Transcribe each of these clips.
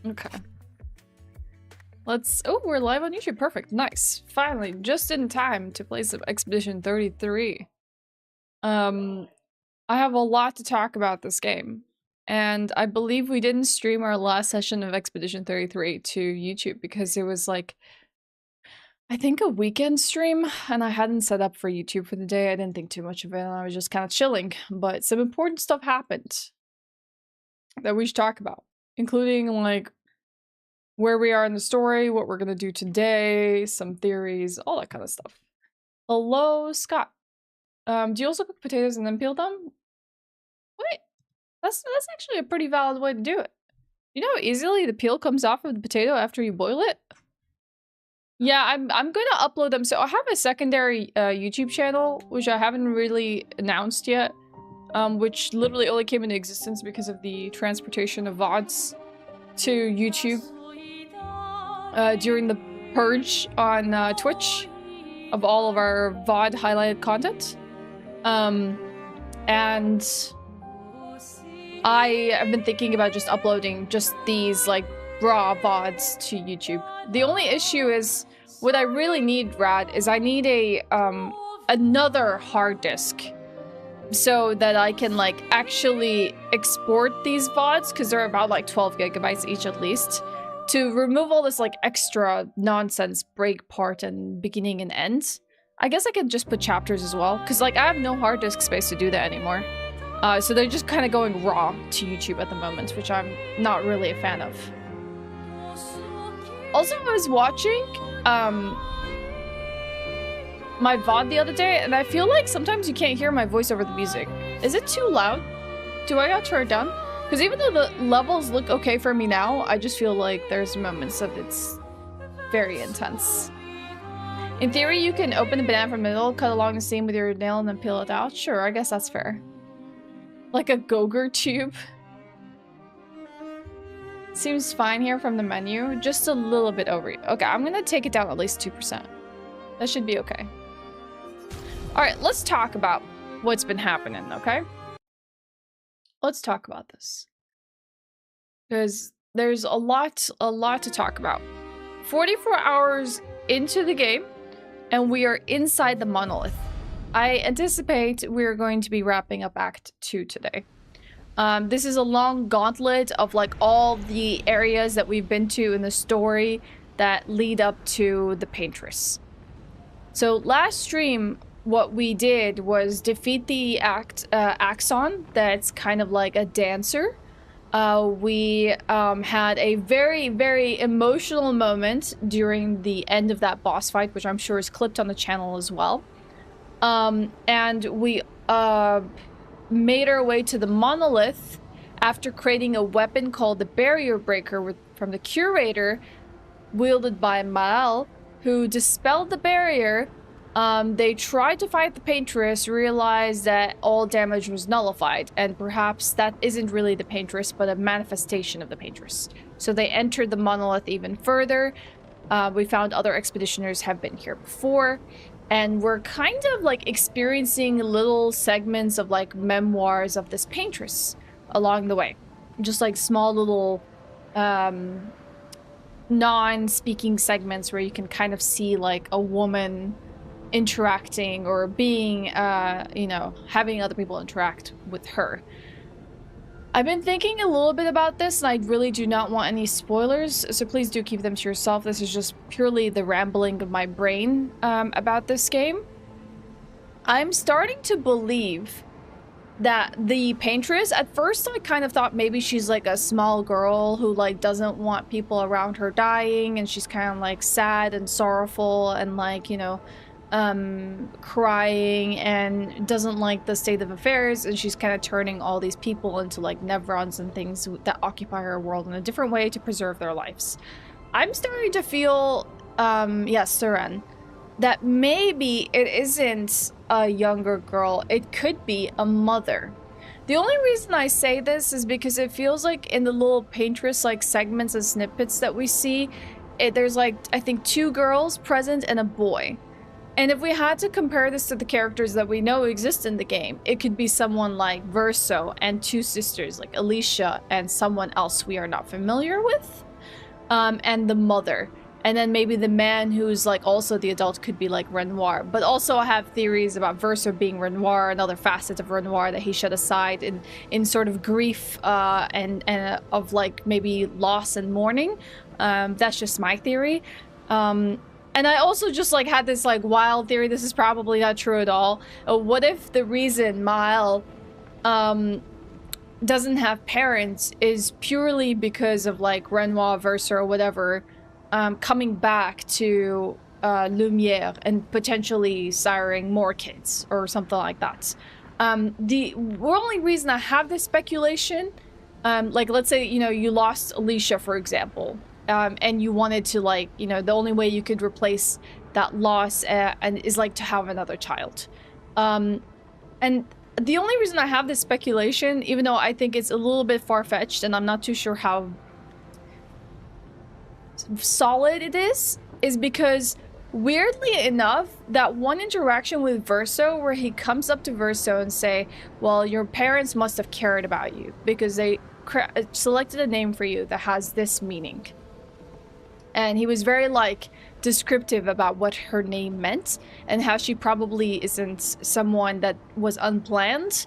Okay. Let's... Oh, we're live on YouTube. Perfect. Nice. Finally, just in time to play some Expedition 33. I have a lot to talk about this game. And I believe we didn't stream our last session of Expedition 33 to YouTube because it was like, I think a weekend stream, and I hadn't set up for YouTube for the day. I didn't think too much of it, and I was just kind of chilling. But some important stuff happened that we should talk about, including like where we are in the story, what we're gonna do today, some theories, all that kind of stuff. Hello, Scott. Do you also cook potatoes and then peel them? Wait, that's actually a pretty valid way to do it. You know how easily the peel comes off of the potato after you boil it? Yeah, I'm gonna upload them. So I have a secondary YouTube channel, which I haven't really announced yet, which literally only came into existence because of the transportation of VODs to YouTube during the purge on Twitch of all of our VOD highlighted content. And I have been thinking about just uploading just these like raw VODs to YouTube. The only issue is what I really need, Rad, is I need a another hard disk so that I can like actually export these VODs, because they're about like 12 gigabytes each at least, to remove all this like extra nonsense break part and beginning and end. I guess I could just put chapters as well, because like I have no hard disk space to do that anymore. So they're just kind of going raw to YouTube at the moment, which I'm not really a fan of. Also, I was watching my VOD the other day, and I feel like sometimes you can't hear my voice over the music. Is it too loud? Do I gotta turn it down? Because even though the levels look okay for me now, I just feel like there's moments that it's very intense. In theory, you can open the banana from the middle, cut along the seam with your nail, and then peel it out. Sure, I guess that's fair. Like a Gogurt tube. Seems fine here from the menu. Just a little bit over. Okay, I'm gonna take it down at least 2%. That should be okay. Alright, let's talk about what's been happening, okay? Let's talk about this. Because there's a lot to talk about. 44 hours into the game, and we are inside the Monolith. I anticipate we're going to be wrapping up Act 2 today. This is a long gauntlet of like all the areas that we've been to in the story that lead up to the paintress. So last stream, what we did was defeat the Axon, that's kind of like a dancer. We had a very, very emotional moment during the end of that boss fight, which I'm sure is clipped on the channel as well. And we made our way to the Monolith after creating a weapon called the Barrier Breaker from the Curator, wielded by Mael, who dispelled the barrier. They tried to fight the paintress, realized that all damage was nullified, and perhaps that isn't really the paintress, but a manifestation of the paintress. So they entered the Monolith even further. We found other expeditioners have been here before, and we're kind of like experiencing little segments of like memoirs of this paintress along the way. Just like small little non-speaking segments where you can kind of see like a woman interacting or being, you know, having other people interact with her. I've been thinking a little bit about this, and I really do not want any spoilers, so please do keep them to yourself. This is just purely the rambling of my brain about this game. I'm starting to believe that the paintress, at first I kind of thought maybe she's like a small girl who like doesn't want people around her dying, and she's kind of like sad and sorrowful and like, you know, crying and doesn't like the state of affairs, and she's kind of turning all these people into like Nevrons and things that occupy her world in a different way to preserve their lives. I'm starting to feel, yes, Suren, that maybe it isn't a younger girl, it could be a mother. The only reason I say this is because it feels like in the little paintress like segments and snippets that we see, there's like, I think 2 girls present and a boy. And if we had to compare this to the characters that we know exist in the game, it could be someone like Verso and 2 sisters like Alicia and someone else we are not familiar with. and the mother. And then maybe the man who's like also the adult could be like Renoir. But also I have theories about Verso being Renoir, another facet of Renoir that he shut aside in sort of grief and of like maybe loss and mourning. That's just my theory. And I also just like had this like wild theory. This is probably not true at all. What if the reason Mael doesn't have parents is purely because of like Renoir, Verso, or whatever, coming back to Lumiere and potentially siring more kids or something like that. The only reason I have this speculation, like let's say, you know, you lost Alicia, for example, and you wanted to like, you know, the only way you could replace that loss and is like to have another child. And the only reason I have this speculation, even though I think it's a little bit far-fetched and I'm not too sure how solid it is because weirdly enough, that one interaction with Verso where he comes up to Verso and say, well, your parents must have cared about you because they selected a name for you that has this meaning. And he was very like descriptive about what her name meant and how she probably isn't someone that was unplanned,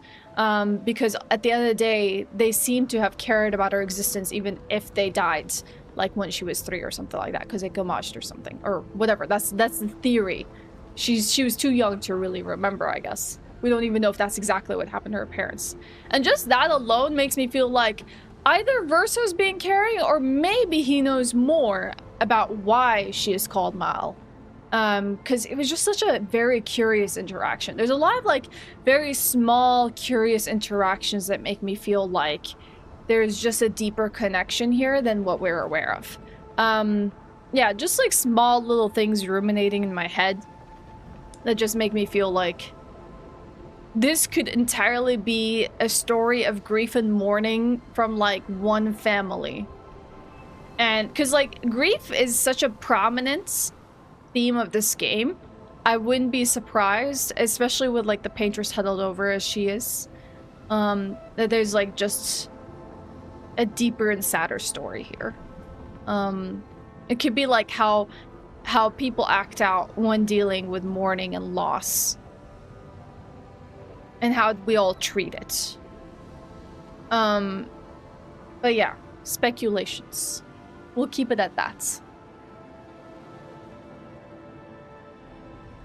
because at the end of the day, they seem to have cared about her existence even if they died, like when she was 3 or something like that, because they gomaged or something or whatever. That's the theory. She was too young to really remember, I guess. We don't even know if that's exactly what happened to her parents. And just that alone makes me feel like either Verso's being caring or maybe he knows more about why she is called Mal. Because it was just such a very curious interaction. There's a lot of like very small, curious interactions that make me feel like there's just a deeper connection here than what we're aware of. Yeah, just like small little things ruminating in my head that just make me feel like this could entirely be a story of grief and mourning from like one family. And because like grief is such a prominent theme of this game, I wouldn't be surprised, especially with like the paintress huddled over as she is, that there's like just a deeper and sadder story here. It could be like how people act out when dealing with mourning and loss and how we all treat it. But yeah, speculations. We'll keep it at that.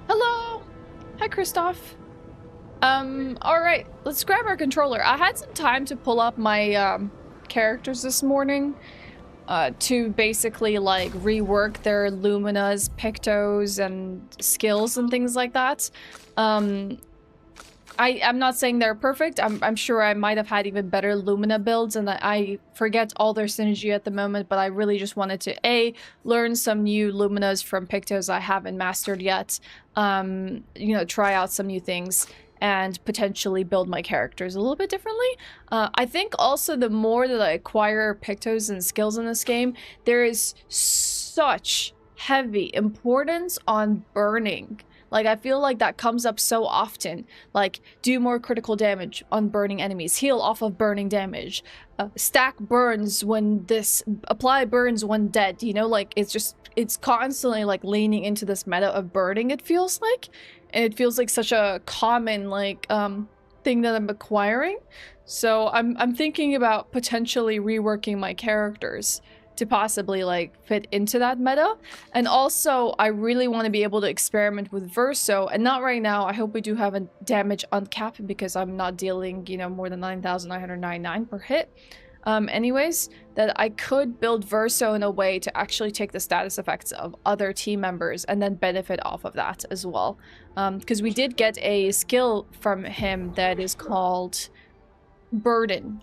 Hello! Hi, Christoph. Alright, let's grab our controller. I had some time to pull up my characters this morning to basically like rework their luminas, pictos, and skills and things like that. I'm not saying they're perfect. I'm sure I might have had even better Lumina builds, and I forget all their synergy at the moment, but I really just wanted to A, learn some new Luminas from Pictos I haven't mastered yet, you know, try out some new things, and potentially build my characters a little bit differently. I think also the more that I acquire Pictos and skills in this game, there is such heavy importance on burning. Like, I feel like that comes up so often. Like, do more critical damage on burning enemies. Heal off of burning damage. Stack burns when this... Apply burns when dead. You know, like, it's constantly, like, leaning into this meta of burning, it feels like. And it feels like such a common, like, thing that I'm acquiring. So I'm thinking about potentially reworking my characters to possibly like fit into that meta. And also I really want to be able to experiment with Verso, and not right now. I hope we do have a damage uncapped because I'm not dealing, you know, more than 9,999 per hit. Anyways, that I could build Verso in a way to actually take the status effects of other team members and then benefit off of that as well. Because we did get a skill from him that is called Burden.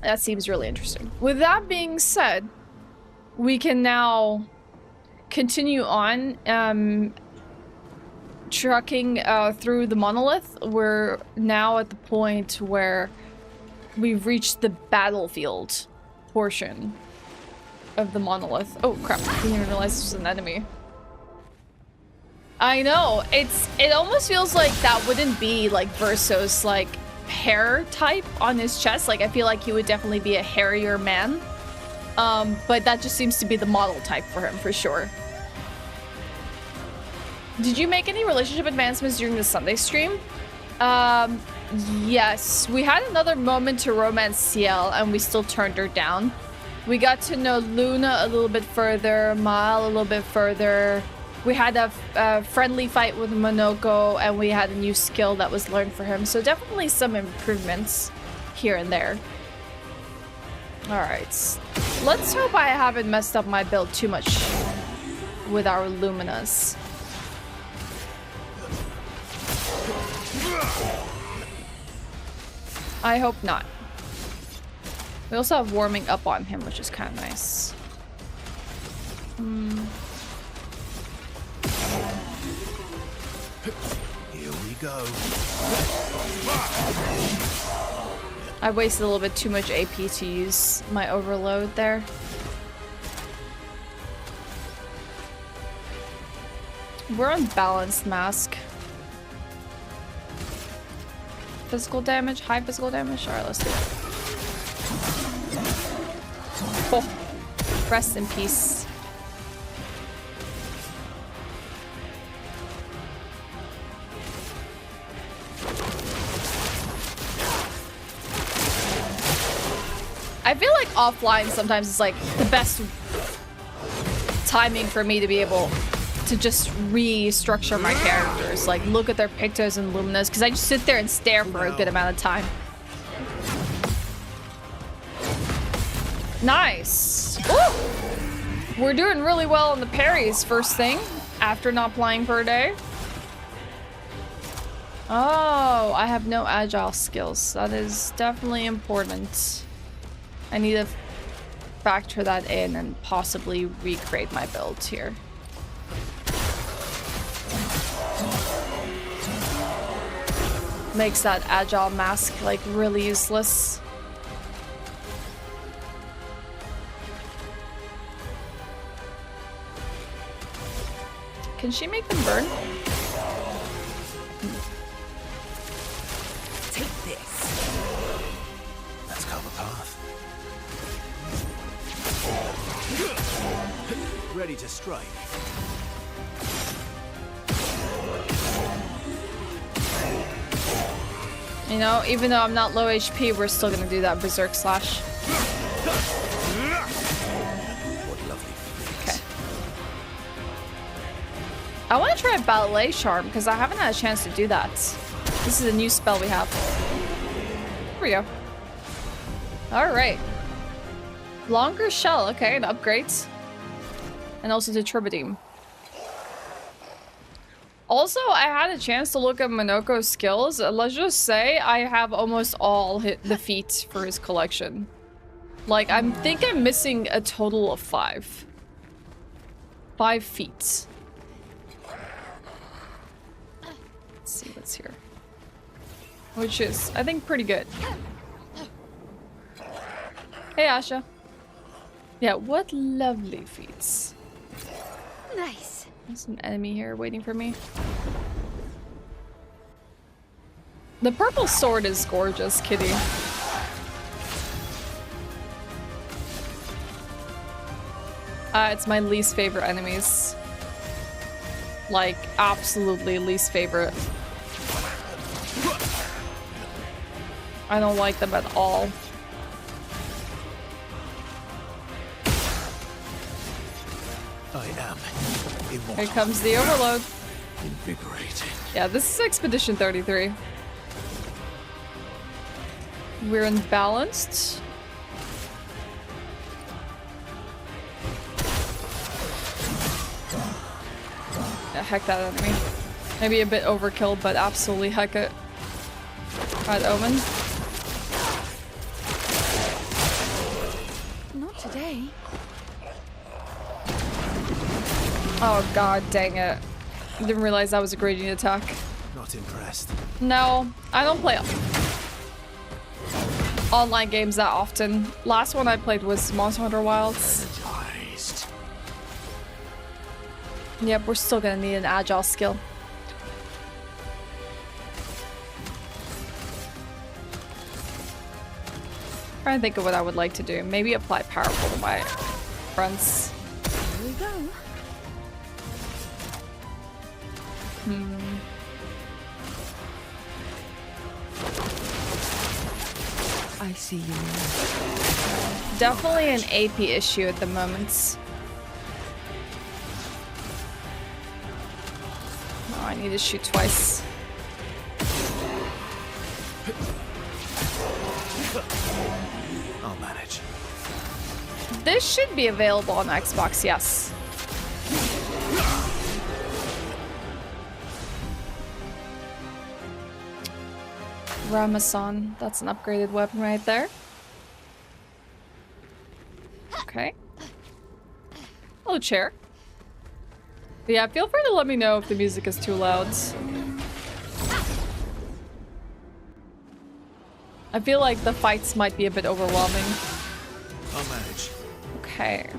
That seems really interesting. With that being said, we can now continue on trucking through the Monolith. We're now at the point where we've reached the battlefield portion of the Monolith. Oh crap, I didn't even realize this was an enemy. I know, it almost feels like that wouldn't be like Verso's like hair type on his chest. Like, I feel like he would definitely be a hairier man. But that just seems to be the model type for him, for sure. Did you make any relationship advancements during the Sunday stream? Yes. We had another moment to romance Ciel, and we still turned her down. We got to know Luna a little bit further, Mal a little bit further. We had a friendly fight with Monoko, and we had a new skill that was learned for him. So definitely some improvements here and there. Alright. Let's hope I haven't messed up my build too much with our Luminas. I hope not. We also have warming up on him, which is kind of nice. Here we go. I wasted a little bit too much AP to use my overload there. We're on balanced mask. Physical damage, high physical damage. Alright, let's do it. Oh, rest in peace. I feel like offline sometimes is like the best timing for me to be able to just restructure my characters. Like look at their pictures and luminas, because I just sit there and stare for a good amount of time. Nice. Ooh. We're doing really well on the parries first thing after not playing for a day. Oh, I have no agile skills. That is definitely important. I need to factor that in and possibly recreate my build here. Makes that agile mask like really useless. Can she make them burn? Take this. Let's carve a path. Ready to strike. You know, even though I'm not low HP, we're still gonna do that Berserk Slash. What lovely. Okay. I want to try Ballet Charm because I haven't had a chance to do that. This is a new spell we have. Here we go. Alright. Longer shell, okay, an upgrade. And also to Turbidium. Also, I had a chance to look at Monoko's skills. Let's just say I have almost all the feats for his collection. Like, I think I'm missing a total of 5. 5 feats. Let's see what's here. Which is, I think, pretty good. Hey, Ashe. Yeah, what lovely feats. Nice. There's an enemy here waiting for me. The purple sword is gorgeous, kitty. It's my least favorite enemies. Like, absolutely least favorite. I don't like them at all. I am immortal. Here comes the overload. Invigorating. Yeah, this is Expedition 33. We're unbalanced. Yeah, heck that enemy. Maybe a bit overkill, but absolutely heck it. Alright, Omen. Not today. Oh god, dang it. I didn't realize that was a gradient attack. Not impressed. No, I don't play online games that often. Last one I played was Monster Hunter Wilds. Energized. Yep, we're still gonna need an agile skill. Trying to think of what I would like to do. Maybe apply powerful to my friends. Here we go. I see you. Definitely an AP issue at the moment. Oh, I need to shoot twice. I'll manage. This should be available on Xbox, yes. Ramazan, that's an upgraded weapon right there. Okay. Hello, chair. But yeah, feel free to let me know if the music is too loud. I feel like the fights might be a bit overwhelming. I'll manage. Okay,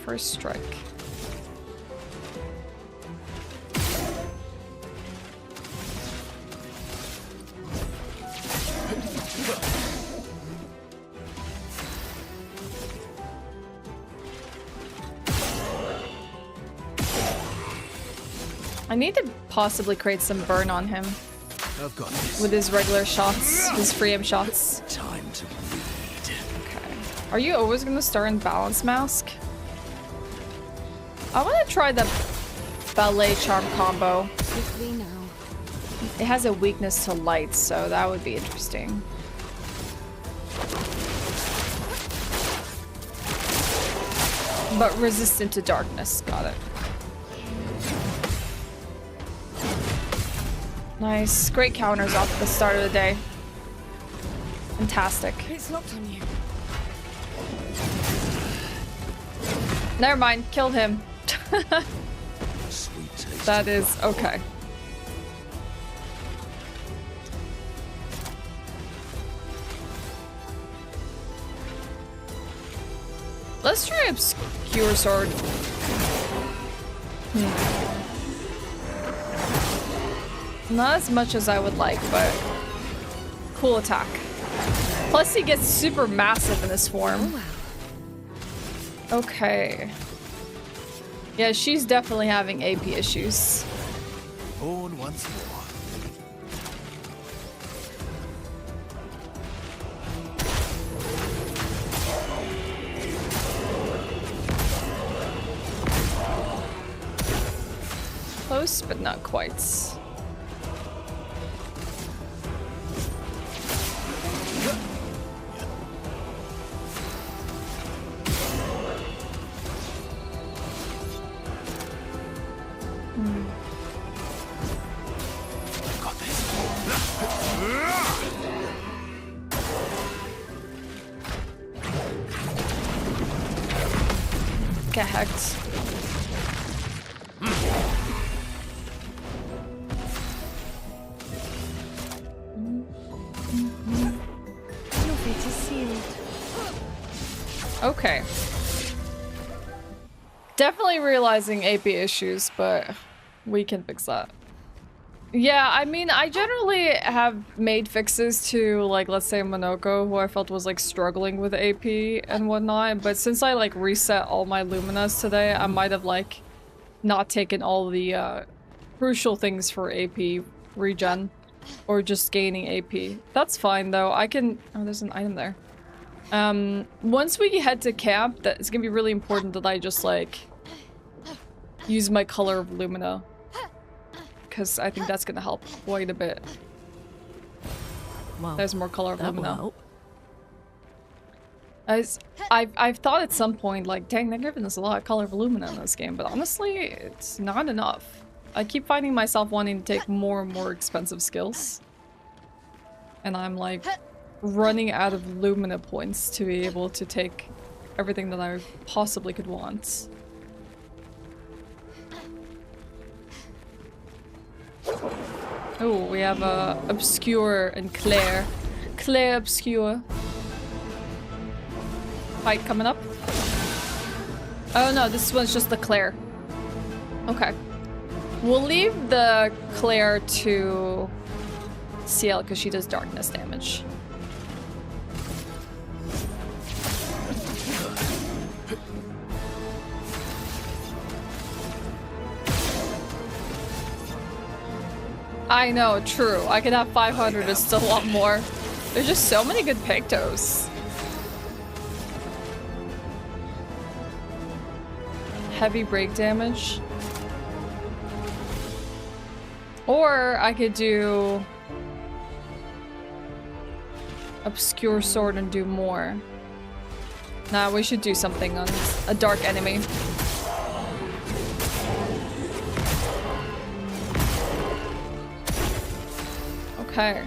first strike. I need to possibly create some burn on him I've got this. with his regular shots, his free aim shots. Time to bleed. Okay. Are you always gonna start in balance mask? I want to try the ballet charm combo. Quickly now. It has a weakness to light, so that would be interesting. But resistant to darkness. Got it. Nice. Great counters off at the start of the day. Fantastic. It's locked on you. Never mind. Killed him. Sweet taste. That is okay. Let's try Obscure Sword. Not as much as I would like, but cool attack. Plus he gets super massive in this form. Okay. Yeah, she's definitely having AP issues. Born once more. Close, but not quite. Got this. Get hacked. Your fate is sealed. Okay. Definitely realizing AP issues, but we can fix that. Yeah, I mean, I generally have made fixes to, like, let's say Monoko, who I felt was, like, struggling with AP and whatnot, but since I, like, reset all my Luminas today, I might have, like, not taken all the, crucial things for AP regen, or just gaining AP. That's fine, though. I can... Oh, there's an item there. Once we head to camp, it's gonna be really important that I just, like, use my color of Lumina. Because I think that's gonna help quite a bit. Wow. There's more color of That will Lumina. help. I've thought at some point, like, dang, they're giving us a lot of color of Lumina in this game, but honestly, it's not enough. I keep finding myself wanting to take more and more expensive skills. And I'm, like, running out of Lumina points to be able to take everything that I possibly could want. Oh, we have Obscur and Clair. Clair Obscur. Fight coming up. Oh no, this one's just the Clair. Okay. We'll leave the Clair to CL because she does darkness damage. I know, true. I could have 500, it's still a lot more. There's just so many good pictos. Heavy break damage. Or I could do Obscure Sword and do more. Nah, we should do something on a dark enemy. Okay.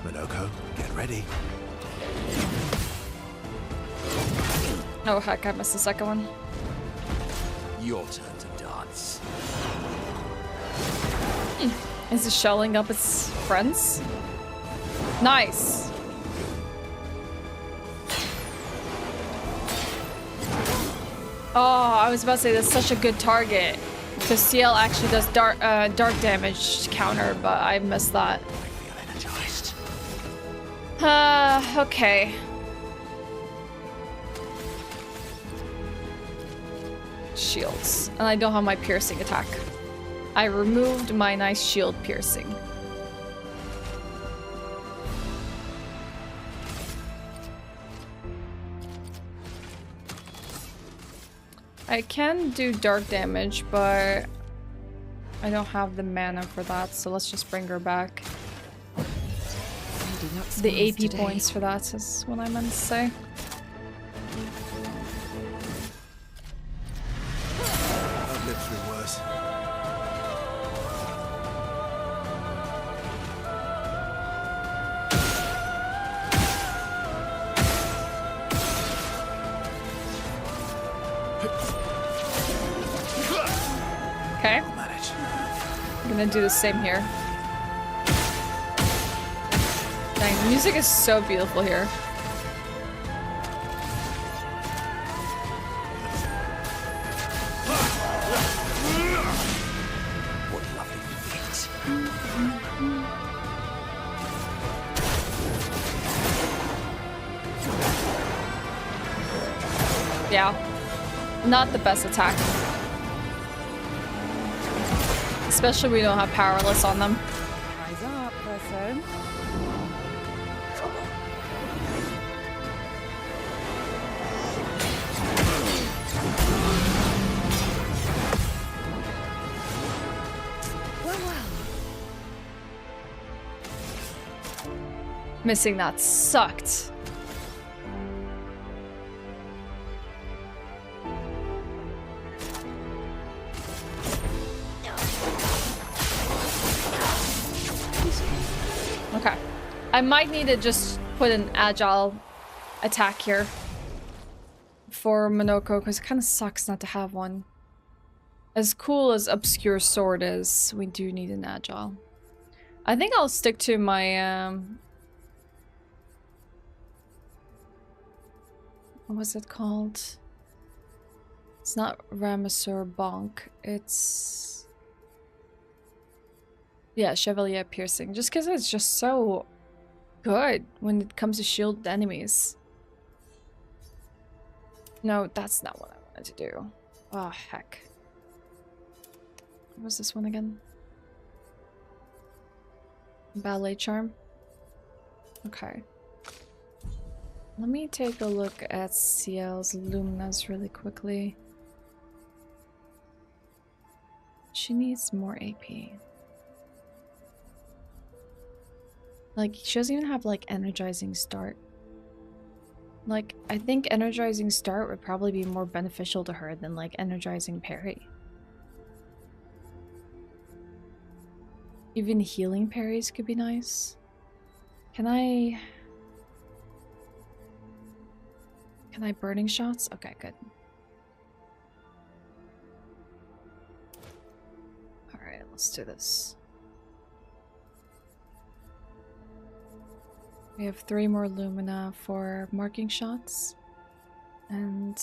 Monoko, get ready. Oh heck, I missed the second one. Your turn to dance. Is it shelling up its friends? Nice. Oh, I was about to say that's such a good target. Because CL actually does dark damage counter, but I missed that. I feel energized. Okay. Shields. And I don't have my piercing attack. I removed my nice shield piercing. I can do dark damage, but I don't have the mana for that, so let's just bring her back. The AP today. points for that is what I meant to say. I've lived through worse. Okay, I'll manage. I'm gonna do the same here. Dang, the music is so beautiful here. What lovely feet. Yeah, not the best attack. Especially we don't have powerless on them. Rise up, person. Well. Missing that sucked. Okay. I might need to just put an agile attack here for Monoko, because it kind of sucks not to have one. As cool as Obscure Sword is, we do need an agile. I think I'll stick to my, what was it called? It's not Ramesur Bonk, it's... Yeah, Chevalier Piercing. Just because it's just so good when it comes to shield enemies. No, that's not what I wanted to do. Oh, heck. What was this one again? Ballet Charm? Okay. Let me take a look at CL's Luminas really quickly. She needs more AP. Like, she doesn't even have, like, Energizing Start. Like, I think Energizing Start would probably be more beneficial to her than, like, Energizing Parry. Even healing parries could be nice. Can I burning shots? Okay, good. Alright, let's do this. We have 3 more Lumina for marking shots. And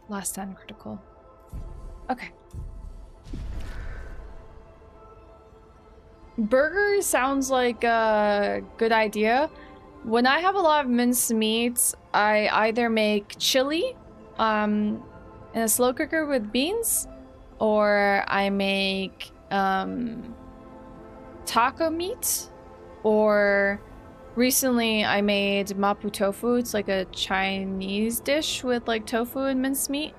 last stand critical. Okay. Burger sounds like a good idea. When I have a lot of minced meats, I either make chili in a slow cooker with beans, or I make taco meat, or recently I made mapo tofu. It's like a Chinese dish with like tofu and minced meat.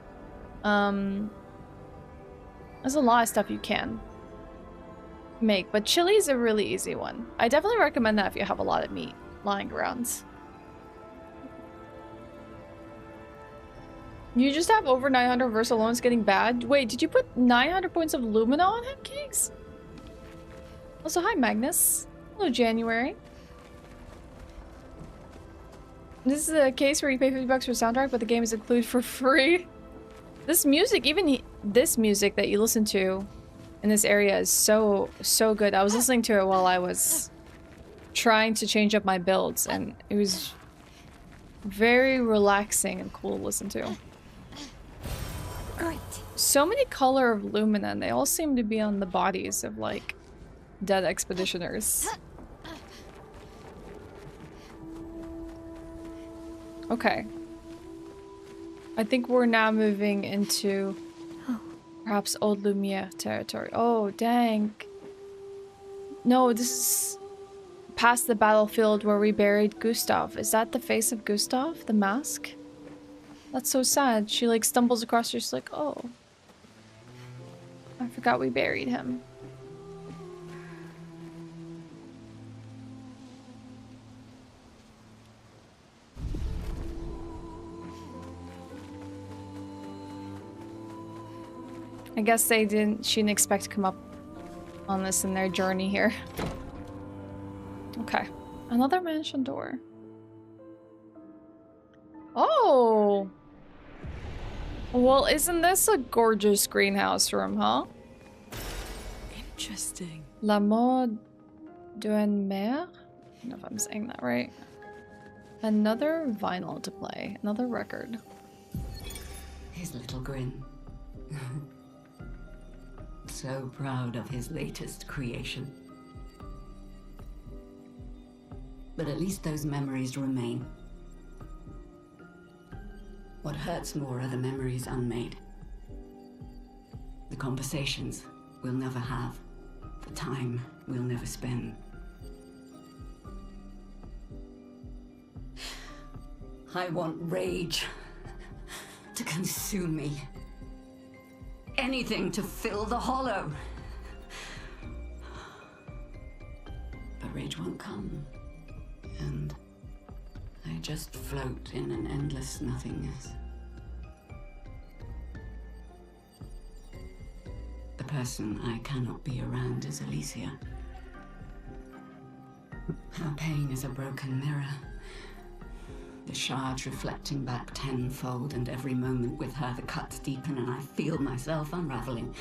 There's a lot of stuff you can make, but chili is a really easy one. I definitely recommend that if you have a lot of meat lying around. You just have over 900 verse alone is getting bad. Wait, did you put 900 points of Lumina on him, Cakes? Also, hi Magnus. Hello January. This is a case where you pay 50 bucks for soundtrack, but the game is included for free. This music, even this music that you listen to in this area is so good. I was listening to it while I was trying to change up my builds, and it was very relaxing and cool to listen to. Great. So many color of Lumina, and they all seem to be on the bodies of like dead expeditioners. Okay. I think we're now moving into perhaps Old Lumiere territory. Oh, dang. No, this is past the battlefield where we buried Gustav. Is that the face of Gustav? The mask? That's so sad. She like stumbles across, she's like, oh. I forgot we buried him. I guess she didn't expect to come up on this in their journey here. Okay. Another mansion door. Oh! Well, isn't this a gorgeous greenhouse room, huh? Interesting. L'amour d'une mère? I don't know if I'm saying that right. Another vinyl to play. Another record. His little grin. So proud of his latest creation. But at least those memories remain. What hurts more are the memories unmade. The conversations we'll never have. The time we'll never spend. I want rage to consume me. Anything to fill the hollow. But rage won't come. And I just float in an endless nothingness. The person I cannot be around is Alicia. Her pain is a broken mirror. The shards reflecting back tenfold, and every moment with her the cuts deepen and I feel myself unraveling.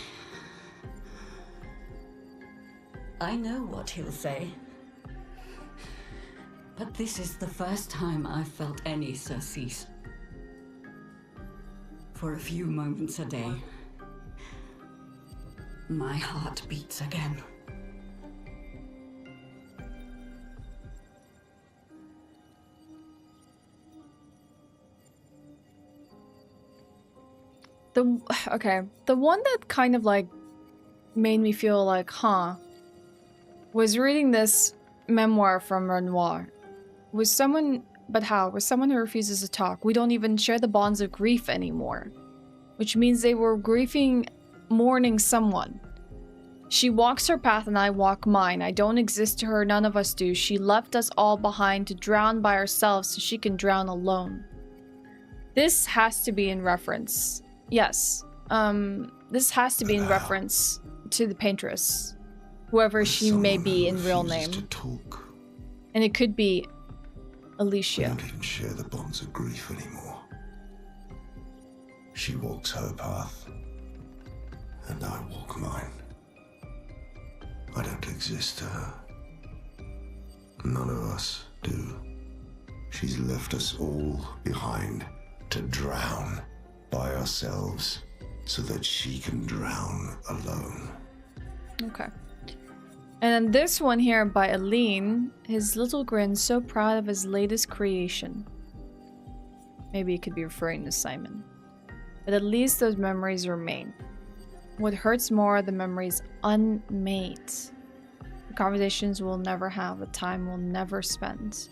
I know what he'll say. But this is the first time I've felt any surcease. For a few moments a day, my heart beats again. The one that kind of like made me feel like, huh, was reading this memoir from Renoir. Was someone, but how? Was someone who refuses to talk. We don't even share the bonds of grief anymore. Which means they were mourning someone. She walks her path and I walk mine. I don't exist to her, none of us do. She left us all behind to drown by ourselves so she can drown alone. This has to be in reference. Yes. This has to be in reference to the paintress. Whoever she may be in real name. To talk. And it could be We Alicia. don't even share the bonds of grief anymore. She walks her path, and I walk mine. I don't exist to her. None of us do. She's left us all behind to drown by ourselves so that she can drown alone. Okay. And then this one here by Aline, his little grin, so proud of his latest creation. Maybe it could be referring to Simon. But at least those memories remain. What hurts more are the memories unmade. The conversations we'll never have, the time we'll never spend.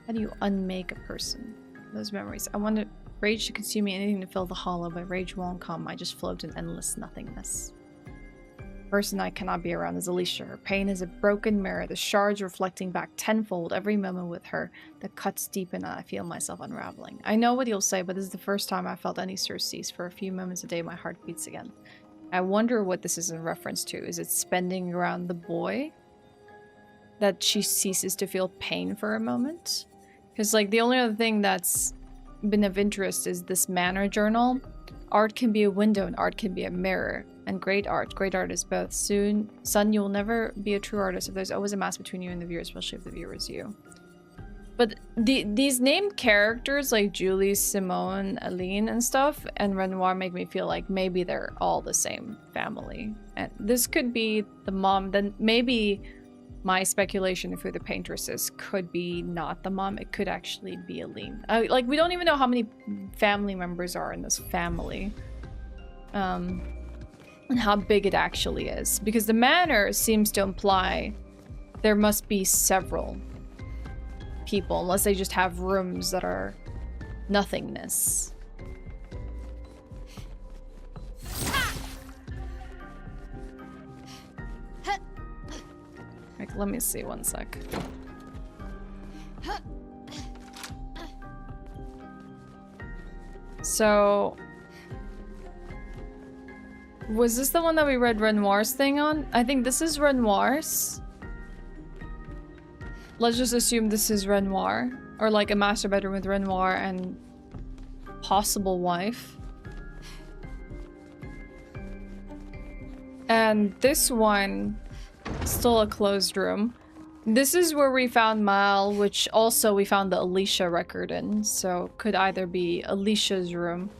How do you unmake a person? Those memories. I want rage to consume me, anything to fill the hollow, but rage won't come. I just float in endless nothingness. The person I cannot be around is Alicia. Her pain is a broken mirror, the shards reflecting back tenfold every moment with her. The cuts deepen and I feel myself unraveling. I know what you'll say, but this is the first time I felt any surcease. For a few moments a day, my heart beats again. I wonder what this is in reference to. Is it spending around the boy? That she ceases to feel pain for a moment? Because, like, the only other thing that's been of interest is this manor journal. Art can be a window and art can be a mirror. And great art is both. Soon, son, you will never be a true artist if there's always a mask between you and the viewer, especially if the viewer is you. But these named characters like Julie, Simone, Aline and stuff, and Renoir make me feel like maybe they're all the same family. And this could be the mom, then maybe my speculation of who the paintress is could be not the mom, it could actually be Aline. Like, we don't even know how many family members are in this family. And how big it actually is. Because the manor seems to imply there must be several people, unless they just have rooms that are nothingness. Like, let me see one sec. So, was this the one that we read Renoir's thing on? I think this is Renoir's. Let's just assume this is Renoir. Or like a master bedroom with Renoir and possible wife. And this one, still a closed room. This is where we found Mal, which also we found the Alicia record in. So could either be Alicia's room.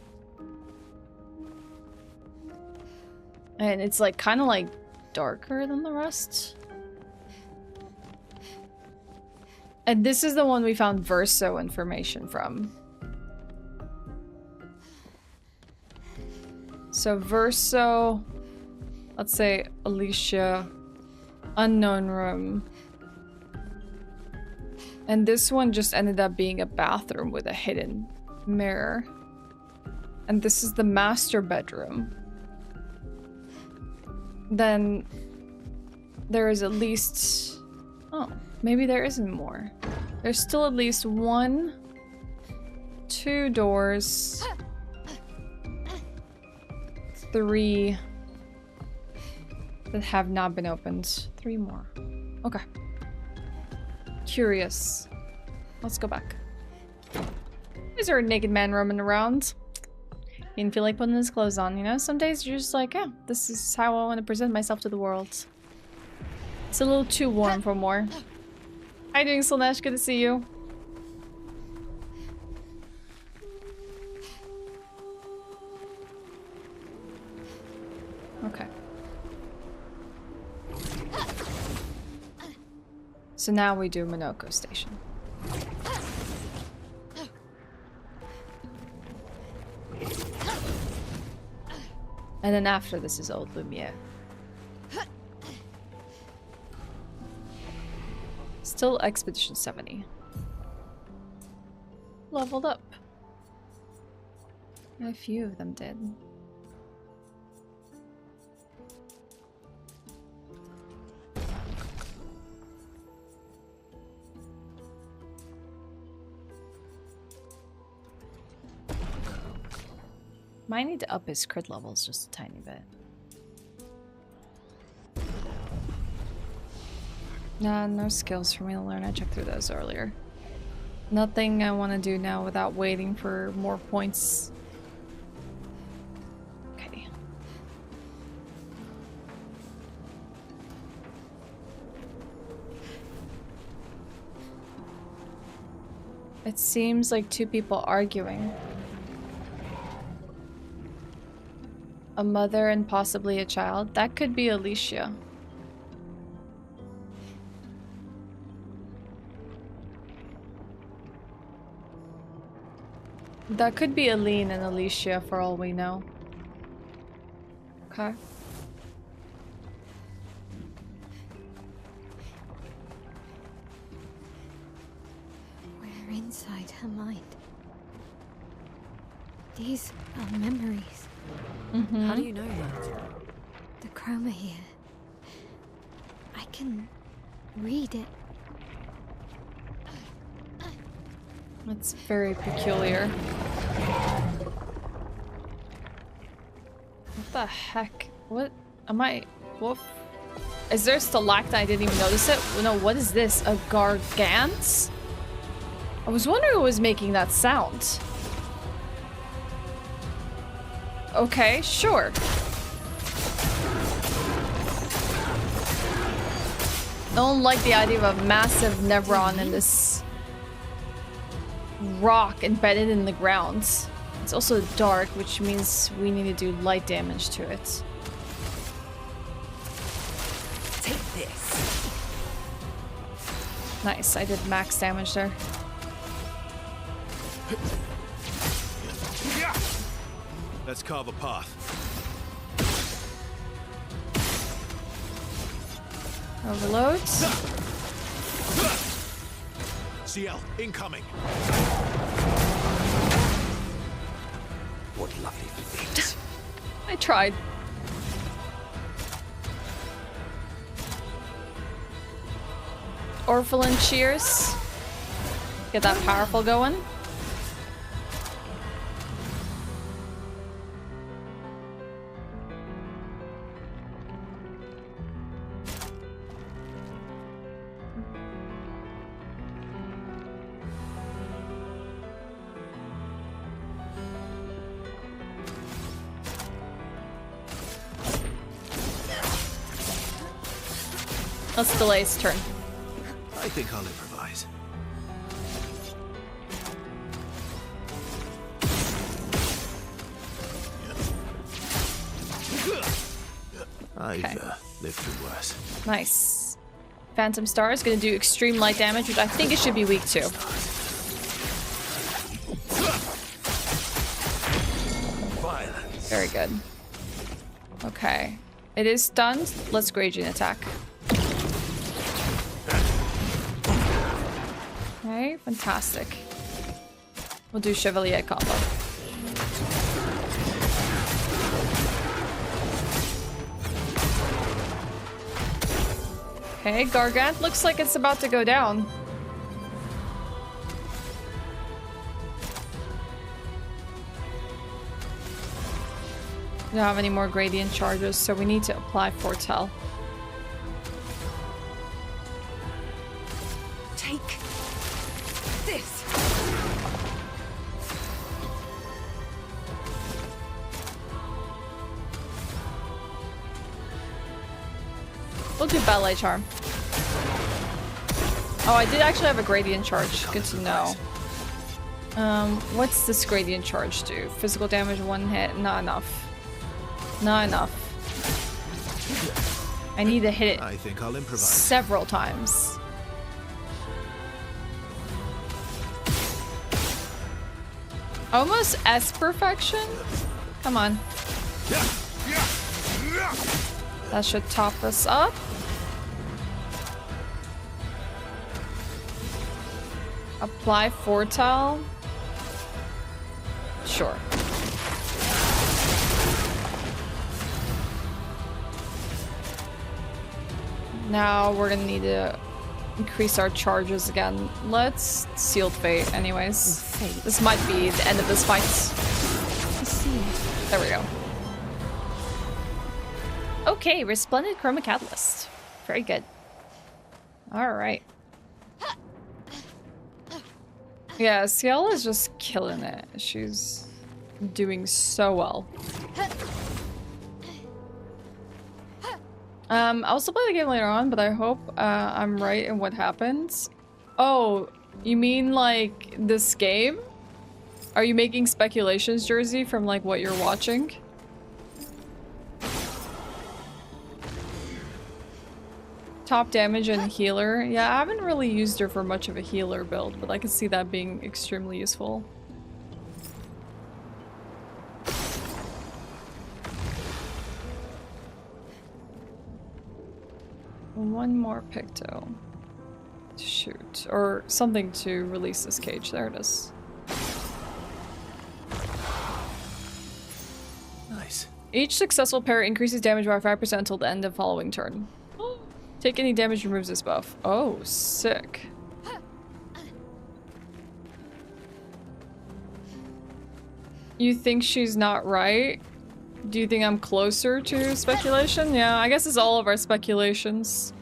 And it's like kind of like darker than the rest. And this is the one we found Verso information from. So Verso, let's say Alicia, unknown room. And this one just ended up being a bathroom with a hidden mirror. And this is the master bedroom. Then there is at least... Oh, maybe there isn't more. There's still at least 1, 2 doors. 3 that have not been opened. 3 more. Okay. Curious. Let's go back. Is there a naked man roaming around? He didn't feel like putting his clothes on, you know? Some days you're just like, yeah, this is how I want to present myself to the world. It's a little too warm for more. How you doing, Slanesh? Good to see you. Okay. So now we do Minoko Station. And then after this is Old Lumiere. Still Expedition 70. Leveled up. A few of them did. Might need to up his crit levels just a tiny bit. Nah, no skills for me to learn. I checked through those earlier. Nothing I want to do now without waiting for more points. Okay. It seems like 2 people arguing. A mother and possibly a child. That could be Alicia. That could be Aline and Alicia for all we know. Okay. We're inside her mind. These are memories. How do you know that? The chroma here. I can read it. That's very peculiar. What the heck? What am I? What? Is there a stalactite? I didn't even notice it. No, what is this? A gargant? I was wondering who was making that sound. Okay, sure. I don't like the idea of a massive Nevron in this rock embedded in the ground. It's also dark, which means we need to do light damage to it. Take this. Nice, I did max damage there. Let's carve a path. Overload. CL, incoming. What lovely feet. I tried. Orphelin cheers. Get that powerful going. Let's delay his turn. I think I'll improvise. I've lived through worse. Nice. Phantom Star is going to do extreme light damage, which I think it should be weak to. Violence. Very good. Okay. It is stunned. Let's Gradient attack. Okay, fantastic. We'll do Chevalier combo. Okay, Gargant looks like it's about to go down. We don't have any more gradient charges, so we need to apply Foretell. Take this. We'll do Ballet Charm. Oh, I did actually have a gradient charge. Good to know. What's this gradient charge do? Physical damage, one hit. Not enough. Not enough. I need to hit it I think I'll improvise. several times. Almost S perfection? Come on. That should top us up. Apply Foretell. Sure. Now we're gonna need to increase our charges again. Let's Sealed Fate anyways. This might be the end of this fight. There we go. Okay, Resplendent Chroma Catalyst. Very good. Alright. Yeah, Ciel is just killing it. She's doing so well. I'll still play the game later on, but I hope I'm right in what happens. Oh, you mean like this game? Are you making speculations, Jersey, from like what you're watching? Top damage and healer. Yeah, I haven't really used her for much of a healer build, but I can see that being extremely useful. One more picto. Shoot. Or something to release this cage. There it is. Nice. Each successful parry increases damage by 5% until the end of following turn. Take any damage, removes this buff. Oh, sick. You think she's not right? Do you think I'm closer to speculation? Yeah, I guess it's all of our speculations.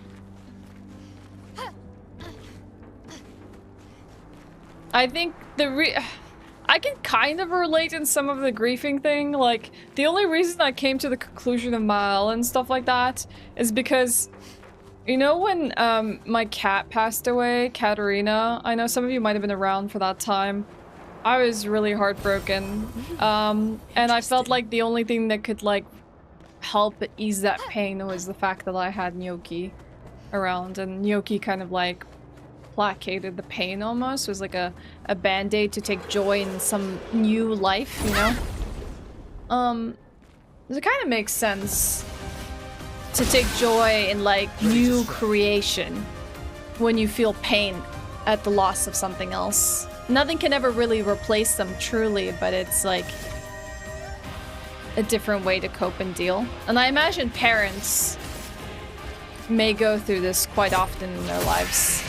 I think I can kind of relate in some of the griefing thing. Like, the only reason I came to the conclusion of Mael and stuff like that is because, you know, when my cat passed away, Katarina, I know some of you might have been around for that time. I was really heartbroken. And I felt like the only thing that could, like, help ease that pain was the fact that I had Gnocchi around. And Gnocchi kind of, like, placated the pain almost. It was like a band-aid to take joy in some new life, you know? It kind of makes sense to take joy in, like, new creation when you feel pain at the loss of something else. Nothing can ever really replace them truly, but it's like a different way to cope and deal. And I imagine parents may go through this quite often in their lives.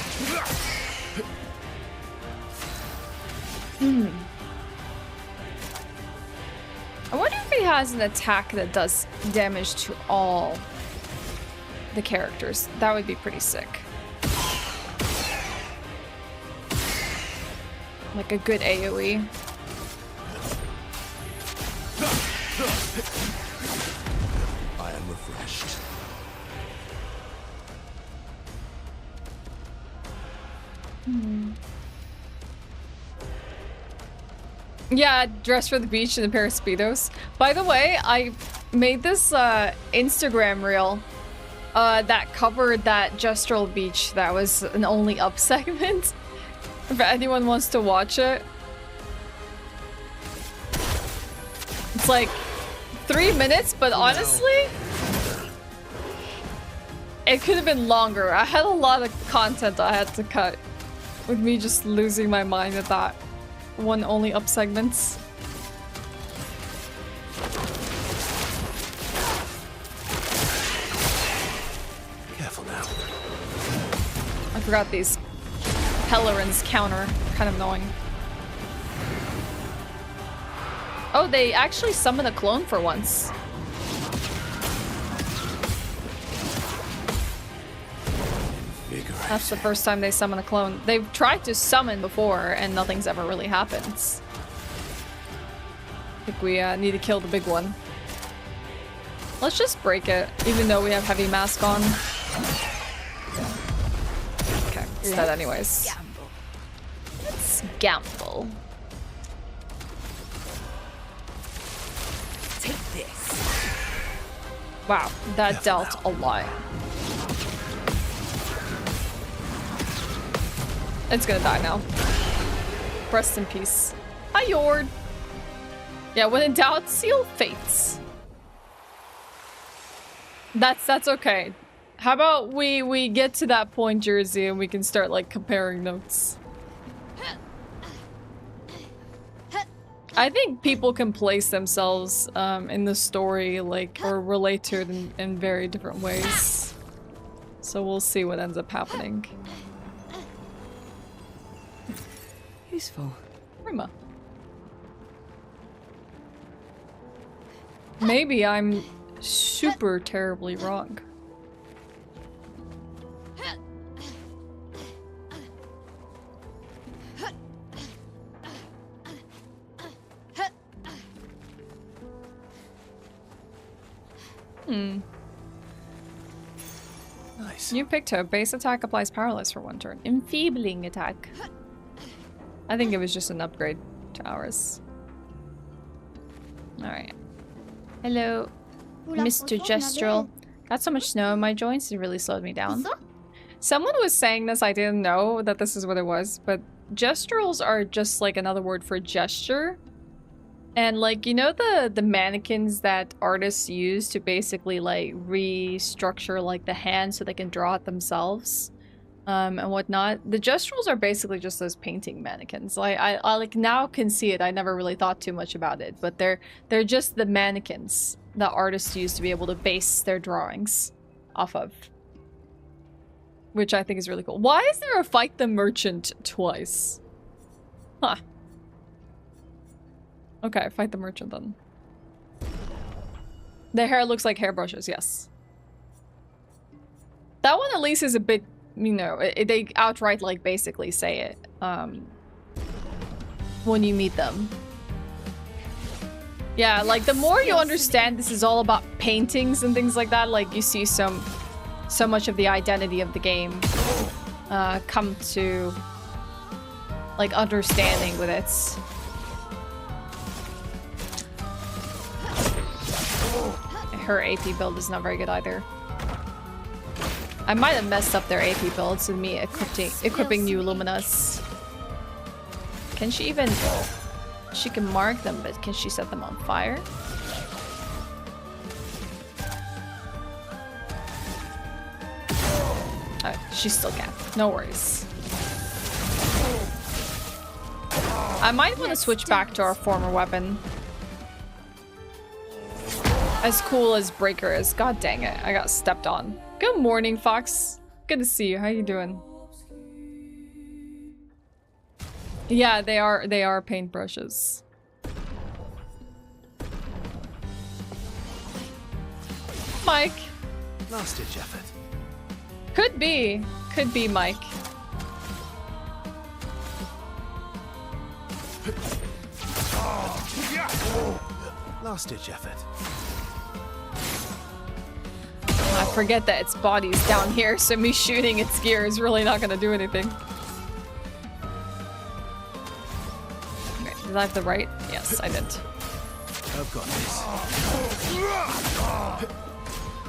I wonder if he has an attack that does damage to all the characters. That would be pretty sick. Like a good AoE. I am refreshed. Yeah, dress for the beach in a pair of Speedos. By the way, I made this Instagram reel that covered that Gestural beach that was an only up segment. If anyone wants to watch it. It's like 3 minutes, but honestly, it could have been longer. I had a lot of content I had to cut with me just losing my mind at that one only up segments. Careful now. I forgot these Pellerin's counter. Kind of annoying. Oh, they actually summon a clone for once. That's the first time they summon a clone. They've tried to summon before and nothing's ever really happened. I think we need to kill the big one. Let's just break it, even though we have heavy mask on. Okay, it's dead anyways. Let's gamble. Take this. Wow, that dealt a lot. It's gonna die now. Rest in peace. Hi, Yord. Yeah, when in doubt, seal fates. That's okay. How about we get to that point, Jersey, and we can start like comparing notes. I think people can place themselves in the story, like, or relate to it in very different ways. So we'll see what ends up happening. Useful. Rima. Maybe I'm super terribly wrong. Nice. You picked her. Base attack applies paralyze for 1 turn. Enfeebling attack. I think it was just an upgrade to ours. Alright. Hello, Mr. Gestural. Got so much snow in my joints, it really slowed me down. Someone was saying this, I didn't know that this is what it was, but gesturals are just like another word for gesture. And like, you know the mannequins that artists use to basically like restructure like the hand so they can draw it themselves and whatnot. The gestuals are basically just those painting mannequins. I like now can see it. I never really thought too much about it, but they're just the mannequins that artists use to be able to base their drawings off of. Which I think is really cool. Why is there a fight the merchant twice? Huh. Okay, fight the merchant then. The hair looks like hairbrushes, yes. That one at least is a bit, you know, they outright like basically say it when you meet them. Yeah, like the more you understand this is all about paintings and things like that, like you see so much of the identity of the game come to like understanding with it. Her AP build is not very good either. I might have messed up their AP builds with me equipping new Luminas. Can she even... She can mark them, but can she set them on fire? Oh, she still can. No worries. I might want to switch back to our former weapon. As cool as Breaker is. God dang it, I got stepped on. Good morning, Fox. Good to see you. How you doing? Yeah, they are paintbrushes. Mike. Last ditch effort. Could be Mike. Last ditch effort. I forget that its body's down here, so me shooting its gear is really not gonna do anything. Okay, did I have the right? Yes, I did. I've got this.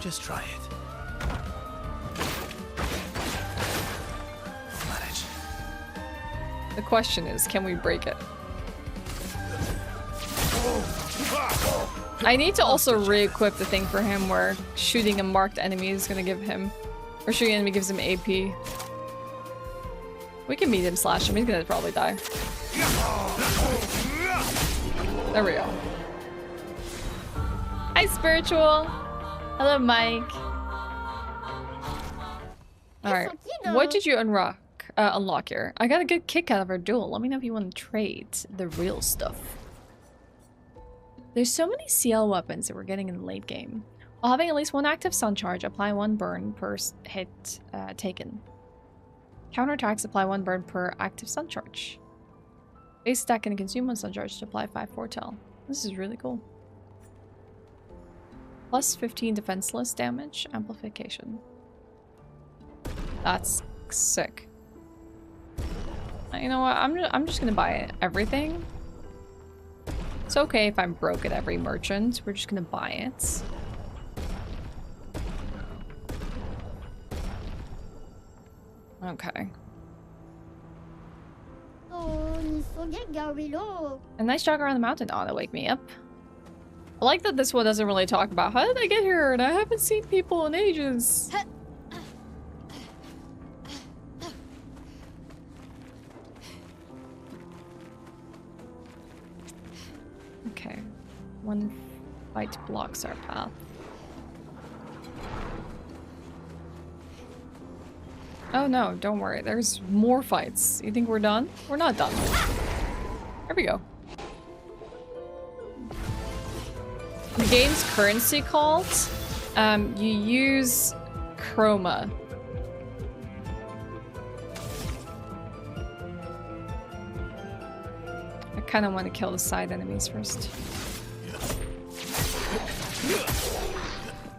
Just try it. I'll manage. The question is, can we break it? I need to also re-equip the thing for him where shooting a marked enemy is gonna give him, or shooting an enemy gives him AP. We can medium slash him, he's gonna probably die. There we go. Hi, Spiritual! Hello, Mike. Alright, what did you unlock here? I got a good kick out of our duel. Let me know if you want to trade the real stuff. There's so many CL weapons that we're getting in the late game. While having at least one active sun charge, apply 1 burn per hit taken. Counterattacks apply 1 burn per active sun charge. Base attack can consume 1 sun charge to apply 5 foretell. This is really cool. Plus 15 defenseless damage amplification. That's sick. You know what? I'm just gonna buy everything. It's okay if I'm broke at every merchant. We're just gonna buy it. Okay. A nice jog around the mountain. Oh, that wake me up. I like that this one doesn't really talk about how did I get here and I haven't seen people in ages. Okay. 1 fight blocks our path. Oh no, don't worry. There's more fights. You think we're done? We're not done. There we go. The game's currency called, you use chroma. I kind of want to kill the side enemies first.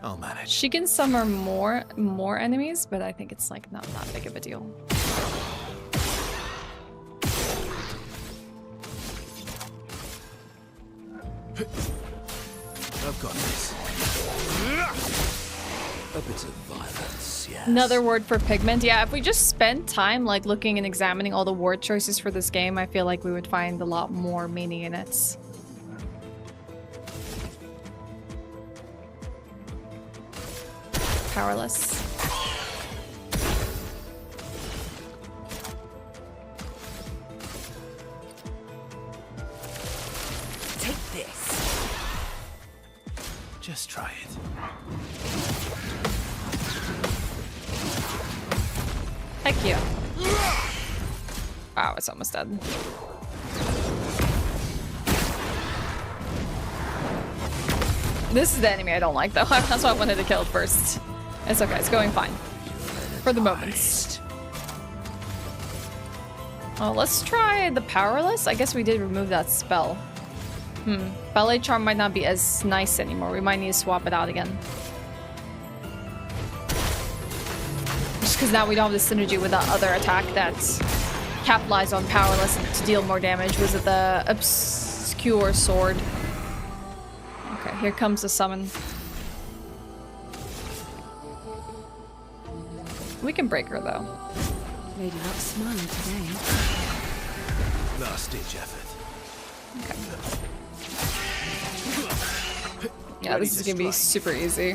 I'll manage. She can summon more enemies, but I think it's like not that big of a deal. I've got this. A bit of violence, yes. Another word for pigment. Yeah, if we just spent time like looking and examining all the word choices for this game, I feel like we would find a lot more meaning in it. Powerless. Take this. Just try it. Heck yeah. Wow, it's almost dead. This is the enemy I don't like, though. That's why I wanted to kill it first. It's okay. It's going fine. For the moment. Oh, let's try the Powerless. I guess we did remove that spell. Ballet Charm might not be as nice anymore. We might need to swap it out again. Just because now we don't have the synergy with that other attack that capitalized on Powerless to deal more damage. Was it the Obscure Sword? Okay, here comes the summon. We can break her though. Lady not smiling today. Last ditch effort. Okay. Yeah, this is gonna be super easy.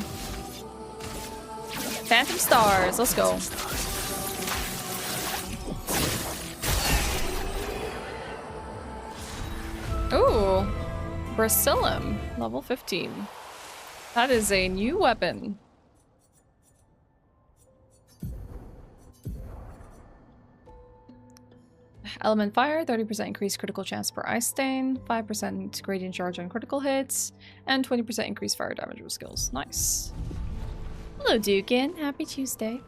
Phantom Stars, let's go. Ooh, Brasilum, level 15. That is a new weapon. Element Fire, 30% increased critical chance per ice stain, 5% gradient charge on critical hits, and 20% increased fire damage with skills. Nice. Hello, Dukin. Happy Tuesday.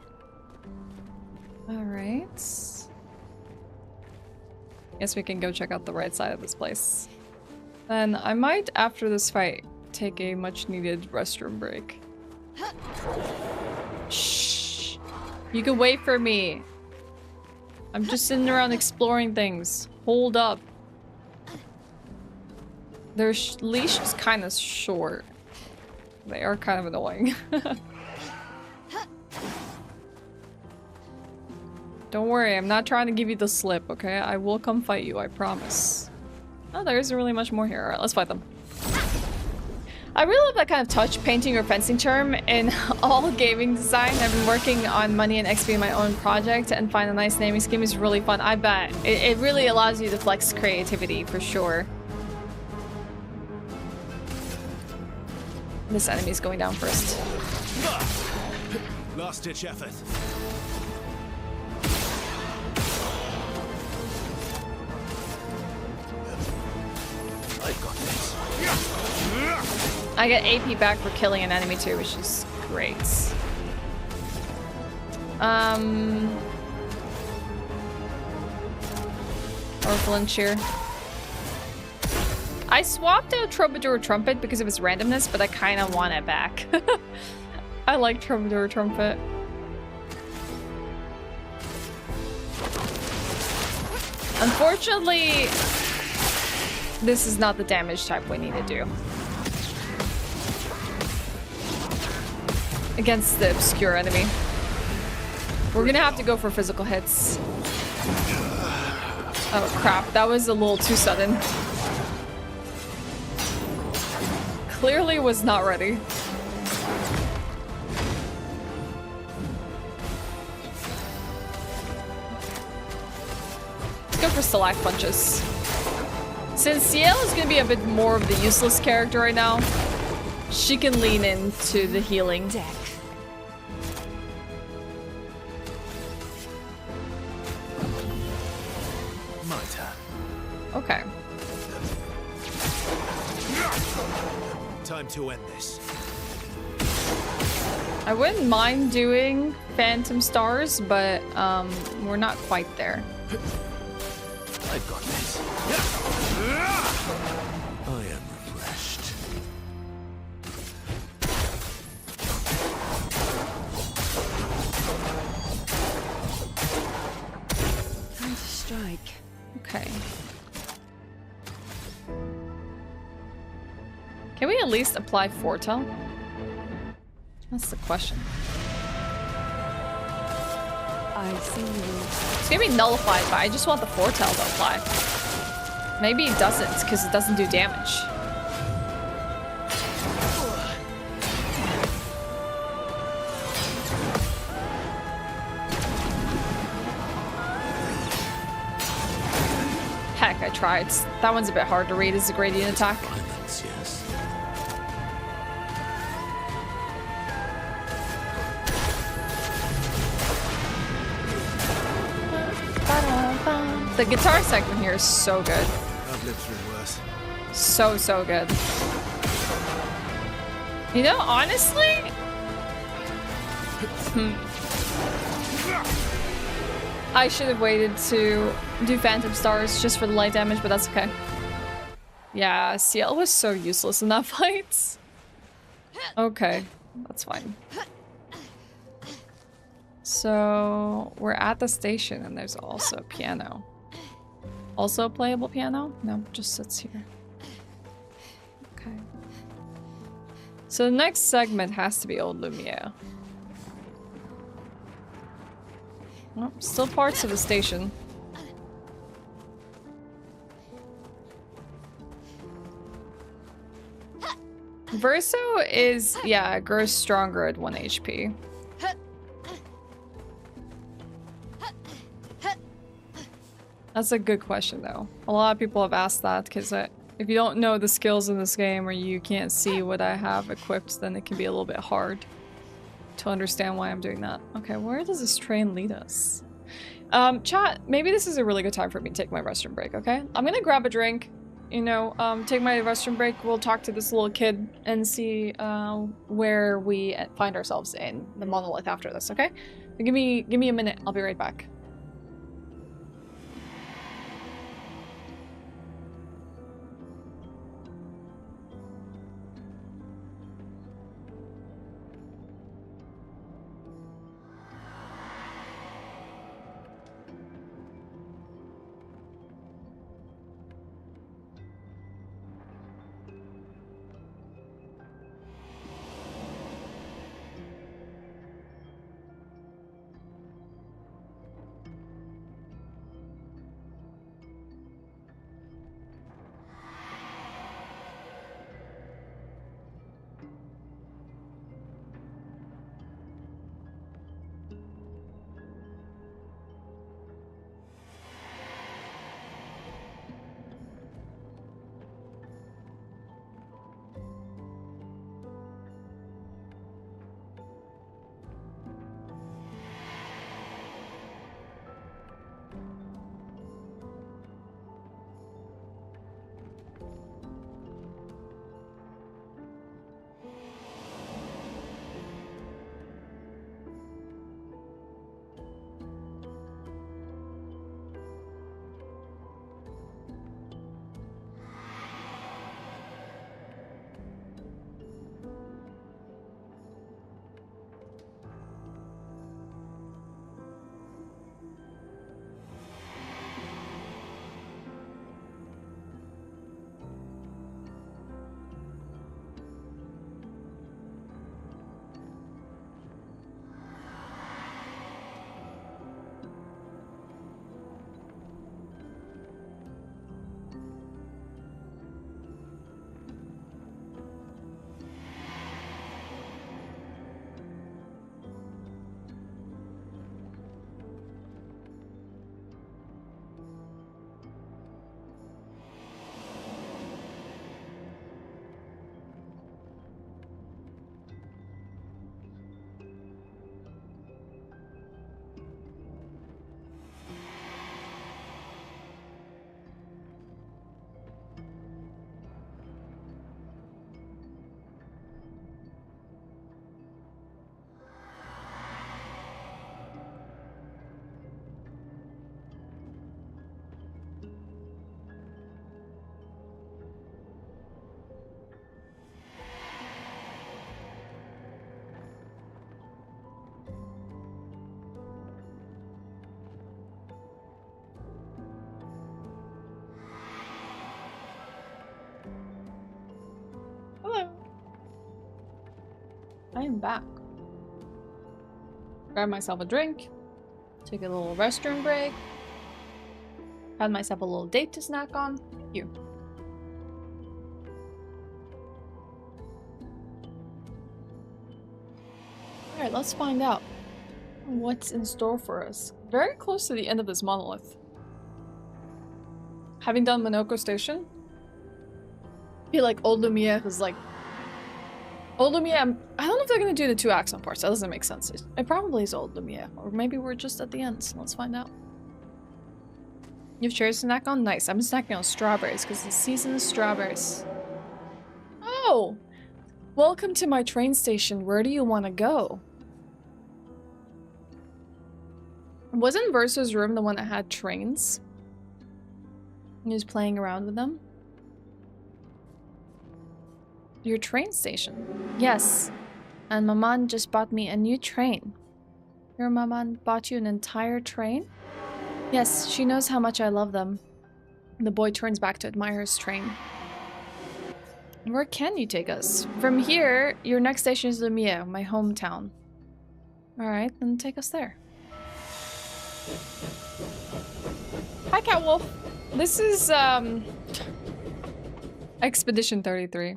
Alright. Guess we can go check out the right side of this place. Then I might, after this fight, take a much-needed restroom break. Shh. You can wait for me. I'm just sitting around exploring things. Hold up. Their leash is kind of short. They are kind of annoying. Don't worry, I'm not trying to give you the slip, okay? I will come fight you, I promise. Oh, there isn't really much more here. Alright, let's fight them. I really love that kind of touch, painting or fencing term in all gaming design. I've been working on Money and XP in my own project, and find a nice naming scheme is really fun. I bet. It really allows you to flex creativity, for sure. This enemy's going down first. Last ditch effort. I've got this. I get AP back for killing an enemy too, which is great. Or flinch here. I swapped out Troubadour Trumpet because of its randomness, but I kind of want it back. I like Troubadour Trumpet. Unfortunately, this is not the damage type we need to do. Against the obscure enemy. We're gonna have to go for physical hits. Oh crap, that was a little too sudden. Clearly was not ready. Let's go for select punches. Since Ciel is gonna be a bit more of the useless character right now, she can lean into the healing deck. My turn. Okay. Time to end this. I wouldn't mind doing Phantom Stars, but we're not quite there. I've got this. I am refreshed. Time to strike. Okay. Can we at least apply Foretell? That's the question. I see you. It's gonna be nullified, but I just want the Foretell to apply. Maybe it doesn't, because it doesn't do damage. try. That one's a bit hard to read. It's a gradient attack. Violence, yes. The guitar segment here is so good. I've lived through worse. So good. You know, honestly... I should have waited to do Phantom Stars just for the light damage, but that's okay. Yeah, CL was so useless in that fight. Okay, that's fine. So, we're at the station and there's also a piano. Also a playable piano? No, just sits here. Okay. So the next segment has to be Old Lumiere. Oh, still parts of the station. Verso is, yeah, grows stronger at 1 HP. That's a good question, though. A lot of people have asked that, because if you don't know the skills in this game or you can't see what I have equipped, then it can be a little bit hard to understand why I'm doing that. Okay, where does this train lead us? Chat, maybe this is a really good time for me to take my restroom break, okay? I'm gonna grab a drink, you know, take my restroom break. We'll talk to this little kid and see where we find ourselves in the Monolith after this, okay? Give me a minute. I'll be right back. I am back. Grab myself a drink, take a little restroom break, had myself a little date to snack on. You. Alright, let's find out what's in store for us. Very close to the end of this monolith. Having done Monoko Station? I feel like Old Lumiere is like... Old Lumiere, I don't know if they're gonna do the 2 accent parts. That doesn't make sense. It probably is Old Lumiere. Or maybe we're just at the end. Let's find out. You have cherries to snack on? Nice. I've been snacking on strawberries because the season is strawberries. Oh! Welcome to my train station. Where do you want to go? Wasn't Verso's room the one that had trains? He was playing around with them? Your train station? Yes. And Maman just bought me a new train. Your Maman bought you an entire train? Yes, she knows how much I love them. The boy turns back to admire his train. Where can you take us? From here, your next station is Lumiere, my hometown. Alright, then take us there. Hi, Catwolf. This is, Expedition 33.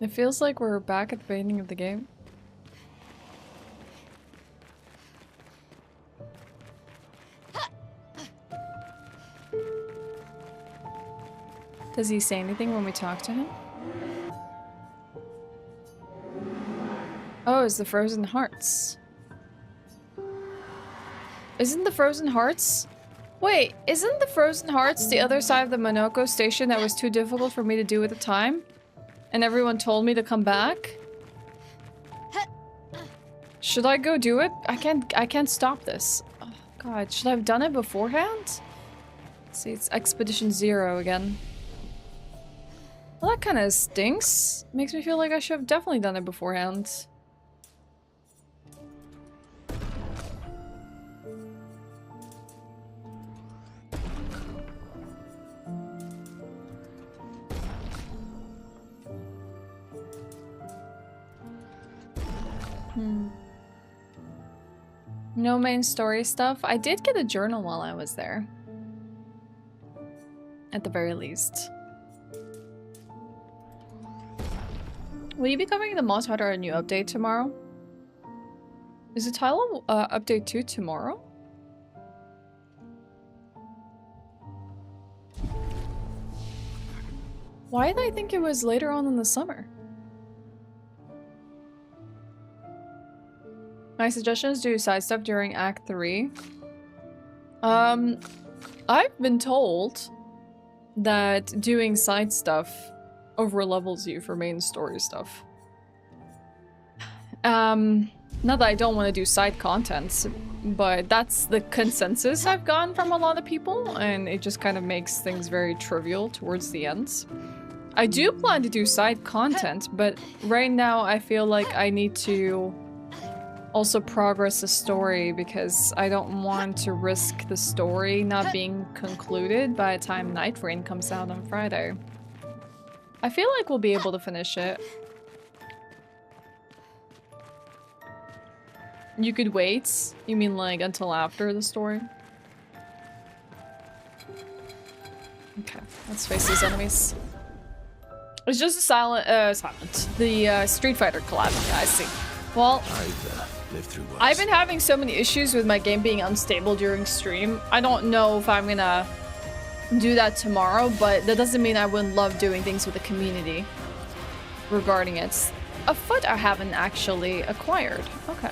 It feels like we're back at the beginning of the game. Does he say anything when we talk to him? Oh, it's the Frozen Hearts. Isn't the Frozen Hearts? Wait, isn't the Frozen Hearts the other side of the Monoko station that was too difficult for me to do at the time? And everyone told me to come back? Should I go do it? I can't stop this. Oh god, should I have done it beforehand? Let's see, it's Expedition 0 again. Well, that kind of stinks. Makes me feel like I should have definitely done it beforehand. No main story stuff. I did get a journal while I was there. At the very least. Will you be covering the Moss Hunter a new update tomorrow? Is the title update 2 tomorrow? Why did I think it was later on in the summer? My suggestion is do side stuff during Act 3. I've been told that doing side stuff over-levels you for main story stuff. Not that I don't want to do side contents, but that's the consensus I've gotten from a lot of people, and it just kind of makes things very trivial towards the end. I do plan to do side content, but right now I feel like I need to also progress the story because I don't want to risk the story not being concluded by the time Night Rain comes out on Friday. I feel like we'll be able to finish it. You could wait? You mean like until after the story? Okay, let's face these enemies. It's just a silent, the Street Fighter collab, I see. Well, I've been having so many issues with my game being unstable during stream. I don't know if I'm gonna do that tomorrow, but that doesn't mean I wouldn't love doing things with the community regarding it. A foot I haven't actually acquired. Okay.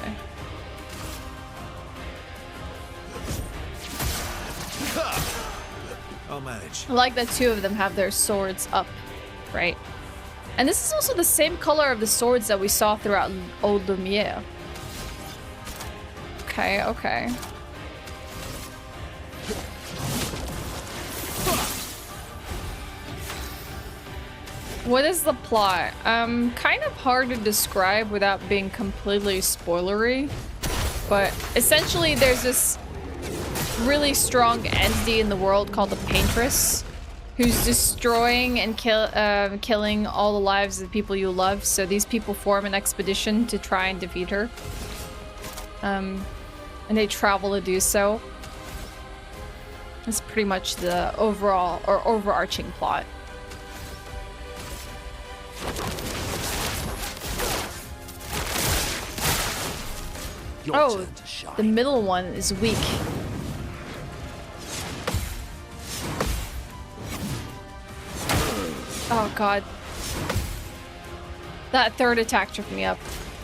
I'll manage. I like that 2 of them have their swords up, right? And this is also the same color of the swords that we saw throughout Old Lumiere. Okay, okay. What is the plot? Kind of hard to describe without being completely spoilery, but essentially there's this really strong entity in the world called the Paintress, who's destroying and killing all the lives of the people you love. So these people form an expedition to try and defeat her. And they travel to do so. That's pretty much the overall or overarching plot. Your Oh, turn to shine. the middle one is weak. Oh god. That third attack tripped me up.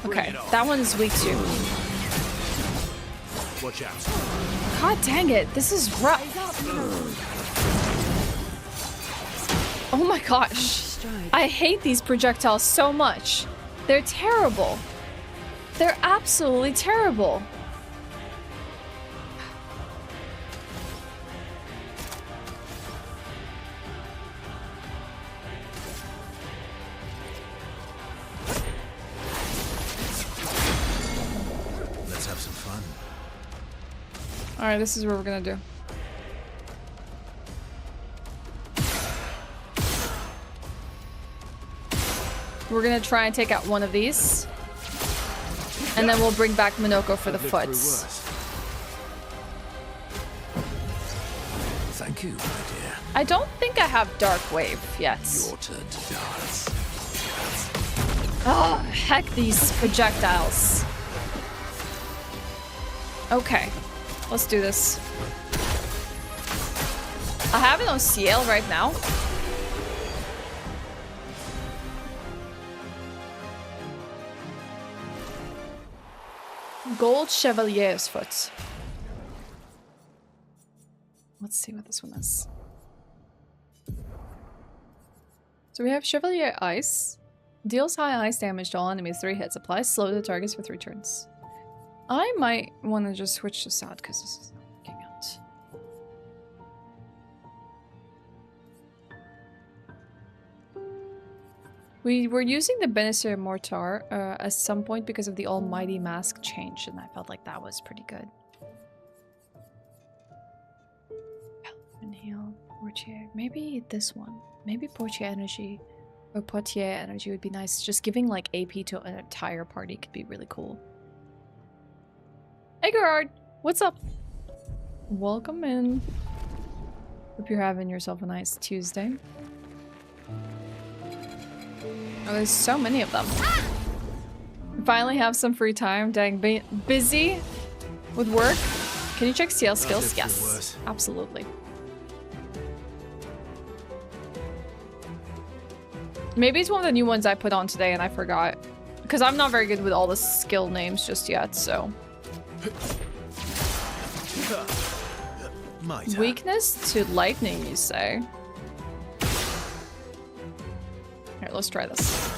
Okay, it on. that one is weak too. Watch out. God dang it, this is rough. Oh my gosh. Stride. I hate these projectiles so much. They're terrible. They're absolutely terrible. Let's have some fun. Alright, this is what we're gonna do. We're gonna try and take out one of these. And then we'll bring back Minoko for the I've lived through foots. worse. Thank you, my dear. I don't think I have Dark Wave yet. Your turn to dance. Oh, heck these projectiles. Okay, let's do this. I have it on CL right now. Gold Chevalier's Foot. Let's see what this one is. So we have Chevalier Ice. Deals high ice damage to all enemies 3 hits. Applies slow to targets for 3 turns. I might want to just switch this out because this is not working out. We were using the Benister Mortar at some point because of the Almighty Mask change, and I felt like that was pretty good. Heal, Portier. Maybe this one. Maybe Portier Energy or Portier Energy would be nice. Just giving like AP to an entire party could be really cool. Hey Gerard, what's up? Welcome in. Hope you're having yourself a nice Tuesday. Oh, there's so many of them. We finally have some free time. Dang, busy with work. Can you check CL skills? lived through Yes, worse. absolutely. Maybe it's one of the new ones I put on today and I forgot. Because I'm not very good with all the skill names just yet, so. My turn. Weakness to lightning, you say? Here, let's try this.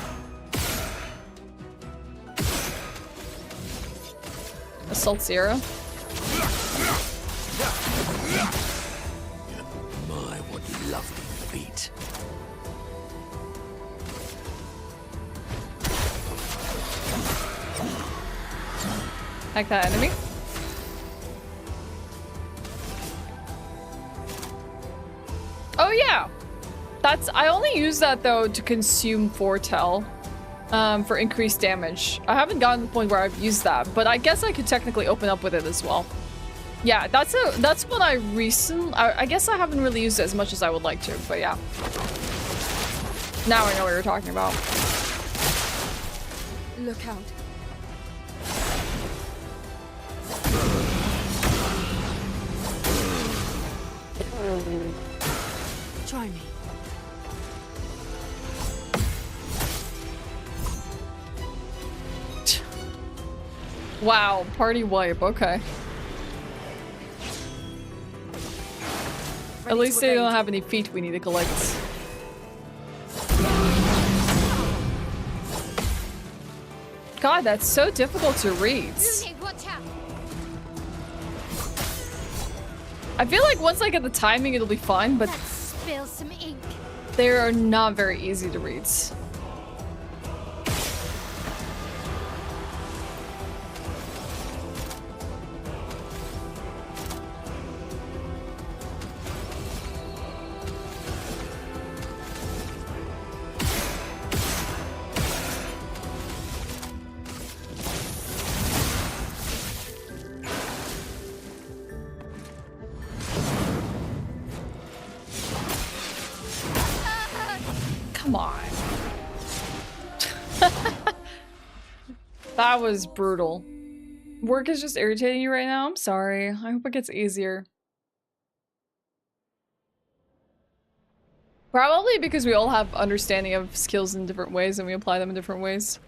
Assault 0. My, what lovely feet. Like that enemy. Oh yeah! I only use that though to consume Foretell. For increased damage. I haven't gotten to the point where I've used that, but I guess I could technically open up with it as well. Yeah, that's what I I guess I haven't really used it as much as I would like to, but yeah. Now I know what you're talking about. Look out. Try me. Wow, party wipe, okay. At least they don't have any feet we need to collect. God, that's so difficult to read. Rooney, watch out! I feel like once I get the timing, it'll be fine, but Let's spill some ink. they are not very easy to read. Come on. That was brutal. Work is just irritating you right now? I'm sorry. I hope it gets easier. Probably because we all have understanding of skills in different ways and we apply them in different ways.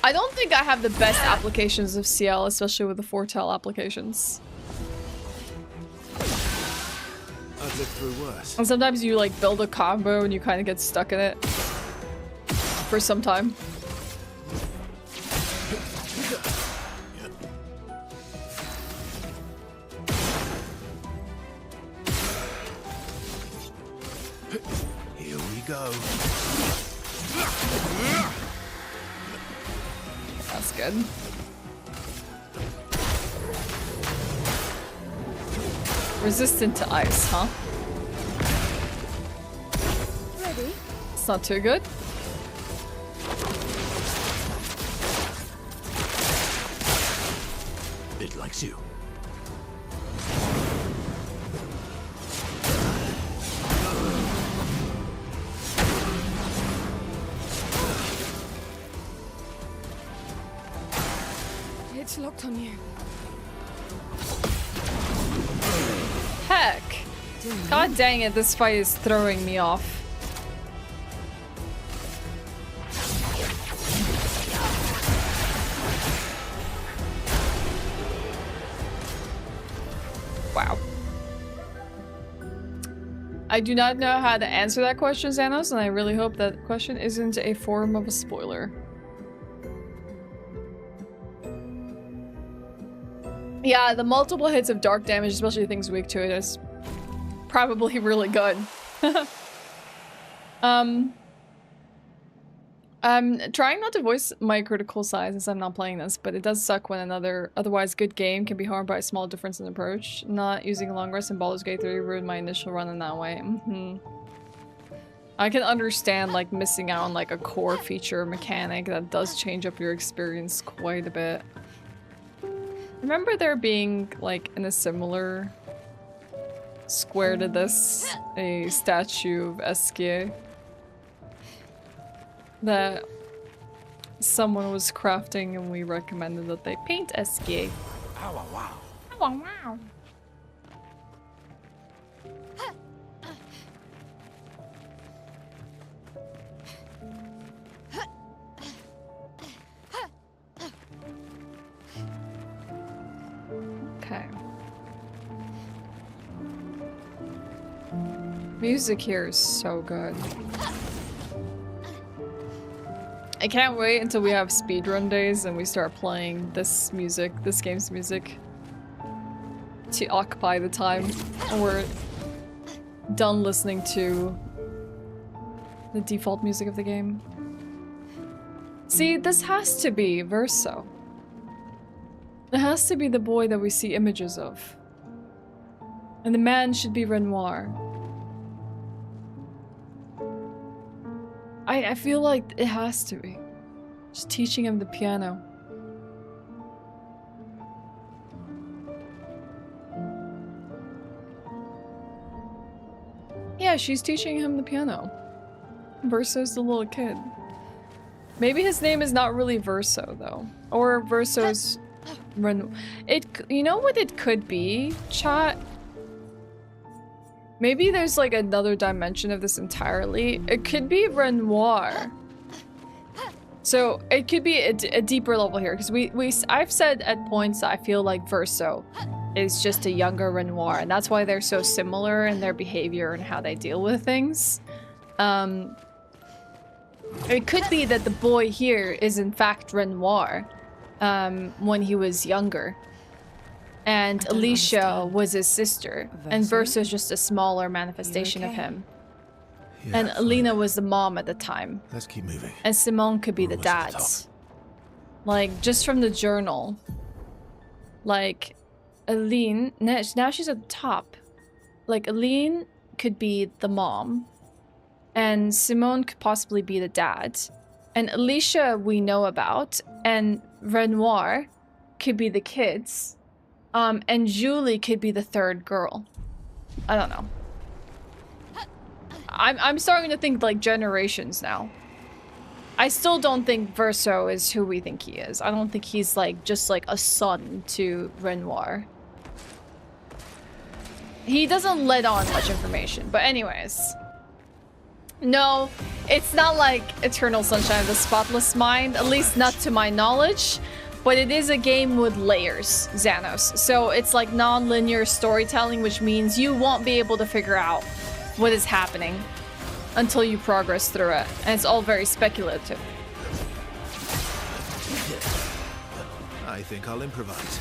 I don't think I have the best applications of CL, especially with the foretell applications. I've lived through worse. And sometimes you like build a combo and you kind of get stuck in it for some time. Here we go. That's good. Resistant to ice, huh? Ready? It's not too good. It likes you. It's locked on you. Heck! God dang it, this fight is throwing me off. Wow. I do not know how to answer that question, Xanos, and I really hope that question isn't a form of a spoiler. Yeah, the multiple hits of dark damage, especially things weak to it, is probably really good. I'm trying not to voice my critical side since I'm not playing this, but it does suck when another otherwise good game can be harmed by a small difference in approach. Not using a long rest in Baldur's Gate 3 ruined my initial run in that way. I can understand like missing out on like a core feature mechanic that does change up your experience quite a bit. Remember there being, like, in a similar square to this, a statue of Ashe that someone was crafting and we recommended that they paint Ashe. Ow, wow, wow. Wow, wow. Okay. Music here is so good. I can't wait until we have speedrun days and we start playing this music, this game's music, to occupy the time. And we're done listening to the default music of the game. See, this has to be Verso. It has to be the boy that we see images of. And the man should be Renoir. I feel like it has to be. Just teaching him the piano. Yeah, she's teaching him the piano. Verso's the little kid. Maybe his name is not really Verso though. Or Verso's you know what it could be, chat? Maybe there's like another dimension of this entirely. It could be Renoir. So it could be a deeper level here because I've said at points that I feel like Verso is just a younger Renoir, and that's why they're so similar in their behavior and how they deal with things. It could be that the boy here is in fact Renoir when he was younger. And Alicia was his sister, and Verso's just a smaller manifestation of him. Yeah, And Alina was the mom at the time. Let's keep moving. And Simone could be the Almost at the dads. Like, just from the journal. Like, Aline, now she's at the top. Like, Aline could be the mom. And Simone could possibly be the dad. And Alicia we know about. And Renoir could be the kids. And Julie could be the third girl. I don't know. I'm starting to think like generations now. I still don't think Verso is who we think he is. I don't think he's like just like a son to Renoir. He doesn't let on much information, but anyways. No, it's not like Eternal Sunshine of the Spotless Mind, at least not to my knowledge, but it is a game with layers, Xanos. So it's like non-linear storytelling, which means you won't be able to figure out what is happening until you progress through it, and it's all very speculative. I think I'll improvise.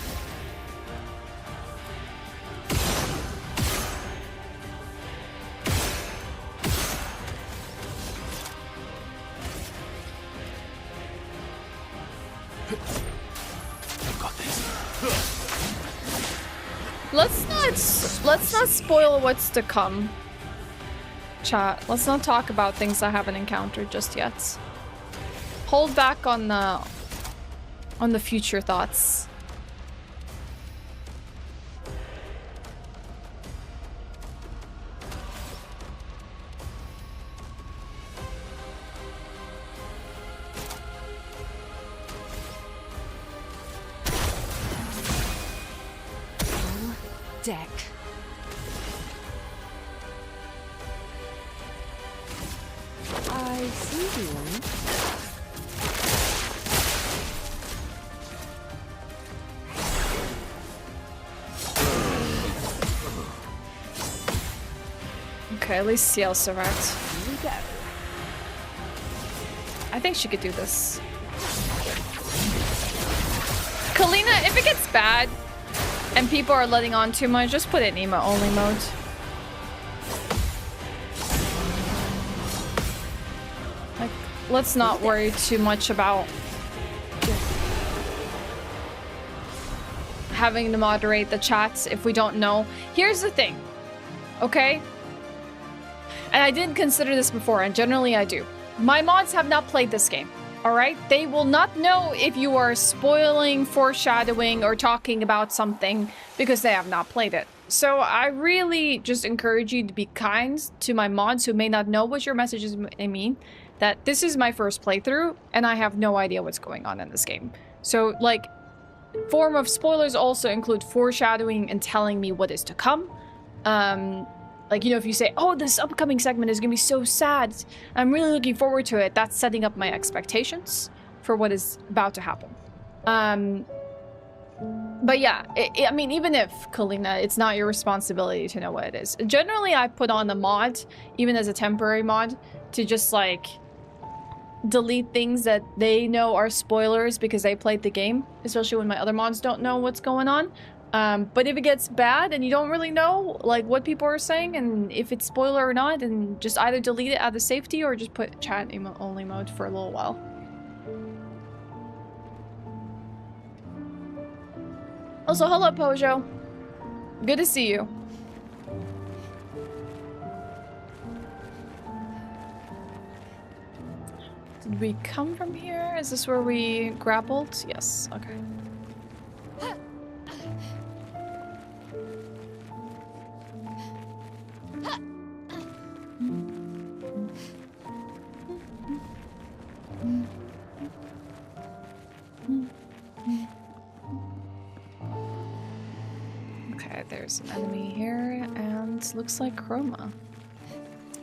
Got this. Let's not spoil what's to come. Chat. Let's not talk about things I haven't encountered just yet. Hold back on the future thoughts. Deck. I see you. Okay, at least CL survived. Here we go. I think she could do this. Kalina, if it gets bad and people are letting on too much, just put it in emo only mode. Like, let's not worry too much about having to moderate the chats if we don't know. Here's the thing, okay? And I didn't consider this before, and generally I do. My mods have not played this game, all right? They will not know if you are spoiling, foreshadowing, or talking about something because they have not played it. So I really just encourage you to be kind to my mods who may not know what your messages mean, that this is my first playthrough, and I have no idea what's going on in this game. So, like, form of spoilers also include foreshadowing and telling me what is to come. Like, you know, if you say, oh, this upcoming segment is gonna be so sad, I'm really looking forward to it, that's setting up my expectations for what is about to happen. But yeah, I mean, even if, Kalina, it's not your responsibility to know what it is. Generally, I put on a mod, even as a temporary mod, to just, like, delete things that they know are spoilers because they played the game, especially when my other mods don't know what's going on. But if it gets bad and you don't really know like what people are saying and if it's spoiler or not, then just either delete it out of safety or just put chat emo only mode for a little while. Also, hello Pojo. Good to see you. Did we come from here? Is this where we grappled? Yes, okay. Okay, there's an enemy here, and looks like Chroma.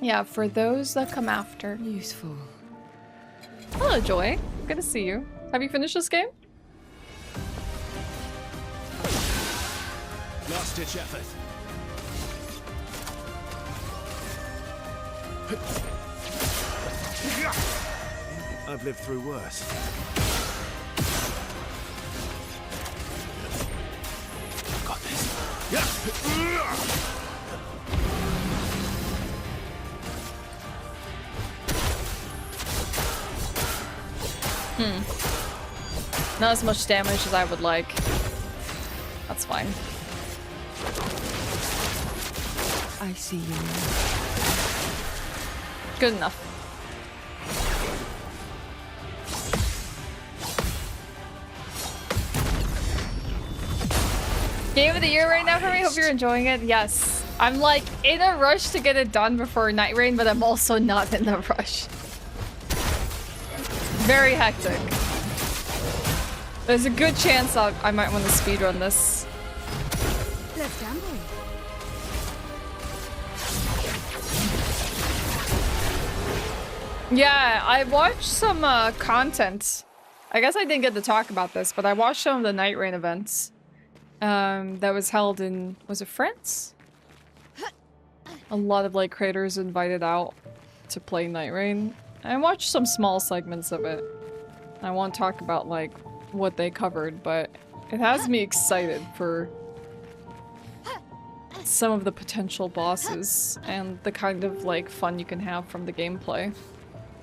Yeah, for those that come after. Useful. Hello, Joy. Good to see you. Have you finished this game? Last-ditch effort. I've lived through worse. Got this. Not as much damage as I would like. That's fine. I see you. Good enough. Game of the year right now for me. Hope you're enjoying it. Yes. I'm like in a rush to get it done before Night Rain, but I'm also not in a rush. Very hectic. There's a good chance I might want to speedrun this. Let's gamble. Yeah, I watched some content. I guess I didn't get to talk about this, but I watched some of the Night Rain events that was held in, was it France? A lot of like creators invited out to play Night Rain. I watched some small segments of it. I won't talk about like what they covered, but it has me excited for some of the potential bosses and the kind of like fun you can have from the gameplay.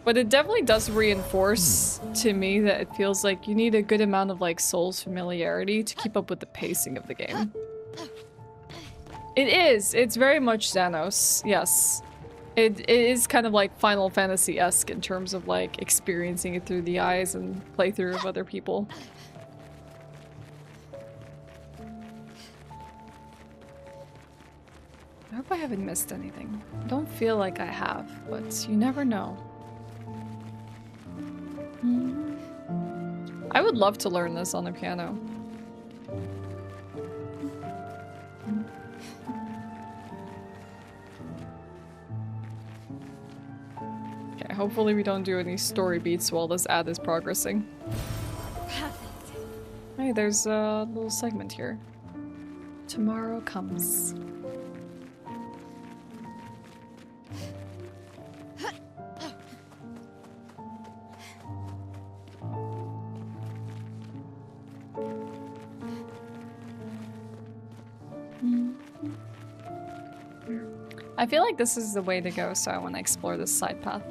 But it definitely does reinforce to me that it feels like you need a good amount of like Souls familiarity to keep up with the pacing of the game. It is. It's very much Xanos, yes. It is kind of like Final Fantasy-esque in terms of like experiencing it through the eyes and playthrough of other people. I hope I haven't missed anything. I don't feel like I have, but you never know. I would love to learn this on the piano. Okay, hopefully we don't do any story beats while this ad is progressing. Perfect. Hey, there's a little segment here. Tomorrow comes. I feel like this is the way to go, so I want to explore this side path.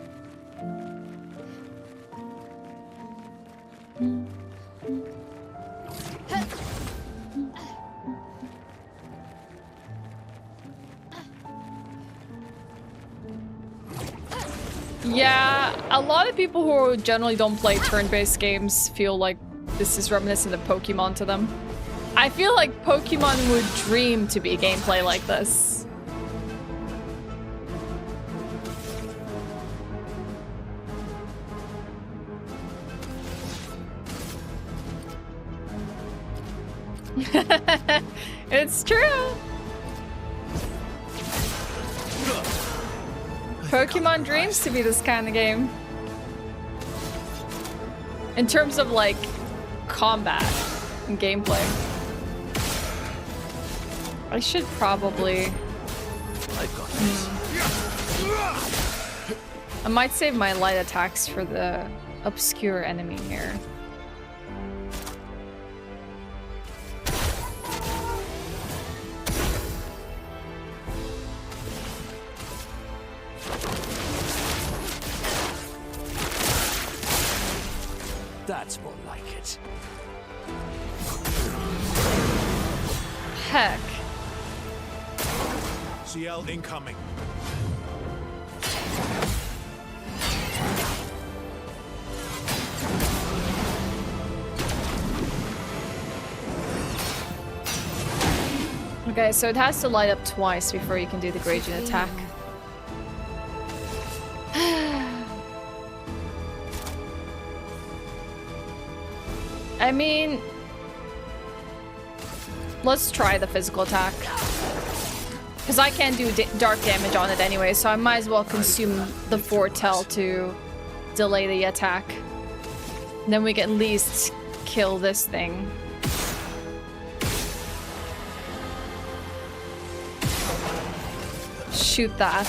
Yeah, a lot of people who generally don't play turn-based games feel like this is reminiscent of Pokemon to them. I feel like Pokemon would dream to be gameplay like this. It's true. Pokemon dreams to be this kind of game. In terms of like combat and gameplay. I should probably... I might save my light attacks for the obscure enemy here. That's more like it. Heck. CL incoming. Okay, so it has to light up twice before you can do the gradient attack. I mean, let's try the physical attack. Because I can't do dark damage on it anyway, so I might as well consume the foretell to delay the attack. Then we can at least kill this thing. Shoot that.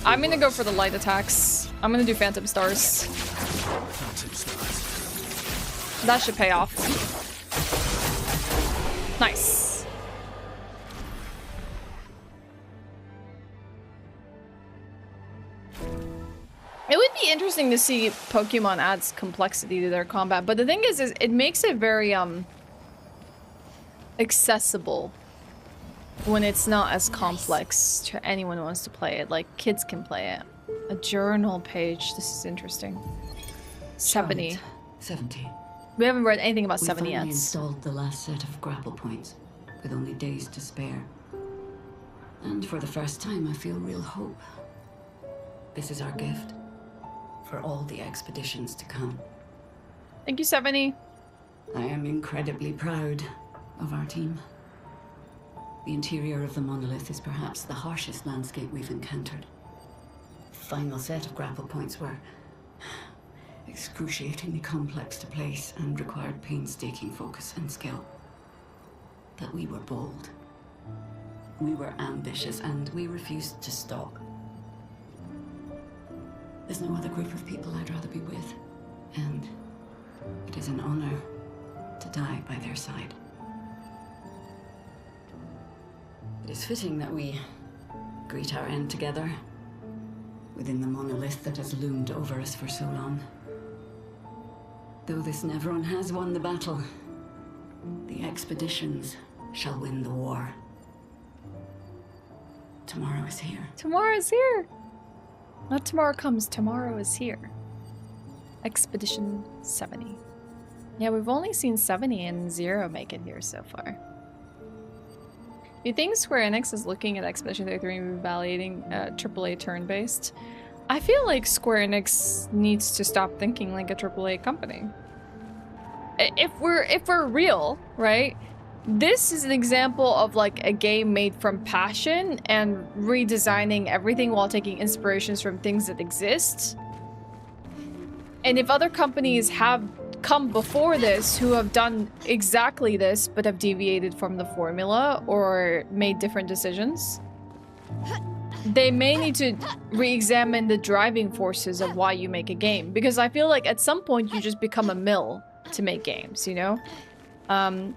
I'm gonna go for the light attacks. I'm gonna do Phantom Stars. That should pay off. Nice. It would be interesting to see Pokemon adds complexity to their combat, but the thing is it makes it very accessible when it's not as complex to anyone who wants to play it. Like kids can play it. A journal page. This is interesting. 70. 70. We haven't read anything about We 70 finally yet. installed the last set of grapple points, with only days to spare. And for the first time, I feel real hope. This is our gift. for all the expeditions to come. Thank you, 70. I am incredibly proud of our team. The interior of the Monolith is perhaps the harshest landscape we've encountered. The final set of grapple points were excruciatingly complex to place and required painstaking focus and skill. But we were bold. We were ambitious, and we refused to stop. There's no other group of people I'd rather be with, and it is an honor to die by their side. It is fitting that we greet our end together within the monolith that has loomed over us for so long. Though this Nevron has won the battle, the expeditions shall win the war. Tomorrow is here. Tomorrow is here. Not tomorrow comes, tomorrow is here. Expedition 70. Yeah, we've only seen 70 and 0 make it here so far. You think Square Enix is looking at Expedition 33 and evaluating AAA turn-based? I feel like Square Enix needs to stop thinking like a AAA company. If we're real, right? This is an example of like a game made from passion and redesigning everything while taking inspirations from things that exist. And if other companies have come before this who have done exactly this but have deviated from the formula or made different decisions, they may need to re-examine the driving forces of why you make a game. Because I feel like at some point you just become a mill to make games, you know?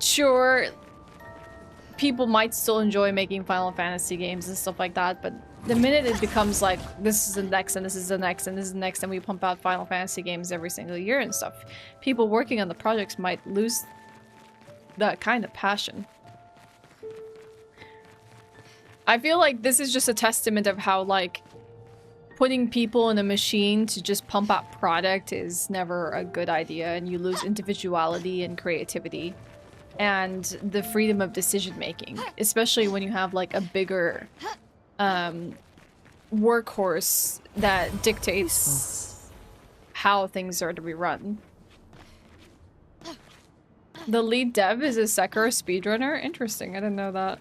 Sure, people might still enjoy making Final Fantasy games and stuff like that, but the minute it becomes like, this is the next, and this is the next, and this is the next, and we pump out Final Fantasy games every single year and stuff, people working on the projects might lose that kind of passion. I feel like this is just a testament of how, like, putting people in a machine to just pump out product is never a good idea, and you lose individuality and creativity and the freedom of decision making, especially when you have like a bigger workhorse that dictates how things are to be run. The lead dev is a Sekiro speedrunner? Interesting, I didn't know that.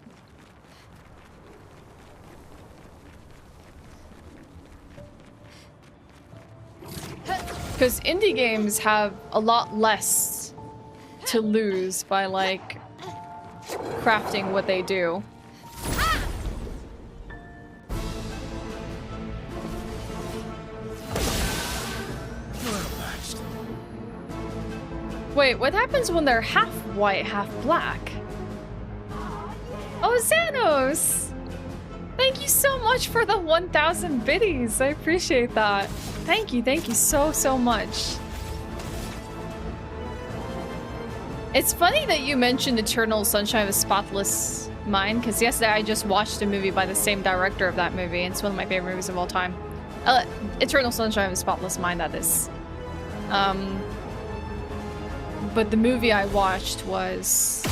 Because indie games have a lot less to lose by, like, crafting what they do. Wait, what happens when they're half white, half black? Oh, Xanos! Thank you so much for the 1,000 biddies. I appreciate that. Thank you so much. It's funny that you mentioned Eternal Sunshine of a Spotless Mind, because yesterday I just watched a movie by the same director of that movie, and it's one of my favorite movies of all time. Eternal Sunshine of a Spotless Mind, that is. But the movie I watched was...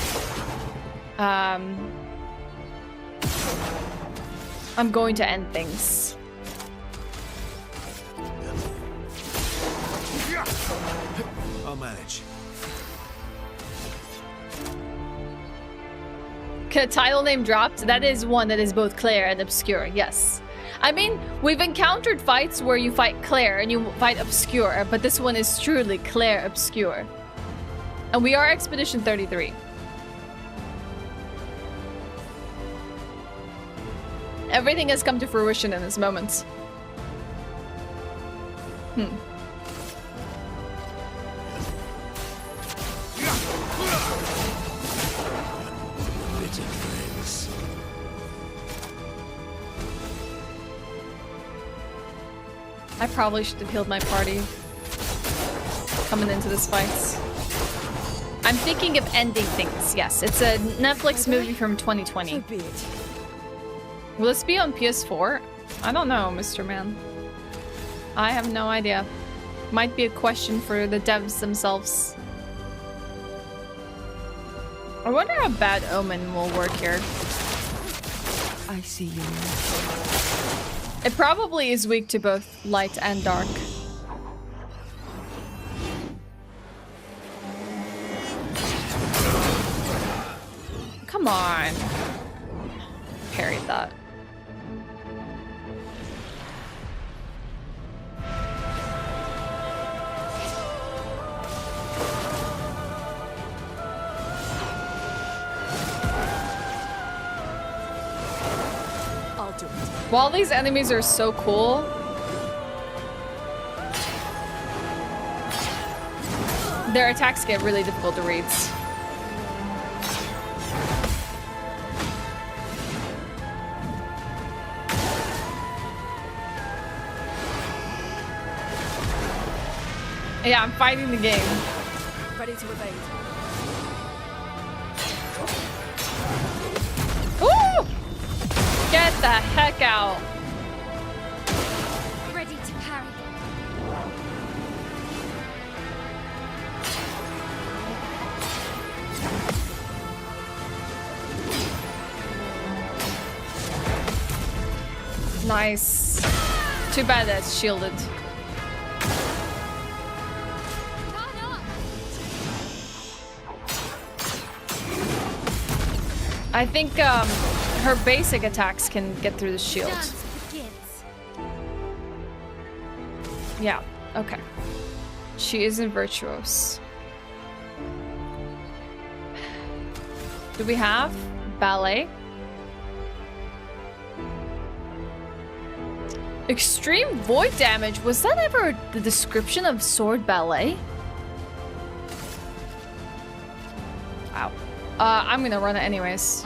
I'm going to end things. I'll manage. Title name dropped. That is one that is both Clair and Obscur, yes. I mean, we've encountered fights where you fight Clair and you fight Obscur, but this one is truly Clair Obscur. And we are Expedition 33. Everything has come to fruition in this moment. I probably should have healed my party coming into this fight. I'm thinking of ending things, yes. It's a Netflix movie from 2020. So be it. Will this be on PS4? I don't know, Mr. Man. I have no idea. Might be a question for the devs themselves. I wonder how Bad Omen will work here. I see you. It probably is weak to both light and dark. Come on. Parried that. I'll do it. While these enemies are so cool, their attacks get really difficult to read. Yeah, I'm fighting the game. Ready to evade. Ooh! Get the heck out. Ready to parry. Nice. Too bad that's shielded. I think her basic attacks can get through the shield. Dance begins. Yeah, okay. She isn't virtuose. Do we have ballet? Extreme void damage. Was that ever the description of sword ballet? Wow. I'm gonna run it anyways.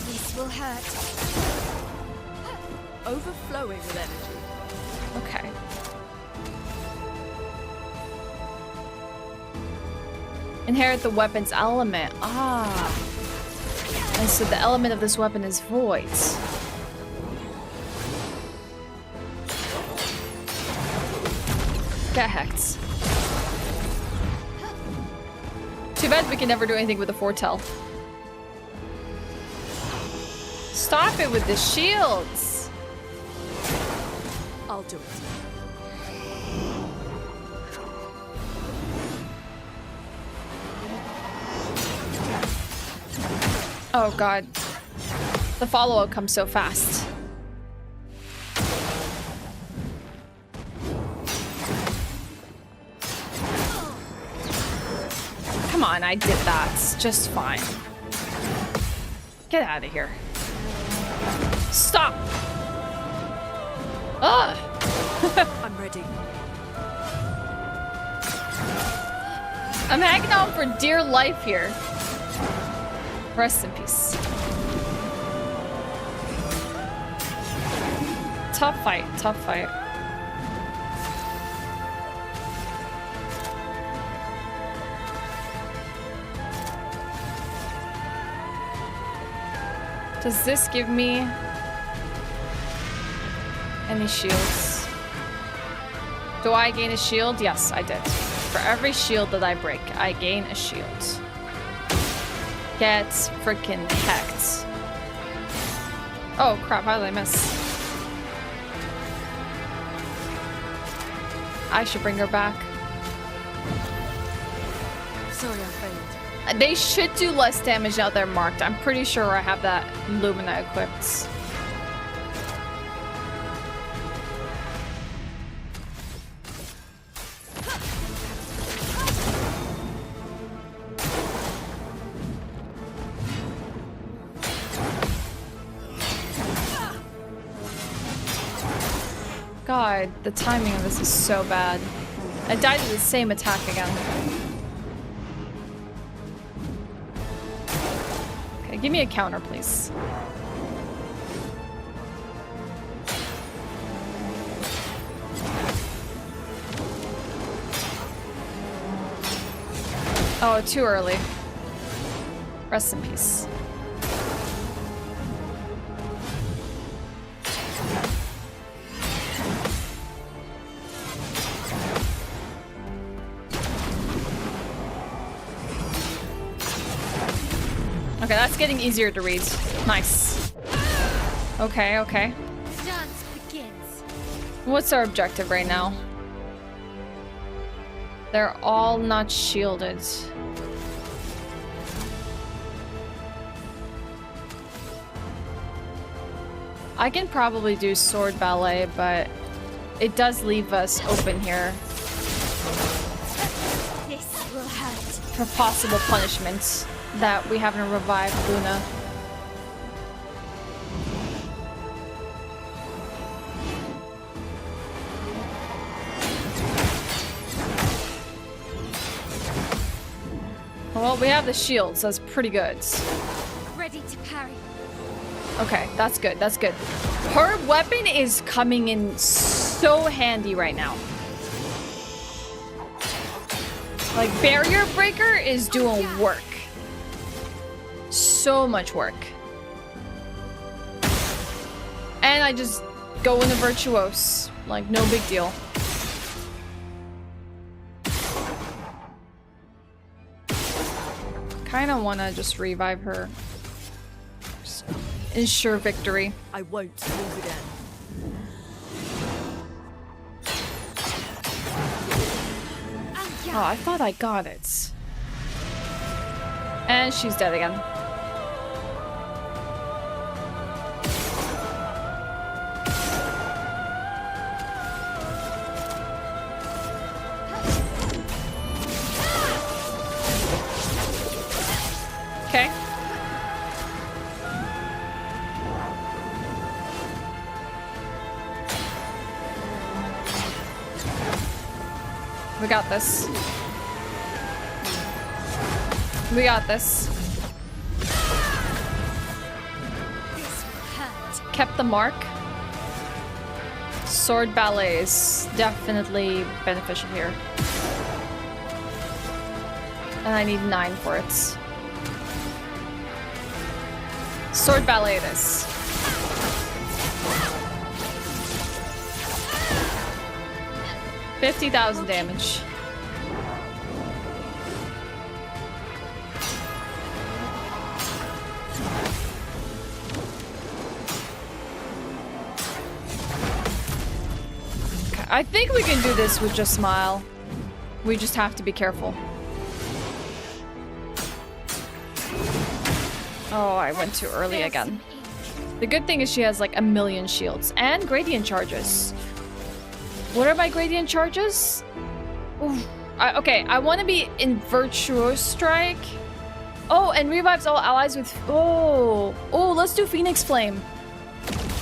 This will hurt. Overflowing with energy. Okay. Inherit the weapon's element. Ah. And so the element of this weapon is void. Get hacked. Too bad we can never do anything with the foretell. Stop it with the shields. I'll do it. Oh god. The follow-up comes so fast. Come on, I did that. It's just fine. Get out of here. Stop! Ugh! I'm ready. I'm hanging on for dear life here. Rest in peace. Tough fight, tough fight. Does this give me any shields? Do I gain a shield? Yes, I did. For every shield that I break, I gain a shield. Get freaking hacked. Oh crap, how did I miss? I should bring her back. Sorry, I failed. They should do less damage now they're marked. I'm pretty sure I have that Lumina equipped. God, the timing of this is so bad. I died to the same attack again. Okay, give me a counter, please. Oh, too early. Rest in peace. Okay, that's getting easier to read. Nice. Okay, okay. Dance begins. What's our objective right now? They're all not shielded. I can probably do sword ballet, but it does leave us open here This will hurt. for possible punishments that we haven't revived Luna. Well, we have the shield, so that's pretty good. Ready to parry. Okay, that's good, that's good. Her weapon is coming in so handy right now. Like, barrier breaker is doing work. So much work. And I just go into virtuose. Like, no big deal. Kinda wanna just revive her. Just ensure victory. I won't lose again. Oh, I thought I got it. And she's dead again. Okay. We got this. We got this. This will hurt. Kept the mark. Sword ballet is definitely beneficial here. And I need 9 for it. Sword ballet it is. $50,000 damage. Okay, I think we can do this with just Smile. We just have to be careful. Oh, I went too early again. The good thing is she has like 1,000,000 shields and gradient charges. What are my gradient charges? Oof. Okay, I want to be in Virtuose Strike. Oh, and revives all allies with... Oh, let's do Phoenix Flame.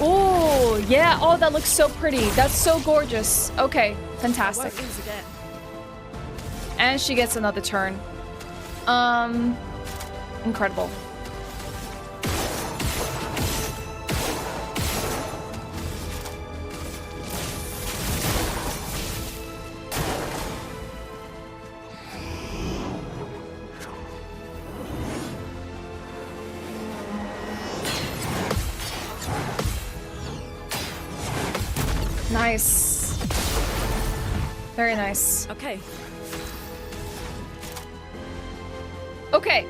Oh, yeah. Oh, that looks so pretty. That's so gorgeous. Okay, fantastic. I won't lose again. And she gets another turn. Incredible. Nice. Very nice. Okay. Okay.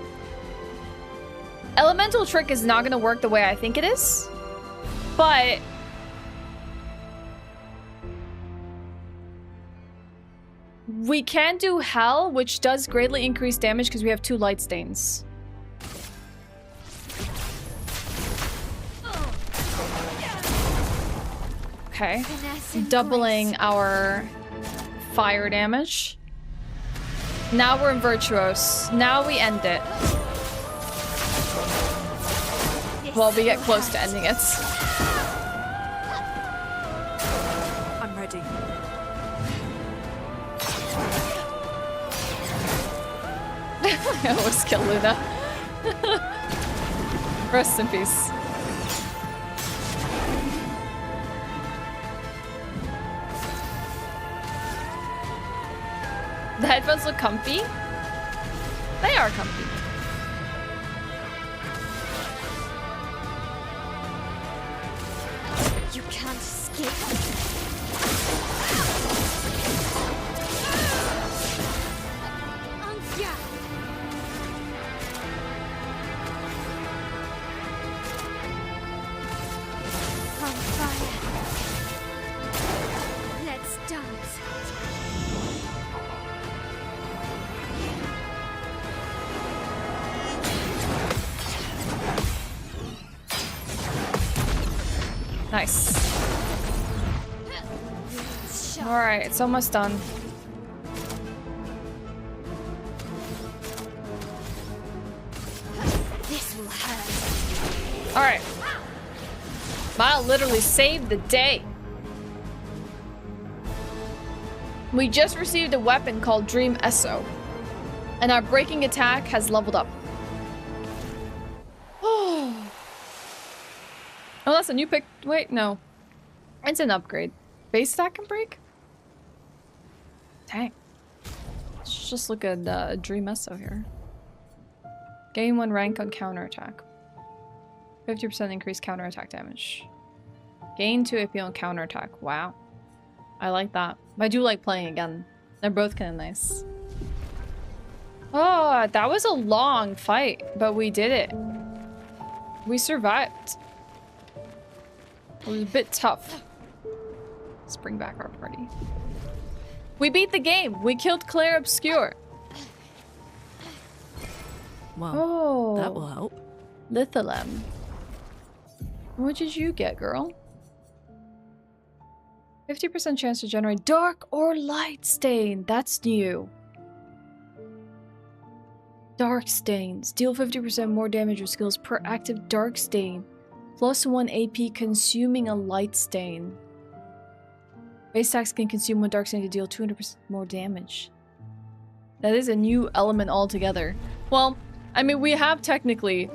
Elemental Trick is not going to work the way I think it is. But... we can do Hell, which does greatly increase damage because we have 2 light stains. Okay. Finesse and Doubling grace. our fire damage. Now we're in Virtuose. Now we end it. This Well, we get will close to hurt. ending it. I'm ready. I almost kill Luna. Rest in peace. The headphones look comfy. They are comfy. You can't escape. Yeah. On fire. Let's dance. Nice. Sharp. Alright, it's almost done. This will hurt. Alright. Mile literally saved the day. We just received a weapon called Dream Esso. And our breaking attack has leveled up. Oh, that's a new pick. Wait, no. It's an upgrade. Base attack can break? Dang. Let's just look at Dream Esso here. Gain 1 rank on counterattack. 50% increased counterattack damage. Gain 2 AP on counterattack. Wow. I like that. I do like playing again. They're both kind of nice. Oh, that was a long fight, but we did it. We survived. It was a bit tough. Let's bring back our party. We beat the game. We killed Clair Obscur. Well, Oh, that will help. Litholem. What did you get, girl? 50% chance to generate dark or light stain. That's new. Dark stains. Deal 50% more damage with skills per active dark stain. Plus 1 AP consuming a light stain. Base attacks can consume 1 dark stain to deal 200% more damage. That is a new element altogether. Well, I mean, we have technically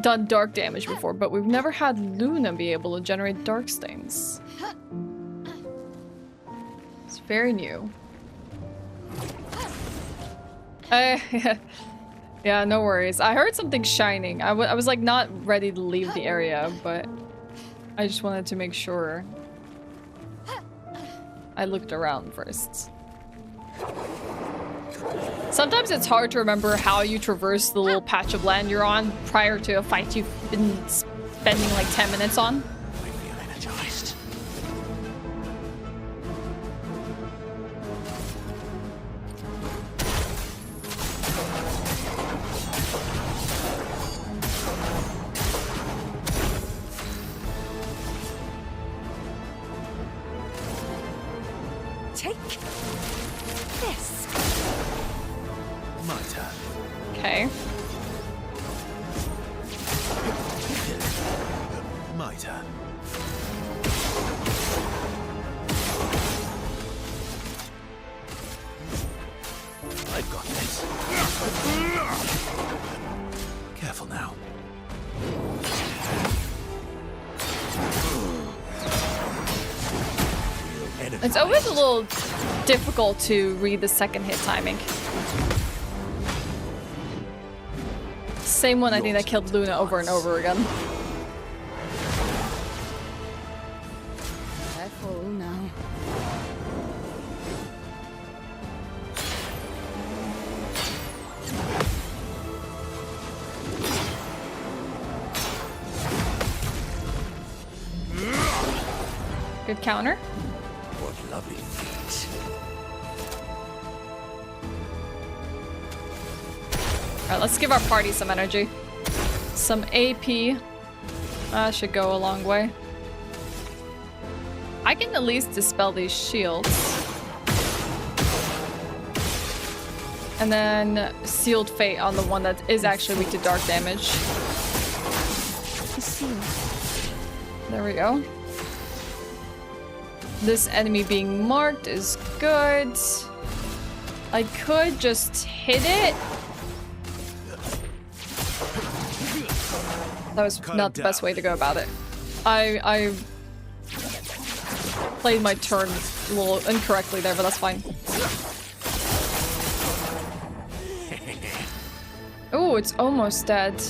done dark damage before, but we've never had Luna be able to generate dark stains. It's very new. Yeah, no worries. I heard something shining. I was like not ready to leave the area, but I just wanted to make sure. I looked around first. Sometimes it's hard to remember how you traverse the little patch of land you're on prior to a fight you've been spending like 10 minutes on. I feel energized. Take this. My turn. Okay. My turn. I've got this. Careful now. It's always a little difficult to read the second hit timing. Same one I think that killed Luna over and over again. Careful now. Good counter. What lovely feet. Alright, let's give our party some energy. Some AP. That should go a long way. I can at least dispel these shields. And then Sealed Fate on the one that is actually weak to dark damage. There we go. This enemy being marked is good. I could just hit it. That was not the best way to go about it. I played my turn a little incorrectly there, but that's fine. Oh, it's almost dead.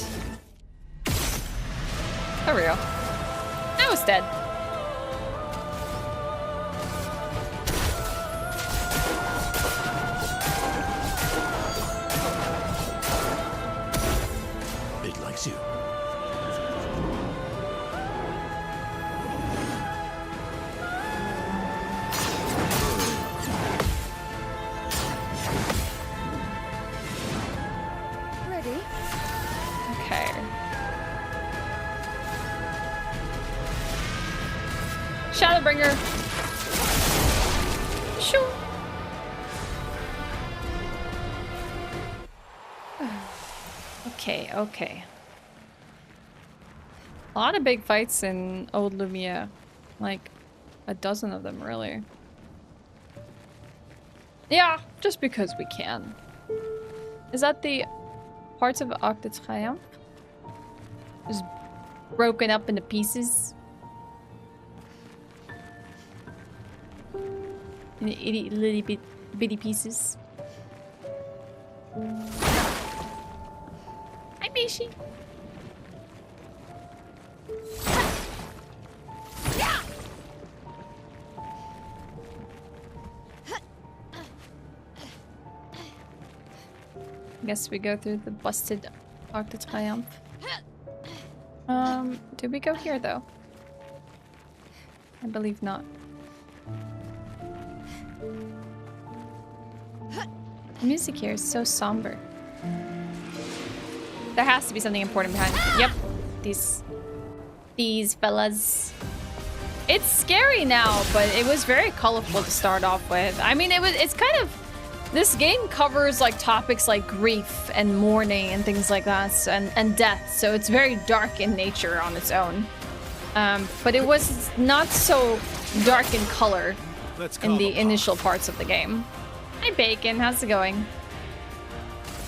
There we go. Now it's dead. It likes you. Ready? Okay. Shadowbringer. Shoo. Okay, okay. A lot of big fights in Old Lumiere. Like, a dozen of them, really. Yeah, just because we can. Is that the parts of Arc de Triomphe? Just broken up into pieces? In itty litty bitty pieces? Hi, Mishi. Guess we go through the busted Arc de Triomphe. Did we go here though? I believe not. The music here is so somber. There has to be something important behind it. Yep. These fellas. It's scary now, but it was very colorful to start off with. I mean, it's kind of... This game covers like topics like grief and mourning and things like that, and death, so it's very dark in nature on its own. But it was not so dark in color in the initial parts of the game. Hi Bacon, how's it going?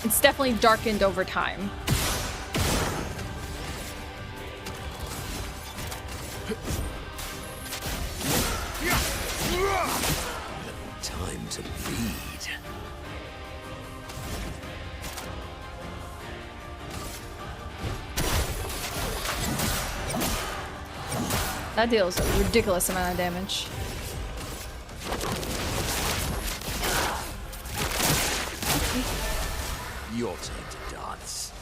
It's definitely darkened over time. Time to bleed. That deals a ridiculous amount of damage. Your turn to dance.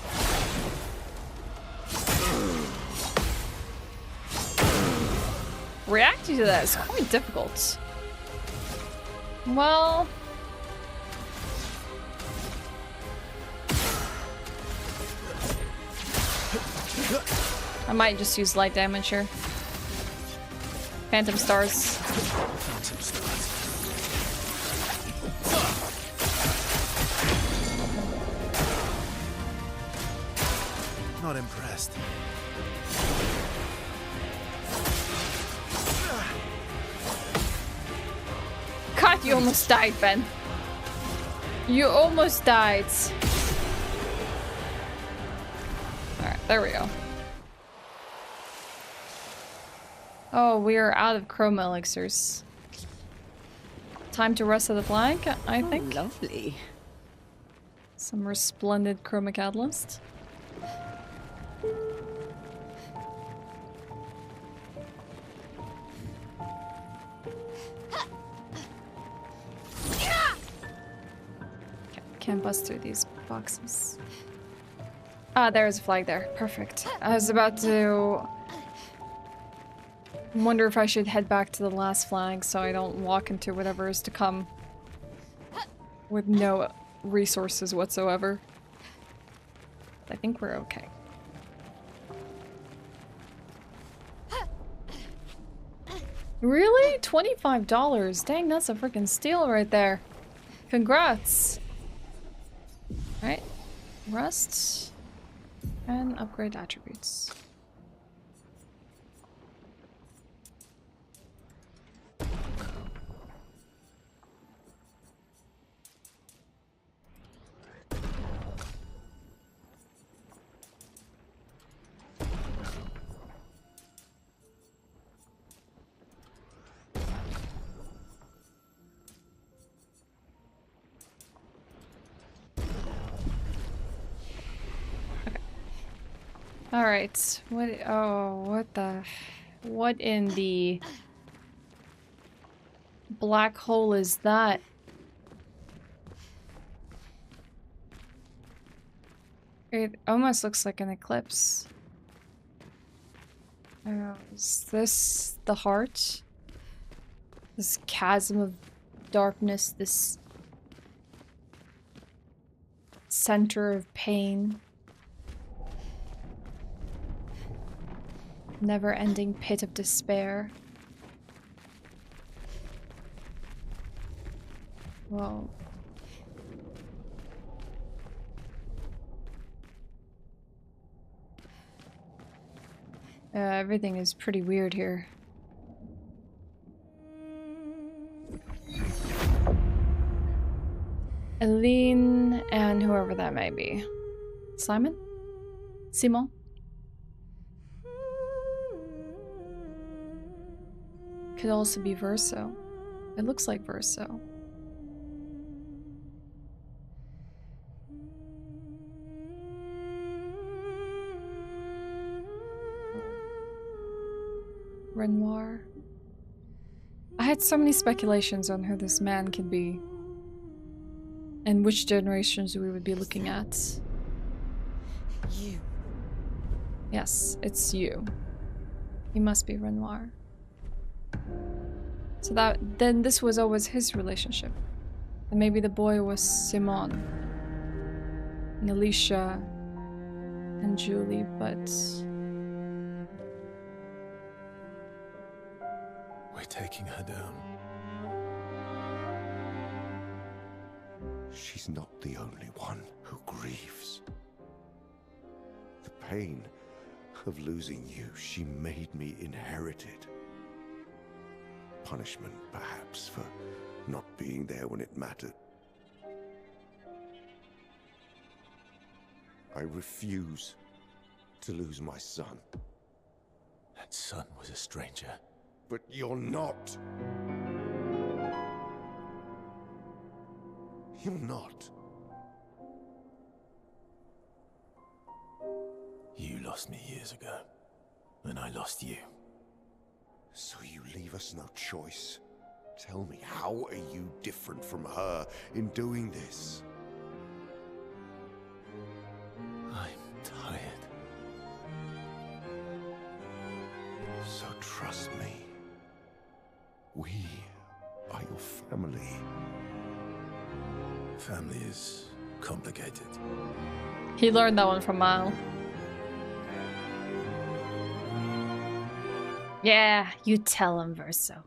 Reacting to that is quite difficult. Well... I might just use light damage here. Phantom stars. Phantom stars. Not impressed. God, you almost died, Ben. You almost died. Alright, there we go. Oh, we are out of chroma elixirs. Time to rest of the flank, I think. Lovely. Some resplendent chroma catalyst. Can't bust through these boxes. Ah, there's a flag there. Perfect. I was about to wonder if I should head back to the last flag so I don't walk into whatever is to come with no resources whatsoever. I think we're okay. Really? $25? Dang, that's a freaking steal right there. Congrats. Alright. Rust. And upgrade attributes. Alright, what in the black hole is that? It almost looks like an eclipse. Is this the heart? This chasm of darkness, this center of pain. Never-ending pit of despair. Well. Everything is pretty weird here. Eileen and whoever that may be. Simon? Simon? Could also be Verso. It looks like Verso. Renoir. I had so many speculations on who this man could be. And which generations we would be looking at. You. Yes, it's you. He must be Renoir. So then this was always his relationship. And maybe the boy was Simon. And Alicia. And Julie, but... We're taking her down. She's not the only one who grieves. The pain of losing you, she made me inherited. Punishment, perhaps, for not being there when it mattered. I refuse to lose my son. That son was a stranger. But you're not. You're not. You lost me years ago, and I lost you. So you leave us no choice. Tell me, how are you different from her in doing this? I'm tired. So trust me. We are your family. Family is complicated. He learned that one from Mal. Yeah, you tell him, Verso.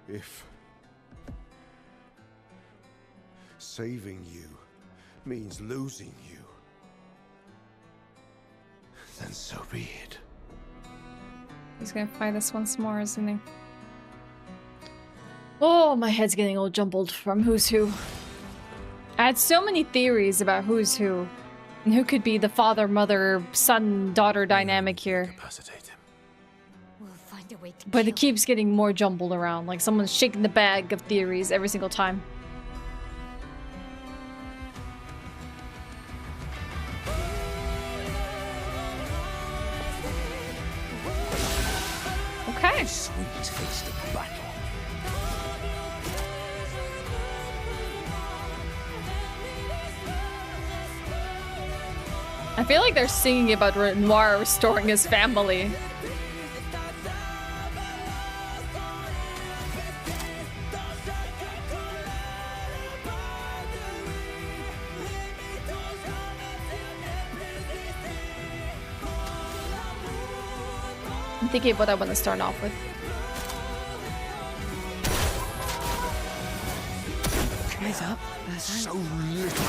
If saving you means losing you, then so be it. He's gonna fight us once more, isn't he? Oh, my head's getting all jumbled from who's who. I had so many theories about who's who. And who could be the father, mother, son, daughter dynamic here. Incapacitate him. We'll find a way to But it kill keeps getting more jumbled around. Like someone's shaking the bag of theories every single time. Okay. Sweet taste of battle. I feel like they're singing about Renoir restoring his family. I'm thinking of what I want to start off with. Eyes up. So little.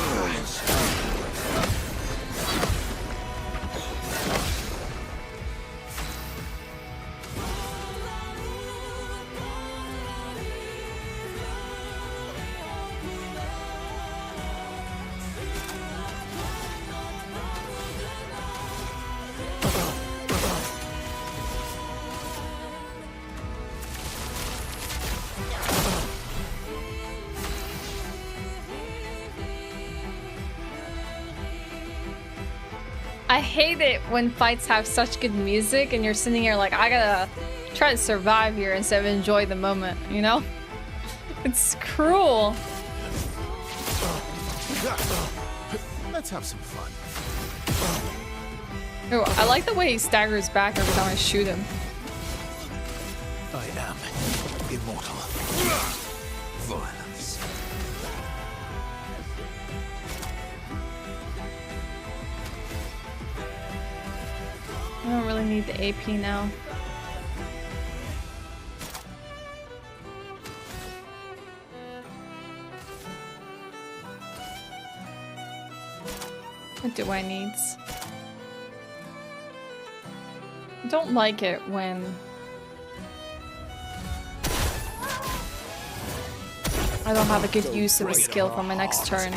I hate it when fights have such good music and you're sitting here like, I gotta try to survive here instead of enjoy the moment, you know? It's cruel. Let's have some fun. Oh, I like the way he staggers back every time I shoot him. I am immortal. Violence. I don't really need the AP now. What do I need? I don't like it when I don't have a good use of a skill for my next turn.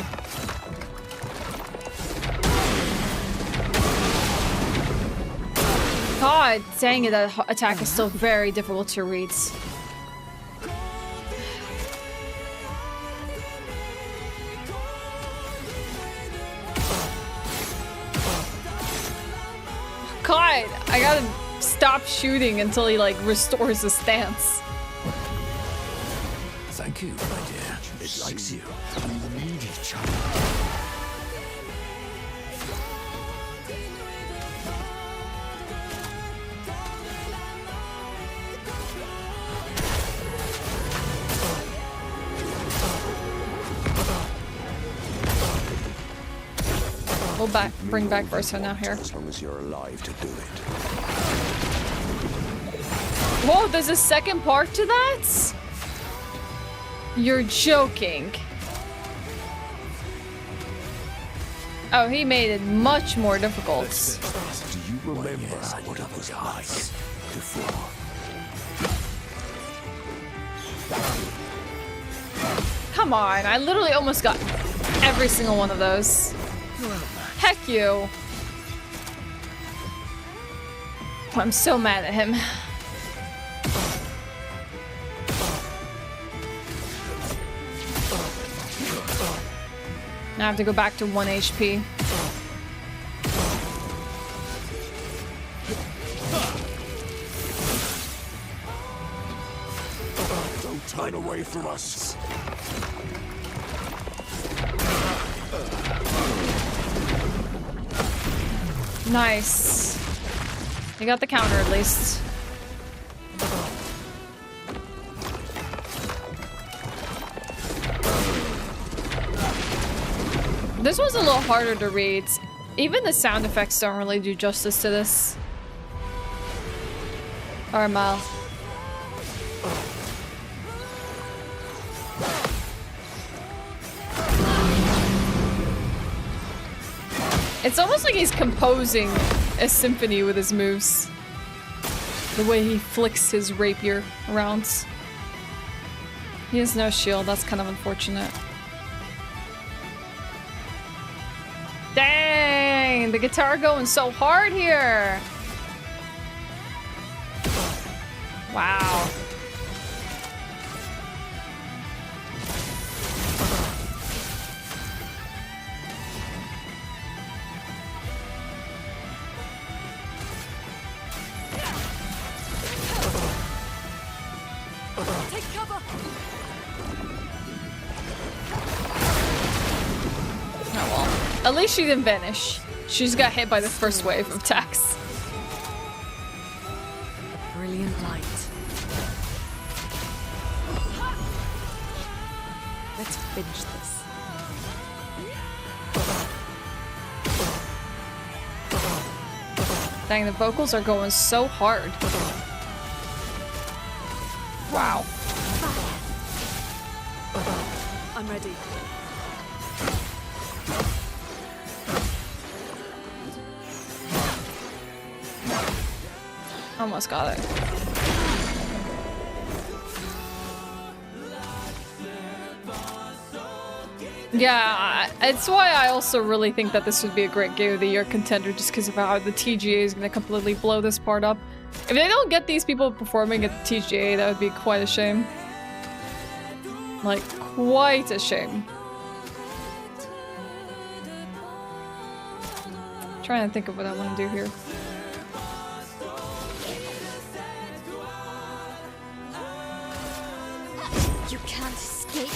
God dang it, that attack is still very difficult to read. God, I gotta stop shooting until he like restores his stance. Thank you, my dear. It likes you. We need each other. We'll bring back Versa now here. As long as you're alive to do it. Whoa, there's a second part to that? You're joking. Oh, he made it much more difficult. Do you remember what it was like before? Come on, I literally almost got every single one of those. Heck you. I'm so mad at him. Now I have to go back to 1 HP. Don't turn away from us. Nice. You got the counter at least. This was a little harder to read. Even the sound effects don't really do justice to this. Alright, Mal. It's almost like he's composing a symphony with his moves. The way he flicks his rapier around. He has no shield, that's kind of unfortunate. Dang, the guitar going so hard here. Wow. Take cover. Oh well. At least she didn't vanish. She just got hit by the first wave of attacks. Brilliant light. Let's finish this. Dang, the vocals are going so hard. Wow. I'm ready. Almost got it. Yeah, it's why I also really think that this would be a great Game of the Year contender, just because of how the TGA is going to completely blow this part up. If they don't get these people performing at the TGA, that would be quite a shame. Like, quite a shame. I'm trying to think of what I want to do here. You can't escape.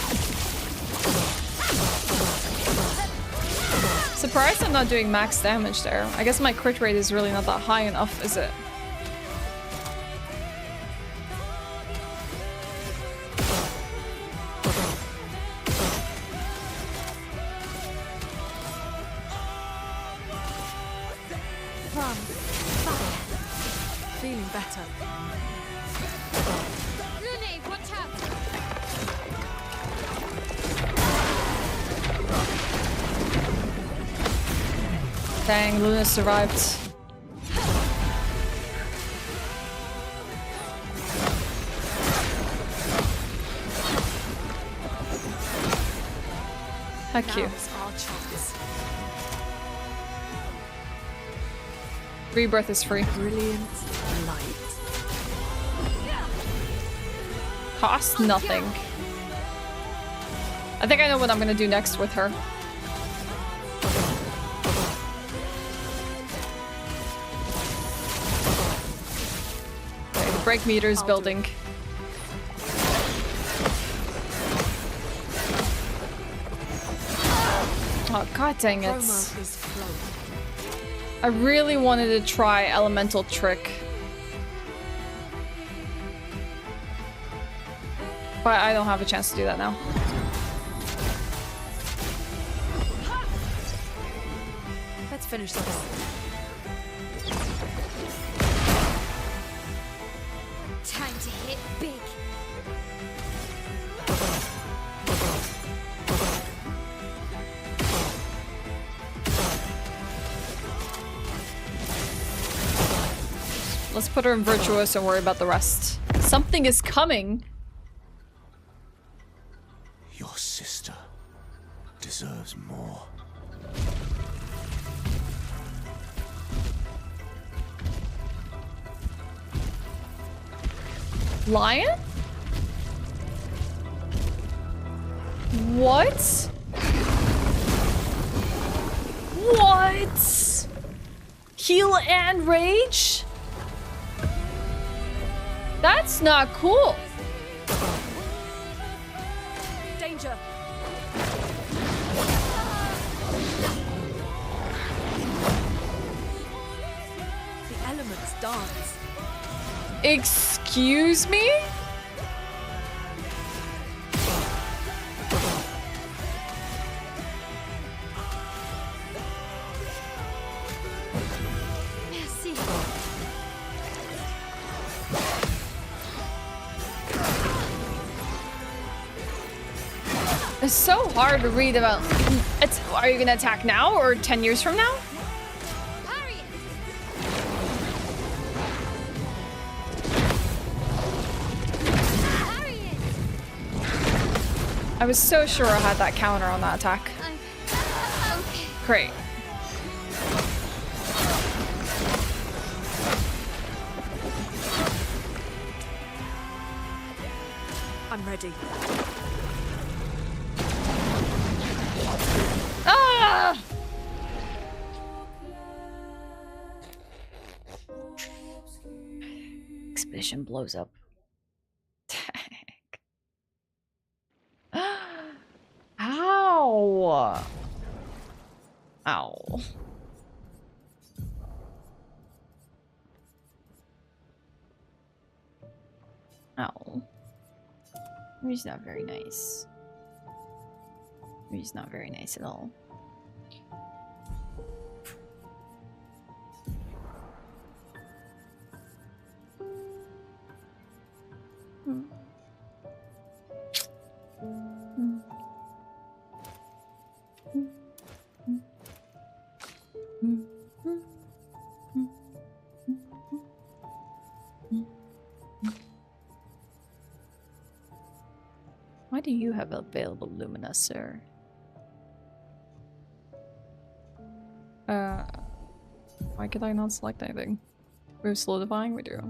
Surprised I'm not doing max damage there. I guess my crit rate is really not that high enough, is it? From fire. feeling better. Lune, watch out! Dang, Luna survived. Heck you. Now's our chance. Rebirth is free. Brilliant light. Cost nothing. I think I know what I'm gonna do next with her. Okay, the break meter is building. Oh, god dang it. Chroma is flowing. I really wanted to try elemental trick. But I don't have a chance to do that now. Let's finish this. Time to hit big. Let's put her in Virtuous and worry about the rest. Something is coming! Your sister deserves more. Lion? What? What? Heal and rage? That's not cool. Danger! The elements dance. Excuse me? Merci. It's so hard to read about. It's. Are you gonna attack now or 10 years from now? Parry it. Parry it. I was so sure I had that counter on that attack. I'm okay. Great. I'm ready. Ah! Exhibition blows up. Ow! Ow. Ow. He's not very nice. He's not very nice at all. Why do you have available Lumina, sir? Why could I not select anything? We're solidifying, we do.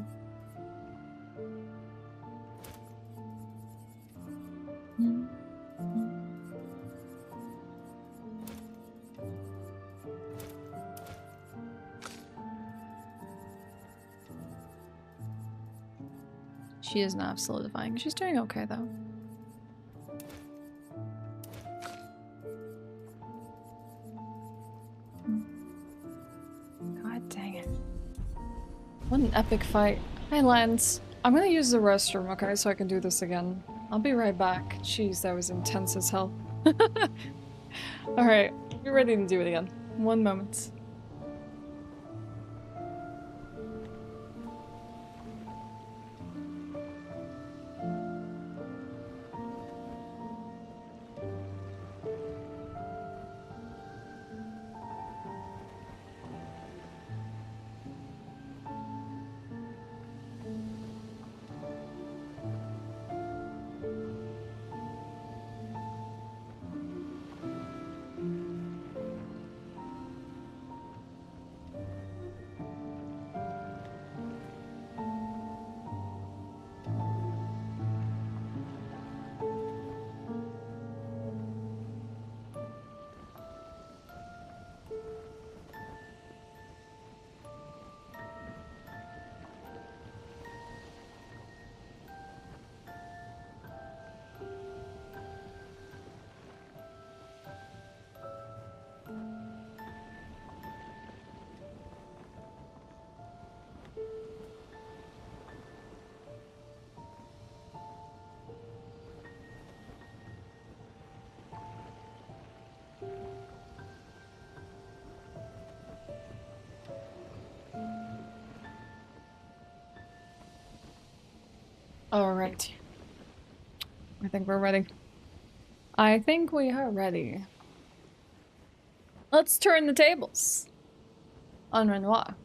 She does not have solidifying. She's doing okay though. God dang it. What an epic fight. Hi Lance. I'm gonna use the restroom, okay, so I can do this again. I'll be right back. Jeez, that was intense as hell. Alright, we're ready to do it again. 1 moment. Alright. I think we're ready. I think we are ready. Let's turn the tables on Renoir.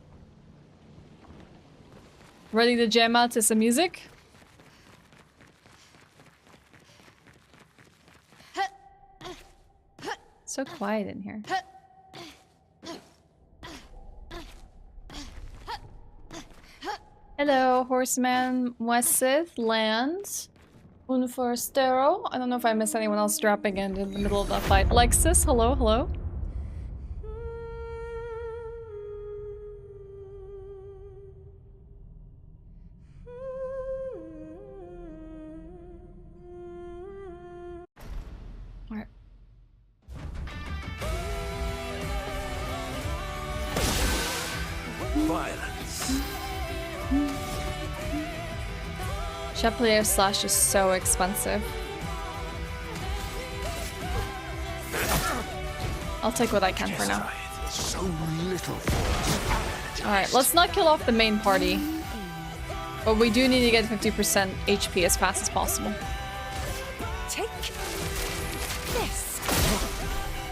Ready to jam out to some music? So quiet in here. Hello, Horseman, Wesith, Land, Un Forestero. I don't know if I missed anyone else dropping in the middle of that fight. Alexis, hello, hello. Alright. Violence. Chapelier Slash is so expensive. I'll take what I can for now. So little. Alright, let's not kill off the main party. But we do need to get 50% HP as fast as possible. Take this.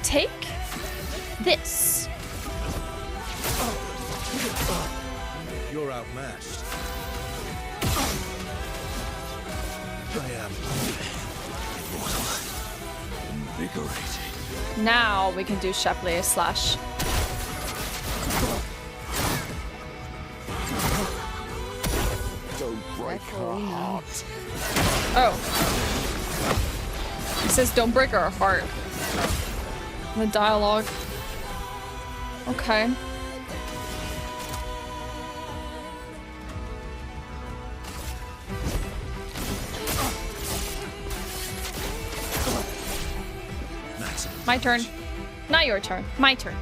Take this. You're outmatched. I am invigorated. Now we can do Chapelier Slash. Don't break her heart. Oh. He says don't break our heart. In the dialogue. Okay. My turn. Not your turn. My turn.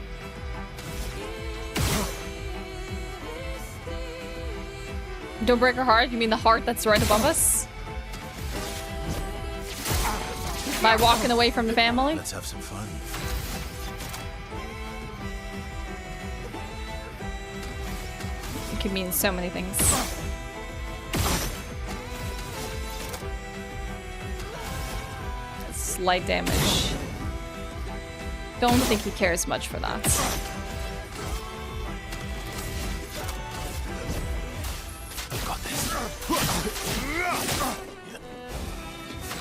Don't break our heart? You mean the heart that's right above us? By walking away from the family? Let's have some fun. It can mean so many things. Slight damage. Don't think he cares much for that. I've got this.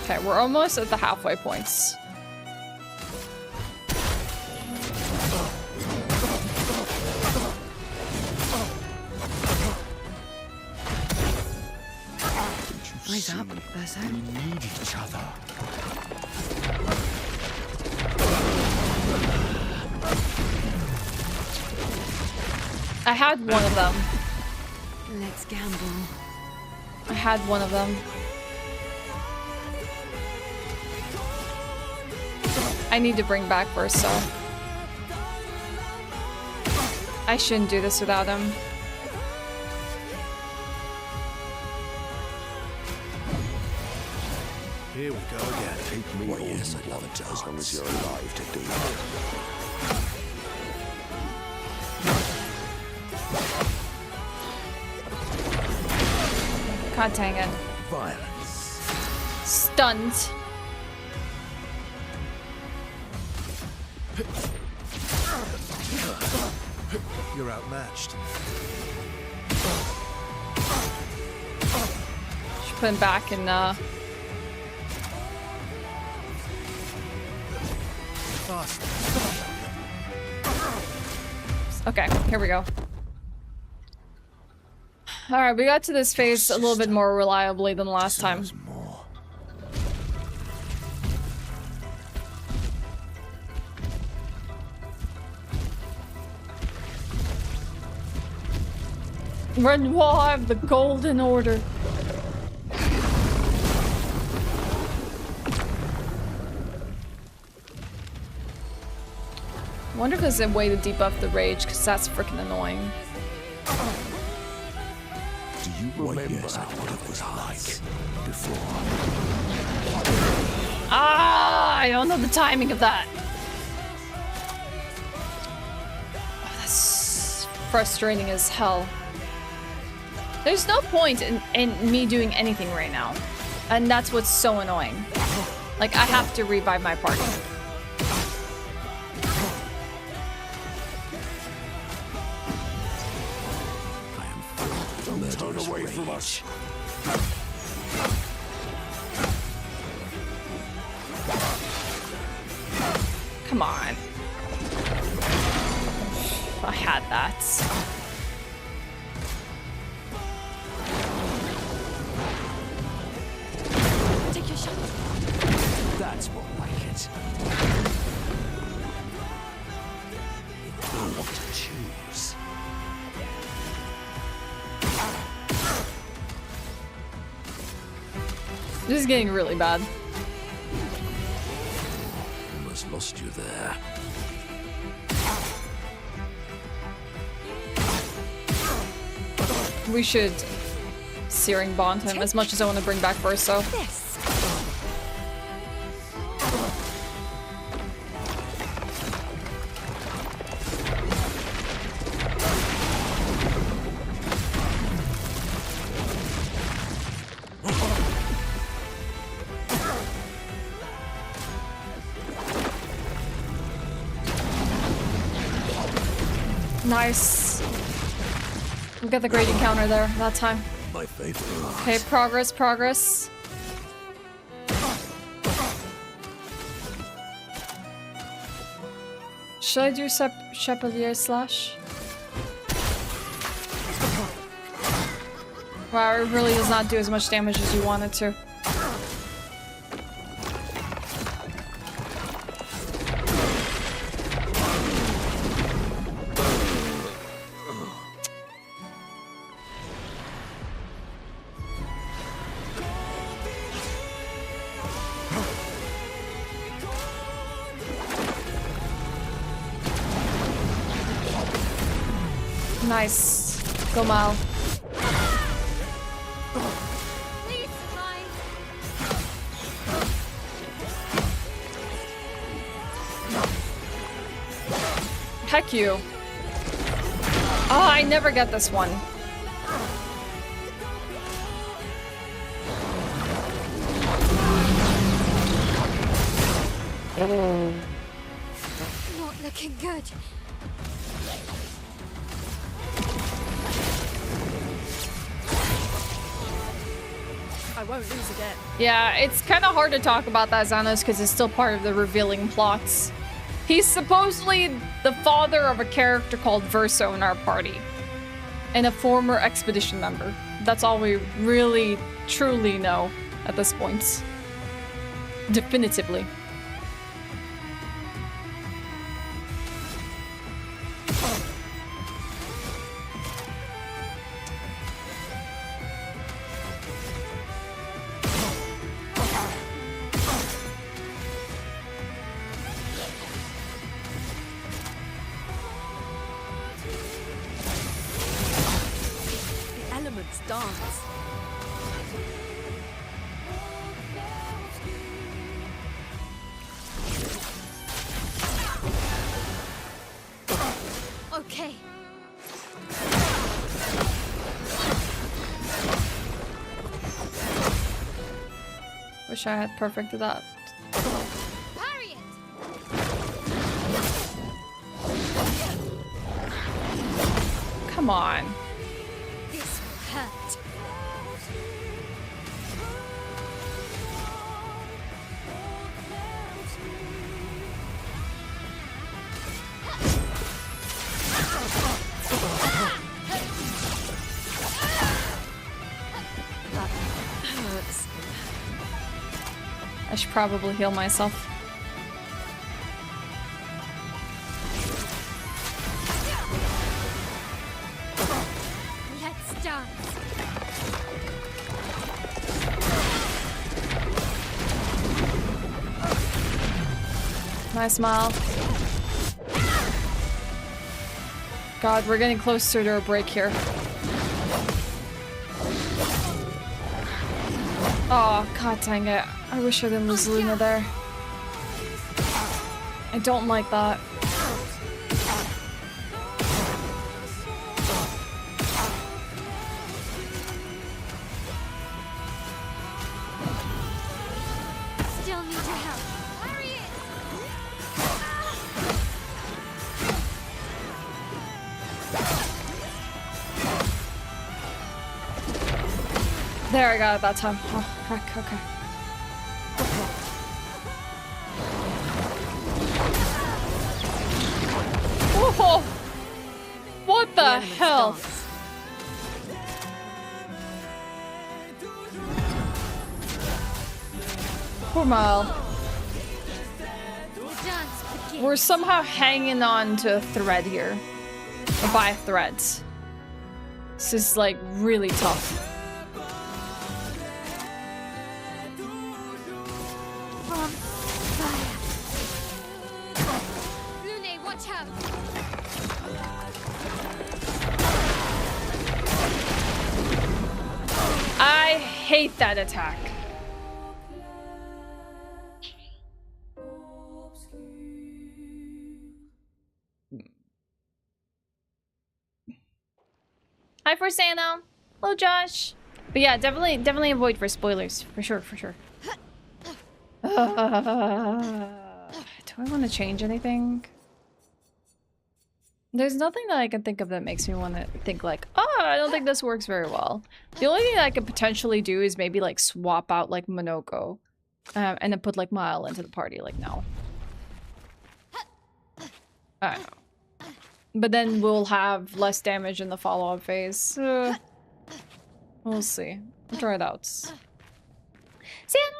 Okay, we're almost at the halfway points. Eyes up, Berserk. We need each other. I had one of them. Let's gamble. I had one of them. I need to bring back Verso. I shouldn't do this without him. Here we go again. Take me on, yes, I'd love it as long as you're alive to do it. God dang it. Violence. Stunned. You're outmatched. Should put him back in, Faster. Okay, here we go. Alright, we got to this phase a little bit more reliably than last time. There's more. Renoir of the Golden Order. I wonder if there's a way to debuff the rage, because that's freaking annoying. Do you remember what it was like before? Ah, I don't know the timing of that. Oh, that's frustrating as hell. There's no point in me doing anything right now. And that's what's so annoying. Like, I have to revive my party. Turn away from us. Come on. I had that. Take your shot. That's more like it. I want to choose. This is getting really bad. Almost lost you there. We should Searing Bond him as much as I want to bring back Verso. This. Nice. We got the great encounter there that time. My favorite. Okay, progress, progress. Should I do Chapelier Slash? Wow, it really does not do as much damage as you want it to. Nice. Go Mal. Please, mine. Heck you. Oh, I never get this one. Not looking good. I won't lose again. Yeah, it's kind of hard to talk about that, Xanos, because it's still part of the revealing plots. He's supposedly the father of a character called Verso in our party. And a former expedition member. That's all we really, truly know at this point. Definitively. The elements dance. Okay. Wish I had perfected that. Parry it. Come on. This will hurt. Hurts. I should probably heal myself. Let's dance. Nice smile. God, we're getting closer to a break here. Oh, god dang it. I wish I didn't lose Luna there. I don't like that. need your help. Hurry it! There, I got it that time. Oh, heck, okay. Oh, what the hell? Poor Mile. The dance begins. We're somehow hanging on to a thread here. Or by threads. This is like really tough. On fire. Lune, watch out. I hate that attack. Hi, Forsano. Hello, Josh. But yeah, definitely avoid for spoilers. For sure, for sure. Do I want to change anything? There's nothing that I can think of that makes me want to think like, oh, I don't think this works very well. The only thing I could potentially do is maybe like swap out like Monoko and then put like Mile into the party like now. I don't know. But then we'll have less damage in the follow-up phase. We'll see. We'll try it out. Sanos,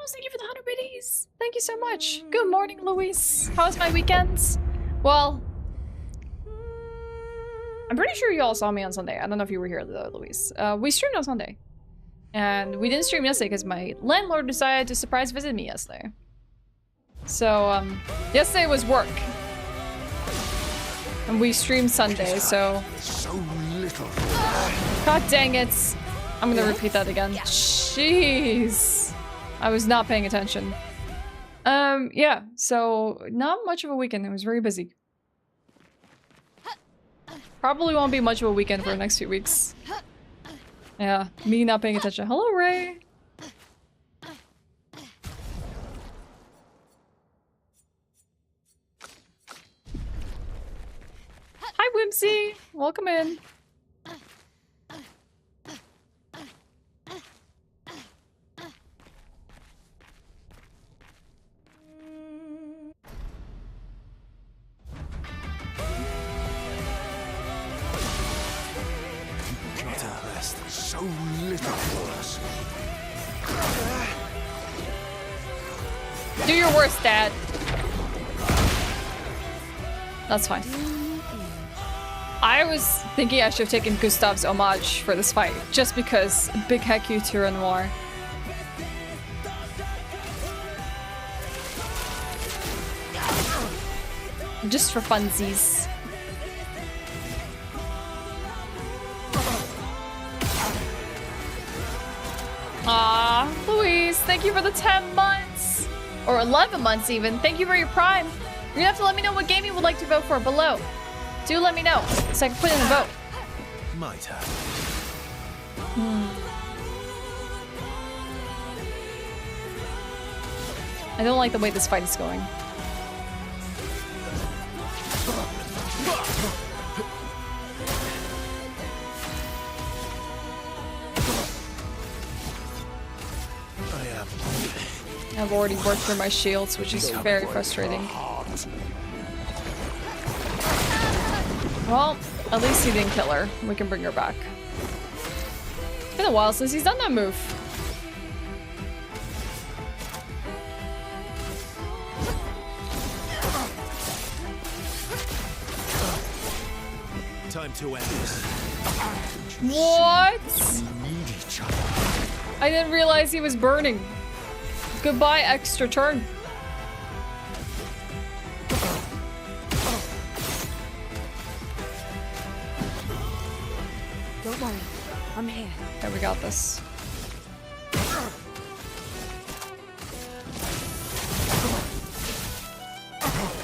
thank you for the 100 biddies. Thank you so much. Good morning, Luis. How was my weekend? Well, I'm pretty sure you all saw me on Sunday. I don't know if you were here though, Luis. We streamed on Sunday. And we didn't stream yesterday because my landlord decided to surprise visit me yesterday. So, yesterday was work. And we streamed Sunday, so... So little. God dang it. I'm gonna repeat that again. Jeez. I was not paying attention. Yeah, so not much of a weekend. It was very busy. Probably won't be much of a weekend for the next few weeks. Yeah, me not paying attention. Hello, Ray. Hi, Whimsy. Welcome in. So little for us. Do your worst, Dad. That's fine. I was thinking I should have taken Gustav's homage for this fight, just because big heck you to Renoir. Just for funsies. Aw, Louise, thank you for the 10 months! Or 11 months even. Thank you for your prime. You're gonna have to let me know what game you would like to vote for below. Do let me know, so I can put in a vote. Might have. I don't like the way this fight is going. I've already worked through my shields, which is very frustrating. Well, at least he didn't kill her. We can bring her back. It's been a while since he's done that move. Time to end this. What? I didn't realize he was burning. Goodbye, extra turn. Don't worry, I'm here. Okay, we got this.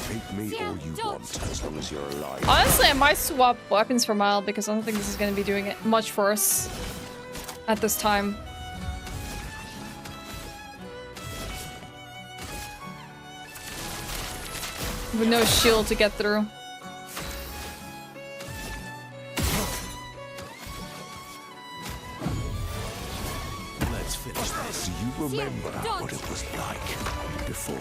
Take me all you want, as long as you're alive. Honestly, I might swap weapons for Mile because I don't think this is going to be doing it much for us at this time. With no shield to get through. Let's finish this. Do you remember what it was like before?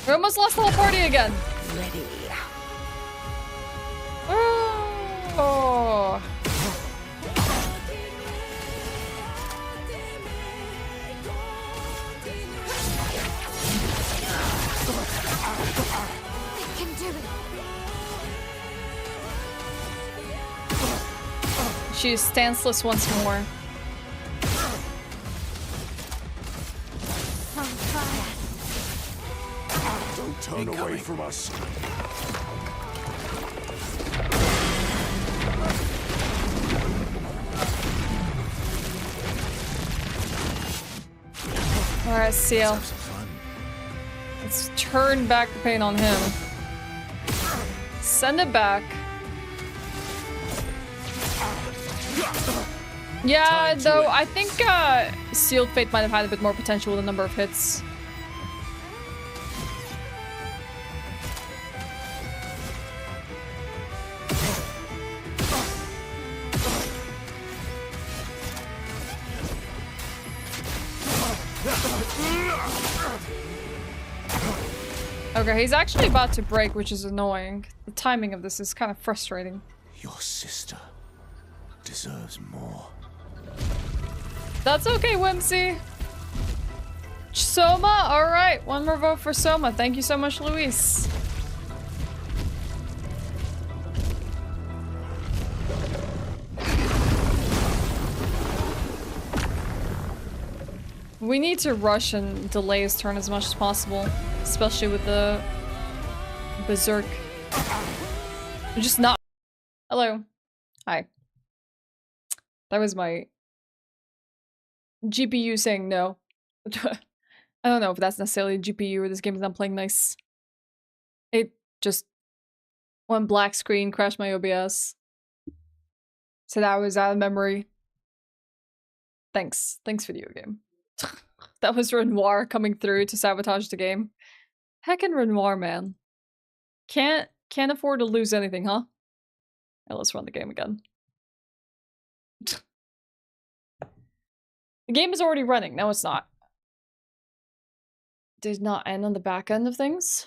We almost lost the whole party again. Ready. Oh. I can do it. She is stanceless once more. On fire. Don't turn away from us. Alright, Seal. Have some fun. Let's turn back the pain on him. Send it back. Yeah, though I think Sealed Fate might have had a bit more potential with a number of hits. Okay, he's actually about to break, which is annoying. The timing of this is kind of frustrating. Your sister deserves more. That's okay, Whimsy. Soma, alright. One more vote for Soma. Thank you so much, Luis. We need to rush and delay his turn as much as possible, especially with the Berserk. I'm just not. Hello. Hi. That was my GPU saying no. I don't know if that's necessarily a GPU or this game is not playing nice. It just went black screen, crashed my OBS. So that was out of memory. Thanks. Thanks, video game. That was Renoir coming through to sabotage the game. Heckin' Renoir, man. Can't afford to lose anything, huh? Yeah, let's run the game again. The game is already running. No, it's not. Did not end on the back end of things.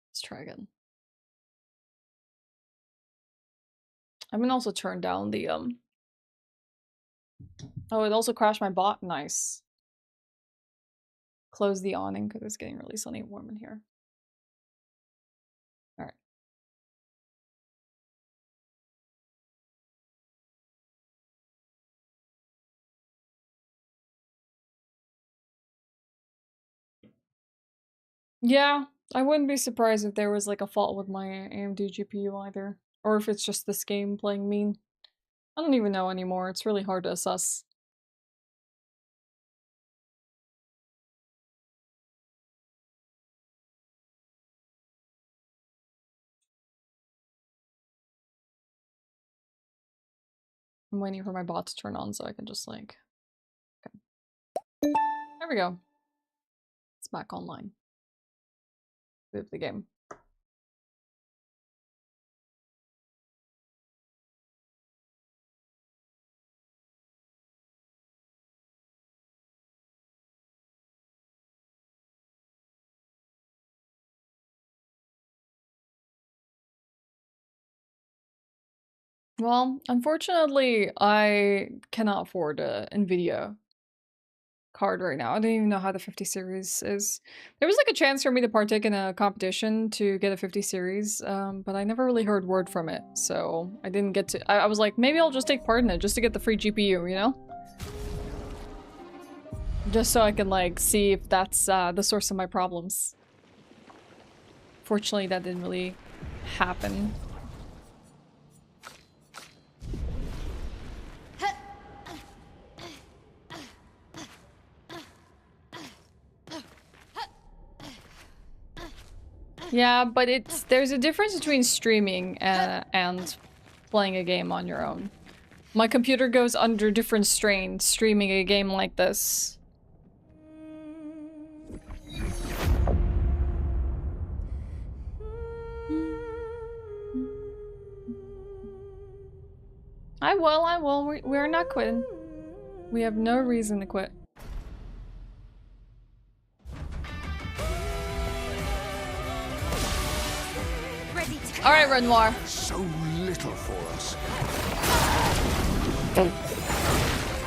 Let's try again. I'm gonna also turn down the Oh, it also crashed my bot. Nice. Close the awning because it's getting really sunny and warm in here. Alright. Yeah, I wouldn't be surprised if there was like a fault with my AMD GPU either. Or if it's just this game playing mean. I don't even know anymore. It's really hard to assess. I'm waiting for my bot to turn on so I can just like... Okay. There we go. It's back online. Move the game. Well, unfortunately, I cannot afford a NVIDIA card right now. I don't even know how the 50 series is. There was like a chance for me to partake in a competition to get a 50 series, but I never really heard word from it, so I didn't get to. I was like, maybe I'll just take part in it just to get the free GPU, you know? Just so I can like see if that's the source of my problems. Fortunately, that didn't really happen. Yeah, but there's a difference between streaming and playing a game on your own. My computer goes under different strain streaming a game like this. I will. We're not quitting. We have no reason to quit. Ready to All right, Renoir. So little for us.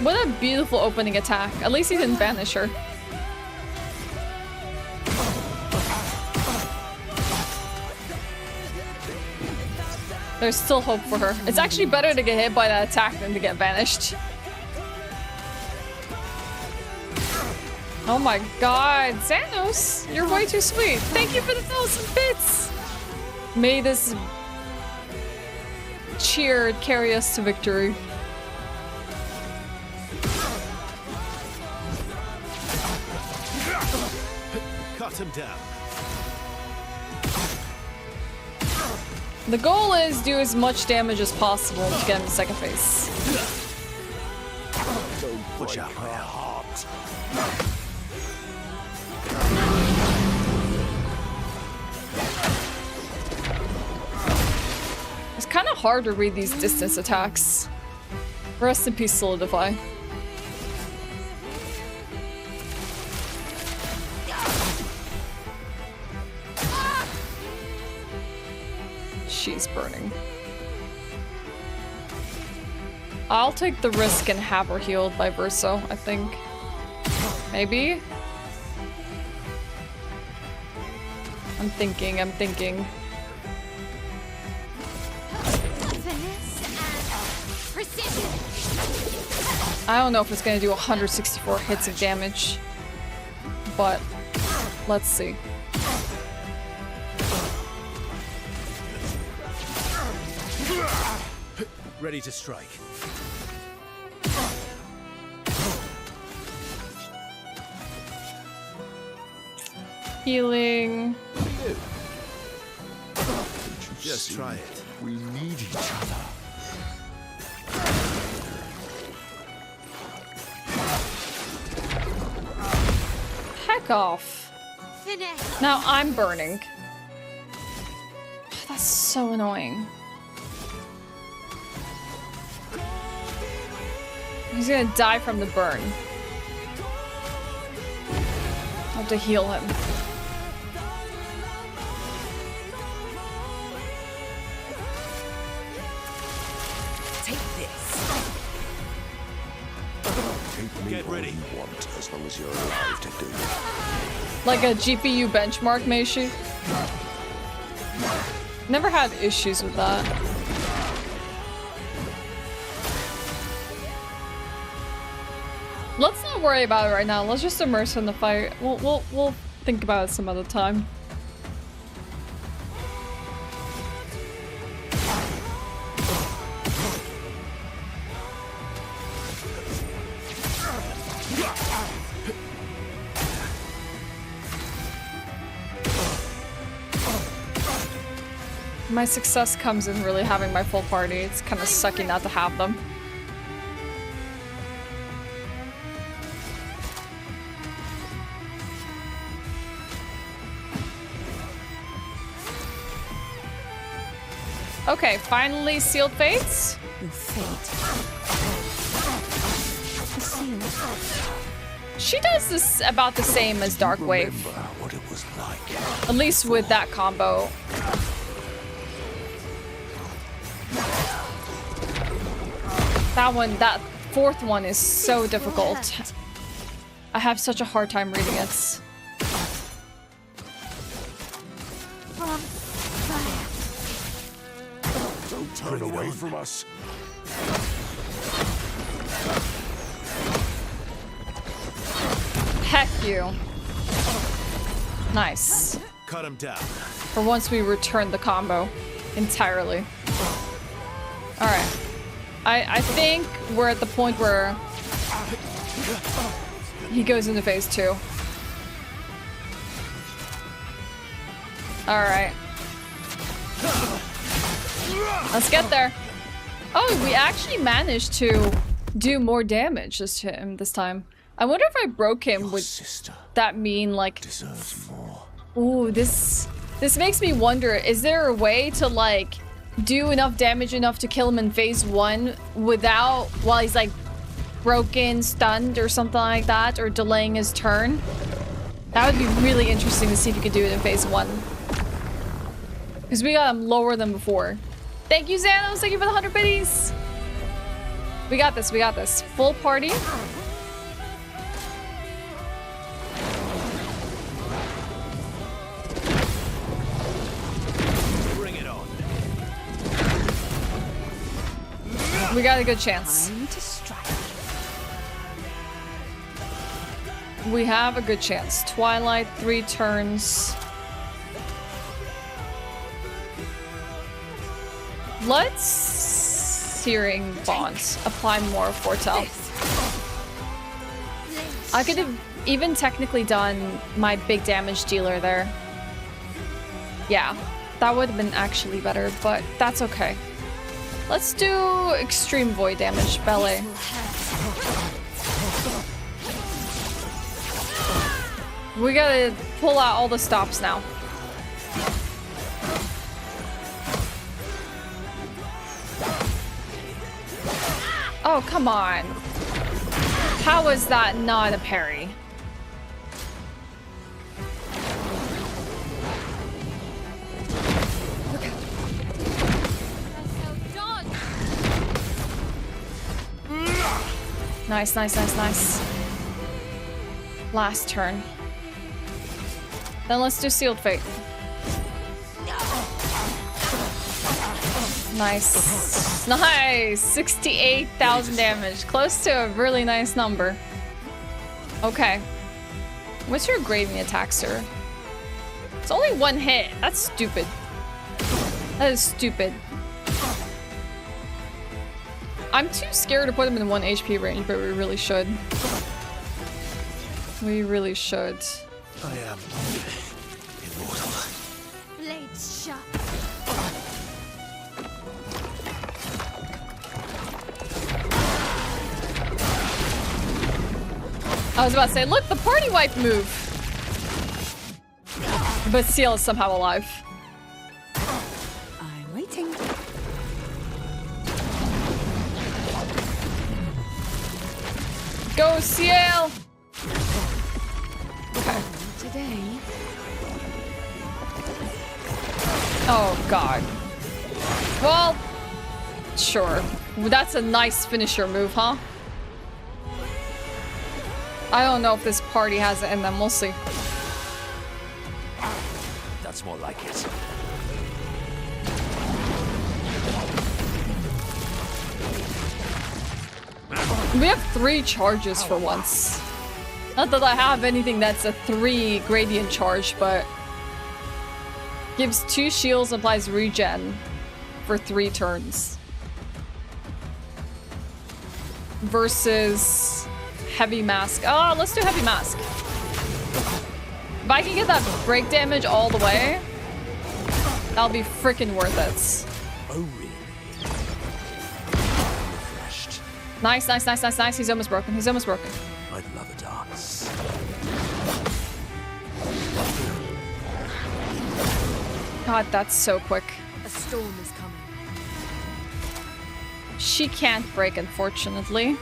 What a beautiful opening attack. At least he didn't banish her. There's still hope for her. It's actually better to get hit by that attack than to get vanished. Oh my god, Xanos, you're way too sweet. Thank you for the 1,000 bits. May this cheer carry us to victory. Cut him down. The goal is do as much damage as possible to get him to second phase. Watch out, my heart. It's kind of hard to read these distance attacks. Rest in peace, Solidify. She's burning. I'll take the risk and have her healed by Verso, I think. Maybe? I'm thinking. finesse and precision. I don't know if it's gonna do 164 hits of damage, but let's see. Ready to strike. Healing. Just try it. We need each other. Heck off. Finesse. Now I'm burning. That's so annoying. He's gonna die from the burn. I'll have to heal him. Take this. Take me Get where ready. you want, as long as you're alive to do it. Like a GPU benchmark, Meishi. Never had issues with that. Let's not worry about it right now. Let's just immerse in the fight. We'll think about it some other time. My success comes in really having my full party. It's kind of sucky not to have them. Okay, finally sealed fates. Your fate. She does this about the same as Dark Wave, Remember what it was like. at least with that combo. That fourth one is so difficult. I have such a hard time reading it. From fire. Don't turn away from us. Heck you. Nice. Cut him down. For once we return the combo entirely. Alright. I think we're at the point where he goes into phase 2. Alright. Let's get there. Oh, we actually managed to do more damage to him this time. I wonder if I broke him, would that mean like... Deserves more. Ooh, this makes me wonder, is there a way to like do enough damage enough to kill him in phase 1 without, while he's like broken, stunned or something like that, or delaying his turn? That would be really interesting to see if you could do it in phase 1. Because we got him lower than before. Thank you, Xanos. Thank you for the 100 biddies. We got this. We got this. Full party. Bring it on. We got a good chance. Time to strike. We have a good chance. Twilight, 3 turns. Let's Searing Bonds. Apply more Foretell. I could have even technically done my big damage dealer there. Yeah, that would have been actually better, but that's okay. Let's do extreme void damage, Ballet. We gotta pull out all the stops now. Oh, come on. How is that not a parry? Nice, nice, nice, nice. Last turn. Then let's do Sealed Fate. Nice. Nice! 68,000 damage. Close to a really nice number. Okay. What's your graving attack, sir? It's only 1 hit. That's stupid. That is stupid. I'm too scared to put him in 1 HP range, but we really should. We really should. I am immortal. Blades sharp. I was about to say, look, the party wipe move. But Seal is somehow alive. I'm waiting. Go, Seal! Okay. Today. Oh, God. Well, sure. That's a nice finisher move, huh? I don't know if this party has it in them. We'll see. That's more like it. We have 3 charges for once. Not that I have anything that's a 3 gradient charge, but gives 2 shields, applies regen for 3 turns. Versus heavy mask. Oh, let's do heavy mask. If I can get that break damage all the way, that'll be freaking worth it. Oh, really? Refreshed. Nice, nice, nice, nice, nice. He's almost broken. He's almost broken. I'd love a dance. God, that's so quick. A storm is coming. She can't break, unfortunately.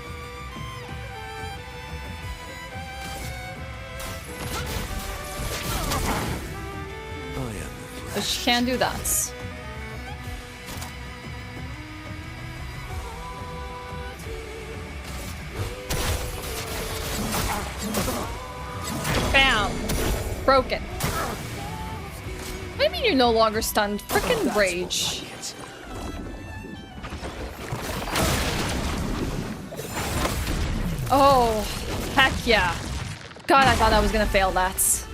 But she can do that. Bam! Broken. What do you mean you're no longer stunned? Frickin' rage. Oh, heck yeah. God, I thought I was gonna fail that.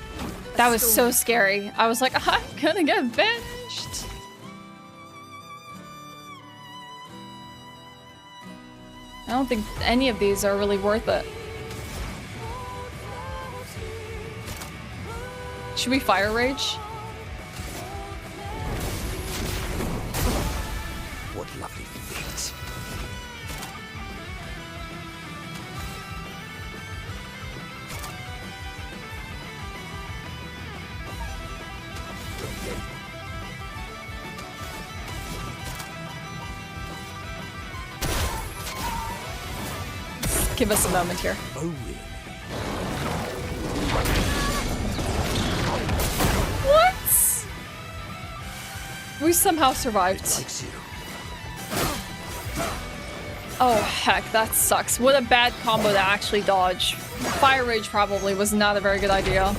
That was so scary. I was like, I'm gonna get vanished. I don't think any of these are really worth it. Should we fire rage? Give us a moment here. Oh, really? What? We somehow survived. Likes you. Oh heck, that sucks. What a bad combo to actually dodge. Fire Rage probably was not a very good idea.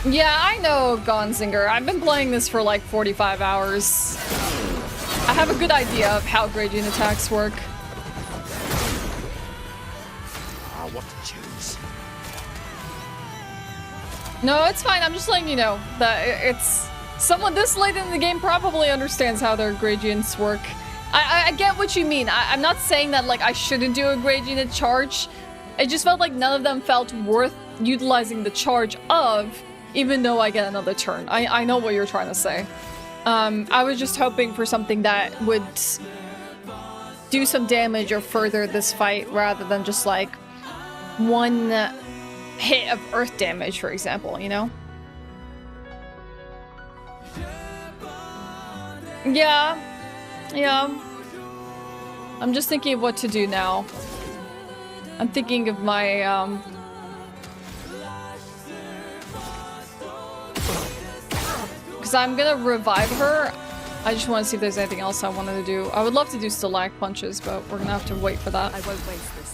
Yeah, I know, Gonzinger. I've been playing this for like 45 hours. I have a good idea of how gradient attacks work. What to choose? No, it's fine. I'm just letting you know that it's... Someone this late in the game probably understands how their gradients work. I get what you mean. I'm not saying that like I shouldn't do a gradient charge. It just felt like none of them felt worth utilizing the charge of, even though I get another turn. I know what you're trying to say. I was just hoping for something that would do some damage or further this fight rather than just like one hit of earth damage, for example, you know? Yeah. I'm just thinking of what to do now. I'm thinking of my, because I'm gonna revive her. I just want to see if there's anything else I wanted to do. I would love to do Stalag punches, but we're gonna have to wait for that. I won't waste this.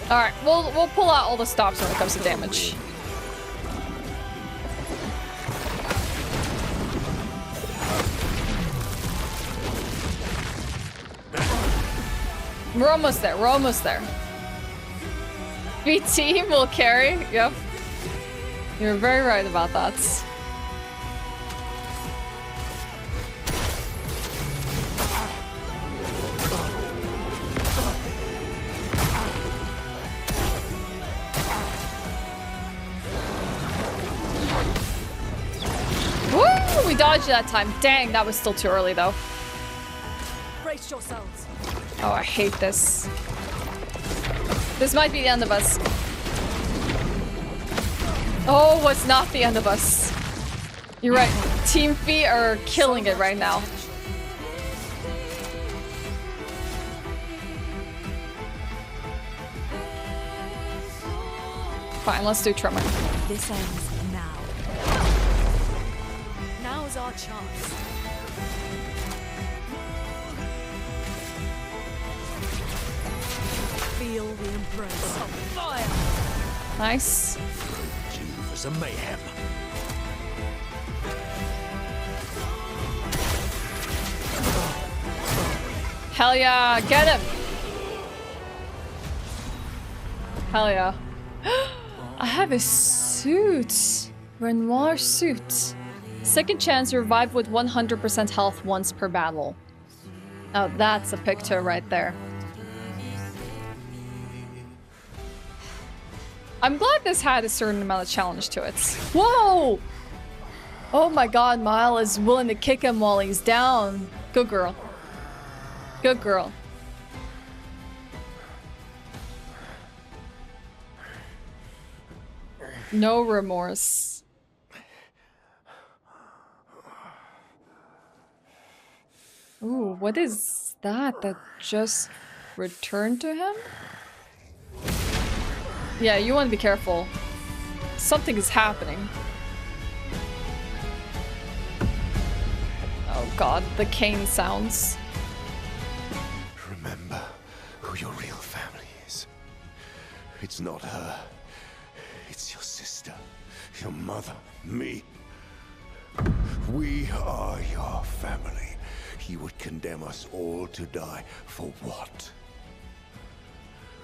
Alright, we'll pull out all the stops when it comes to damage. We're almost there, we're almost there. BT will carry, yep. You're very right about that. We dodged that time. Dang, that was still too early though. Brace yourselves. Oh, I hate this. This might be the end of us. Oh, it's not the end of us. You're right. Team Feet are killing it right now. Fine, let's do Tremor. This ends now. Now's our chance. Feel the embrace of fire. Nice. Due for some mayhem. Hell yeah, get him! Hell yeah. I have a suit. Renoir suit. Second chance, revive with 100% health once per battle. Oh, that's a picture right there. I'm glad this had a certain amount of challenge to it. Whoa! Oh my god, Mile is willing to kick him while he's down. Good girl. Good girl. No remorse. Ooh, what is that just returned to him? Yeah, you want to be careful. Something is happening. Oh god, the cane sounds. Remember who your real family is. It's not her. It's your sister, your mother, me. We are your family. You would condemn us all to die for what?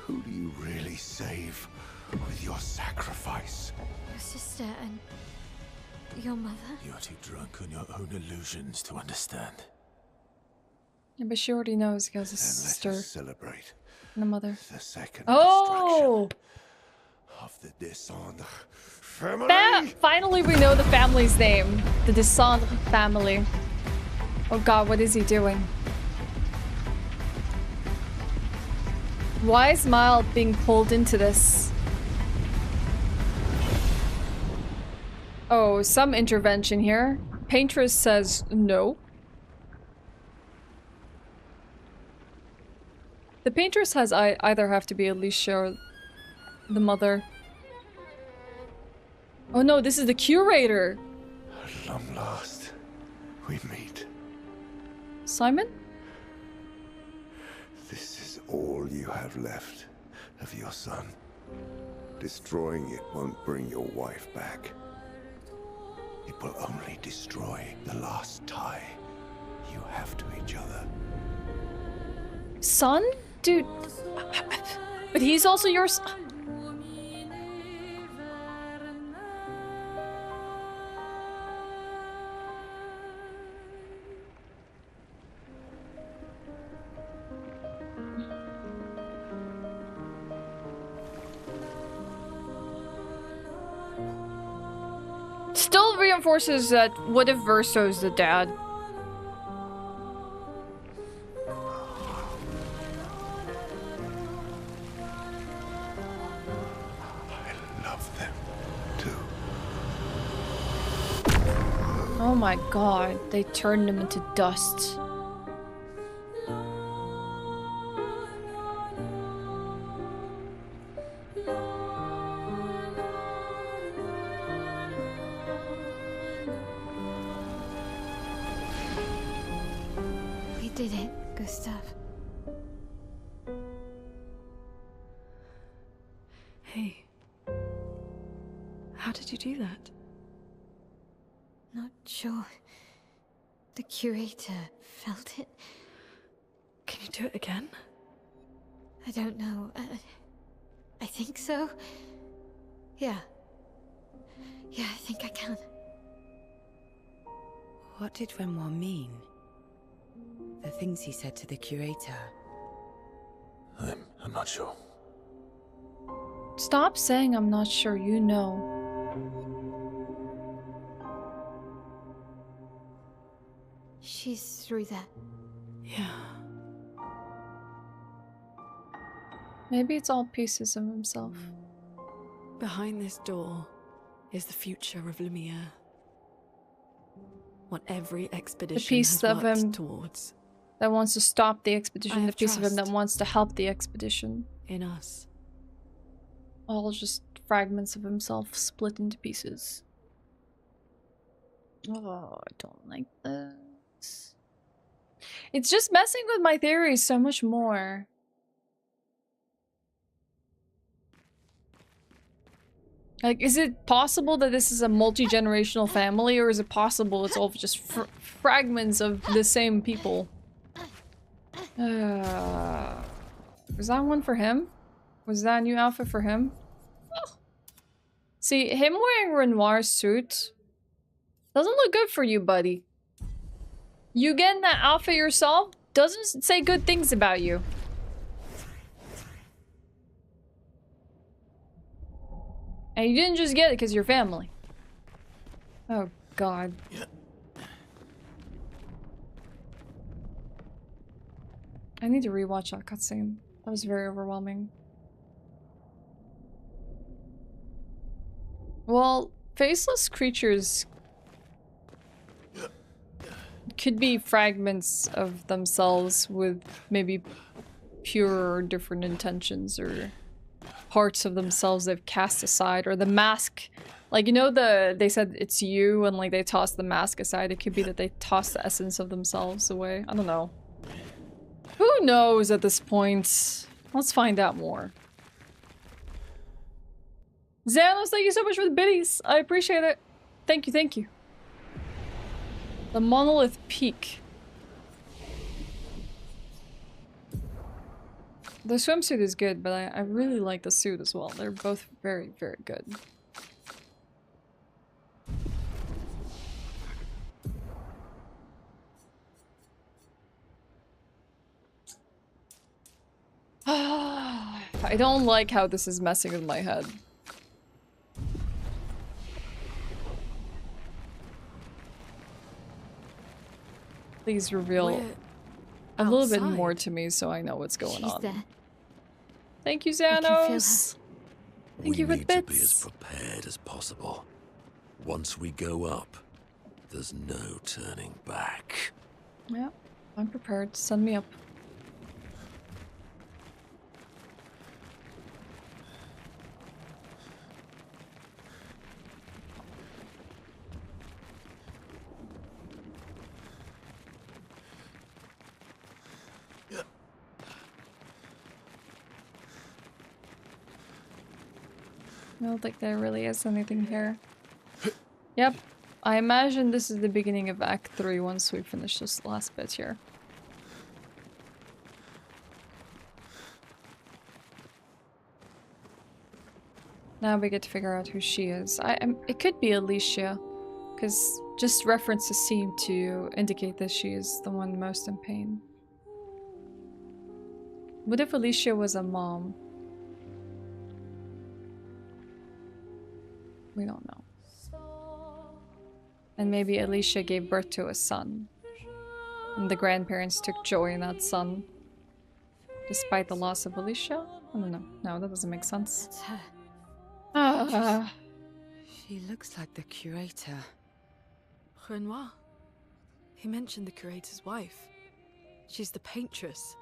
Who do you really save with your sacrifice? Your sister and your mother? You're too drunk on your own illusions to understand. Yeah, but she already knows he has a Then let sister us celebrate and a mother. the second Oh! destruction of the Descendre family. Finally we know the family's name. The Descendre family. Oh god, what is he doing? Why is Mile being pulled into this? Oh, some intervention here. Paintress says no. The Paintress has either have to be Alicia or the mother. Oh no, this is the curator. At long last, we meet. Simon? This is all you have left of your son. Destroying it won't bring your wife back. It will only destroy the last tie you have to each other. Son? Dude. But he's also your son. Still reinforces that what if Verso's the dad? I love them too. Oh my god, they turned him into dust. We did it, Gustav. Hey. How did you do that? Not sure. The curator felt it. Can you do it again? I don't know. I think so. Yeah. Yeah, I think I can. What did Renoir mean? The things he said to the curator. I'm not sure. Stop saying I'm not sure, you know. She's through that. Yeah. Maybe it's all pieces of himself. Behind this door is the future of Lumiere. What every expedition piece has of worked him towards. That wants to stop the I expedition, the have piece of him that trust. wants to help the expedition. In us. All just fragments of himself split into pieces. Oh, I don't like this. It's just messing with my theories so much more. Like, is it possible that this is a multi-generational family, or is it possible it's all just fragments of the same people? Was that one for him? Was that a new outfit for him? Oh. See, him wearing Renoir's suit doesn't look good for you, buddy. You getting that outfit yourself doesn't say good things about you. And you didn't just get it because you're family. Oh, God. I need to rewatch that cutscene. That was very overwhelming. Well, faceless creatures could be fragments of themselves with maybe pure or different intentions, or parts of themselves they've cast aside, or the mask. Like, you know, they said it's you and like they tossed the mask aside. It could be that they tossed the essence of themselves away. I don't know. Who knows at this point? Let's find out more. Xanos, thank you so much for the biddies. I appreciate it. Thank you, thank you. The Monolith Peak. The swimsuit is good, but I really like the suit as well. They're both very, very good. I don't like how this is messing with my head. Please reveal We're a little bit outside. more to me so I know what's going She's on. there. Thank you, can feel her. Xanos! Thank you for We the need to be bits. as prepared as possible. Once we go up, there's no turning back. Yeah, I'm prepared. Send me up. I don't think there really is anything here. Yep. I imagine this is the beginning of Act 3 once we finish this last bit here. Now we get to figure out who she is. It could be Alicia, because just references seem to indicate that she is the one most in pain. What if Alicia was a mom? We don't know. And maybe Alicia gave birth to a son. And the grandparents took joy in that son. Despite the loss of Alicia? I don't know. No, that doesn't make sense. That's her. She looks like the curator. Renoir. He mentioned the curator's wife. She's the paintress.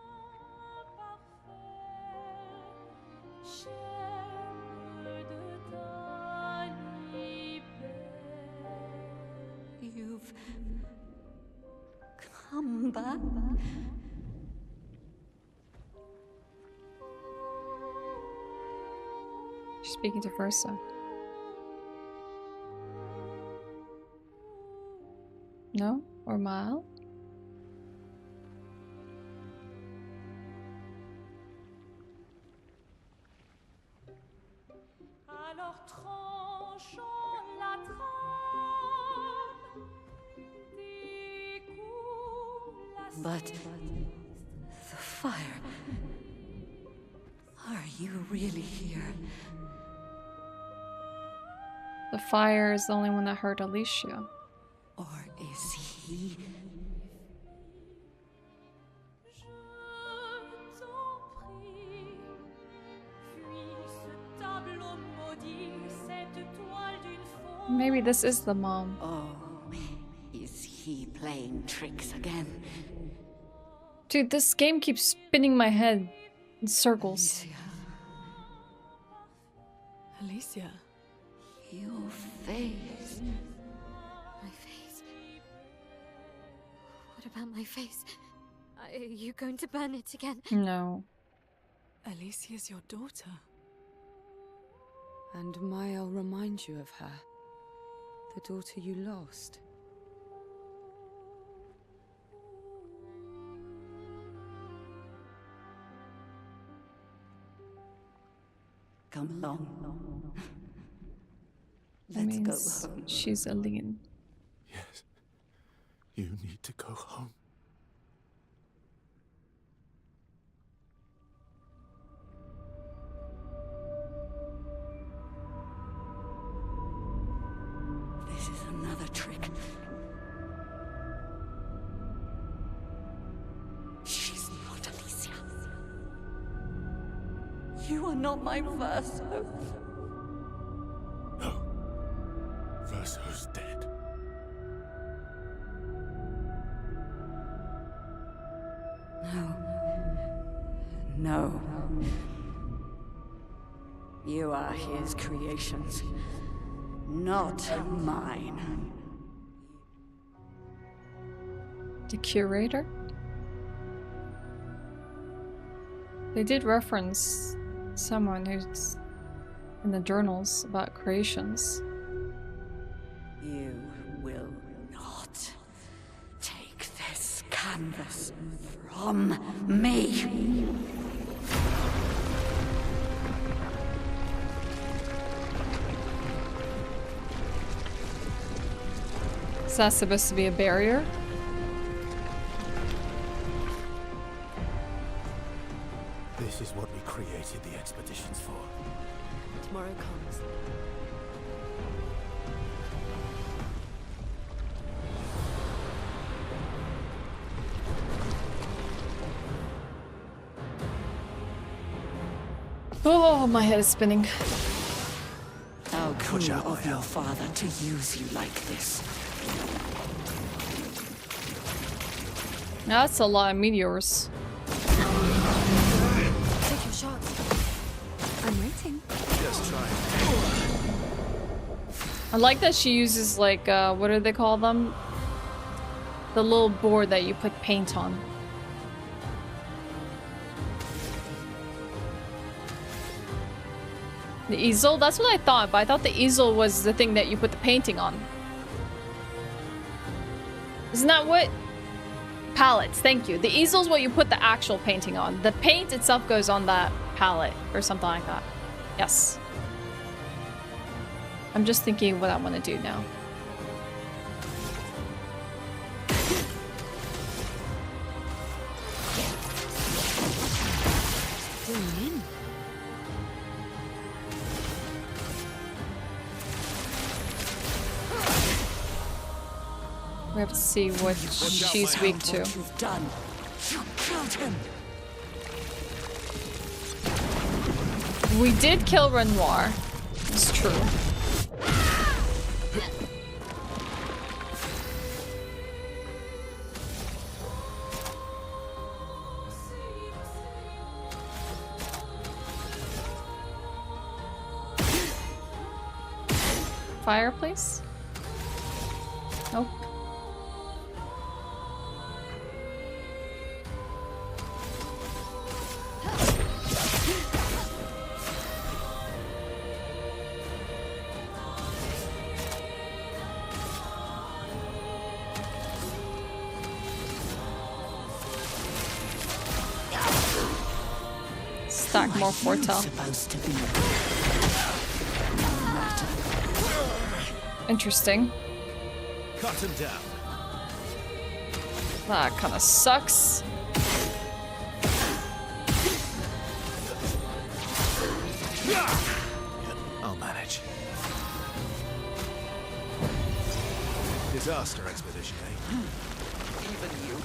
You've come back. She's speaking to Versa. No? Or Mal? But the fire. Are you really here? The fire is the only one that hurt Alicia. Or is he? Maybe this is the mom. Oh, is he playing tricks again? Dude, this game keeps spinning my head in circles. Alicia. Your face. My face. What about my face? Are you going to burn it again? No. Alicia's your daughter. And I'll remind you of her. The daughter you lost. Come along. That Let's go means home. she's Aline. Yes. You need to go home. This is another trick. She's not Alicia. You are not my first hope. No. Verso's dead. No. No. You are his creations, not mine. The curator? They did reference someone who's in the journals about creations. You will not take this canvas from me. Is that supposed to be a barrier? This is what we created the expeditions for. Tomorrow comes. Oh, my head is spinning. How cruel of your father to use you like this. That's a lot of meteors. Take your shot. I'm waiting. Just try. I like that she uses like, what do they call them? The little board that you put paint on. The easel? That's what I thought, but I thought the easel was the thing that you put the painting on. Isn't that what? Palettes, thank you. The easel is what you put the actual painting on. The paint itself goes on that palette or something like that. Yes. I'm just thinking what I want to do now. Zoom in. We have to see what she's weak to. What you've done. You killed him. We did kill Renoir. It's true. Fireplace? Nope. Stack more foretell. Supposed to be. Interesting. Cut him down. That kind of sucks. I'll manage. Disaster expedition, eh? Even you.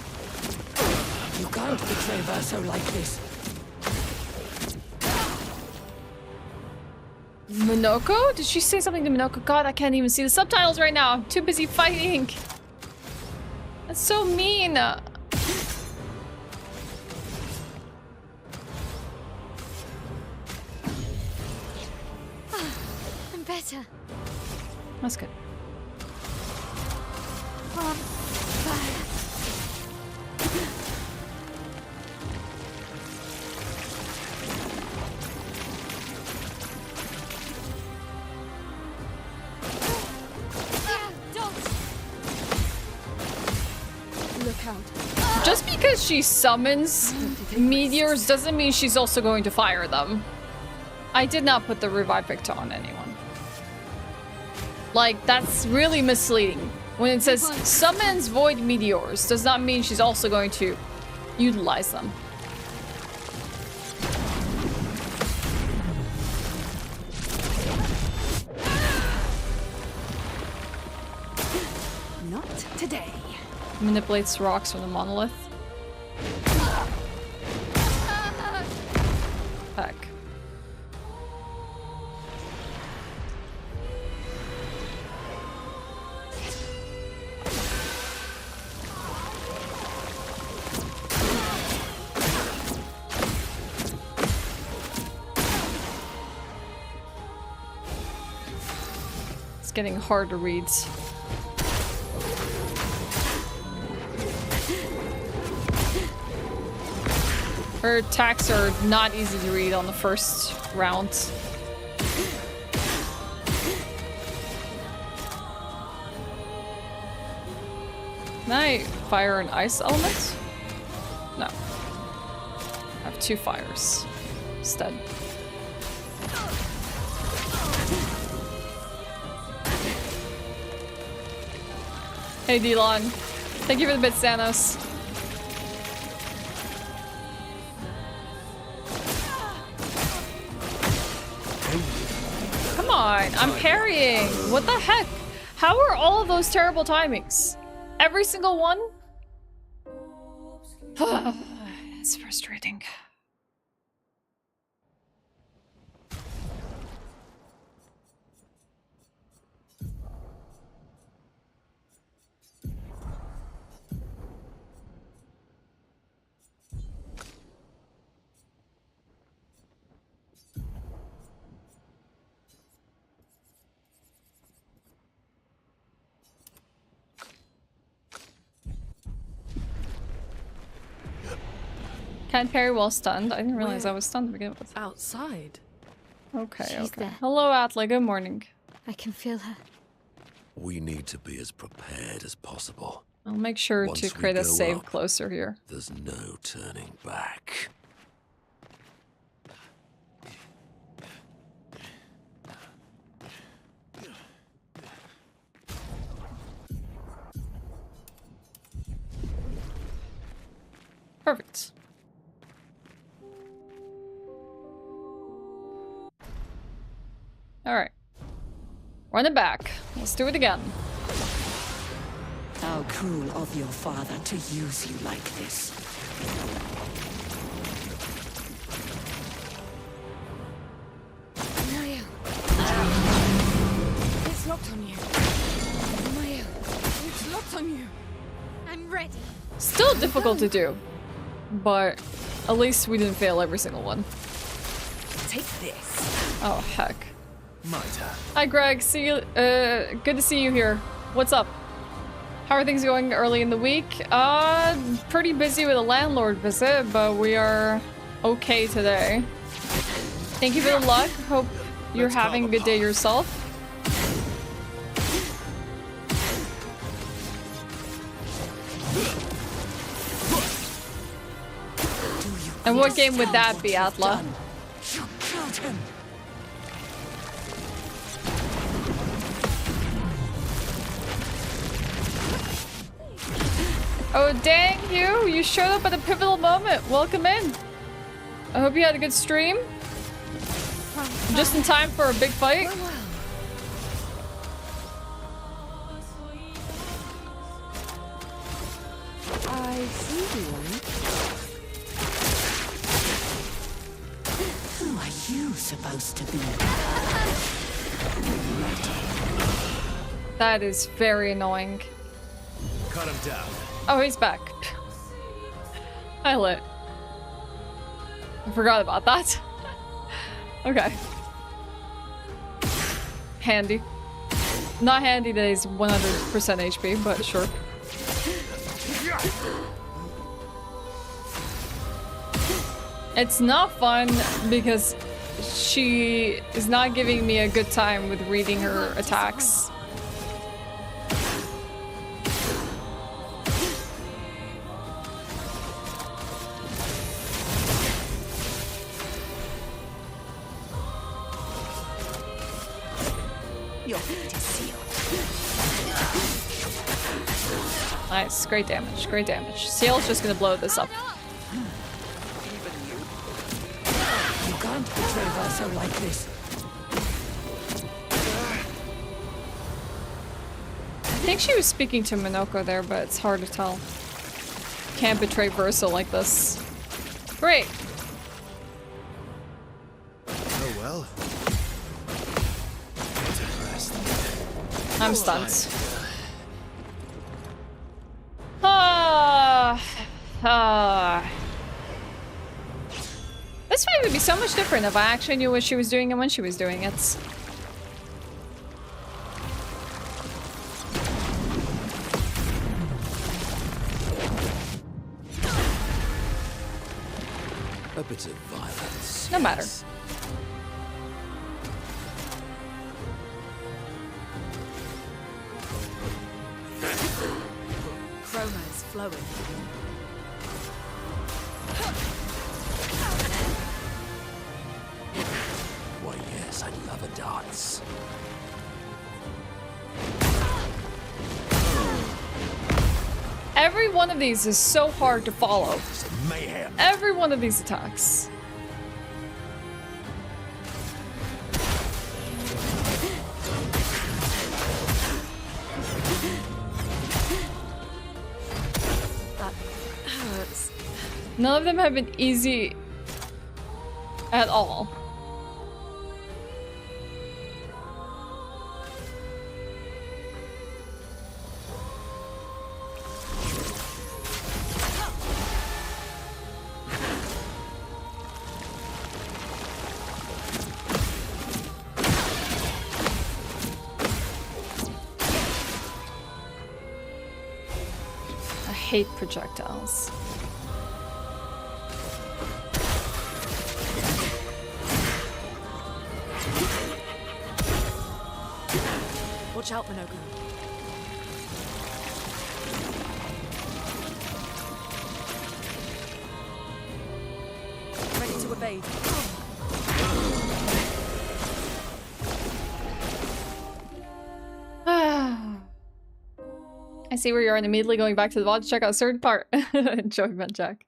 You can't betray Verso like this. Minoko? Did she say something to Minoko? God, I can't even see the subtitles right now. I'm too busy fighting. That's so mean. I'm better. That's good. On fire. Look out. Just because she summons meteors doesn't mean she's also going to fire them. I did not put the revive victor on anyone. Like, that's really misleading. When it says summons void meteors, does not mean she's also going to utilize them. Not today. Manipulates rocks from the monolith. Heck. It's getting hard to read. Her attacks are not easy to read on the first round. Can I fire an ice element? No. I have 2 fires instead. Hey Delon. Thank you for the bits, Thanos. on! I'm parrying! What the heck? How are all of those terrible timings? Every single one? It's frustrating. Can't parry while stunned. I didn't realize I was stunned to begin with. Outside. Okay, She's okay. there. Hello, Atla. Good morning. I can feel her. We need to be as prepared as possible. I'll make sure Once to we create a go save up, closer here. There's no turning back. Perfect. Alright. Run it back. Let's do it again. How cruel of your father to use you like this. Mario. It's locked on you. Mario. It's locked on you. I'm ready. Still difficult to do. But at least we didn't fail every single one. Take this. Oh, heck. My turn. Hi, Greg. See you. Good to see you here. What's up? How are things going early in the week? Pretty busy with a landlord visit, but we are okay today. Thank you for the luck. Hope you're having a good day yourself. And what game would that be, Atla? You killed him. Oh, dang you! You showed up at a pivotal moment. Welcome in. I hope you had a good stream. Just in time for a big fight. I see you. Who are you supposed to be? That is very annoying. Cut him down. Oh, he's back. Hi, Lit. I forgot about that. Okay. Handy. Not handy that he's 100% HP, but sure. It's not fun because she is not giving me a good time with reading her attacks. Your fate is sealed. Nice, great damage, great damage. Seal's just gonna blow this up. You can't betray Verso like this. I think she was speaking to Minoko there, but it's hard to tell. Can't betray Versa like this. Great. Oh well. I'm stunned. This fight would be so much different if I actually knew what she was doing and when she was doing it. A bit of violence. No matter. yes. Chroma is flowing. Why, yes, I love a dance. Every one of these is so hard to follow. Some mayhem. Every one of these attacks. hurts. None of them have been easy at all. I hate projectiles. Watch out, Monoko. Ready to evade. I see where you are and immediately going back to the VOD to check out a certain part. Enjoyment, Jack.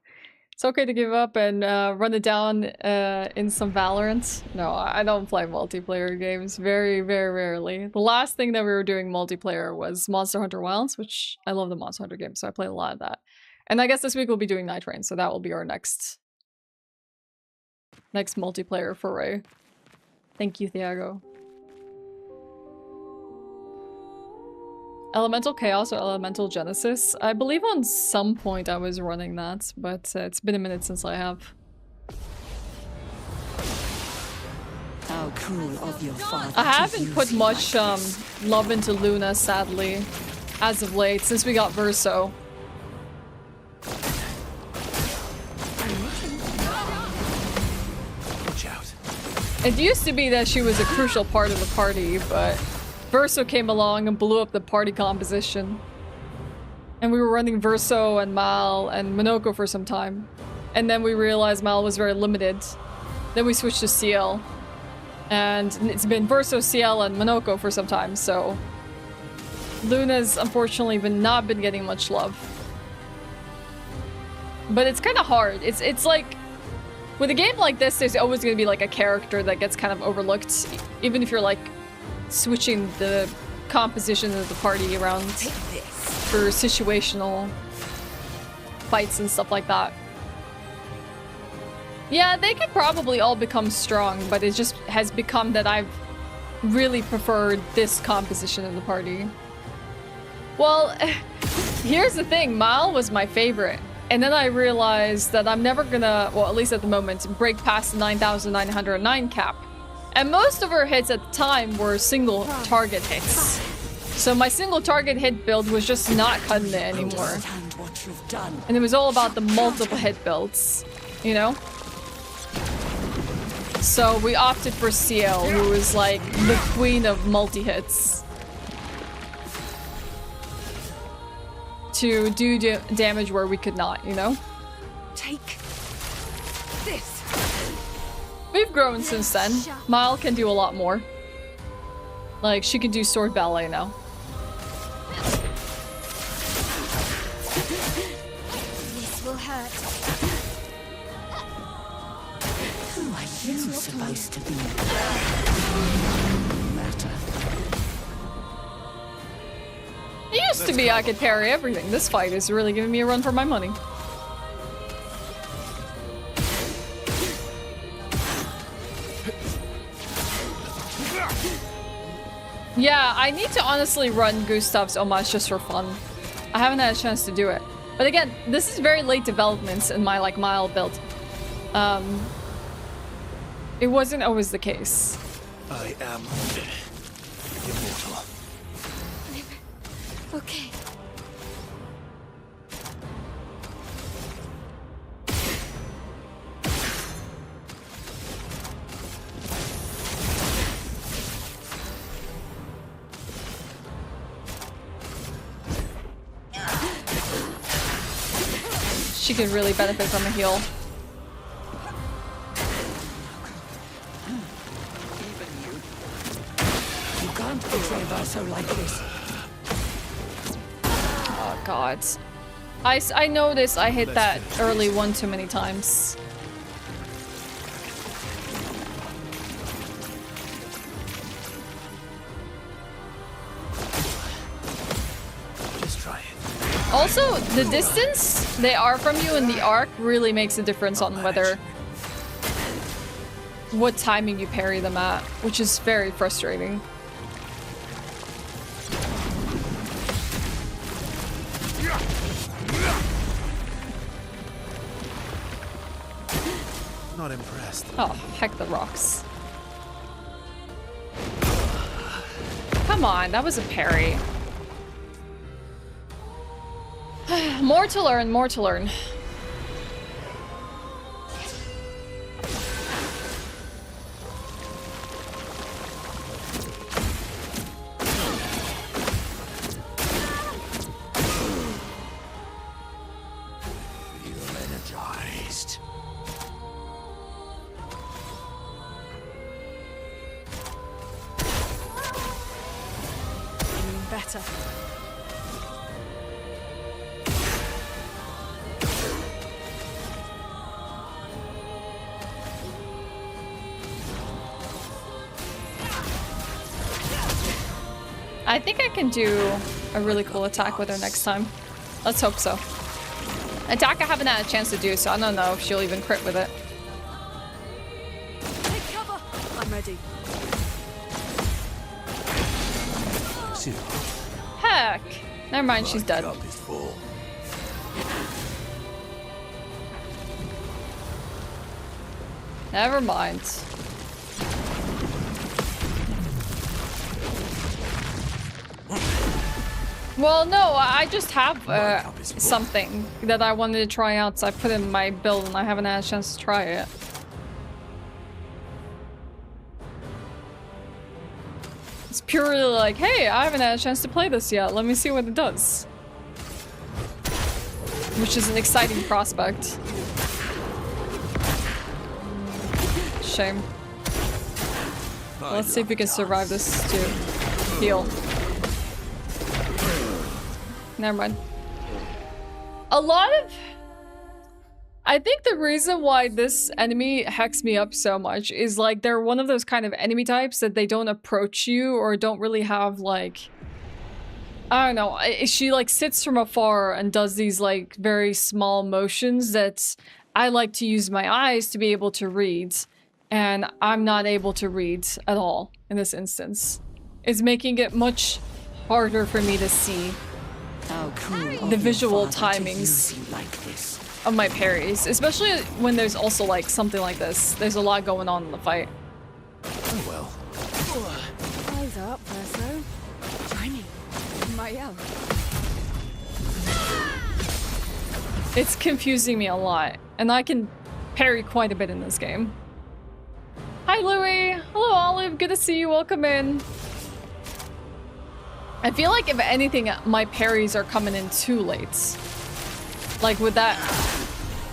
It's okay to give up and run it down in some Valorant. No, I don't play multiplayer games. Very, very rarely. The last thing that we were doing multiplayer was Monster Hunter Wilds, which I love the Monster Hunter game, so I played a lot of that. And I guess this week we'll be doing Night Rain, so that will be our next multiplayer foray. Thank you, Thiago. Elemental Chaos or Elemental Genesis? I believe on some point I was running that, but it's been a minute since I have. How cruel of your father. I haven't put much love into Luna, sadly, as of late, since we got Verso. Watch out. It used to be that she was a crucial part of the party, but Verso came along and blew up the party composition. And we were running Verso and Mal and Monoko for some time. And then we realized Mal was very limited. Then we switched to CL. And it's been Verso, CL, and Monoko for some time, so Luna's unfortunately not been getting much love. But it's kind of hard. It's like, with a game like this, there's always going to be like a character that gets kind of overlooked, even if you're like switching the composition of the party around for situational fights and stuff like that. Yeah, they could probably all become strong, but it just has become that I've really preferred this composition of the party. Well, here's the thing, Mal was my favorite. And then I realized that I'm never gonna, well, at least at the moment, break past the 9,909 cap. And most of her hits at the time were single target hits. So my single target hit build was just not cutting it anymore. And it was all about the multiple hit builds, you know? So we opted for CL, who was like the queen of multi-hits. To do damage where we could not, you know? Take this. We've grown since then. Mal can do a lot more. Like, she can do sword ballet now. This will hurt. Who are you supposed to be? Matter. It used to be I could parry everything. This fight is really giving me a run for my money. Yeah, I need to honestly run Gustav's homage just for fun. I haven't had a chance to do it. But again, this is very late developments in my, like, Mile build. It wasn't always the case. I am immortal. Okay. She could really benefit from a heal. You can't betray Verso like this. Oh god. I noticed I hit that early one too many times. Just try it. Also, the distance they are from you in the arc really makes a difference on whether what timing you parry them at, which is very frustrating. Not impressed. Oh, heck the rocks. Come on, that was a parry. More to learn, more to learn. Feel energized. Better. I think I can do a really cool attack with her next time. Let's hope so. Attack I haven't had a chance to do, so I don't know if she'll even crit with it. Take cover. I'm ready. Heck! Never mind, she's dead. Cup is full. Never mind. Well, no, I just have something that I wanted to try out, so I put it in my build and I haven't had a chance to try it. It's purely like, hey, I haven't had a chance to play this yet. Let me see what it does. Which is an exciting prospect. Shame. Let's see if we can survive this to heal. Never mind. A lot of... I think the reason why this enemy hacks me up so much is like they're one of those kind of enemy types that they don't approach you or don't really have like... I don't know. She like sits from afar and does these like very small motions that I like to use my eyes to be able to read. And I'm not able to read at all in this instance. It's making it much harder for me to see the visual timings of my parries, especially when there's also like something like this. There's a lot going on in the fight. Oh well. Eyes up, Verso. Tiny. My own. It's confusing me a lot, and I can parry quite a bit in this game. Hi Louie! Hello Olive, good to see you, welcome in. I feel like if anything, my parries are coming in too late. Like with that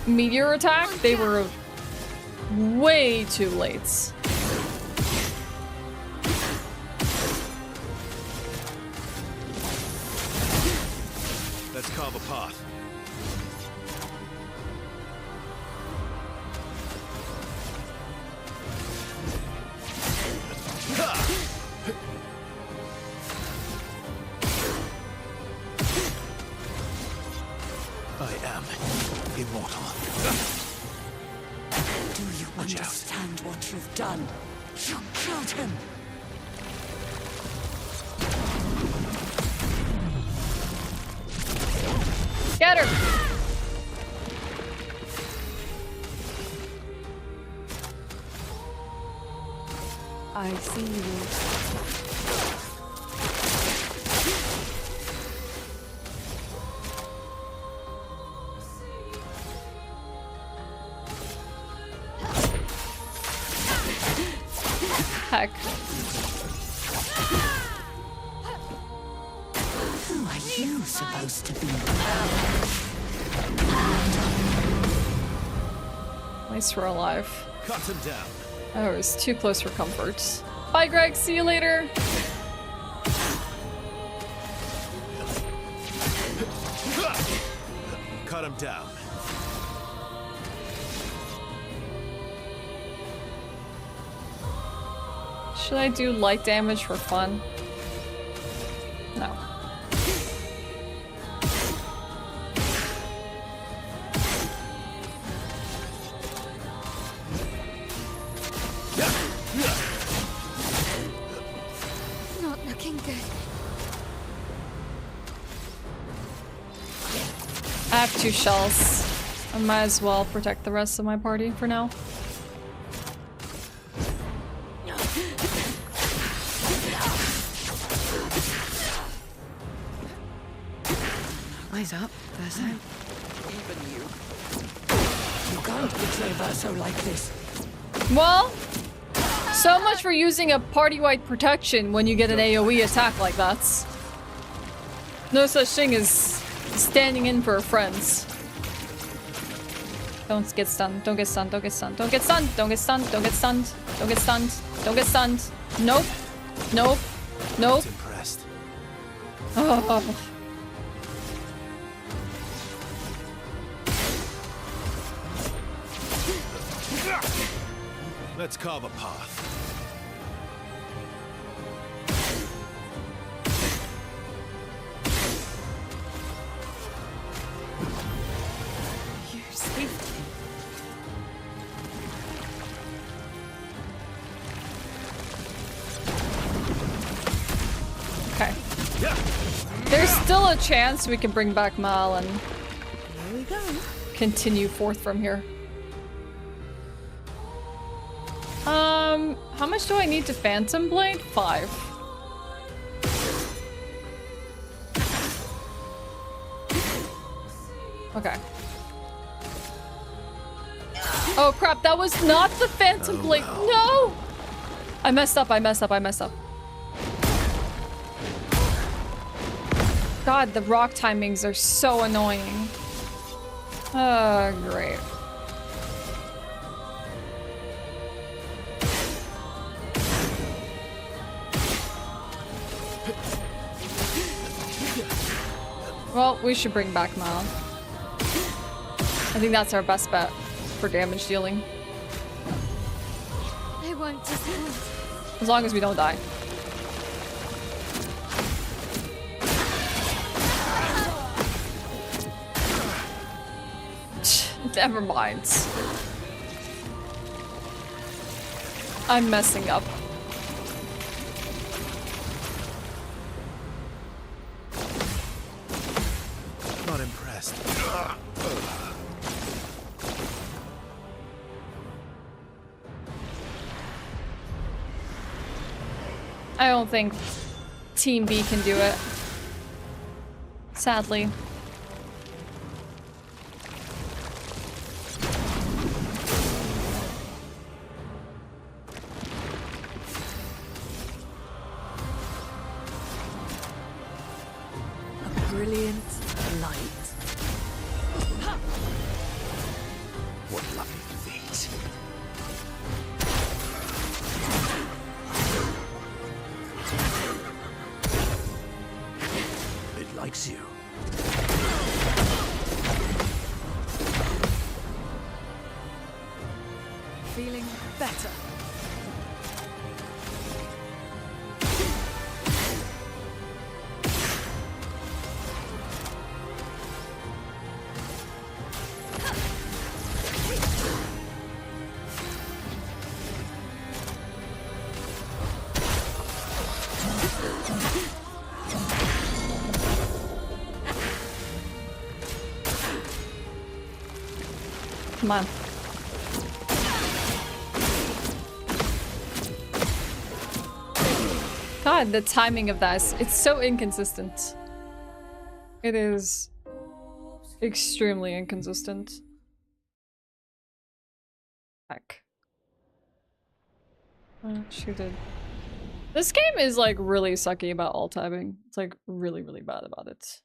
meteor attack, they were way too late. Let's carve a path. I am immortal. Do you understand what you've done? You killed him. Get her! I see you. Heck. Who are you supposed to be? At least we're alive. Cut him down. Oh, it was too close for comfort. Bye, Greg. See you later. Cut him down. Should I do light damage for fun? No. 2 shells. I might as well protect the rest of my party for now. Eyes up, Verso. Even you. You can't betray Verso like this. Well, so much for using a party-wide protection when you get an AoE attack like that. No such thing as standing in for friends. Don't get stunned, don't get stunned, don't get stunned, don't get stunned, don't get stunned, don't get stunned, don't get stunned, don't get stunned. Nope. Nope. Nope. Impressed. Oh. Let's carve a path. You saved me. Okay. There's still a chance we can bring back Mal and There we go. continue forth from here. How much do I need to Phantom Blade? 5. Okay. Oh crap, that was not the Phantom Blade. No! I messed up, I messed up, I messed up. God, the rock timings are so annoying. Oh, great. Well, we should bring back Mal. I think that's our best bet for damage dealing. I won't disappoint. As long as we don't die. Never mind. I'm messing up. Not impressed. I don't think Team B can do it. Sadly. A brilliant light. What lucky feet. It likes you. Feeling better. Come on. God, the timing of this, it's so inconsistent. It is extremely inconsistent. Heck. Shoot it. This game is like really sucky about all timing. It's like really, really bad about it.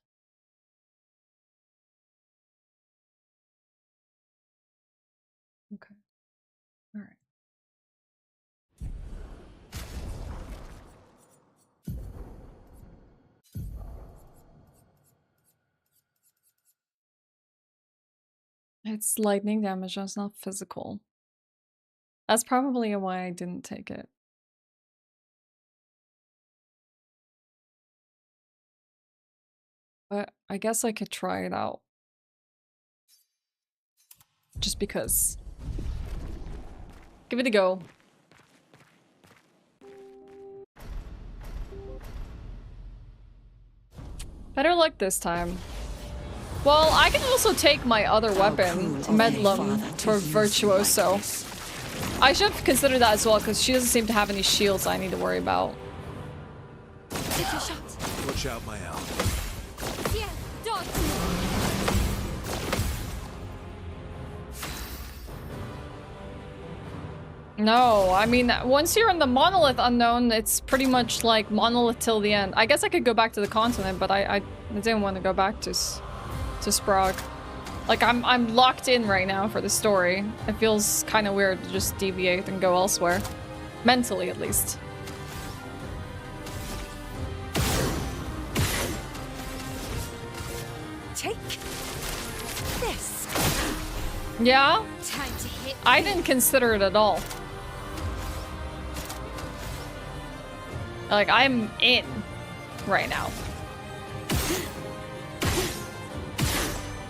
Okay. All right. It's lightning damage, that's not physical. That's probably why I didn't take it. But I guess I could try it out. Just because. Give it a go. Better luck this time. Well, I can also take my other weapon, Medlum, for Virtuoso. I should have considered that as well, because she doesn't seem to have any shields I need to worry about. Take your shot. Watch out, my owl. Yeah, dodge. No, I mean, once you're in the Monolith unknown, it's pretty much like Monolith till the end. I guess I could go back to the continent, but I didn't want to go back to Sprague. Like, I'm locked in right now for the story. It feels kind of weird to just deviate and go elsewhere. Mentally, at least. Take this. Yeah? Time to hit. I didn't consider it at all. Like, I'm in right now.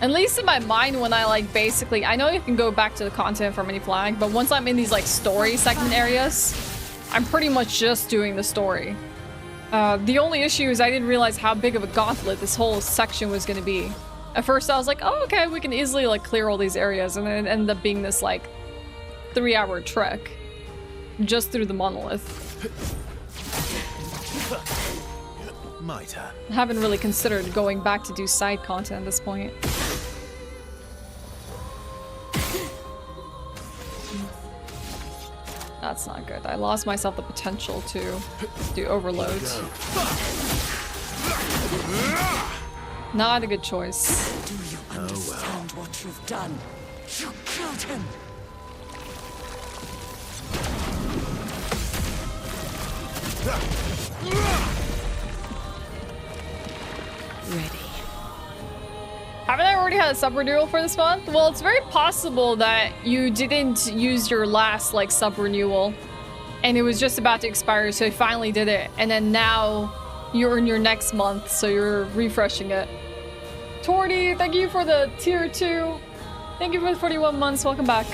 At least in my mind when I, like, basically... I know you can go back to the continent from any flag, but once I'm in these, like, story segment areas, I'm pretty much just doing the story. The only issue is I didn't realize how big of a gauntlet this whole section was going to be. At first I was like, oh, okay, we can easily, like, clear all these areas, and then it ended up being this, like, 3-hour trek. Just through the Monolith. My turn. I haven't really considered going back to do side content at this point. That's not good. I lost myself the potential to do overloads. Not a good choice. Do you understand what you've done? You killed him. Ready. Haven't I already had a sub renewal for this month? Well, it's very possible that you didn't use your last, like, sub renewal and it was just about to expire, so you finally did it, and then now you're in your next month, so you're refreshing it. Torty, thank you for the tier 2. Thank you for the 41 months. Welcome back.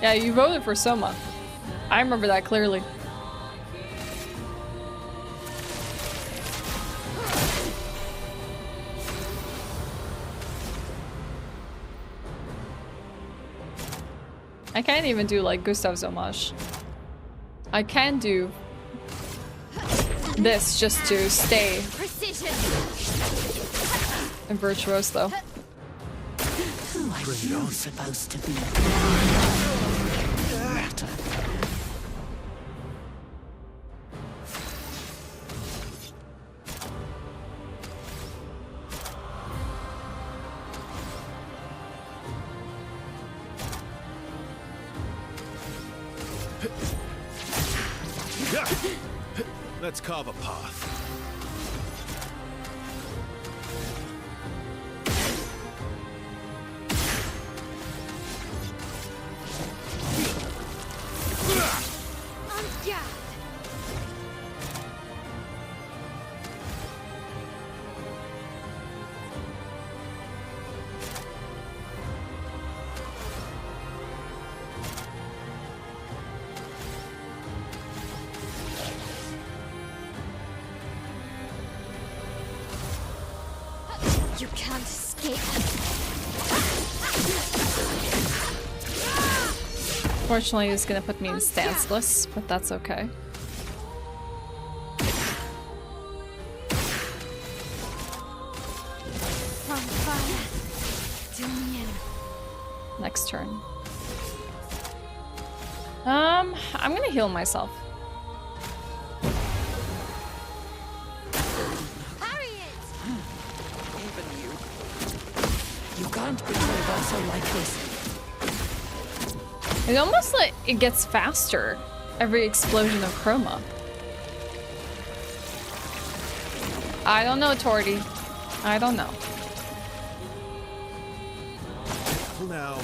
Yeah, you voted for Soma. I remember that clearly. I can't even do, like, Gustav's homage. I can do this just to stay in Virtuos, though. Who are you supposed to be? Matter. Let's carve a path. You can't escape. Fortunately, it's gonna put me in stanceless, but that's okay. From fire to the end. Next turn. I'm gonna heal myself. You can't betray Verso like this. It's almost like it gets faster every explosion of chroma. I don't know, Torty. I don't know. Now.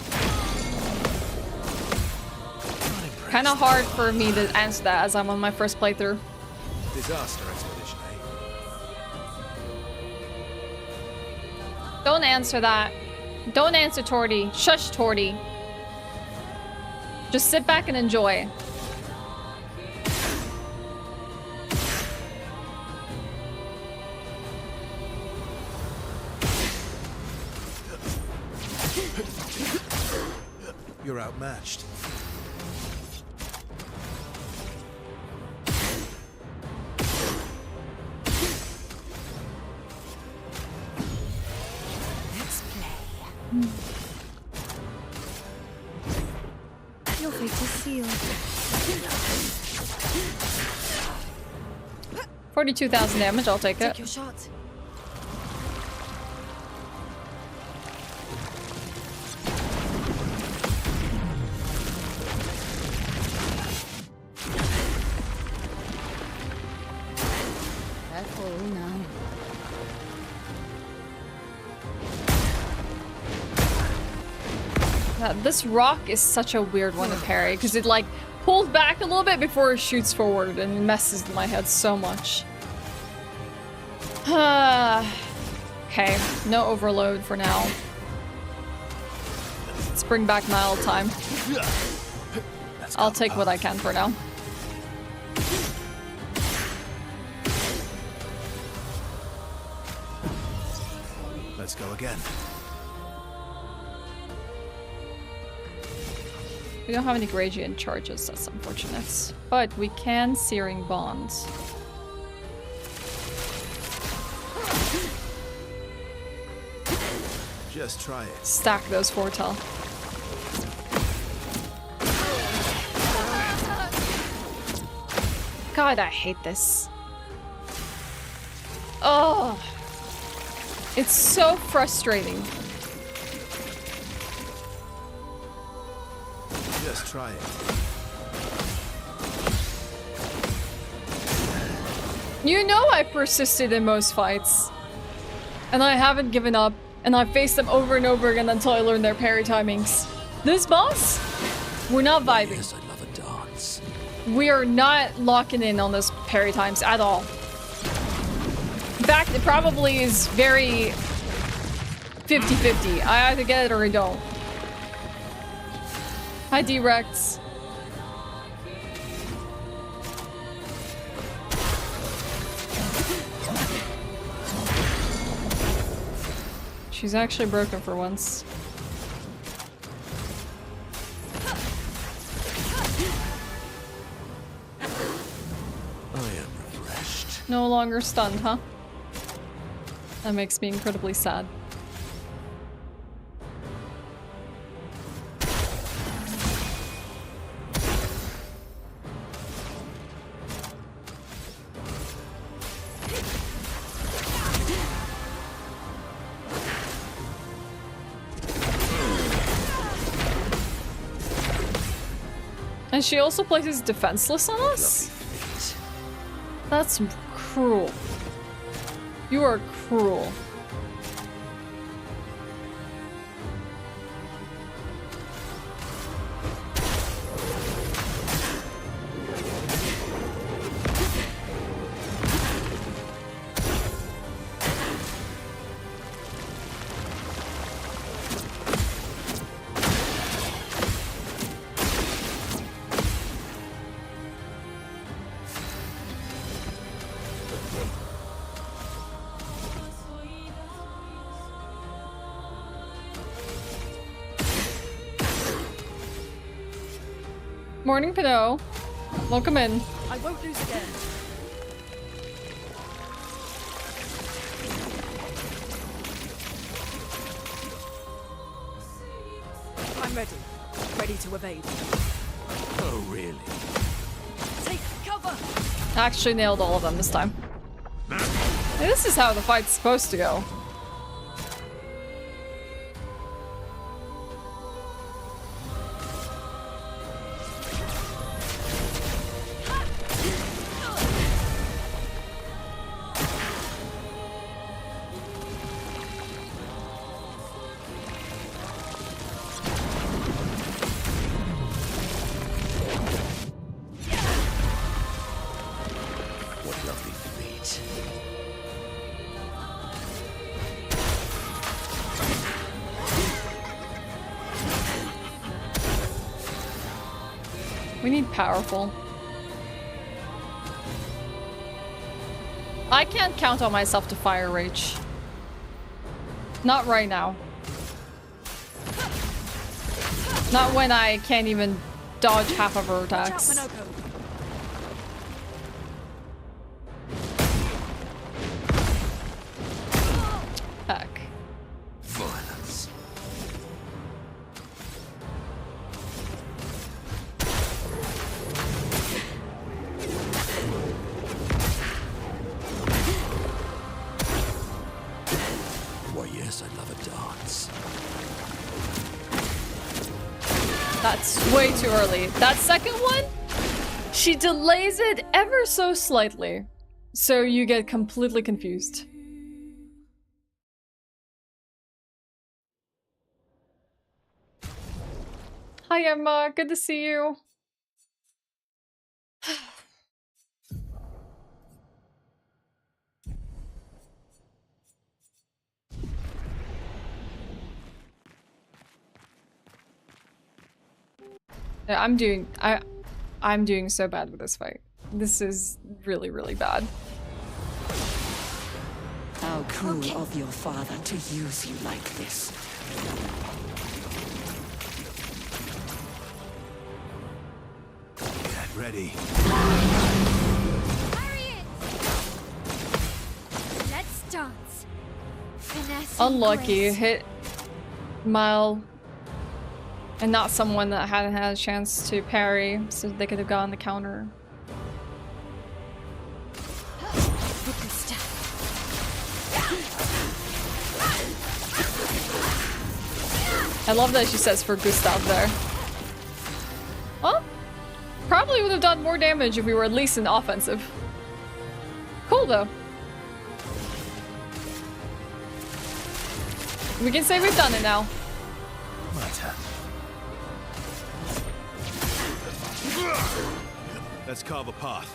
Kind of hard for me to answer that as I'm on my first playthrough. Disaster expedition, eh? Don't answer that. Don't answer, Torty. Shush, Torty. Just sit back and enjoy. You're outmatched. Let's play. Your fate is sealed. 42,000 damage, I'll take Take it. your shot. Careful now. This rock is such a weird one to parry because it like pulls back a little bit before it shoots forward and it messes with my head so much. Okay, no overload for now. Let's bring back my old time. I'll take what I can for now. Let's go again. We don't have any Gradian charges, that's unfortunate. But we can Searing Bonds. Just try it. Stack those foretell. God, I hate this. Oh, it's so frustrating. Just try it. You know I persisted in most fights. And I haven't given up. And I've faced them over and over again until I learned their parry timings. This boss? We're not vibing. Yes, I love a dance. We are not locking in on those parry times at all. In fact, it probably is very 50-50. I either get it or I don't. Hi, D-Rex. She's actually broken for once. I am refreshed. No longer stunned, huh? That makes me incredibly sad. And she also places defenseless on us? That's cruel. You are cruel. Morning, Pinot. Welcome in. I won't lose again. I'm ready. Ready to evade. Oh, really? Take cover! Actually nailed all of them this time. This is how the fight's supposed to go. We need powerful. I can't count on myself to fire rage. Not right now. Not when I can't even dodge half of her attacks. Heck. Violence. Why, yes, I love a dance. That's way too early. That second one, she delays it ever so slightly, so you get completely confused. Hi Emma, good to see you. Yeah, I'm doing so bad with this fight. This is really, really bad. How cruel of your father to use you like this. Get ready. Harriet! Let's dance. Finesse and Unlucky, grace. hit Mal and not someone that hadn't had a chance to parry, so they could have gotten the counter. I love that she says for Gustav there. Well, probably would have done more damage if we were at least in offensive. Cool though. We can say we've done it now. My turn. Let's carve a path.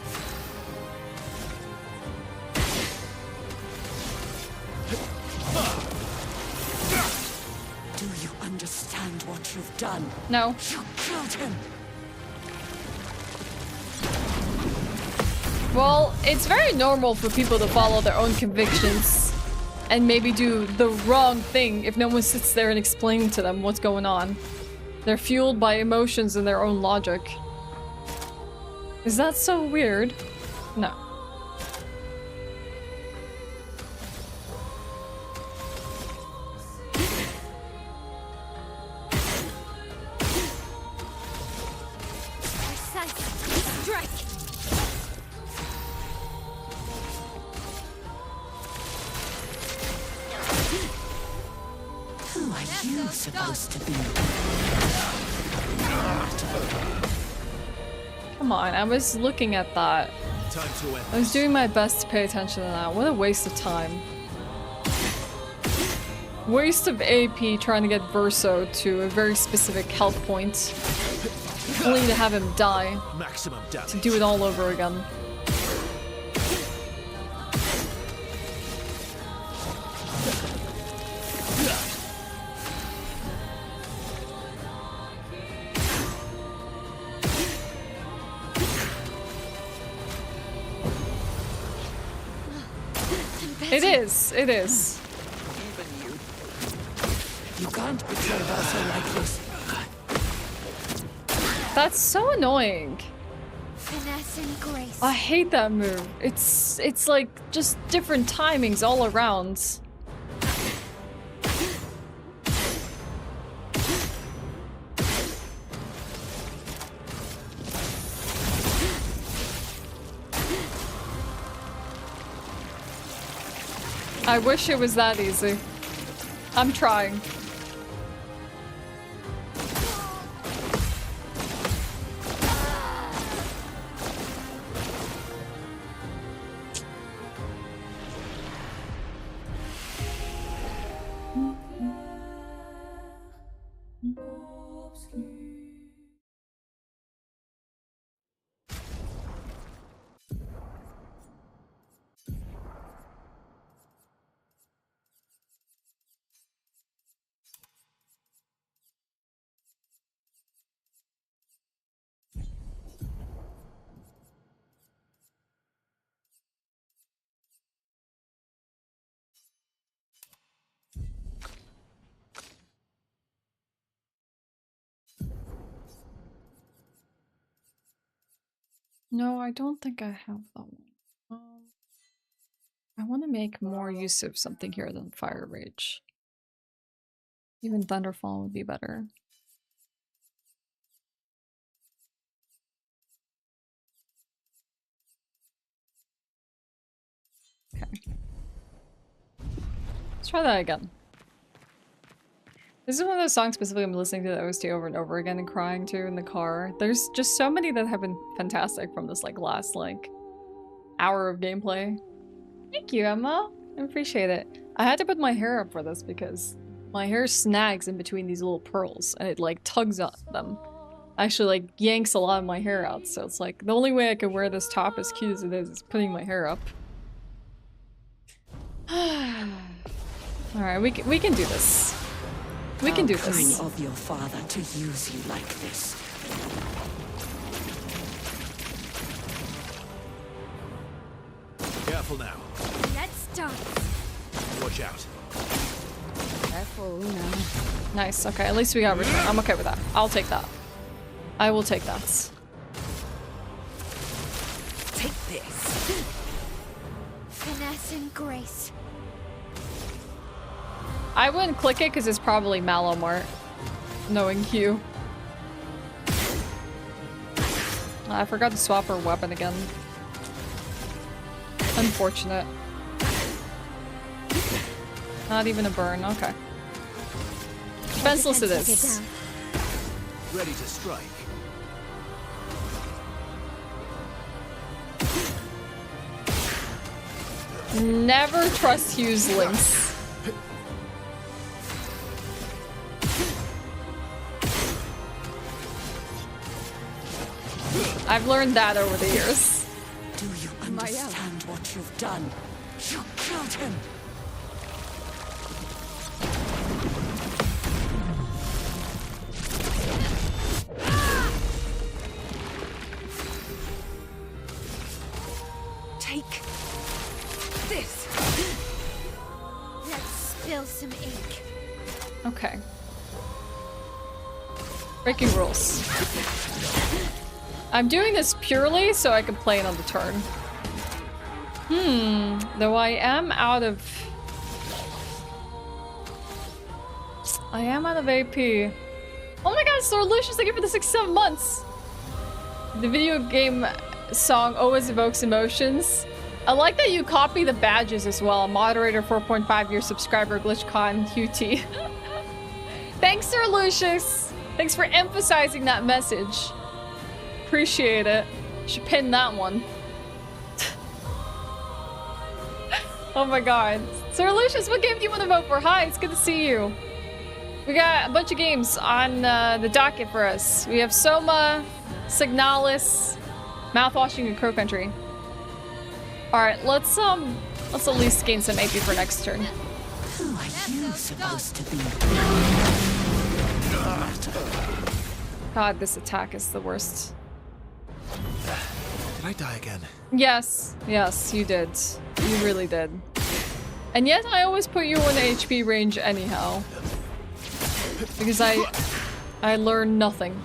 Do you understand what you've done? No. You killed him. Well, it's very normal for people to follow their own convictions and maybe do the wrong thing if no one sits there and explains to them what's going on. They're fueled by emotions and their own logic. Is that so weird? No. Strike. Who are you supposed to be? Come on, I was looking at that. Time to end. I was doing my best to pay attention to that. What a waste of time. Waste of AP trying to get Verso to a very specific health point. Only to have him die. Maximum damage. To do it all over again. It is. It is. Even you. You can't betray Verso like this. That's so annoying. Finesse and grace. I hate that move. It's like just different timings all around. I wish it was that easy. I'm trying. No, I don't think I have that one. I want to make more use of something here than Fire Rage. Even Thunderfall would be better. Okay. Let's try that again. This is one of those songs specifically I'm listening to the OST over and over again and crying to in the car. There's just so many that have been fantastic from this like last like hour of gameplay. Thank you, Emma. I appreciate it. I had to put my hair up for this because my hair snags in between these little pearls and it like tugs at them. Actually like yanks a lot of my hair out, so it's like the only way I could wear this top as cute as it is putting my hair up. Alright, we can do this. We can do this. Of your father to use you like this. Careful now. Let's dance. Watch out. Careful now. Nice, okay, at least we got return. I'm okay with that. I'll take that. I will take that. Take this. Finesse and grace. I wouldn't click it because it's probably Malomart, knowing Q. I forgot to swap her weapon again. Unfortunate. Not even a burn, okay. Defenseless it is. Ready to strike. Never trust Hugh's links. I've learned that over the years. Do you understand what you've done? You killed him. Take this. Let's spill some ink. Okay. Breaking rules. I'm doing this purely so I can play it on the turn. Though I am out of AP. Oh my god, so Lucius, thank you for the 6-7 months. The video game song always evokes emotions. I like that you copy the badges as well. Moderator 4.5 year subscriber GlitchCon QT. Thanks, Sir Lucius. Thanks for emphasizing that message. Appreciate it. Should pin that one. Oh my god. Sir Lucius, what game do you want to vote for? Hi, it's good to see you. We got a bunch of games on the docket for us. We have Soma, Signalis, Mouthwashing, and Crow Country. Alright, let's at least gain some AP for next turn. Who are you supposed to be? God, this attack is the worst. Did I die again? Yes, yes, you did. You really did. And yet I always put you in HP range anyhow. Because I learn nothing.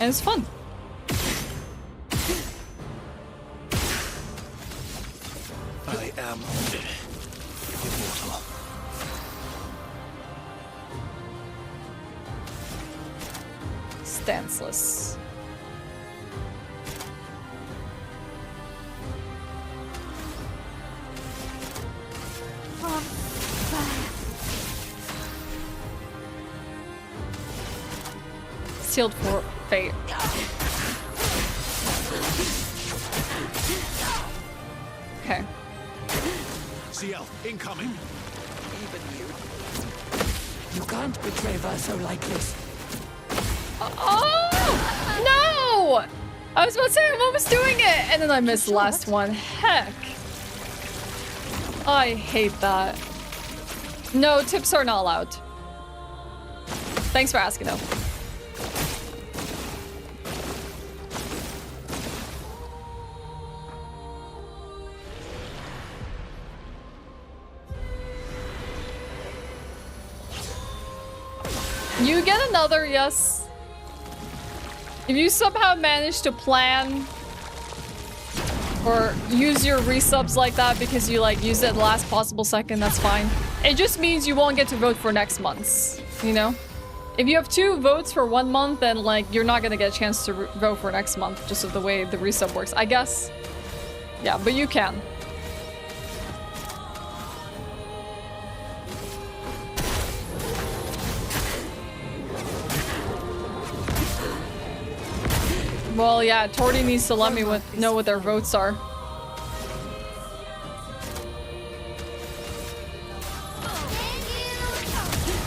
And it's fun. I am immortal. Stanceless. Sealed for fate. Okay. CL, incoming. Even you. You can't betray Verso like this. Oh! No! I was about to say I'm almost doing it! And then I missed the last one. Heck. I hate that. No, tips are not allowed. Thanks for asking, though. You get another yes. If you somehow manage to plan or use your resubs like that because you like used it at the last possible second, that's fine. It just means you won't get to vote for next month's, you know? If you have 2 votes for 1 month, then like you're not gonna get a chance to vote for next month just of the way the resub works, I guess. Yeah, but you can. Well, yeah, Torty needs to let me know what their votes are.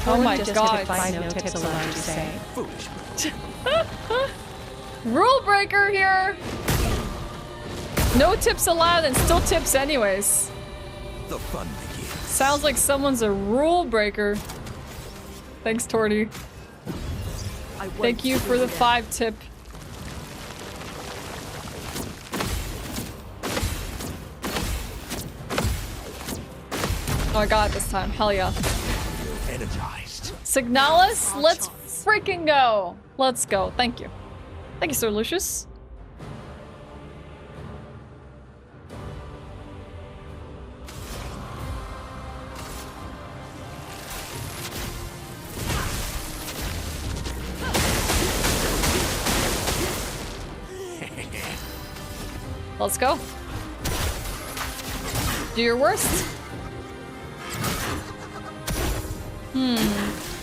Oh my god. No tips allowed, you say. Rule breaker here! No tips allowed and still tips anyways. The fun begins. Sounds like someone's a rule breaker. Thanks, Torty. Thank you for the 5 tip. Oh, I got it this time. Hell yeah. Energized. Signalis, let's freaking go. Let's go. Thank you. Thank you, Sir Lucius. Let's go. Do your worst.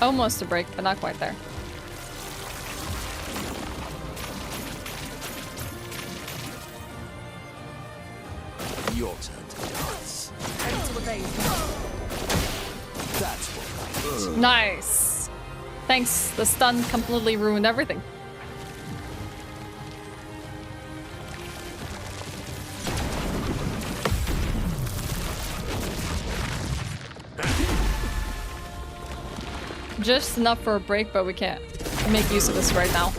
Almost a break, but not quite there. Your turn to dance. Ready to evade. That's what I need. Nice. Thanks. The stun completely ruined everything. Just enough for a break, but we can't make use of this right now.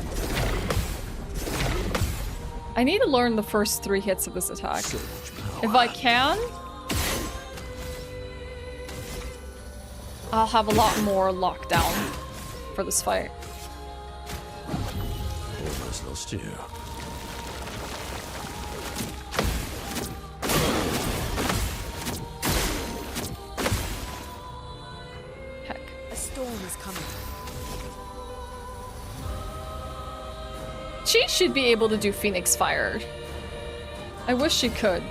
I need to learn the first 3 hits of this attack. So much power. If I can, I'll have a lot more lockdown for this fight. Almost lost you. Heck. A storm is coming. She should be able to do Phoenix Fire. I wish she could.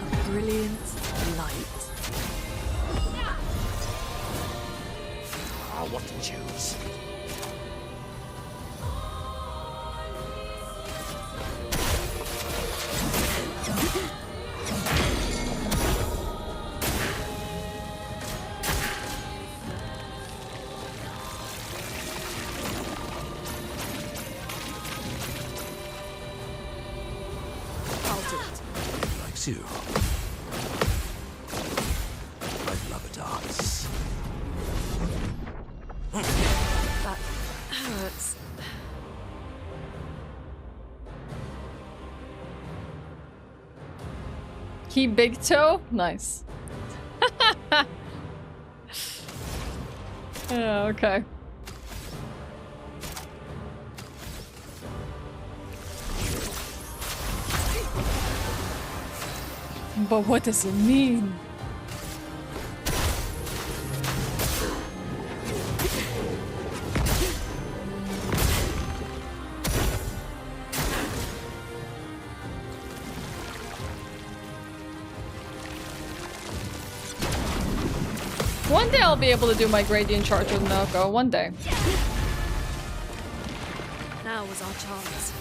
A brilliant light. I want to choose. You. I'd love a dance. That hurts. Key big toe? Nice. Yeah, okay. But what does it mean? One day I'll be able to do my gradient charge with Noko. One day. Now was our chance.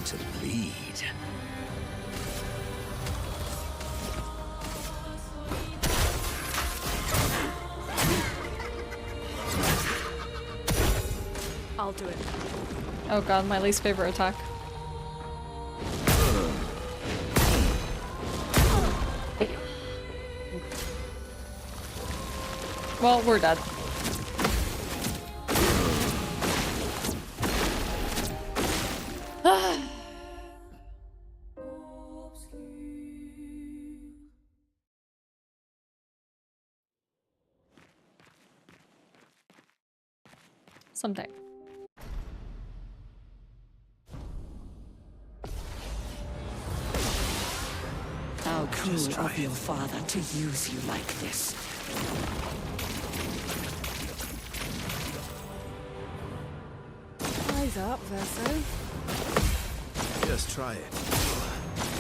To bleed. I'll do it. Oh god, my least favorite attack. Well, we're dead. Someday. How cruel of your father to use you like this. Eyes up, Verso. Just try it.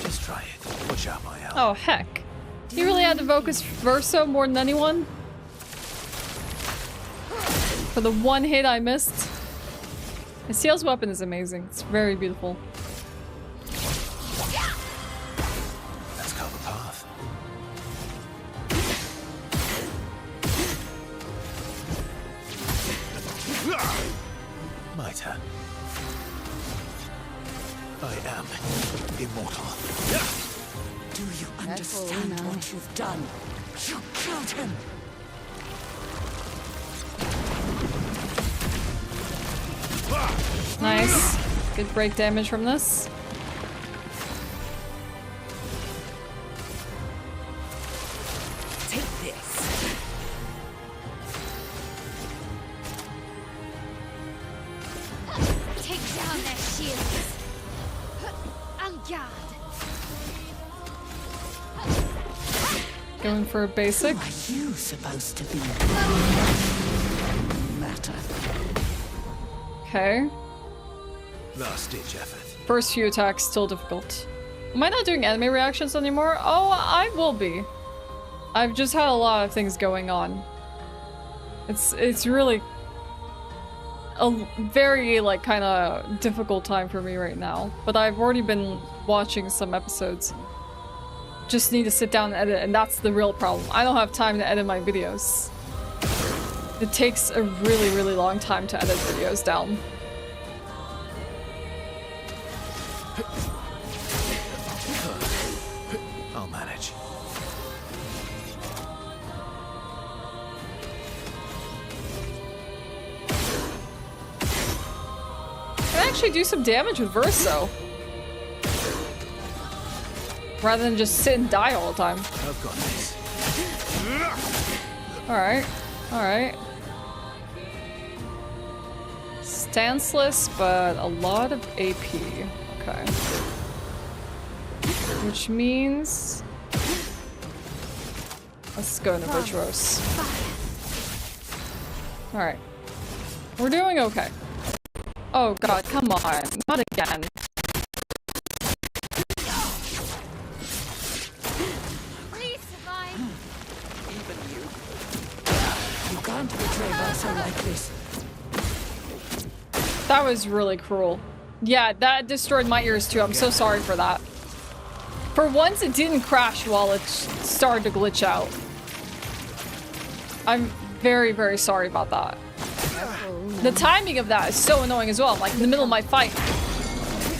Just try it. Watch out, my Oh, heck. He really had to focus Verso more than anyone? For the one hit I missed? Ciel's weapon is amazing. It's very beautiful. Let's cut the path. My turn. I am immortal. Do you understand what you've done? You killed him! Nice. Good break damage from this. Take this. Take down their shields. En garde. Going for a basic. Who are you supposed to be? Matter. Okay. Last ditch effort. First few attacks still difficult. Am I not doing anime reactions anymore? Oh, I will be. I've just had a lot of things going on. It's really a very like kind of difficult time for me right now. But I've already been watching some episodes. Just need to sit down and edit, and that's the real problem. I don't have time to edit my videos. It takes a really, really long time to edit videos down. I'll manage. I can actually do some damage with Verso. Rather than just sit and die all the time. I've got this. Alright. Alright. Stanceless, but a lot of AP. Okay. Which means... let's go into Virtuose. Alright. We're doing okay. Oh god, come on. Not again. Please survive. Even you. You can't betray Verso like this. That was really cruel. Yeah, that destroyed my ears too. I'm so sorry for that. For once, it didn't crash while it started to glitch out. I'm very, very sorry about that. The timing of that is so annoying as well. I'm like in the middle of my fight.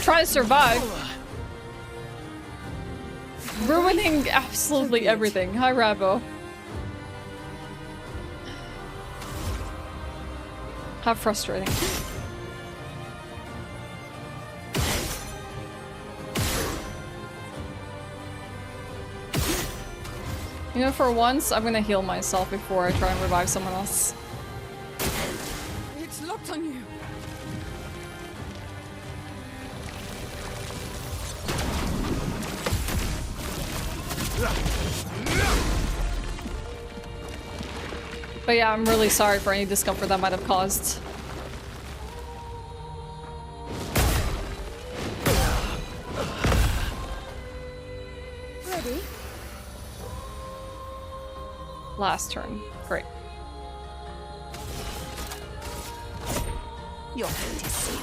Trying to survive. Ruining absolutely everything. Hi, Rabo. How frustrating. You know, for once, I'm gonna heal myself before I try and revive someone else. It's locked on you. But yeah, I'm really sorry for any discomfort that might have caused. Ready? Last turn. Great. Your fate is sealed.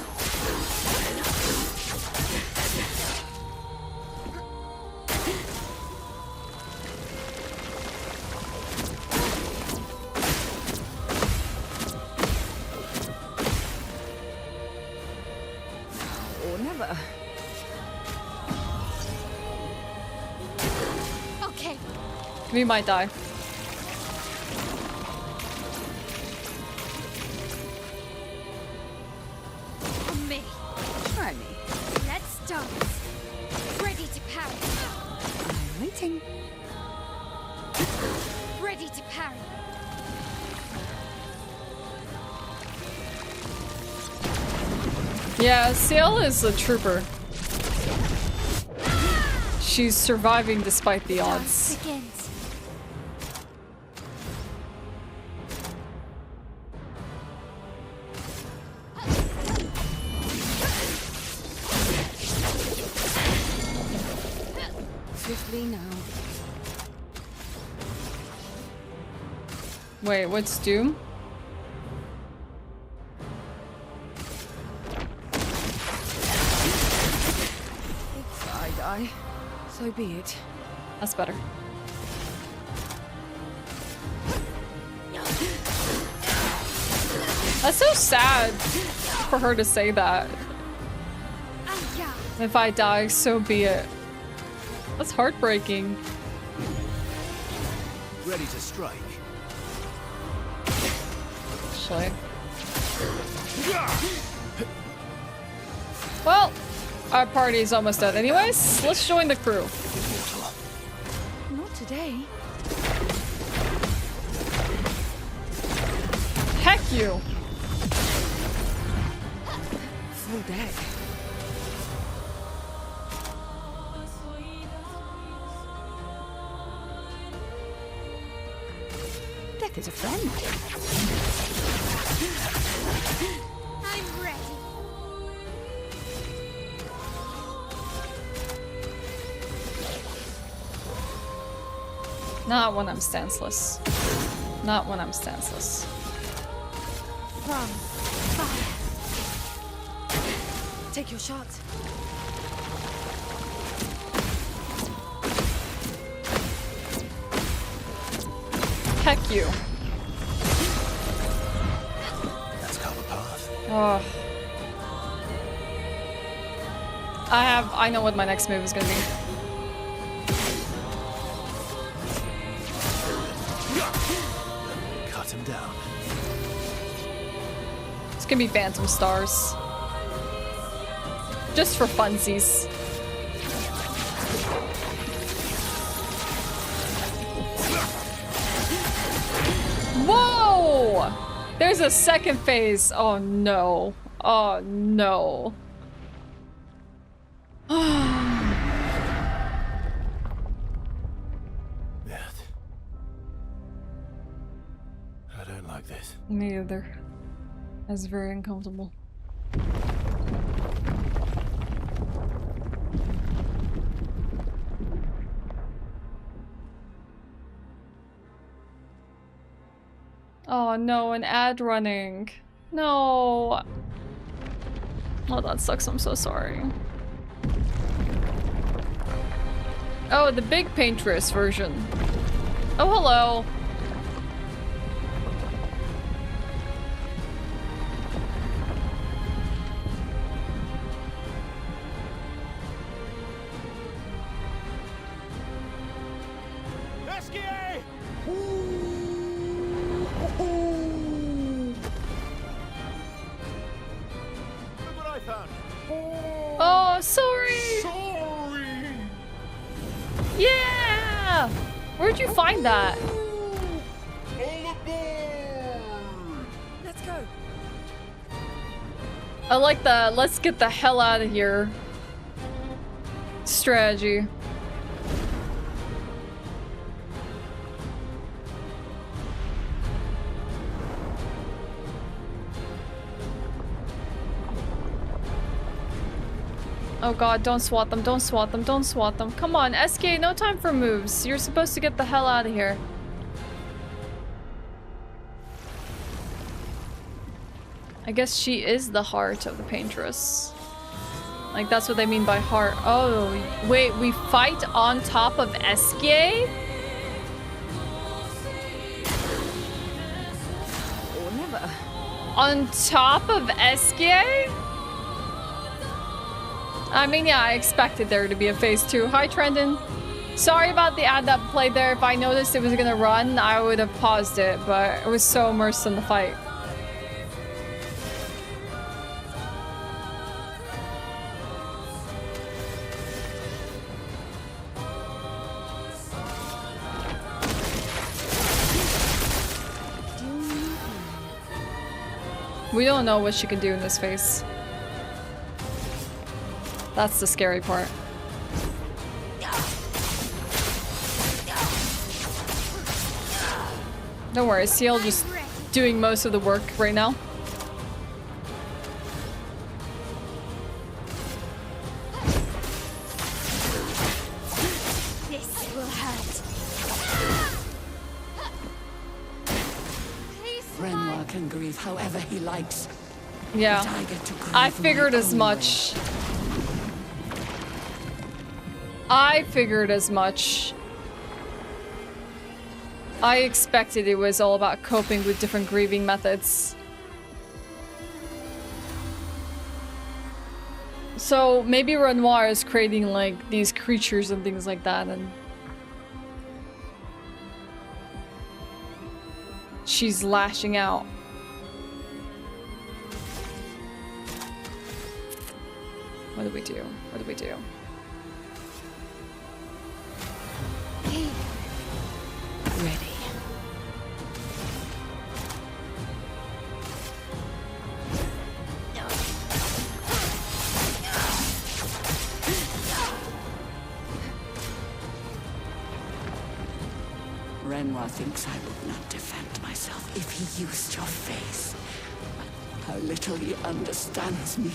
Or never. Okay. We might die. On me. Try me. Let's dance. Ready to parry. I'm waiting. Ready to parry. Yeah, Ciel is a trooper. She's surviving despite the odds. Begins. Swiftly now. Wait, what's Doom? If I die, so be it. That's better. That's so sad for her to say that. If I die, so be it. That's heartbreaking. Ready to strike. Actually. Well, our party's almost done anyways. Let's join the crew. Not today. Heck you! Full deck. Death is a friend. I'm ready. Not when I'm stanceless. Not when I'm stanceless. From fire. Take your shots. Heck you. That's cover path. Oh. I know what my next move is gonna be. Cut him down. It's gonna be Phantom Stars. Just for funsies. Whoa! There's a second phase. Oh no. Oh no. Death. I don't like this. Me either. That's very uncomfortable. Oh no, an ad running. No. Oh, that sucks. I'm so sorry. Oh, the big paintress version. Oh, hello. Oh, sorry. Yeah. Where'd you find that? Let's go. I like the let's get the hell out of here strategy. Oh god, don't swat them, don't swat them, don't swat them. Come on, SK, no time for moves. You're supposed to get the hell out of here. I guess she is the heart of the paintress. Like, that's what they mean by heart. Oh, wait, we fight on top of SK? Or never. On top of SK? I mean, yeah, I expected there to be a phase 2. Hi, Trendon. Sorry about the ad that played there. If I noticed it was gonna run, I would have paused it, but it was so immersed in the fight. We don't know what she can do in this phase. That's the scary part. Don't worry, Seal just doing most of the work right now. This will hurt. Renoir can grieve however he likes. Yeah, But I get to grieve I figured my as own much. I figured as much. I expected it was all about coping with different grieving methods. So maybe Renoir is creating like these creatures and things like that, and she's lashing out. What do we do? What do we do? Ready. Renoir thinks I would not defend myself if he used your face. How little he understands me.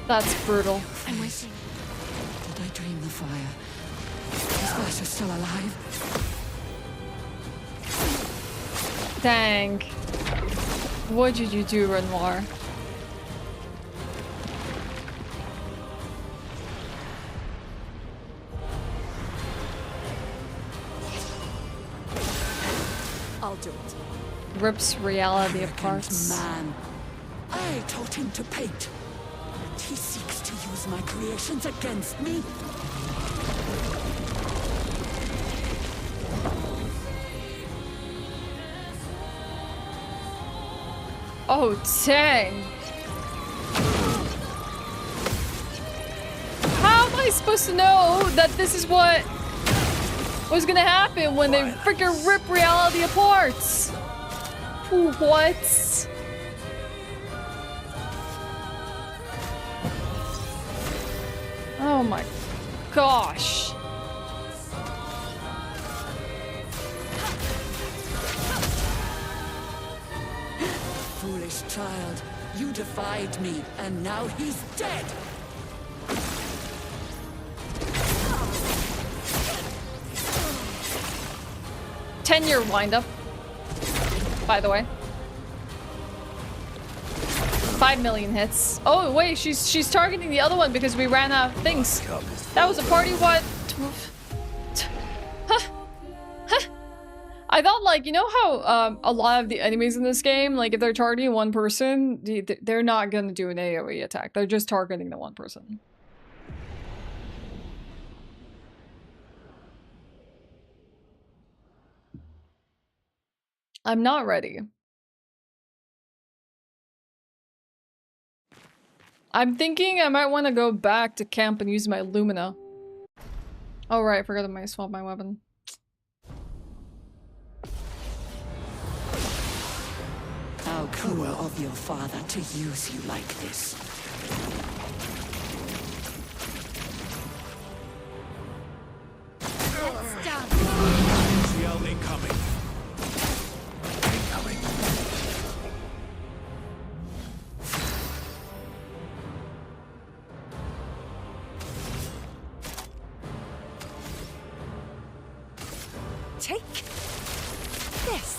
That's brutal. I'm waiting. Did I dream the fire? Is Varsha still alive? Dang. What did you do, Renoir? I'll do it. Rips reality apart. Man. I taught him to paint. And he seeks to use my creations against me. Oh, dang. How am I supposed to know that this is what was gonna happen when they freaking rip reality apart? What? Oh my gosh. Foolish child, you defied me, and now he's dead. 10-year windup, by the way. 5 million hits. Oh wait, she's targeting the other one because we ran out of things. That was a party what? I thought, like, you know how a lot of the enemies in this game, like if they're targeting one person, they're not gonna do an AoE attack. They're just targeting the one person. I'm not ready. I'm thinking I might want to go back to camp and use my Lumina. Oh right, I forgot I might swap my weapon. How cruel of your father to use you like this. It's done. Shield incoming. Incoming. Take this.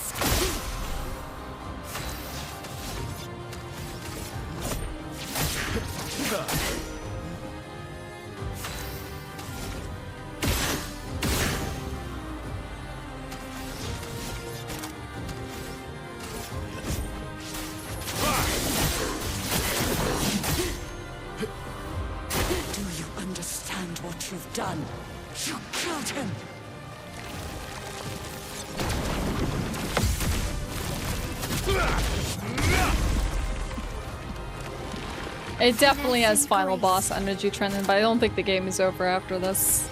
Do you understand what you've done? You killed him. It definitely has final boss energy trending, but I don't think the game is over after this.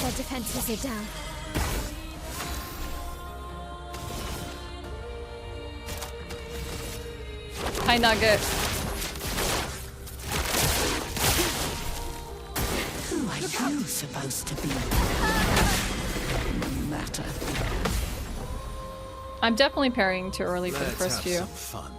Their defenses are down. Hi, Nugget. Who are you supposed to be? No matter. I'm definitely parrying too early for the Let's first have few. some fun.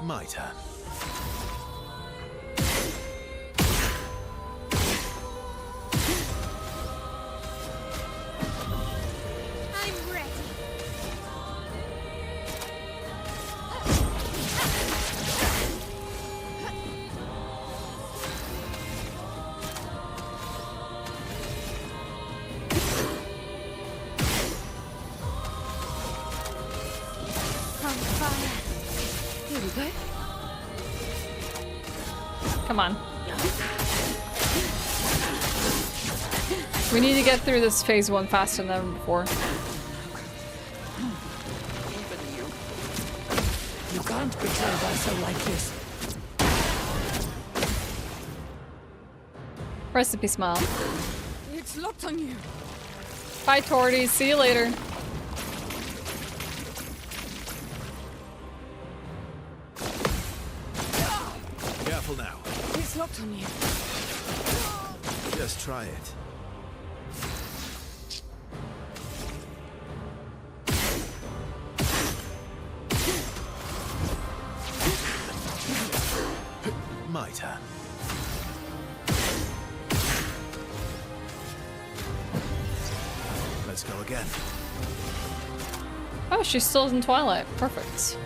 My turn. I'm ready. On fire. Here we go. Come on. We need to get through this phase 1 faster than before. Even you. You can't betray Bertha like this. Recipe smile. It's locked on you. Bye, Torty. See you later. Careful now. It's locked on you. Just try it. My turn. Let's go again. Oh, she's still in Twilight. Perfect.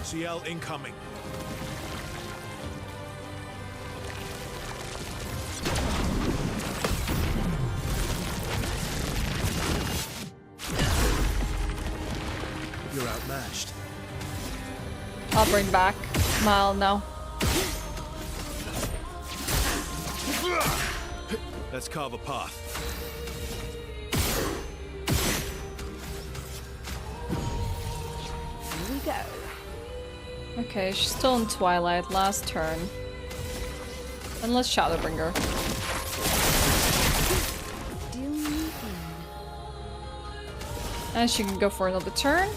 CL incoming. You're outmatched. I'll bring back Mile now. Let's carve a path. Here we go. Okay, she's still in Twilight. Last turn. And let's Shadowbringer. Do me in. And she can go for another turn.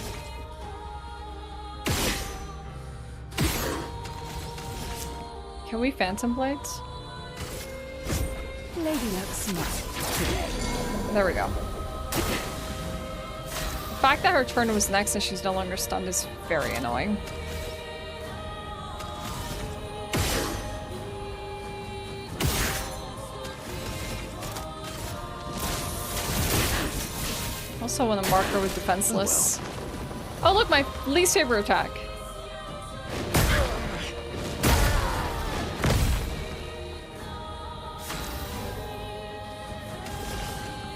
Can we Phantom Blade? Lady Luck smart. There we go. The fact that her turn was next and she's no longer stunned is very annoying. Also want to mark her with defenseless. Oh look, my least favorite attack.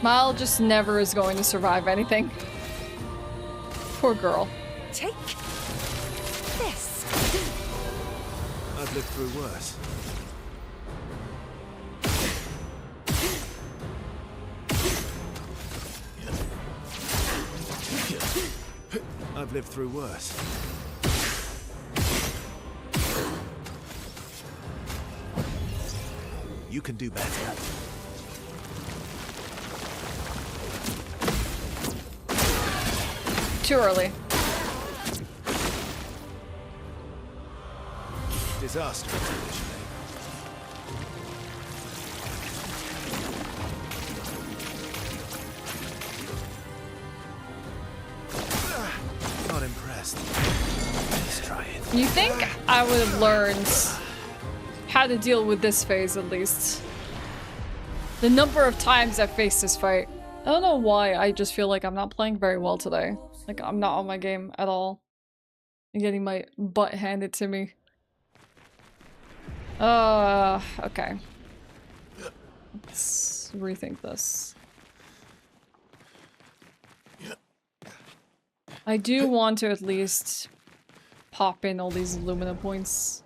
Mile just never is going to survive anything. Poor girl. Take this. I've lived through worse. I've lived through worse. You can do better. Too early. Disaster expedition. Not impressed. Let's try it. You think I would have learned how to deal with this phase at least? The number of times I've faced this fight. I don't know why, I just feel like I'm not playing very well today. Like, I'm not on my game at all. I'm getting my butt handed to me. Okay. Let's rethink this. I do want to at least pop in all these Lumina points.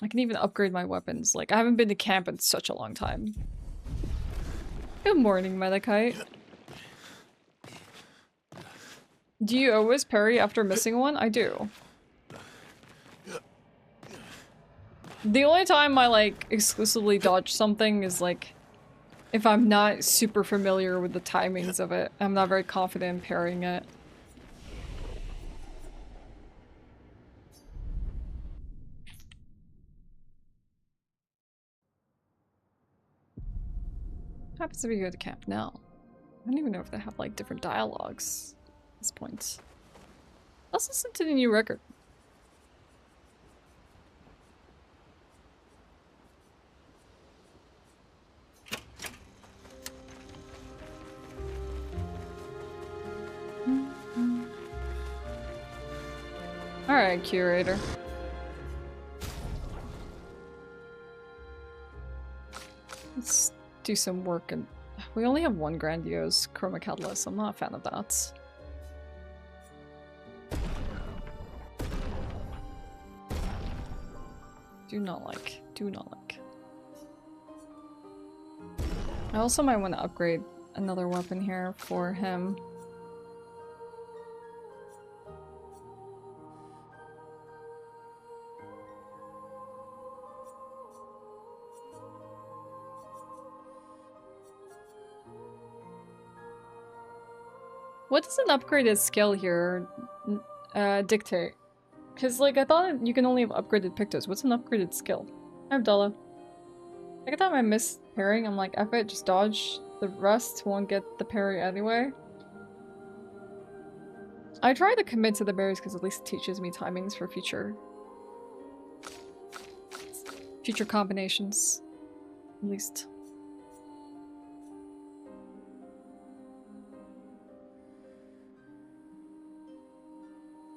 I can even upgrade my weapons. Like, I haven't been to camp in such a long time. Good morning, Medikite. Do you always parry after missing one? I do. The only time I, like, exclusively dodge something is, like, if I'm not super familiar with the timings of it. I'm not very confident in parrying it. What happens if we go to camp now? I don't even know if they have, like, different dialogues at this point. Let's listen to the new record. Alright, curator. Let's do some work, and we only have one grandiose chroma catalyst. I'm not a fan of that. Do not like. I also might want to upgrade another weapon here for him. What does an upgraded skill here dictate? Because, like, I thought you can only have upgraded Pictos. What's an upgraded skill? Hi, Abdullah. Every time I miss parrying, I'm like, F it, just dodge. The rest won't get the parry anyway. I try to commit to the berries because at least it teaches me timings for future combinations. At least.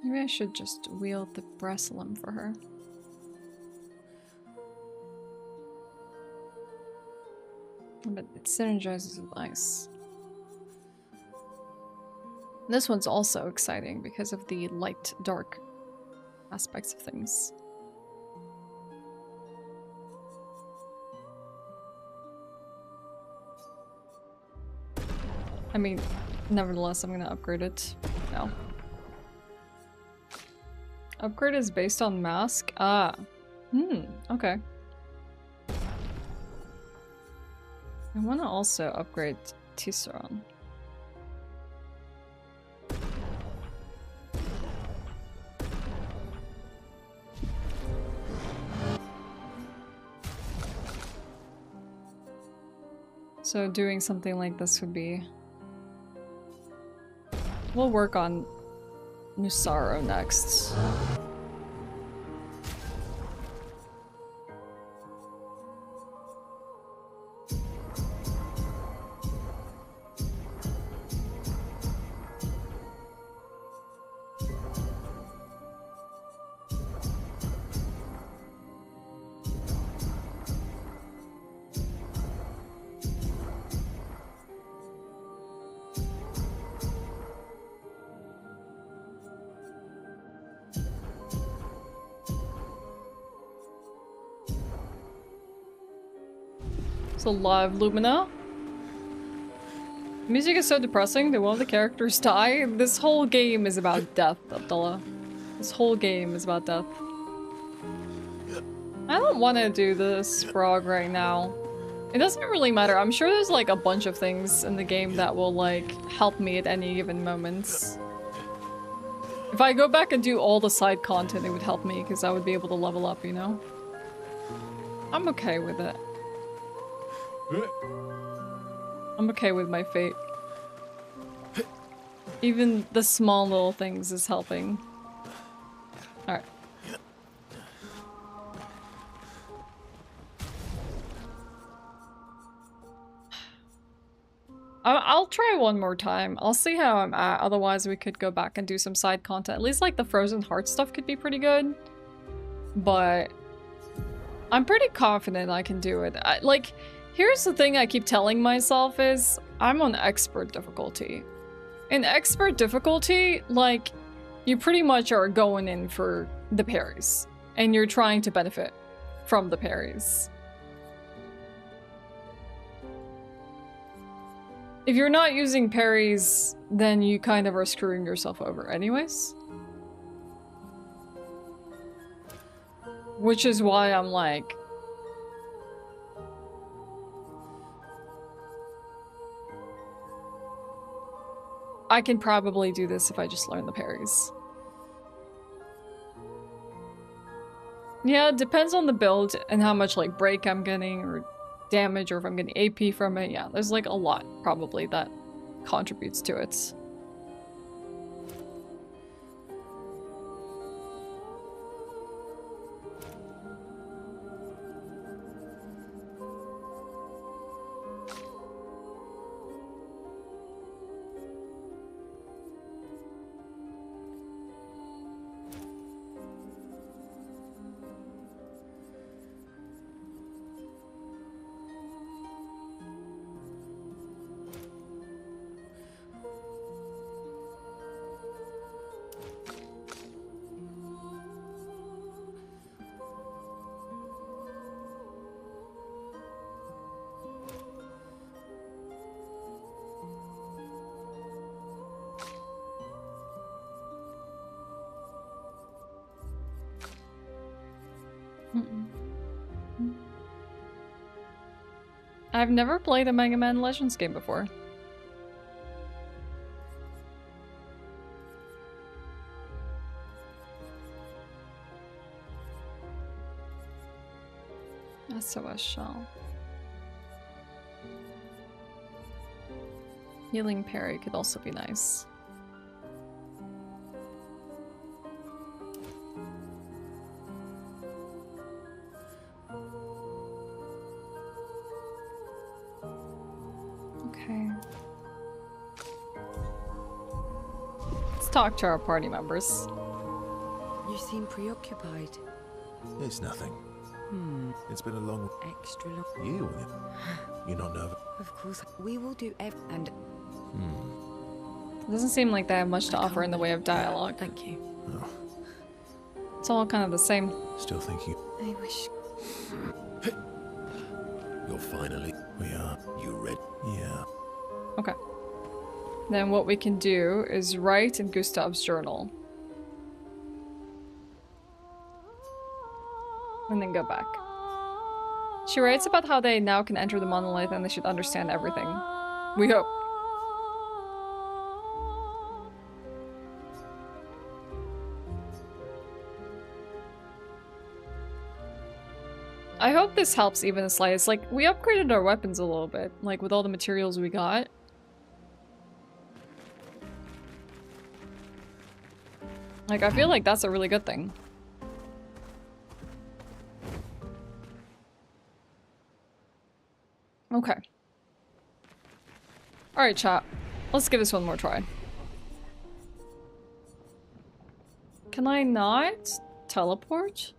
Maybe I should just wield the bracelet for her. But it synergizes with ice. This one's also exciting because of the light-dark aspects of things. I mean, nevertheless, I'm gonna upgrade it now. Upgrade is based on mask? Ah. Okay. I want to also upgrade Tisserand. So doing something like this would be... We'll work on Nusaro next. Live Lumina. Music is so depressing that one of the characters die. This whole game is about death, Abdullah. This whole game is about death. I don't want to do this frog right now. It doesn't really matter. I'm sure there's like a bunch of things in the game that will like help me at any given moments. If I go back and do all the side content, it would help me because I would be able to level up, you know? I'm okay with it. I'm okay with my fate. Even the small little things is helping. Alright. I'll try one more time. I'll see how I'm at. Otherwise, we could go back and do some side content. At least, like, the Frozen Heart stuff could be pretty good. But I'm pretty confident I can do it. Like... Here's the thing I keep telling myself is, I'm on expert difficulty. In expert difficulty, like, you pretty much are going in for the parries. And you're trying to benefit from the parries. If you're not using parries, then you kind of are screwing yourself over anyways. Which is why I'm like... I can probably do this if I just learn the parries. Yeah, it depends on the build and how much like break I'm getting or damage, or if I'm getting AP from it. Yeah, there's like a lot probably that contributes to it. I've never played a Mega Man Legends game before. SOS shell. Healing parry could also be nice. Talk to our party members. You seem preoccupied. It's nothing. It's been a long... Extra long. You're not nervous? Of course, we will do and... It doesn't seem like they have much to offer in the way of dialogue. Thank you. Oh, It's all kind of the same. still thinking. I wish. You're finally... We are. You ready? Yeah. Okay. Then what we can do is write in Gustav's journal. And then go back. She writes about how they now can enter the Monolith and they should understand everything. We hope. I hope this helps even the slightest. Like, we upgraded our weapons a little bit, like with all the materials we got. Like, I feel like that's a really good thing. Okay. Alright, chat. Let's give this one more try. Can I not teleport?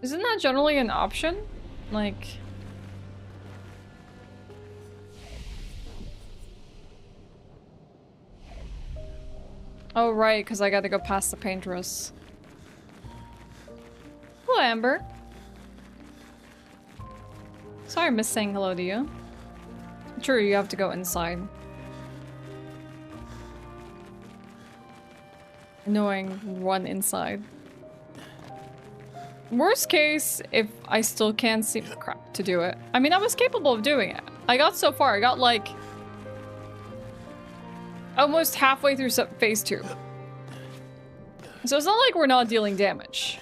Isn't that generally an option? Like... Oh, right, because I gotta go past the paintress. Hello, Amber. Sorry, I missed saying hello to you. True, you have to go inside. Annoying, run inside. Worst case, if I still can't see crap to do it. I mean, I was capable of doing it. I got so far. I got like almost halfway through phase 2. So it's not like we're not dealing damage.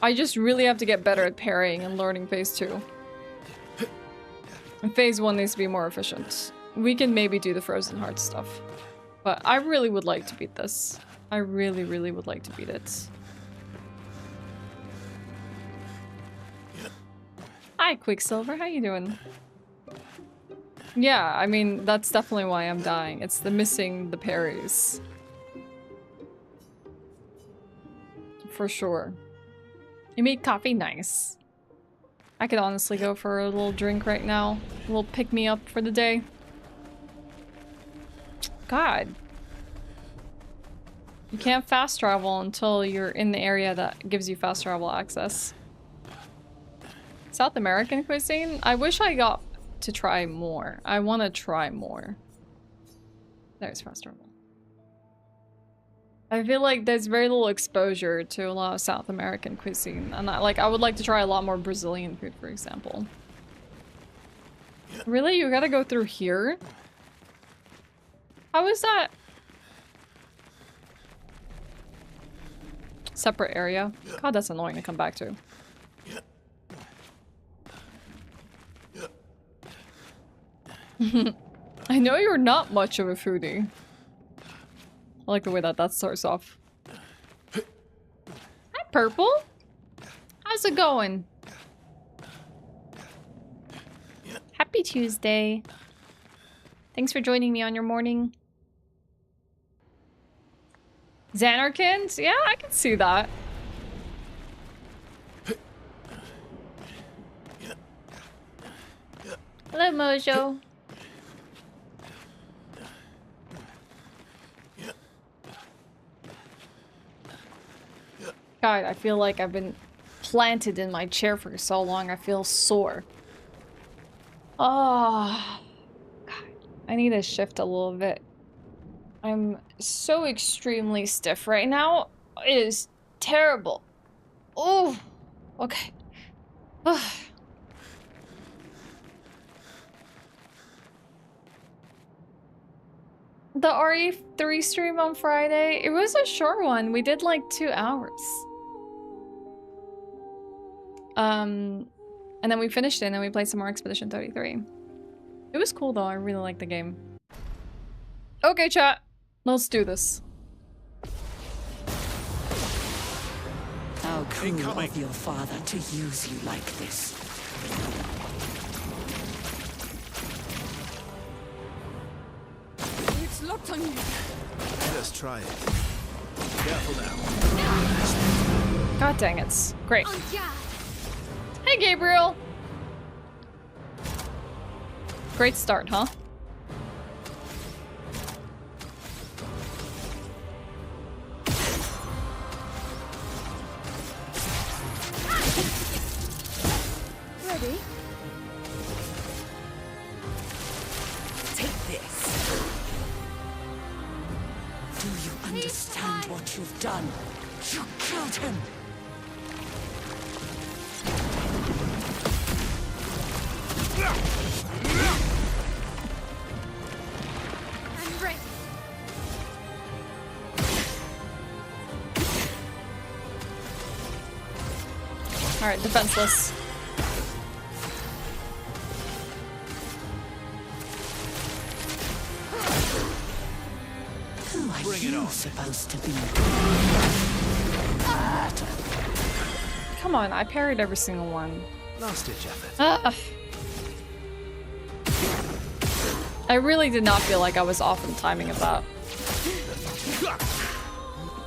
I just really have to get better at parrying and learning phase 2. And phase 1 needs to be more efficient. We can maybe do the Frozen Heart stuff. But I really would like to beat this. I really, really would like to beat it. Hi, Quicksilver. How you doing? Yeah, I mean, that's definitely why I'm dying. It's the missing the parries. For sure. You made coffee? Nice. I could honestly go for a little drink right now. A little pick-me-up for the day. God. You can't fast travel until you're in the area that gives you fast travel access. South American cuisine? I wish I got to try more. I want to try more. There's fast travel. I feel like there's very little exposure to a lot of South American cuisine. And I would like to try a lot more Brazilian food, for example. Really? You gotta go through here? How is that? Separate area? God, that's annoying to come back to. I know you're not much of a foodie. I like the way that starts off. Hi, Purple. How's it going? Happy Tuesday. Thanks for joining me on your morning. Xanarkins? Yeah, I can see that. Hello, Mojo. God, I feel like I've been planted in my chair for so long. I feel sore. Oh, God. I need to shift a little bit. I'm so extremely stiff right now. It is terrible. Oh, okay. The RE3 stream on Friday, it was a short one. We did like 2 hours. And then we finished it and then we played some more Expedition 33. It was cool though, I really liked the game. Okay, chat. Let's do this. How cruel of your father to use you like this. It's locked on you. Just try it. Careful now. God dang it. Great. Hey, Gabriel. Great start, huh? Ready? Take this. Do you understand what you've done? You killed him. I'm ready. Alright, defenseless. Who are you supposed to be? Come on, I parried every single one. Last ditch effort. I really did not feel like I was off in timing of that.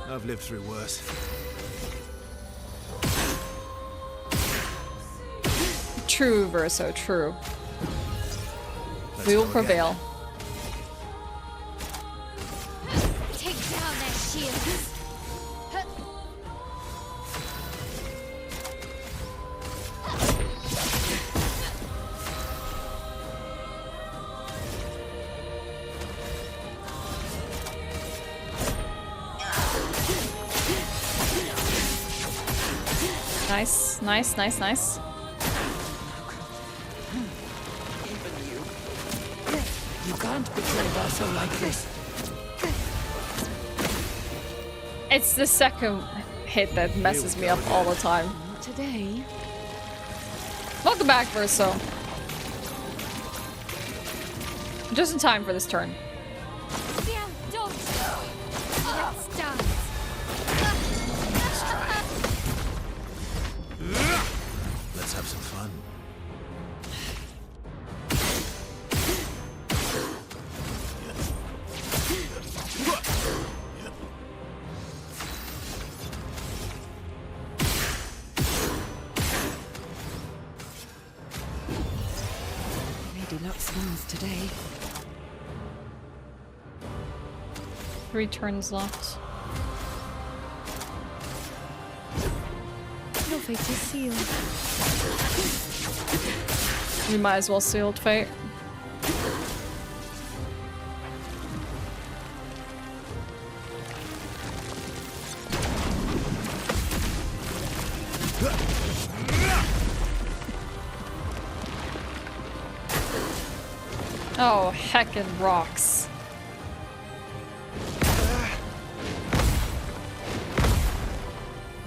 I've lived through worse. True, Verso, true. We will prevail. Take down their shields. Nice, nice, nice, nice. You can't betray Verso like this. It's the second hit that messes me up all the time. Not today. Welcome back, Verso. Just in time for this turn. Yeah, don't. Let's dance. Let's have some fun. Lady Luck smiles today. 3 turns left. fate is sealed. We might as well sealed fate. Oh, heckin' rocks.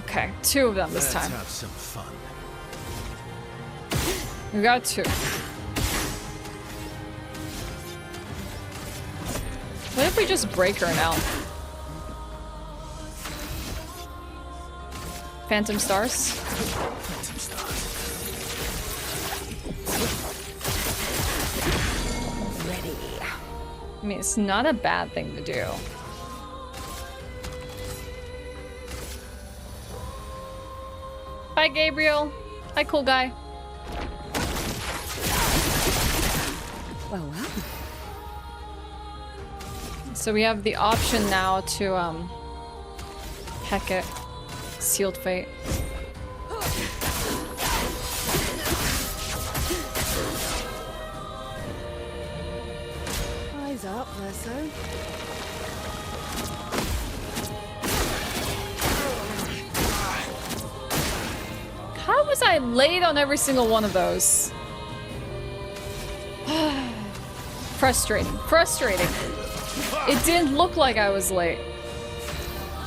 Okay, 2 of them this time. Let's have some fun. We got 2. What if we just break her now? Phantom stars? Phantom stars. Ready. I mean, it's not a bad thing to do. Bye, Gabriel. Hi, cool guy. Well, well. So we have the option now to, heck it. Sealed fate. Eyes up, Verso. How was I late on every single one of those? Frustrating. Frustrating. It didn't look like I was late.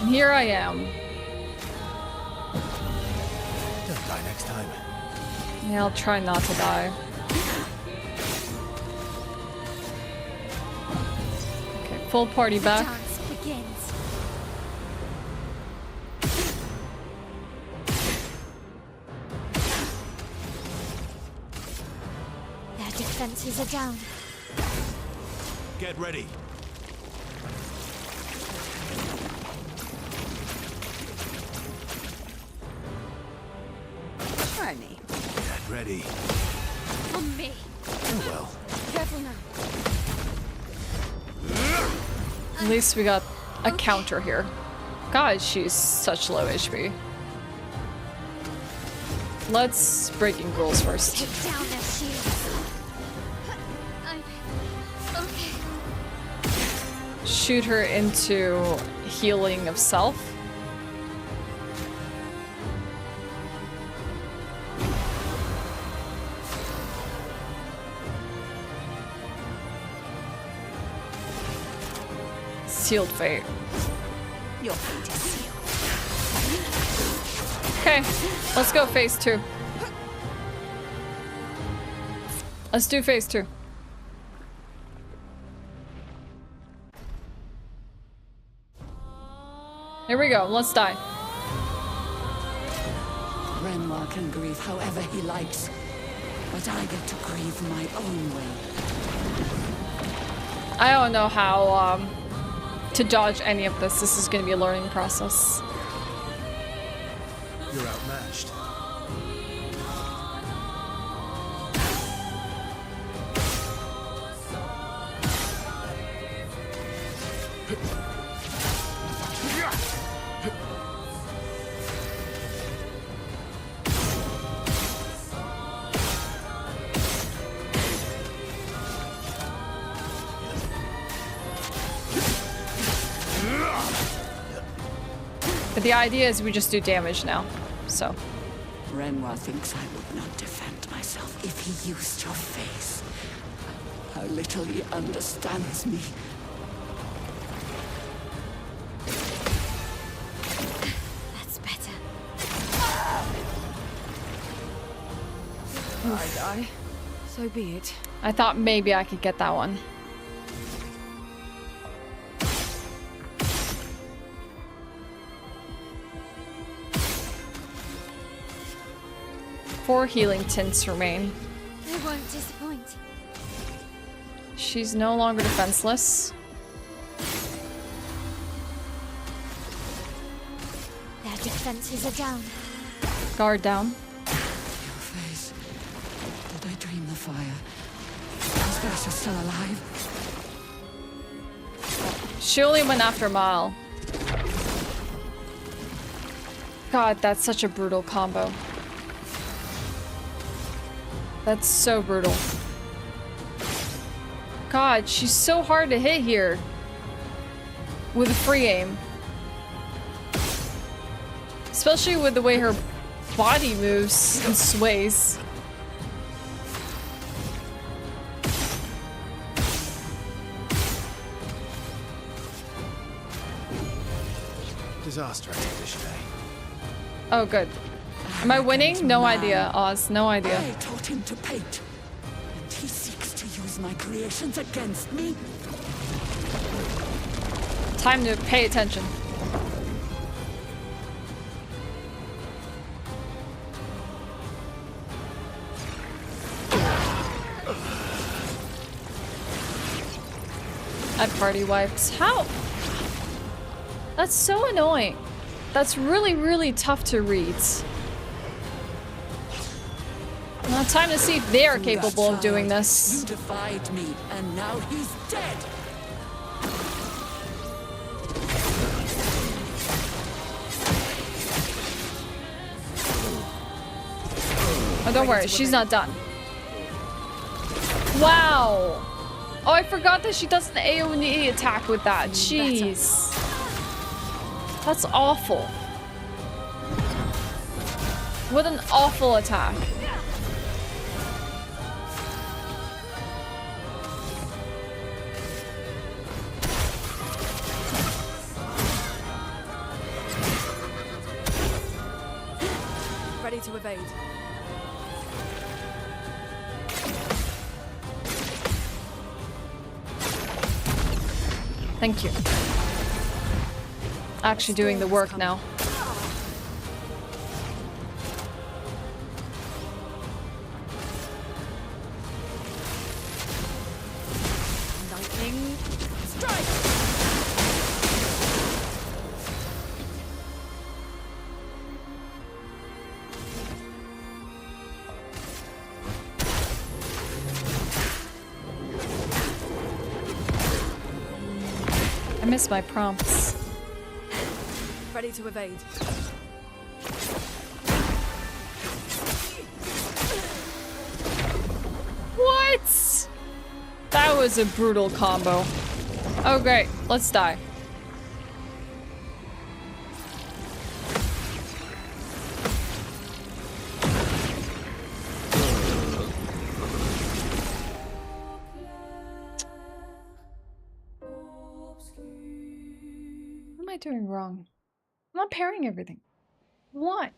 And here I am. Don't die next time. Yeah, I'll try not to die. Okay, full party back. Dance begins. Their defenses are down. Get ready. Try me. Get ready. On me. Oh well. Careful now. At least we got a counter here. God, she's such low HP. Let's breaking rules first. Take down their shields. I'm okay. Shoot her into healing of self. Sealed fate. Your fate is sealed. Okay, let's go phase 2. Let's do phase 2. Here we go, let's die. Renoir can grieve however he likes, but I get to grieve my own way. I don't know how to dodge any of this. This is going to be a learning process. You're outmatched. But the idea is we just do damage now, so. Renoir thinks I would not defend myself if he used your face. How little he understands me. That's better. I die. So be it. I thought maybe I could get that one. Four healing tints remain. They won't disappoint. She's no longer defenseless. Their defenses are down. Guard down. Your face. Did I dream the fire? Is Versa still alive? She only went after Mal. God, that's such a brutal combo. That's so brutal. God, she's so hard to hit here. With a free aim. Especially with the way her body moves and sways. Disaster expedition, eh? Oh, good. Am I winning? No idea, Oz. No idea. I taught him to paint, and he seeks to use my creations against me. Time to pay attention. At party wipes. How? That's so annoying. That's really, really tough to read. Now, time to see if they're capable of doing this. You defied me, and now he's dead. Oh, don't worry, she's not done. Wow. Oh, I forgot that she does an AoE attack with that. Jeez. That's awful. What an awful attack. Ready to evade. Thank you. Actually doing the work now. Lightning strike. I miss my prompts. Ready to evade. What? That was a brutal combo. Oh great, let's die. What am I doing wrong? I'm not pairing everything. Why?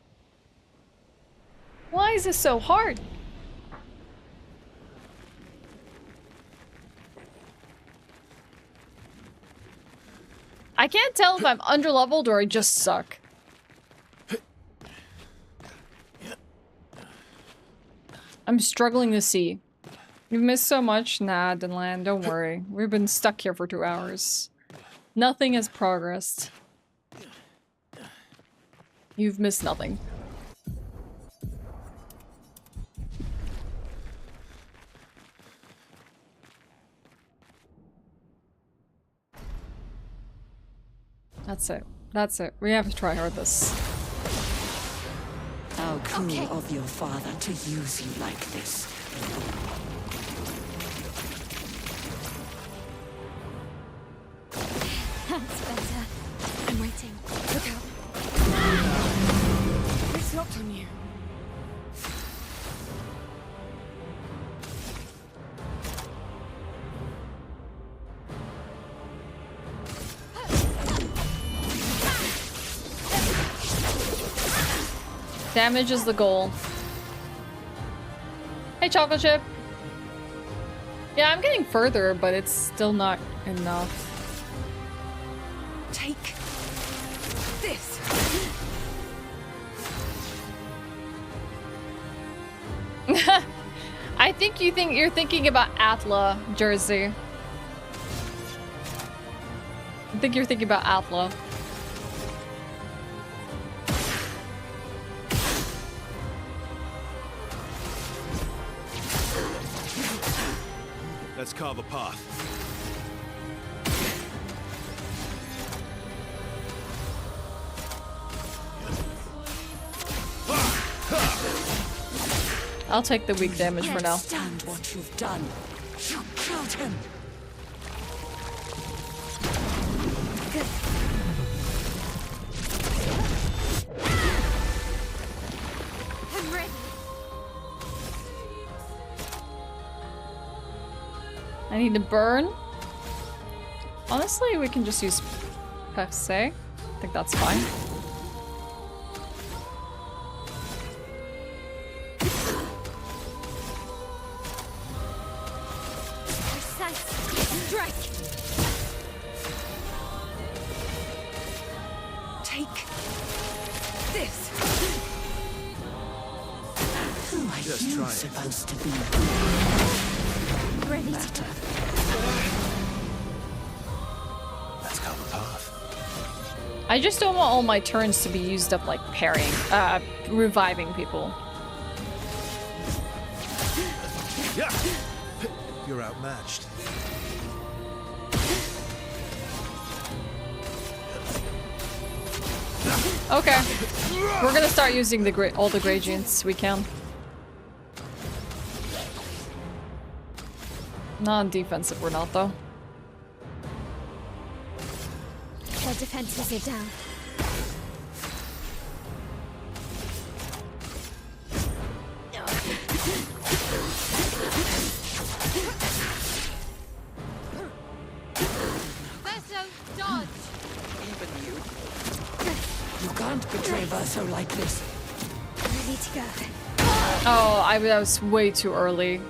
Why is this so hard? I can't tell if I'm underleveled or I just suck. I'm struggling to see. You've missed so much? Nah, Denland, don't worry. We've been stuck here for 2 hours. Nothing has progressed. You've missed nothing. That's it. That's it. We have to try hard this. How cruel of your father to use you like this. That's better. I'm waiting. Look out. It's locked on you. Damage is the goal. Hey, chocolate chip. Yeah, I'm getting further, but it's still not enough. Take this. I think you're thinking about Atla, Jersey. I think you're thinking about Atla. Let's carve a path. I'll take the weak damage for now. Stand what you've done. You killed him. I'm ready. I need to burn. Honestly, we can just use Perse. I think that's fine. Strike! Take this. Who are Just you try it. supposed to be? Ready to Matter. Let's go the path. I just don't want all my turns to be used up like parrying, reviving people. Yeah. You're outmatched. Okay. We're gonna start using the all the gradients we can. Non-defensive we're not though. Their defenses are down. Verso, dodge! Even you. You can't betray Verso like this. Ready to go. Oh, I was way too early.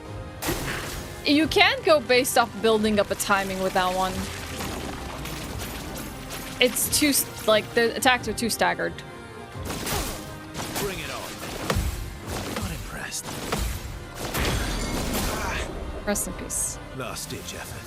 You can't go based off building up a timing with that one. It's too, like, the attacks are too staggered. Bring it on. Not impressed. Rest in peace. Last ditch effort.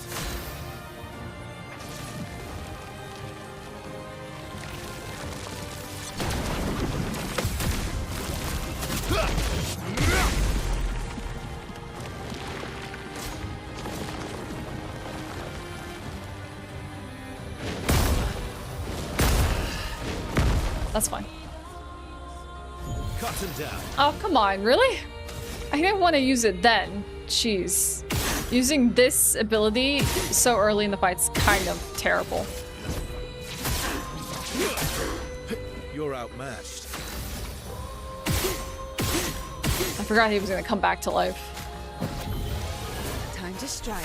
That's fine. Cut him down. Oh, come on, really? I didn't want to use it then. Jeez. Using this ability so early in the fight's kind of terrible. You're outmatched. I forgot he was going to come back to life. Time to strike.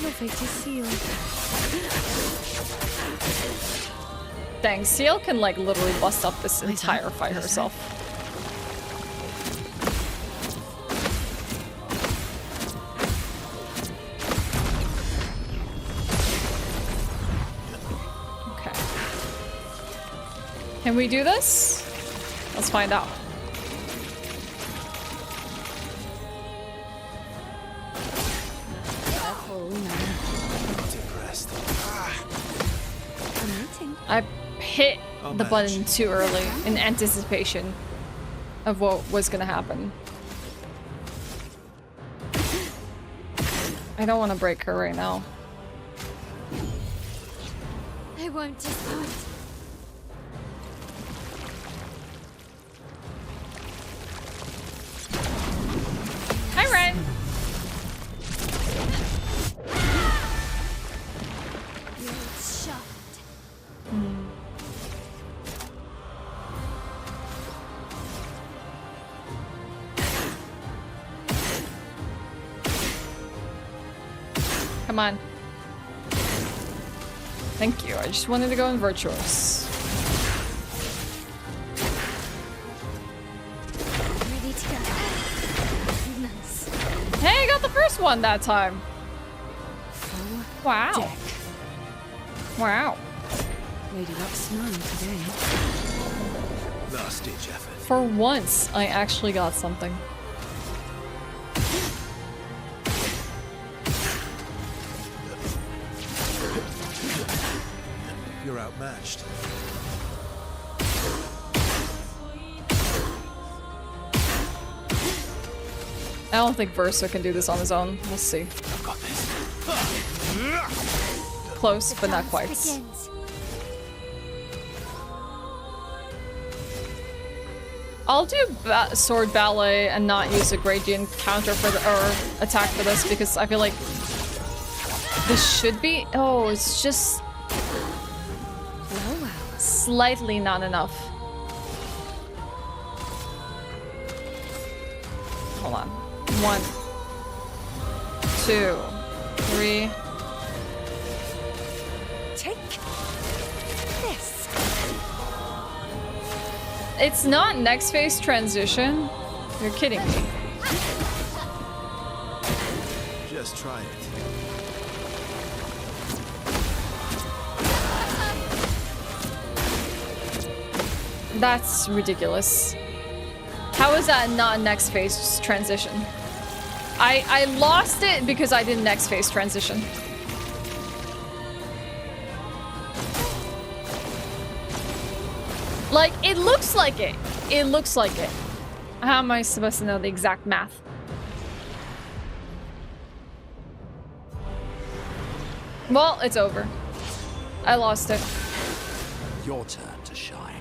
Your fate is sealed. Dang, Seal can like literally bust up this entire fight herself. Okay. Can we do this? Let's find out. Not impressed. I hit the button too early in anticipation of what was gonna happen. I don't want to break her right now. I won't disappoint. Hi, Ren! You're shot. Come on. Thank you. I just wanted to go in Virtuous. Ready to go. Nice. Hey, I got the first one that time. Wow. Wow. Lady Luck's smiling today. Last ditch effort. For once, I actually got something. You're outmatched. I don't think Verso can do this on his own. We'll see. I've got this. Close, but not quite. Begins. I'll do sword ballet and not use a gradient counter for the or attack for this because I feel like this should be. Oh, it's just slightly not enough. Hold on. 1, 2, 3. Take this. It's not next phase transition. You're kidding me. Just try it. That's ridiculous. How is that not next phase transition? I lost it because I did next phase transition. Like, it looks like it. It looks like it. How am I supposed to know the exact math? Well, it's over. I lost it. Your turn to shine.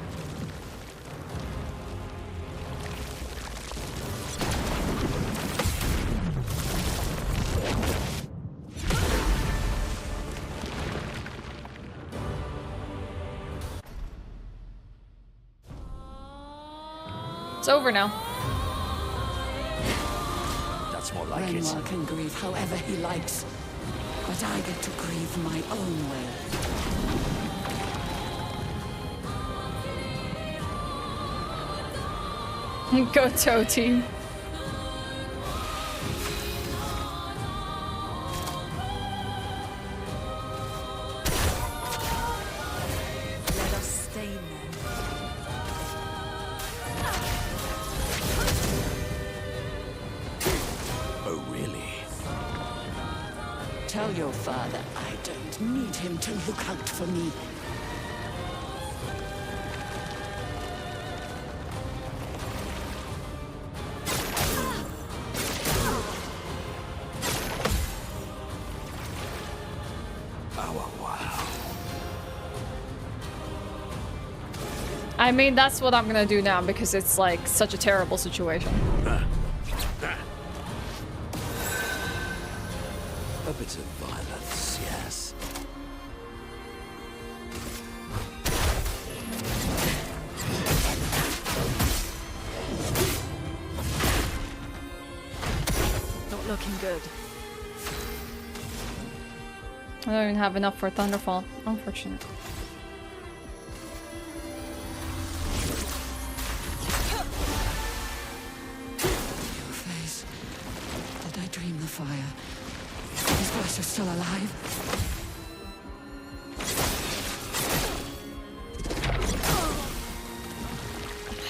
It's over now. That's more like it. Renoir can grieve however he likes, but I get to grieve my own way. Go Toe Team. Let us stain them. Oh, really? Tell your father I don't need him to look out for me. I mean, that's what I'm gonna do now because it's like such a terrible situation. A bit of violence, yes. Not looking good. I don't even have enough for Thunderfall. Unfortunate. Fire. These guys are still alive.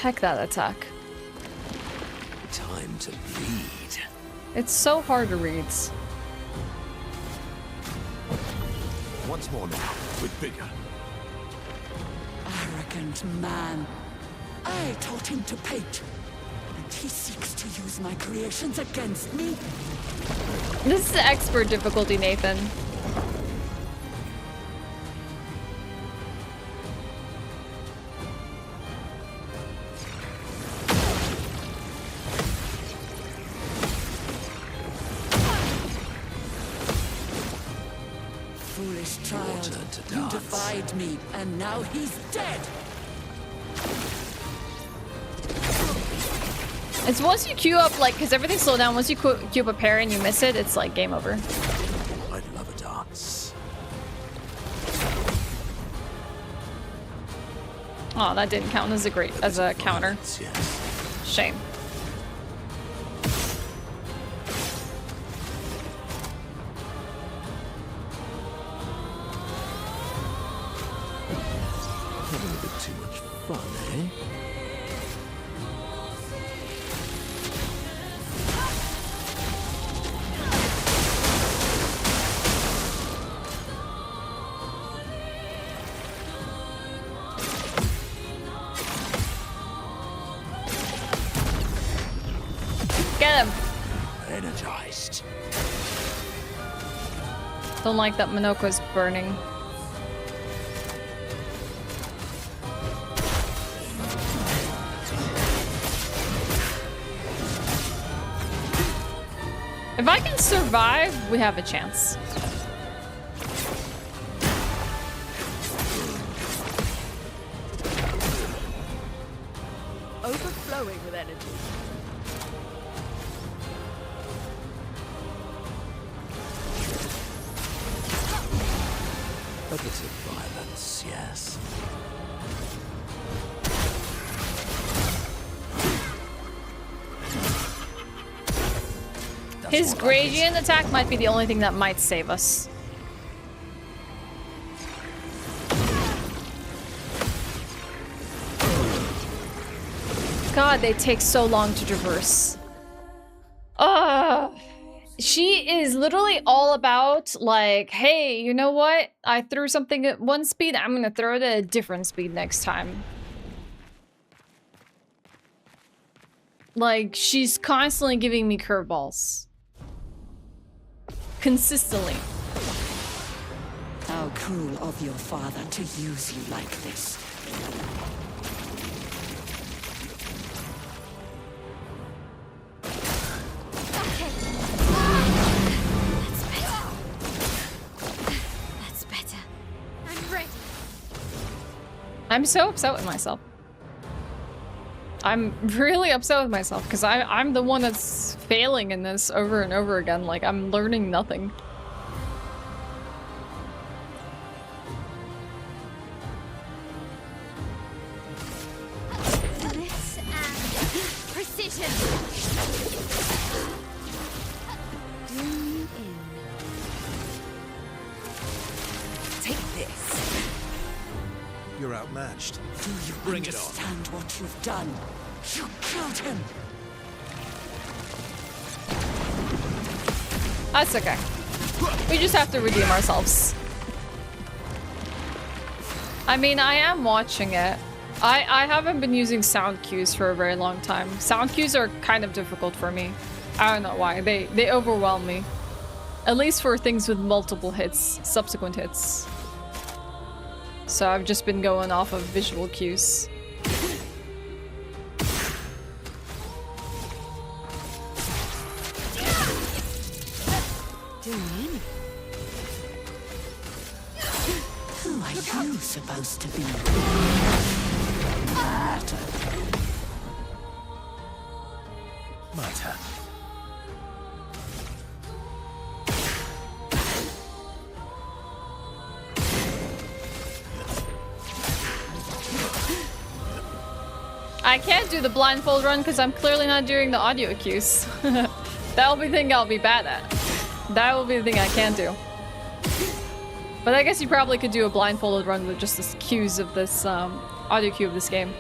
Heck that attack. Time to bleed. It's so hard to read. Once more now, with vigor. Arrogant man. I taught him to paint. And he seeks to use my creations against me. This is expert difficulty, Nathan. Foolish child, you defied me, and now he's dead. It's once you queue up, like, because everything's slowed down. Once you queue up a parry and you miss it, it's like game over. I'd love a dance. Oh, that didn't count as a counter. Yes. Shame. Having a bit too much fun, eh? Get him. finished. Don't like that Minoko's burning. If I can survive, we have a chance. Overflowing with energy. A bit of violence, yes. His gradient attack might be the only thing that might save us. God, they take so long to traverse. She is literally all about, like, hey, you know what? I threw something at one speed, I'm gonna throw it at a different speed next time. Like, she's constantly giving me curveballs. Consistently. How cruel of your father to use you like this. That's better. I'm ready. I'm so upset with myself. I'm really upset with myself because I'm the one that's failing in this over and over again. Like, I'm learning nothing. This and precision. Zoom in. Take this. You're outmatched. Do you Bring it on. understand what you've done? You killed him. That's okay. We just have to redeem ourselves. I mean, I am watching it. I haven't been using sound cues for a very long time. Sound cues are kind of difficult for me. I don't know why. They overwhelm me. At least for things with multiple hits, subsequent hits. So I've just been going off of visual cues. Who are you supposed to be? Matter. I can't do the blindfold run because I'm clearly not doing the audio cues. That will be the thing I'll be bad at. That will be the thing I can do. But I guess you probably could do a blindfolded run with just the cues of this audio cue of this game.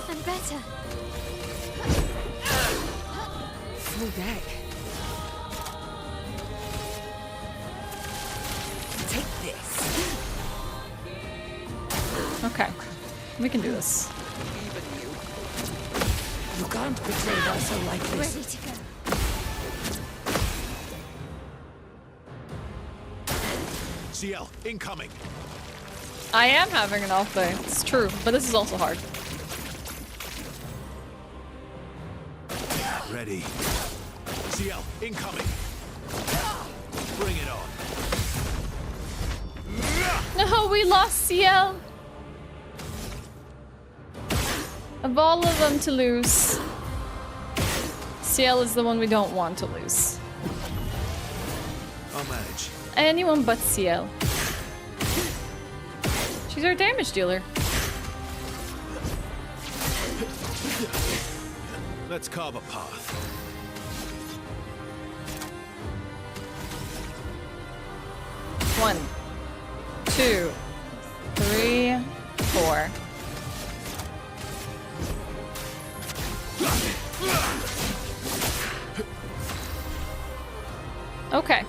I'm better. Full deck. Take this. Okay, we can do this. You can't betray us like this. Ready to go. CL, incoming. I am having an off day, it's true, but this is also hard. Ready. CL, incoming. Bring it on. No, we lost CL. Of all of them to lose, CL is the one we don't want to lose. I'll manage. Anyone but CL. She's our damage dealer. Let's carve a path. One, 2, 3, 4. Okay.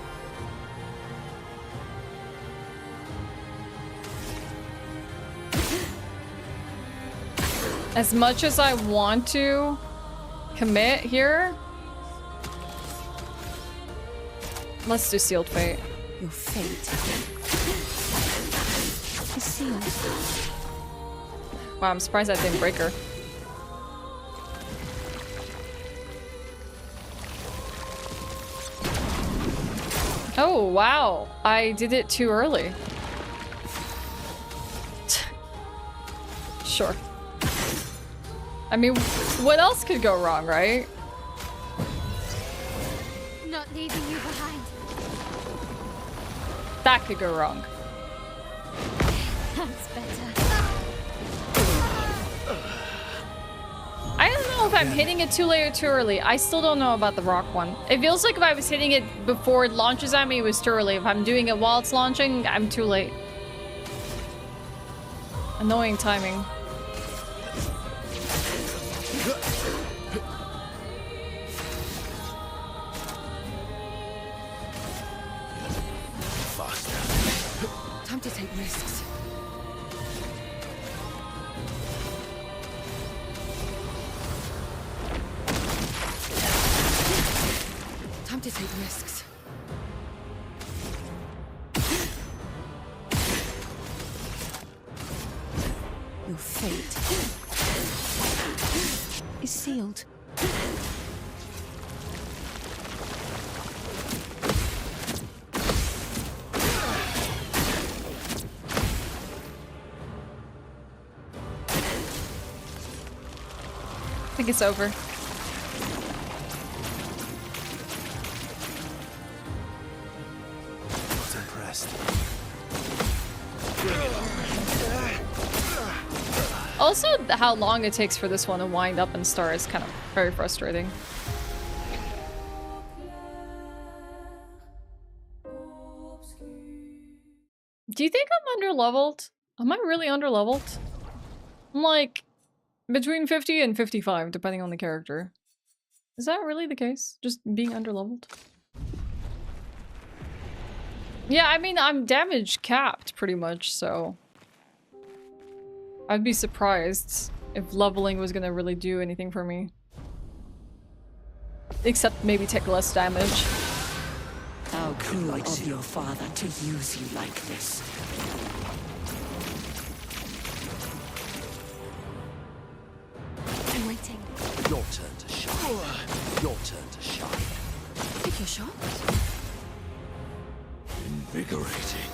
As much as I want to commit here, let's do Sealed Fate. Your fate is sealed. Wow, I'm surprised I didn't break her. Oh, wow. I did it too early. Sure. I mean, what else could go wrong, right? Not leaving you behind. That could go wrong. That's better. I don't know if I'm hitting it too late or too early. I still don't know about the rock one. It feels like if I was hitting it before it launches at me, it was too early. If I'm doing it while it's launching, I'm too late. Annoying timing. Time to take risks. Time to take risks. Your fate is sealed. I think it's over. Not impressed. Also, how long it takes for this one to wind up and start is kind of very frustrating. Do you think I'm underleveled? Am I really underleveled? I'm like between 50 and 55, depending on the character. Is that really the case? Just being underleveled? Yeah, I mean, I'm damage capped pretty much, so I'd be surprised if leveling was gonna really do anything for me. Except maybe take less damage. How cruel of your father to use you like this. I'm waiting. Your turn to shine. Your turn to shine. Take your shot. Invigorating.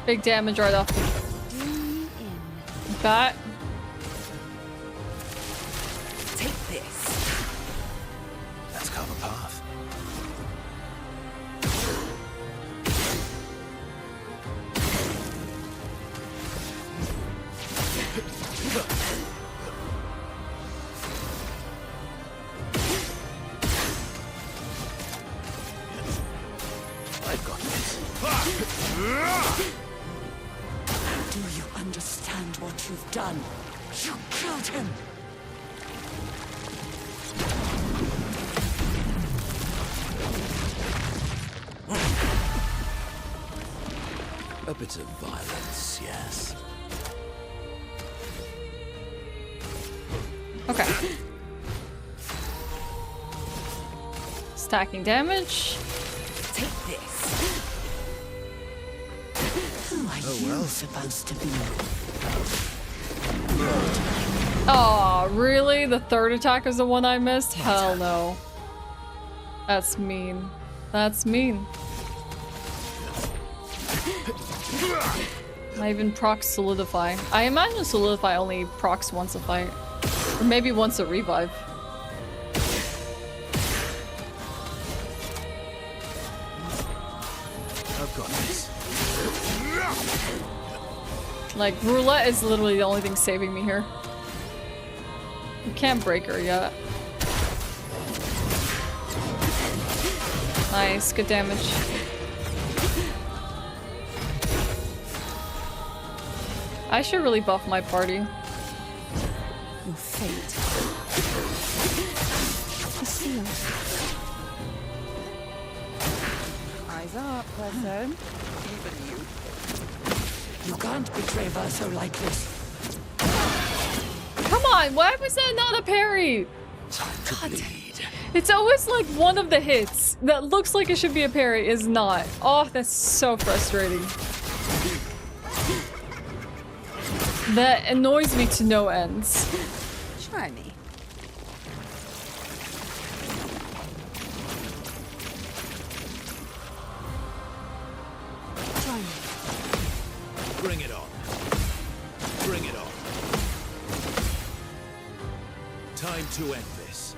Big damage right off the bat. Take this. Let's carve a path. I've got this. Do you understand what you've done? You killed him! A bit of violence, yes. Okay. Stacking damage. Take this. Who are you supposed to be? Oh, really? The third attack is the one I missed? Hell no. That's mean. That's mean. I even proc Solidify. I imagine Solidify only procs once a fight. Or maybe once a revive. I've got this. Like, roulette is literally the only thing saving me here. You can't break her yet. Nice, good damage. I should really buff my party. Your fate is seal. Eyes up, person. Even you. You can't betray Verso like this. Come on, why was that not a parry? Time to bleed. It's always like one of the hits that looks like it should be a parry is not. Oh, that's so frustrating. That annoys me to no ends. Try me. Try me. Bring it on. Bring it on. Time to end this.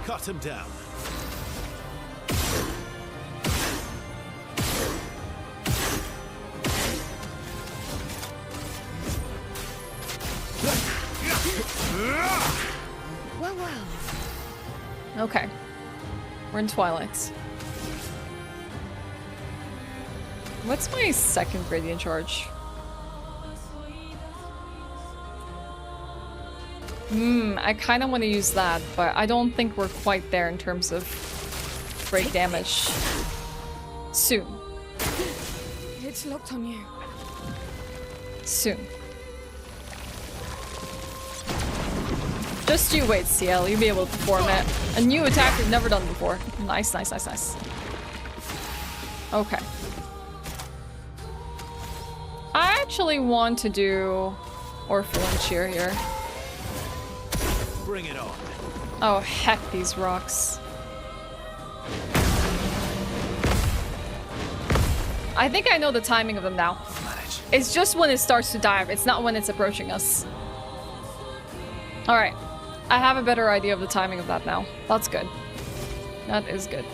Cut him down. Well. Okay. We're in Twilight. What's my second gradient charge? I kind of want to use that, but I don't think we're quite there in terms of break damage. Soon. It's locked on you. Soon. Just you wait, CL. You'll be able to perform it. A new attack we've never done before. Nice, nice, nice, nice. Okay. I actually want to do Orphan Cheer here. Bring it on. Oh, heck, these rocks. I think I know the timing of them now. It's just when it starts to dive. It's not when it's approaching us. Alright. I have a better idea of the timing of that now. That's good. That is good.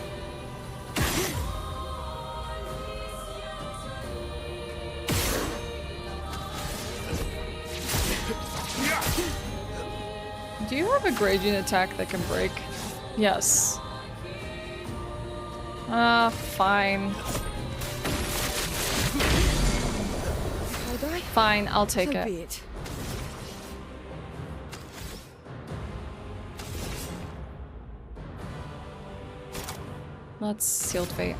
Do you have a gradient attack that can break? Yes. Fine. Fine, I'll take it. Let's Sealed Fate.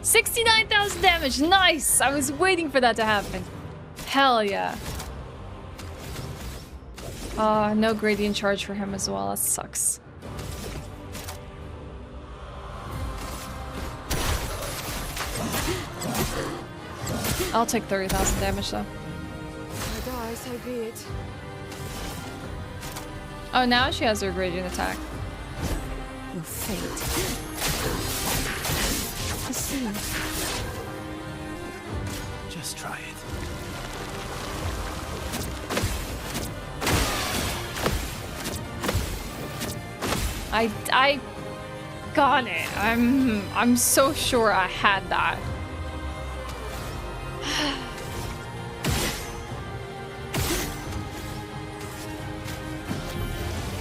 $69,000 damage! Nice! I was waiting for that to happen. Hell yeah. No gradient charge for him as well. That sucks. I'll take 30,000 damage though. I die, so be it. Oh, now she has her gradient attack. Your fate. The seal. Just try it. I got it. I'm so sure I had that.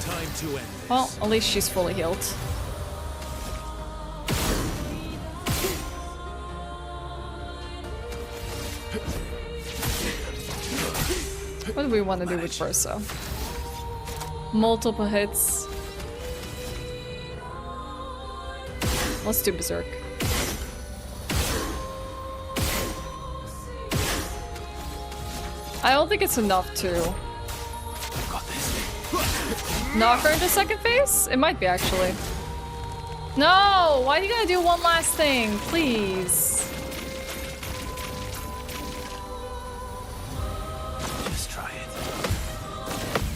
Time to end this. Well, at least she's fully healed. What do we want to do with Verso? Multiple hits. Let's do Berserk. I don't think it's enough to knock her into second phase? It might be, actually. No! Why are you gonna do one last thing? Please. Just try it.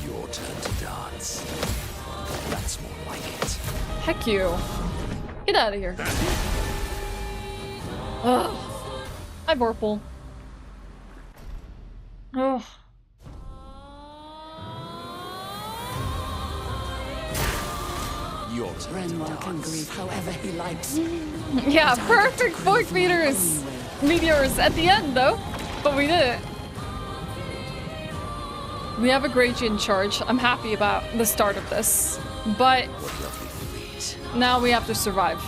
Your turn to dance. That's more like it. Heck you. Get out of here. Ugh. Hi, Vorpal. Ugh. Your turn Renoir to can dance. grieve however he likes. Yeah, perfect void meteors at the end, though. But we did it. We have a Gradian charge. I'm happy about the start of this. But What lovely breeze. now we have to survive.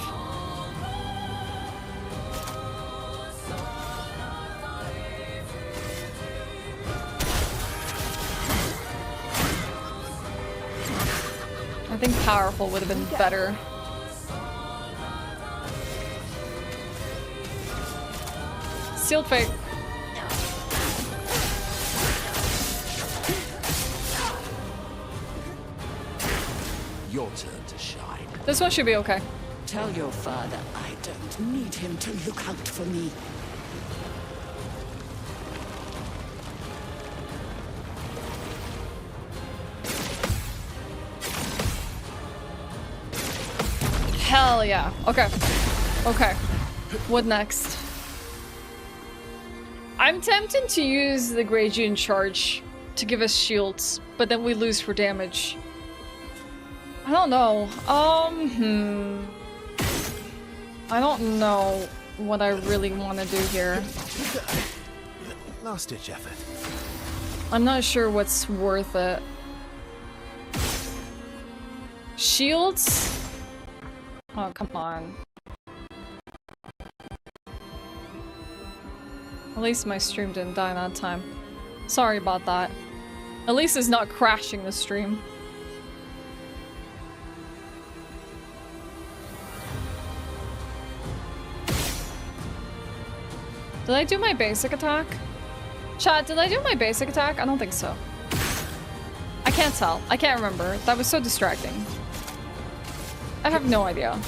I think powerful would have been better. Sealed fate. Your turn to shine. This one should be okay. Tell your father I don't need him to look out for me. Hell yeah. Okay. Okay. What next? I'm tempted to use the Gradian charge to give us shields, but then we lose for damage. I don't know. I don't know what I really want to do here. Last ditch effort. I'm not sure what's worth it. Shields? Oh, come on. At least my stream didn't die that time. Sorry about that. At least it's not crashing the stream. Did I do my basic attack? Chat, did I do my basic attack? I don't think so. I can't tell. I can't remember. That was so distracting. I have no idea.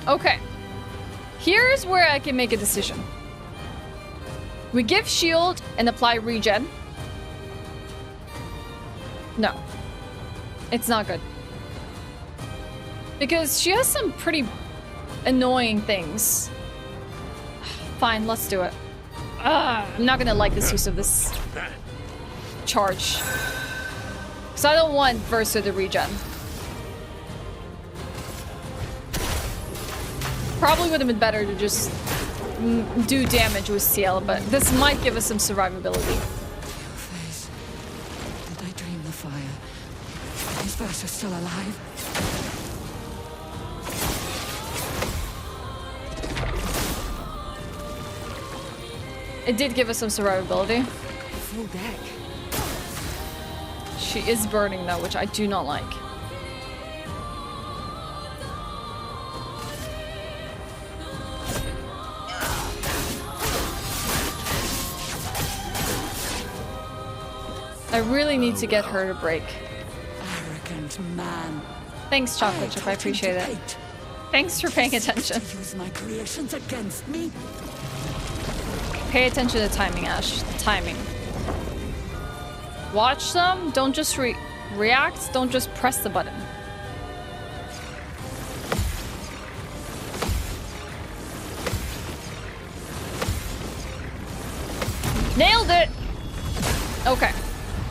Okay. Here's where I can make a decision. We give shield and apply regen. No. It's not good. Because she has some pretty annoying things. Fine, let's do it. I'm not gonna like this use of this charge. Because I don't want Versa to regen. Probably would have been better to just do damage with CL, but this might give us some survivability. Your face. Did I dream the fire? Is Versa still alive? It did give us some survivability. Full deck. She is burning though, which I do not like. I really need to get her to break. Arrogant man. Thanks, Chocolate Chip. I appreciate it. Thanks for paying attention. Use my creations against me. Pay attention to timing, Ash. Timing. Watch them. Don't just react. Don't just press the button. Nailed it! Okay.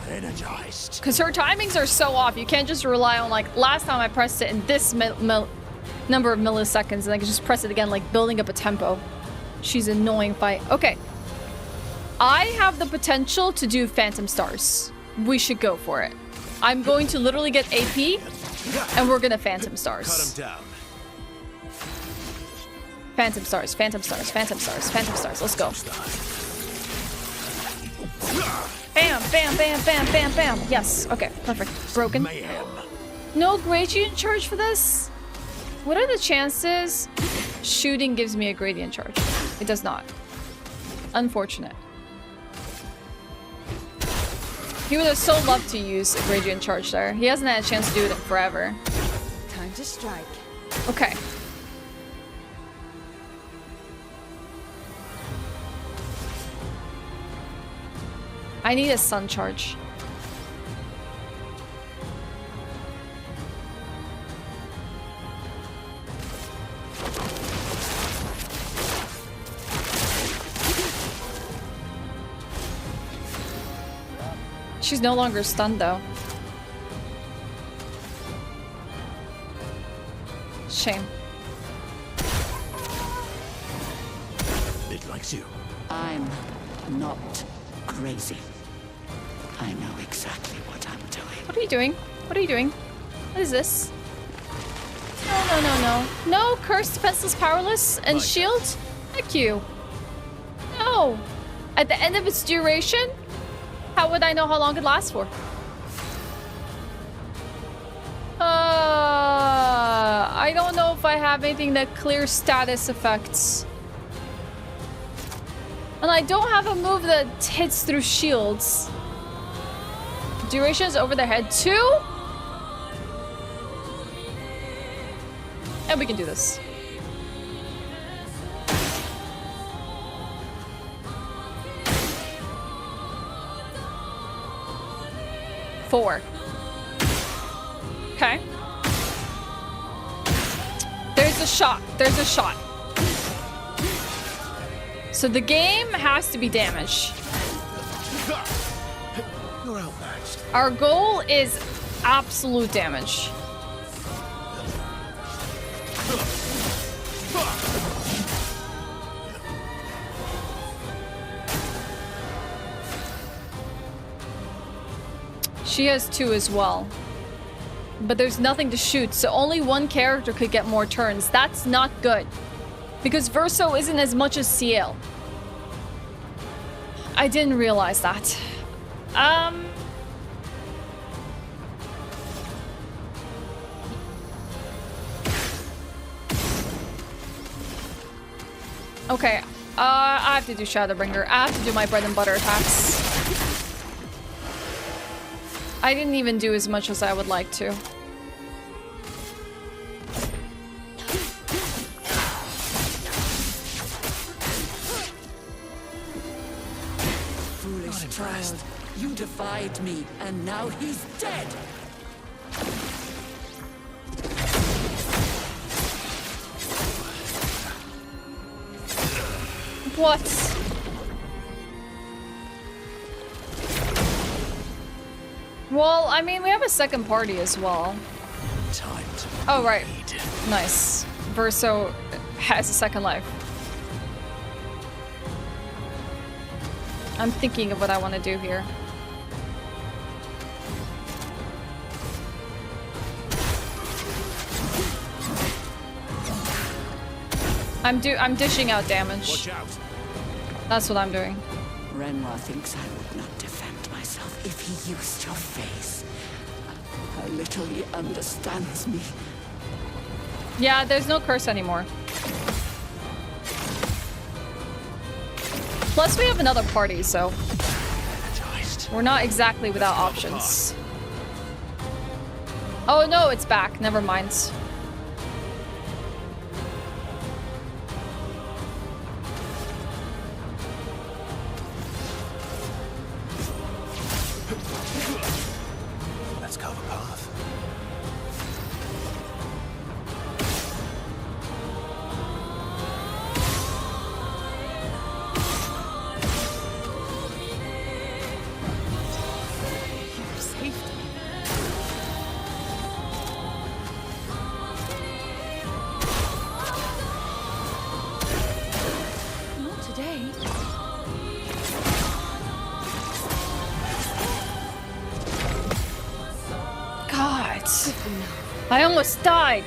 Energized. Because her timings are so off. You can't just rely on, like, last time I pressed it in this number of milliseconds, and I can just press it again, like, building up a tempo. She's an annoying fight. Okay. I have the potential to do Phantom Stars. We should go for it. I'm going to literally get AP, and we're gonna Phantom Stars. Cut him down. Phantom Stars, Phantom Stars, Phantom Stars, Phantom Stars. Let's go. Bam, bam, bam, bam, bam, bam. Yes. Okay, perfect. Broken. Mayhem. No gradient charge for this? What are the chances shooting gives me a gradient charge? It does not. Unfortunate. He would have so loved to use a gradient charge there. He hasn't had a chance to do it in forever. Time to strike. Okay. I need a sun charge. She's no longer stunned though. Little Shame. likes you. I'm not crazy. I know exactly what I'm doing. What are you doing? What are you doing? What is this? No, no, no, no. No, cursed, defenseless, powerless, and shield? Thank you. No. At the end of its duration? How would I know how long it lasts for? I don't know if I have anything that clears status effects. And I don't have a move that hits through shields. Duration is over their head too? And we can do this. Four. Okay. There's a shot. There's a shot. So the game has to be damage. You're outmatched. Our goal is absolute damage. She has 2 as well. But there's nothing to shoot, so only one character could get more turns. That's not good. Because Verso isn't as much as CL. I didn't realize that. Okay, I have to do Shadowbringer. I have to do my bread and butter attacks. I didn't even do as much as I would like to. Foolish child, you defied me, and now he's dead. What? Well, I mean, we have a second party as well. Time to Oh, right. bleed. Nice. Verso has a second life. I'm thinking of what I want to do here. I'm dishing out damage. Watch out. That's what I'm doing. Renoir thinks I would not defend myself if he used your face. How little he understands me. Yeah, there's no curse anymore. Plus, we have another party, so we're not exactly without options. Oh no, it's back. Never mind. Let's carve a path. Not today. God, I almost died.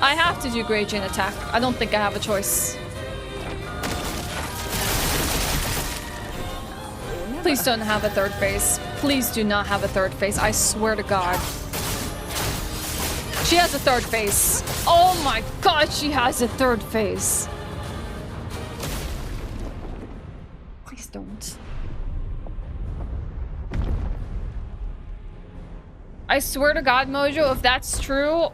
I have to do Grey Jane attack. I don't think I have a choice. Please don't have a third phase. Please do not have a third phase. I swear to God. She has a third phase. Oh my God, she has a third phase. Please don't. I swear to God, Mojo, if that's true...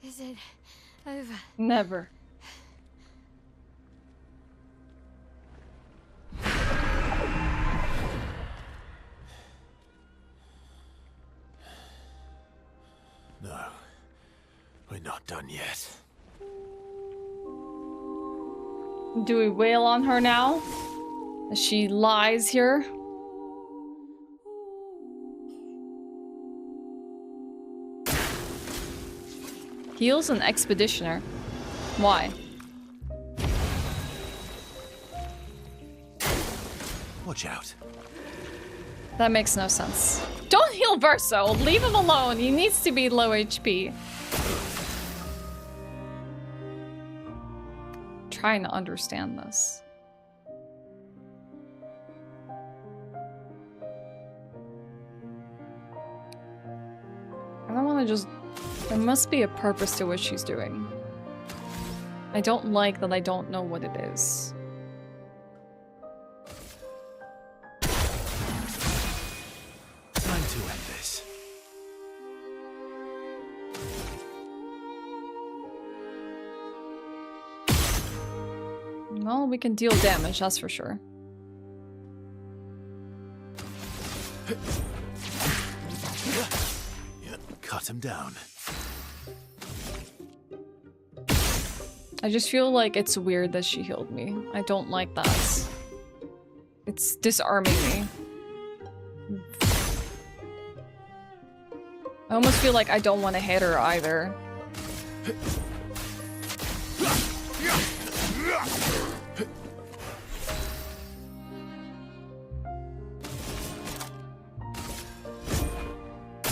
Is it over? Never. not done yet. Do we wail on her now? As she lies here? Heals an expeditioner. Why? Watch out. That makes no sense. Don't heal Verso! Leave him alone! He needs to be low HP. Trying to understand this. I don't want to just... There must be a purpose to what she's doing. I don't like that I don't know what it is. Time to end this. Well, we can deal damage, that's for sure. Cut him down. I just feel like it's weird that she healed me. I don't like that. It's disarming me. I almost feel like I don't want to hit her either.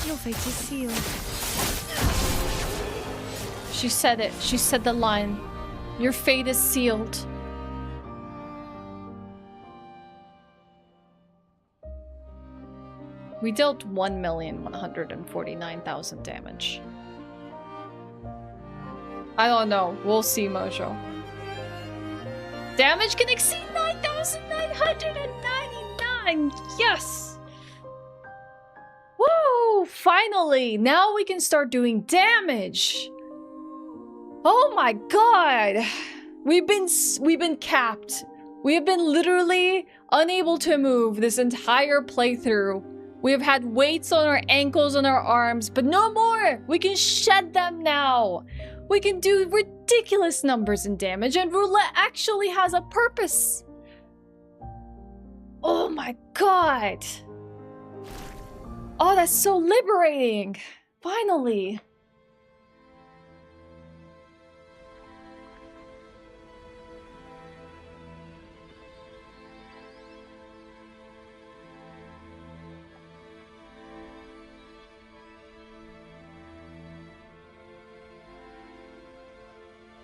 Your fate is sealed. She said it. She said the line. Your fate is sealed. We dealt 1,149,000 damage. I don't know. We'll see, Mojo. Damage can exceed 9,999! Yes! Woo! Finally! Now we can start doing damage! Oh my god! We've been capped. We have been literally unable to move this entire playthrough. We have had weights on our ankles and our arms, but no more! We can shed them now! We can do ridiculous numbers in damage, and roulette actually has a purpose! Oh my god! Oh, that's so liberating! Finally!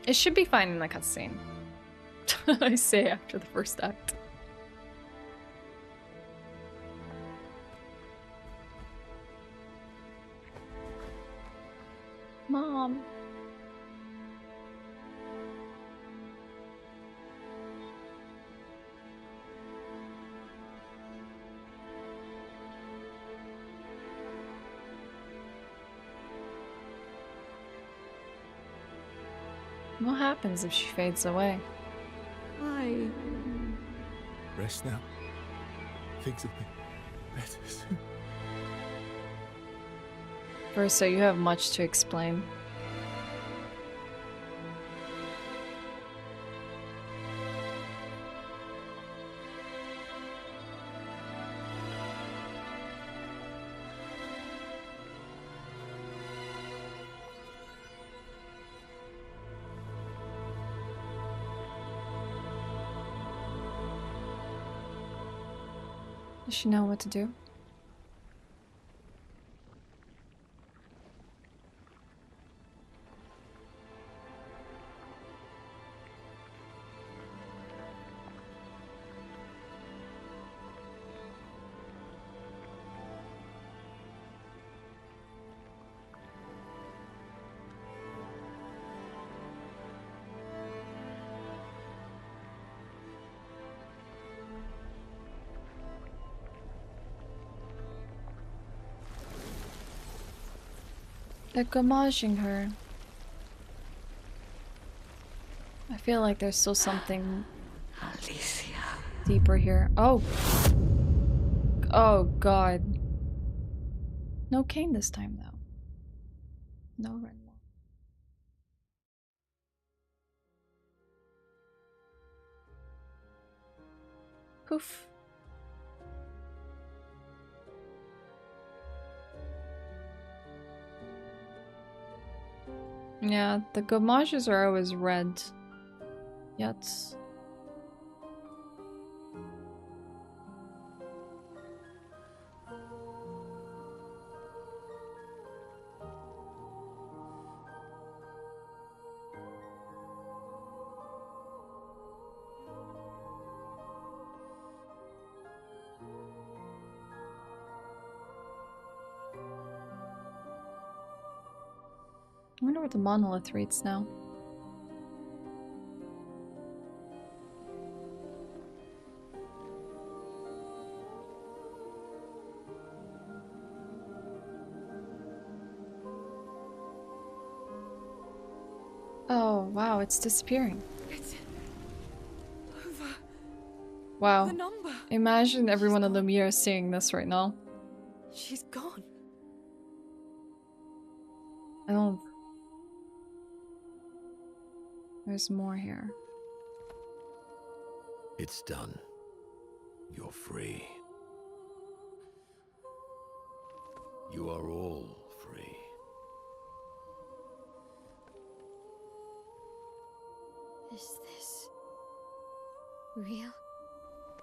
It should be fine in the cutscene. I say after the first act. Mom. What happens if she fades away? Why? Rest now. Things will be better soon. Verso, you have much to explain. Does she know what to do? They're gommaging her. I feel like there's still something Alicia. deeper here. Oh! Oh god. No Kane this time though. No Renmore. Poof. Yeah, the gamages are always red. Yet. I wonder what the monolith reads now. Oh, wow, it's disappearing. It's over. Wow. The number. Imagine everyone in Lumiere seeing this right now. She's gone. I don't... There's more here. It's done. You're free. You are all free. Is this real?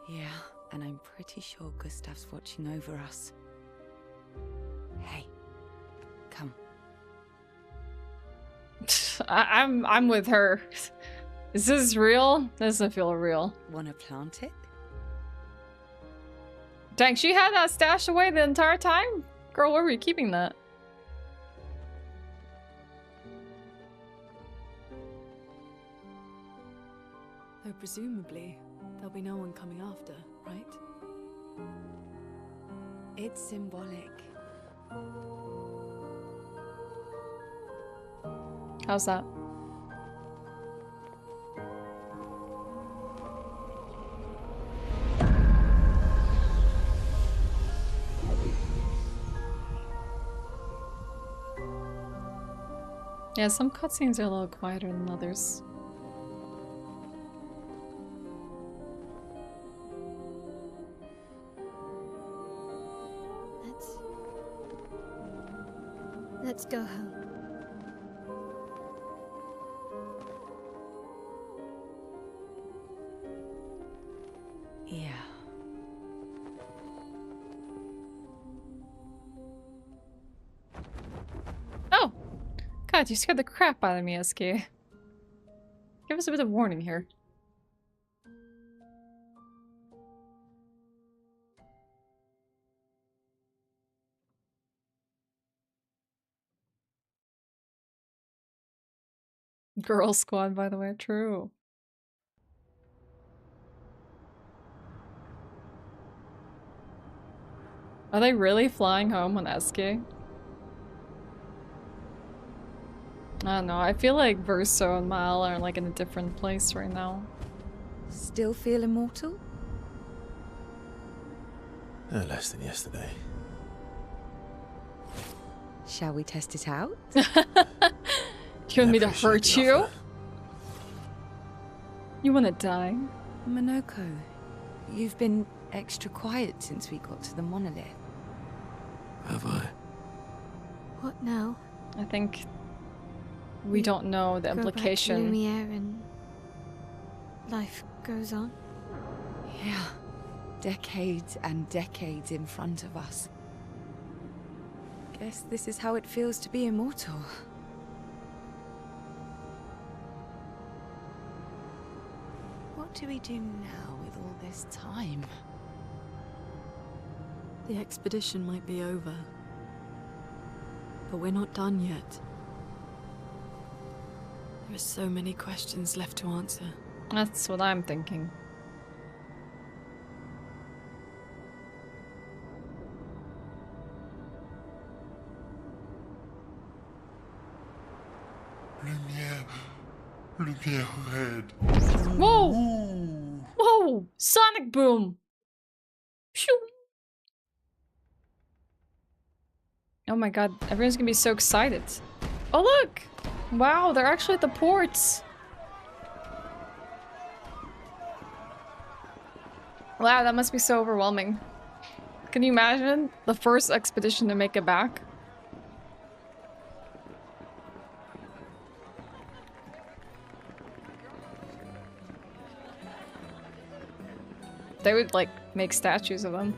Yeah, and I'm pretty sure Gustav's watching over us. Hey, come. I'm with her. Is this real? Doesn't feel real. Wanna plant it? Dang, she had that stashed away the entire time? Girl, where were you keeping that? Though presumably, there'll be no one coming after, right? It's symbolic. How's that? Yeah, some cutscenes are a little quieter than others. Let's go home. Yeah. Oh! God, you scared the crap out of me, SK. Give us a bit of warning here. Girl squad, by the way, true. Are they really flying home on SK? I don't know, I feel like Verso and Mal are like in a different place right now. Still feel immortal? Less than yesterday. Shall we test it out? You want me to hurt you? You wanna die? Monoko, you've been extra quiet since we got to the Monolith. Have I? What now? I think we don't know the Go back to implication. Lumiere and life goes on. Yeah. Decades and decades in front of us. Guess this is how it feels to be immortal. What do we do now with all this time? The expedition might be over, but we're not done yet. There are so many questions left to answer. That's what I'm thinking. Lumiere red. Whoa! Whoa! Sonic boom! Phew! Oh my god, everyone's gonna be so excited. Oh look! Wow, they're actually at the ports. Wow, that must be so overwhelming. Can you imagine the first expedition to make it back? They would, like, make statues of them.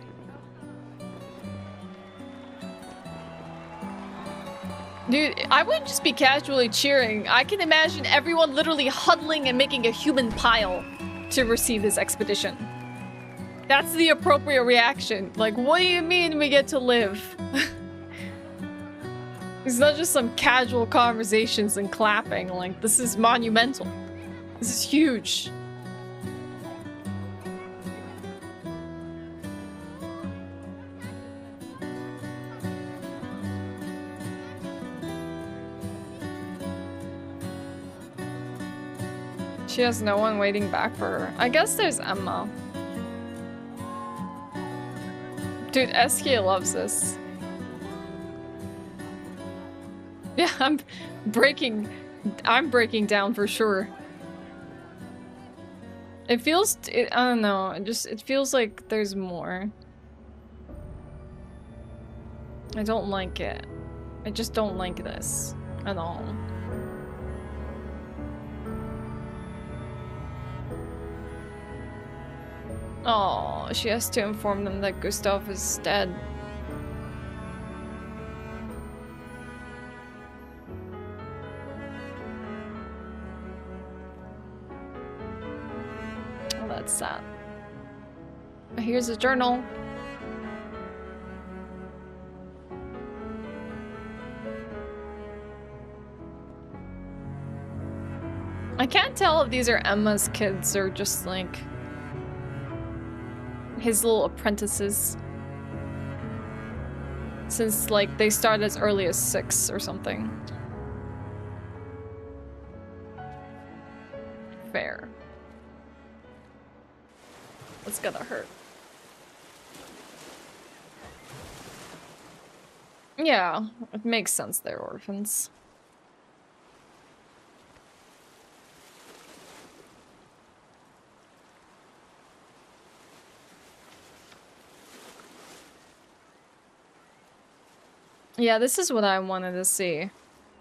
Dude, I wouldn't just be casually cheering. I can imagine everyone literally huddling and making a human pile to receive this expedition. That's the appropriate reaction. Like, what do you mean we get to live? It's not just some casual conversations and clapping. Like, this is monumental. This is huge. She has no one waiting back for her. I guess there's Emma. Dude, SK loves this. Yeah, I'm breaking down for sure. It feels, I don't know, it feels like there's more. I don't like it. I just don't like this at all. Oh, she has to inform them that Gustav is dead. Oh, that's sad. Here's a journal. I can't tell if these are Emma's kids or just like his little apprentices, since like they start as early as 6 or something. Fair. That's gonna hurt. Yeah, it makes sense they're orphans. Yeah, this is what I wanted to see.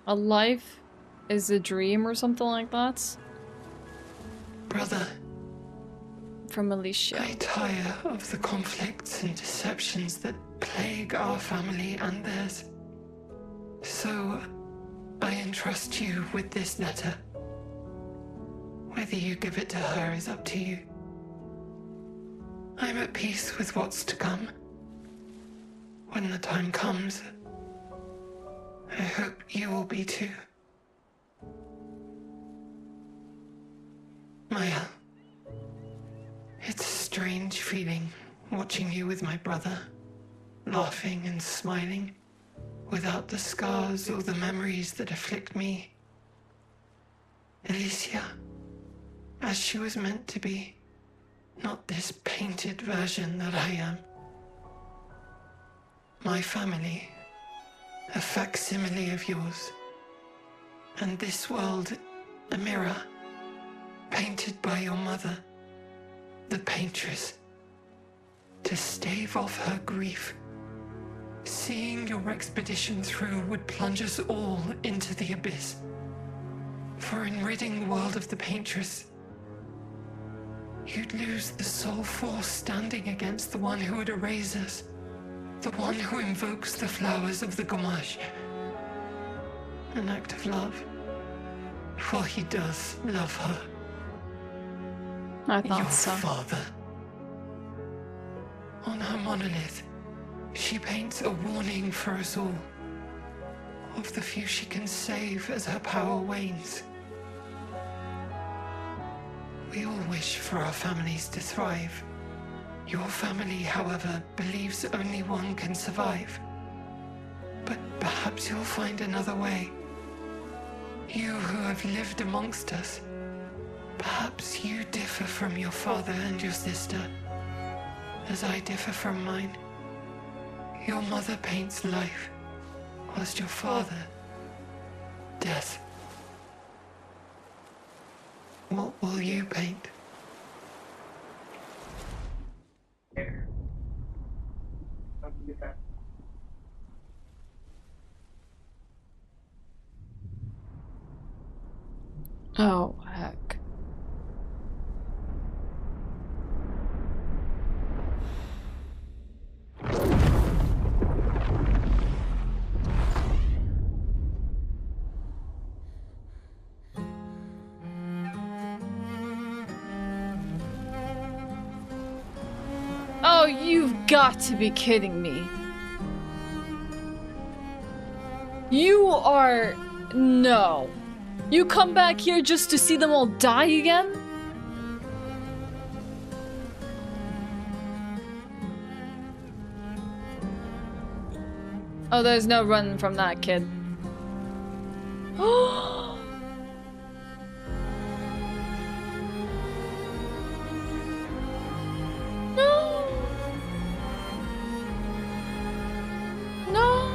A life is a dream or something like that. Brother. From Alicia. I tire of the conflicts and deceptions that plague our family and theirs. So, I entrust you with this letter. Whether you give it to her is up to you. I'm at peace with what's to come. When the time comes, I hope you will be too. Maya, it's a strange feeling watching you with my brother, laughing and smiling, without the scars or the memories that afflict me. Alicia, as she was meant to be, not this painted version that I am. My family, a facsimile of yours, and this world, a mirror, painted by your mother, the paintress, to stave off her grief. Seeing your expedition through would plunge us all into the abyss. For in ridding the world of the paintress, you'd lose the sole force standing against the one who would erase us. The one who invokes the flowers of the Gomage. An act of love. For he does love her. I thought Your so. father. On her monolith, she paints a warning for us all. Of the few she can save as her power wanes. We all wish for our families to thrive. Your family, however, believes only one can survive. But perhaps you'll find another way. You who have lived amongst us, perhaps you differ from your father and your sister, as I differ from mine. Your mother paints life, whilst your father, death. What will you paint? Oh, heck. Oh, you've got to be kidding me. You are... No. You come back here just to see them all die again? Oh, there's no running from that, kid. Oh! No! No!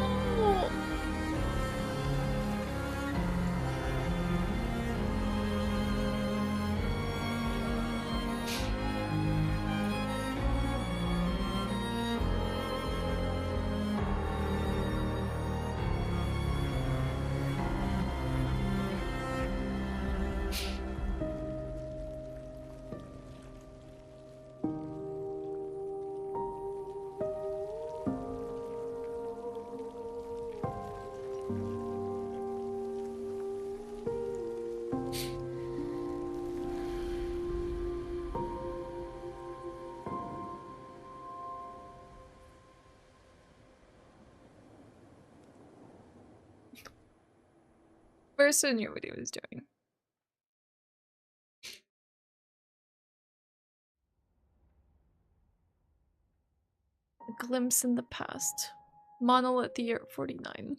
Person knew what he was doing. A glimpse in the past. Monolith, the year 49.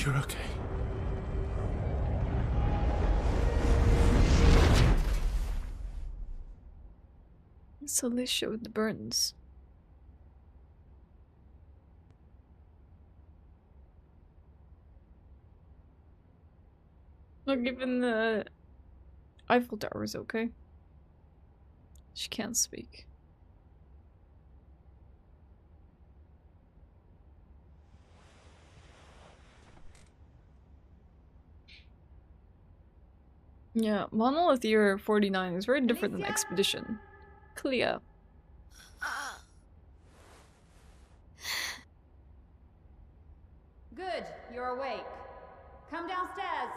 You're okay. So they showed the burns. Look, even the Eiffel Tower is okay. She can't speak. Yeah, Monolith year 49 is very different than Expedition. Clea. Good, you're awake. Come downstairs.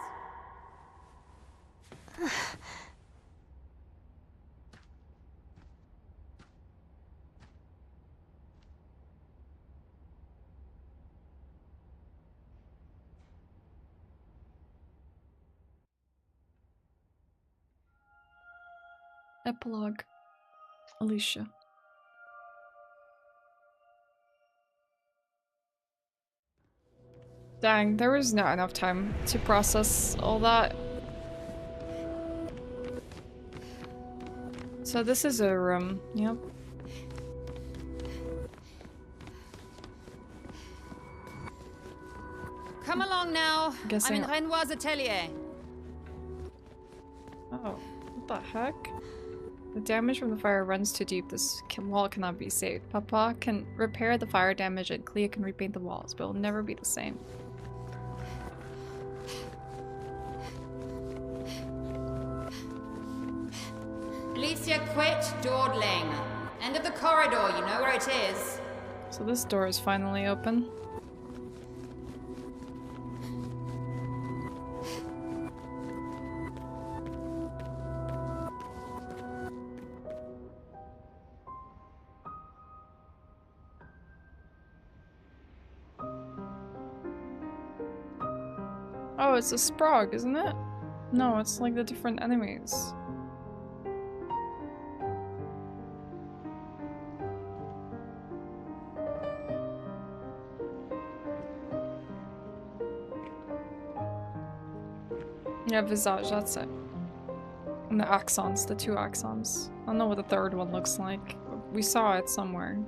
Epilogue. Alicia. Dang, there was not enough time to process all that. So this is a room, yep. Come along now. Guessing I'm in Renoir's atelier. Oh, what the heck? The damage from the fire runs too deep. This wall cannot be saved. Papa can repair the fire damage and Clea can repaint the walls, but it'll never be the same. Alicia, quit dawdling. End of the corridor, you know where it is. So this door is finally open. Oh, it's a Sprog, isn't it? No, it's like the different enemies. Yeah, visage, that's it. And the axons, the 2 axons. I don't know what the third one looks like. We saw it somewhere.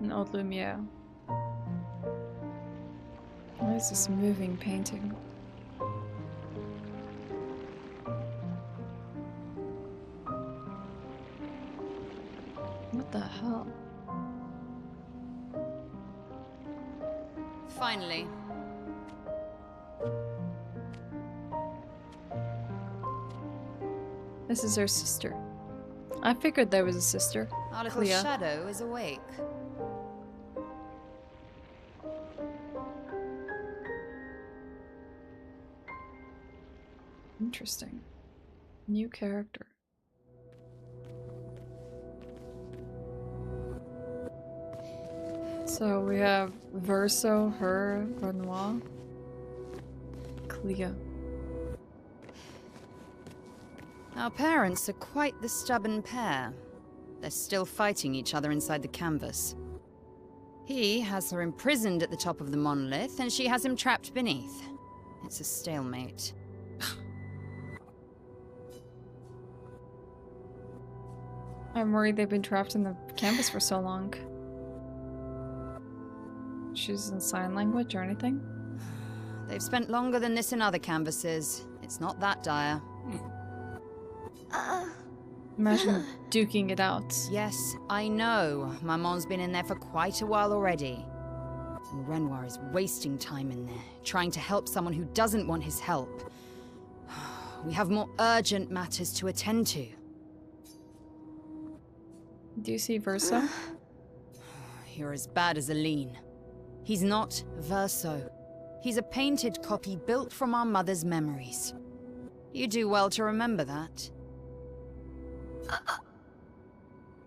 In Old Lumiere. What is this moving painting? What the hell? Finally. This is her sister. I figured there was a sister. Our little Clair. shadow is awake. Interesting. New character. So we have Verso, her, Renoir, Clair. Our parents are quite the stubborn pair. They're still fighting each other inside the canvas. He has her imprisoned at the top of the monolith, and she has him trapped beneath. It's a stalemate. I'm worried they've been trapped in the canvas for so long. She's in sign language or anything? They've spent longer than this in other canvases. It's not that dire. Imagine duking it out. Yes, I know. Maman's been in there for quite a while already. And Renoir is wasting time in there, trying to help someone who doesn't want his help. We have more urgent matters to attend to. Do you see Verso? You're as bad as Aline. He's not Verso. He's a painted copy built from our mother's memories. You do well to remember that.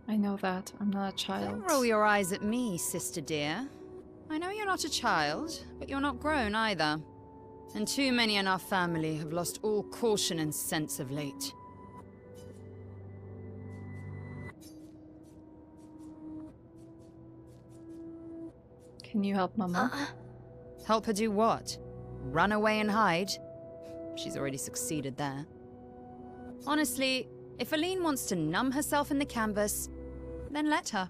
I know that. I'm not a child. Don't roll your eyes at me, sister dear. I know you're not a child, but you're not grown either. And too many in our family have lost all caution and sense of late. Can you help Mama? Help her do what? Run away and hide? She's already succeeded there. Honestly, if Aline wants to numb herself in the canvas, then let her.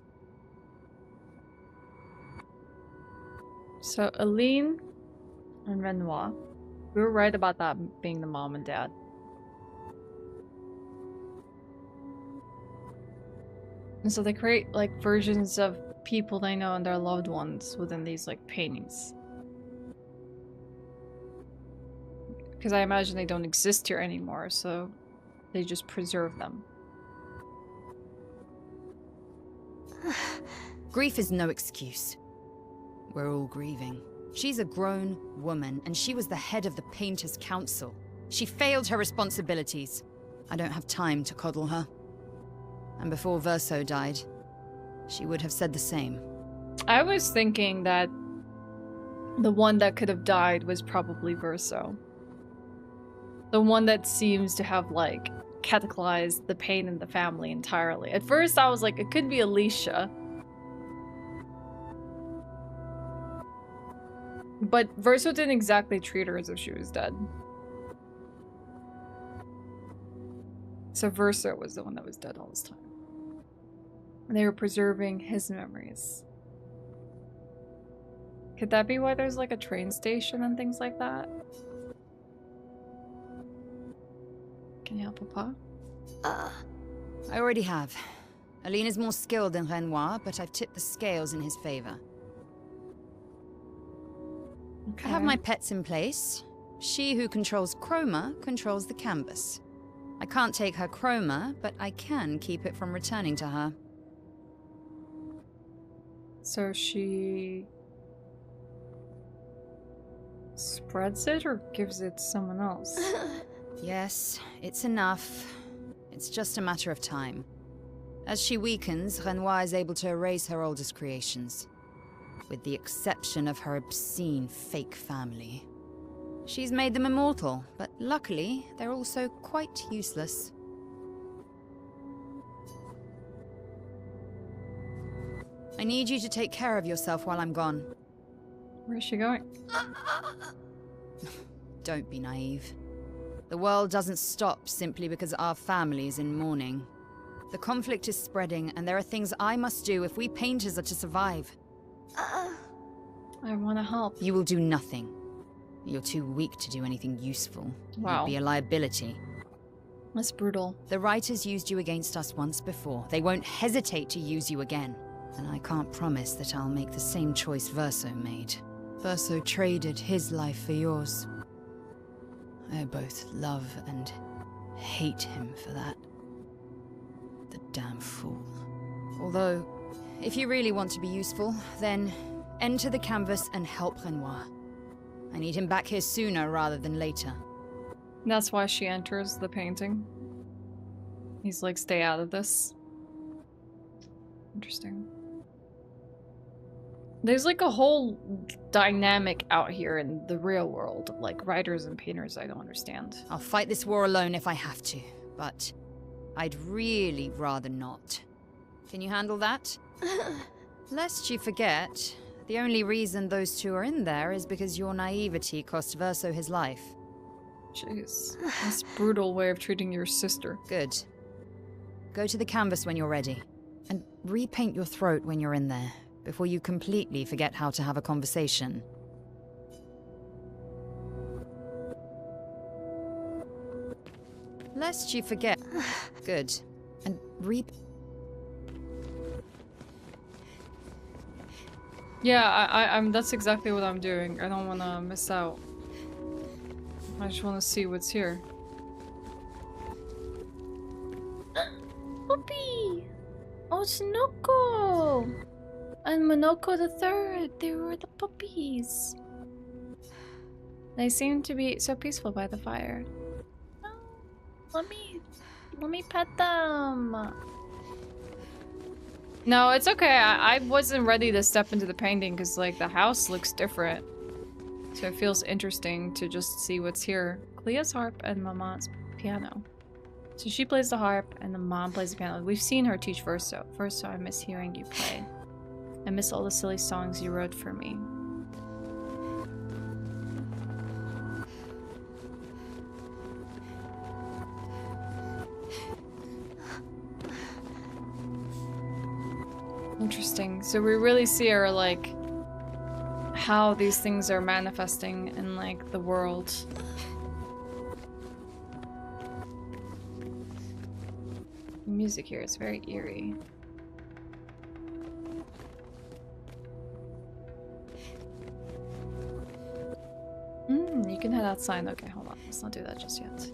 So Aline and Renoir. We were right about that being the mom and dad. And so they create like versions of people they know and their loved ones within these like paintings. Because I imagine they don't exist here anymore, so they just preserve them. Grief is no excuse. We're all grieving. She's a grown woman, and she was the head of the Painters' Council. She failed her responsibilities. I don't have time to coddle her. And before Verso died, she would have said the same. I was thinking that the one that could have died was probably Verso. The one that seems to have, like, catalyzed the pain in the family entirely. At first, I was like, it could be Alicia. But Verso didn't exactly treat her as if she was dead. So Verso was the one that was dead all this time. And they were preserving his memories. Could that be why there's like a train station and things like that? Can you help Papa? I already have. Aline is more skilled than Renoir, but I've tipped the scales in his favor. Okay. I have my pets in place. She who controls chroma controls the canvas. I can't take her chroma, but I can keep it from returning to her. So she spreads it or gives it to someone else? Yes, it's enough. It's just a matter of time. As she weakens, Renoir is able to erase her oldest creations. With the exception of her obscene fake family. She's made them immortal, but luckily, they're also quite useless. I need you to take care of yourself while I'm gone. Where's she going? Don't be naive. The world doesn't stop simply because our family is in mourning. The conflict is spreading, and there are things I must do if we painters are to survive. I want to help. You will do nothing. You're too weak to do anything useful. Wow. You'd be a liability. That's brutal. The writers used you against us once before. They won't hesitate to use you again. And I can't promise that I'll make the same choice Verso made. Verso traded his life for yours. I both love and hate him for that. The damn fool. Although, if you really want to be useful, then enter the canvas and help Renoir. I need him back here sooner rather than later. That's why she enters the painting. He's like, stay out of this. Interesting. There's like a whole dynamic out here in the real world of like writers and painters I don't understand. I'll fight this war alone if I have to, but I'd really rather not. Can you handle that? Lest you forget, the only reason those two are in there is because your naivety cost Verso his life. Jeez. That's a brutal way of treating your sister. Good. Go to the canvas when you're ready, and repaint your throat when you're in there, before you completely forget how to have a conversation. Lest you forget. Good. And Yeah, I'm that's exactly what I'm doing. I don't want to miss out. I just want to see what's here. Puppy! Oh, Snoko! And Monoko the Third. They were the puppies. They seem to be so peaceful by the fire. Oh, let me pet them. No, it's okay. I wasn't ready to step into the painting because like the house looks different. So it feels interesting to just see what's here. Clea's harp and Mama's piano. So she plays the harp and the mom plays the piano. We've seen her teach Verso. Verso, I miss hearing you play. I miss all the silly songs you wrote for me. Interesting. So we really see her like how these things are manifesting in like the world. The music here is very eerie. You can head outside. Okay, hold on. Let's not do that just yet.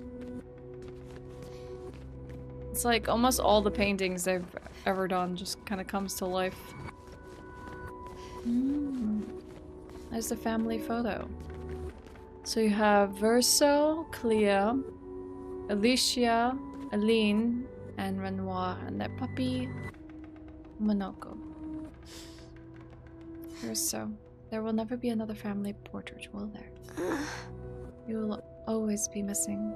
It's like almost all the paintings they've ever done just kind of comes to life. There's the family photo. So you have Verso, Clea, Alicia, Aline, and Renoir, and their puppy, Monoko. Verso. There will never be another family portrait, will there? You will always be missing.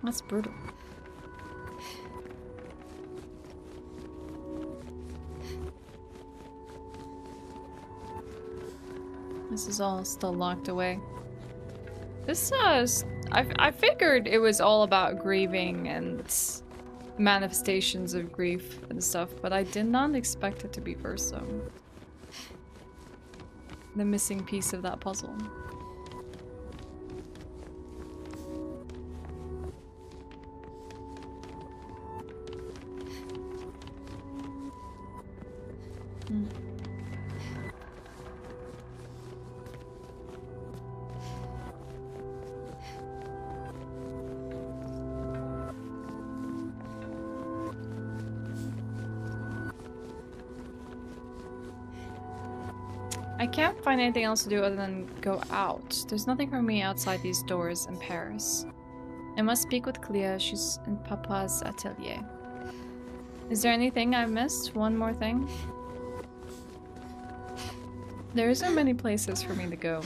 That's brutal. This is all still locked away. This I figured it was all about grieving and manifestations of grief and stuff, but I did not expect it to be Verso. The missing piece of that puzzle. I can't find anything else to do other than go out. There's nothing for me outside these doors in Paris. I must speak with Clea. She's in Papa's atelier. Is there anything I missed? One more thing? There isn't many places for me to go.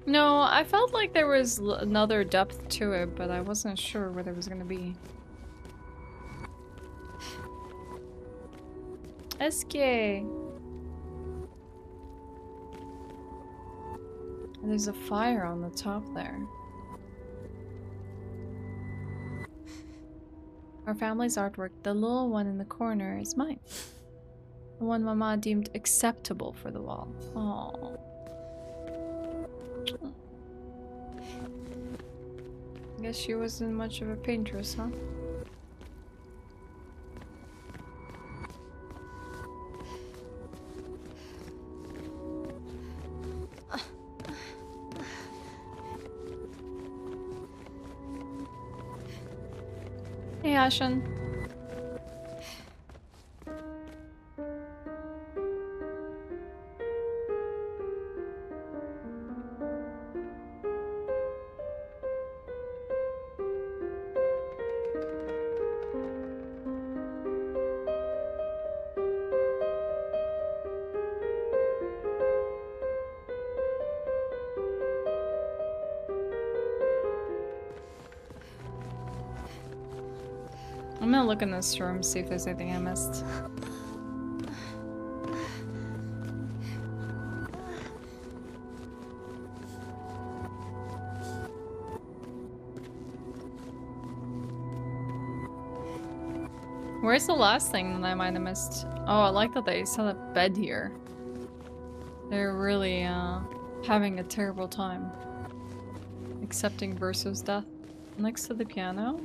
No, I felt like there was another depth to it, but I wasn't sure where there was gonna be. Escape. There's a fire on the top there. Our family's artwork, the little one in the corner, is mine. The one Mama deemed acceptable for the wall. Aww. Guess she wasn't much of a paintress, huh? Hey, Ashewyn. I'm gonna look in this room, see if there's anything I missed. Where's the last thing that I might have missed? Oh, I like that they set a bed here. They're really having a terrible time. Accepting Verso's death. Next to the piano?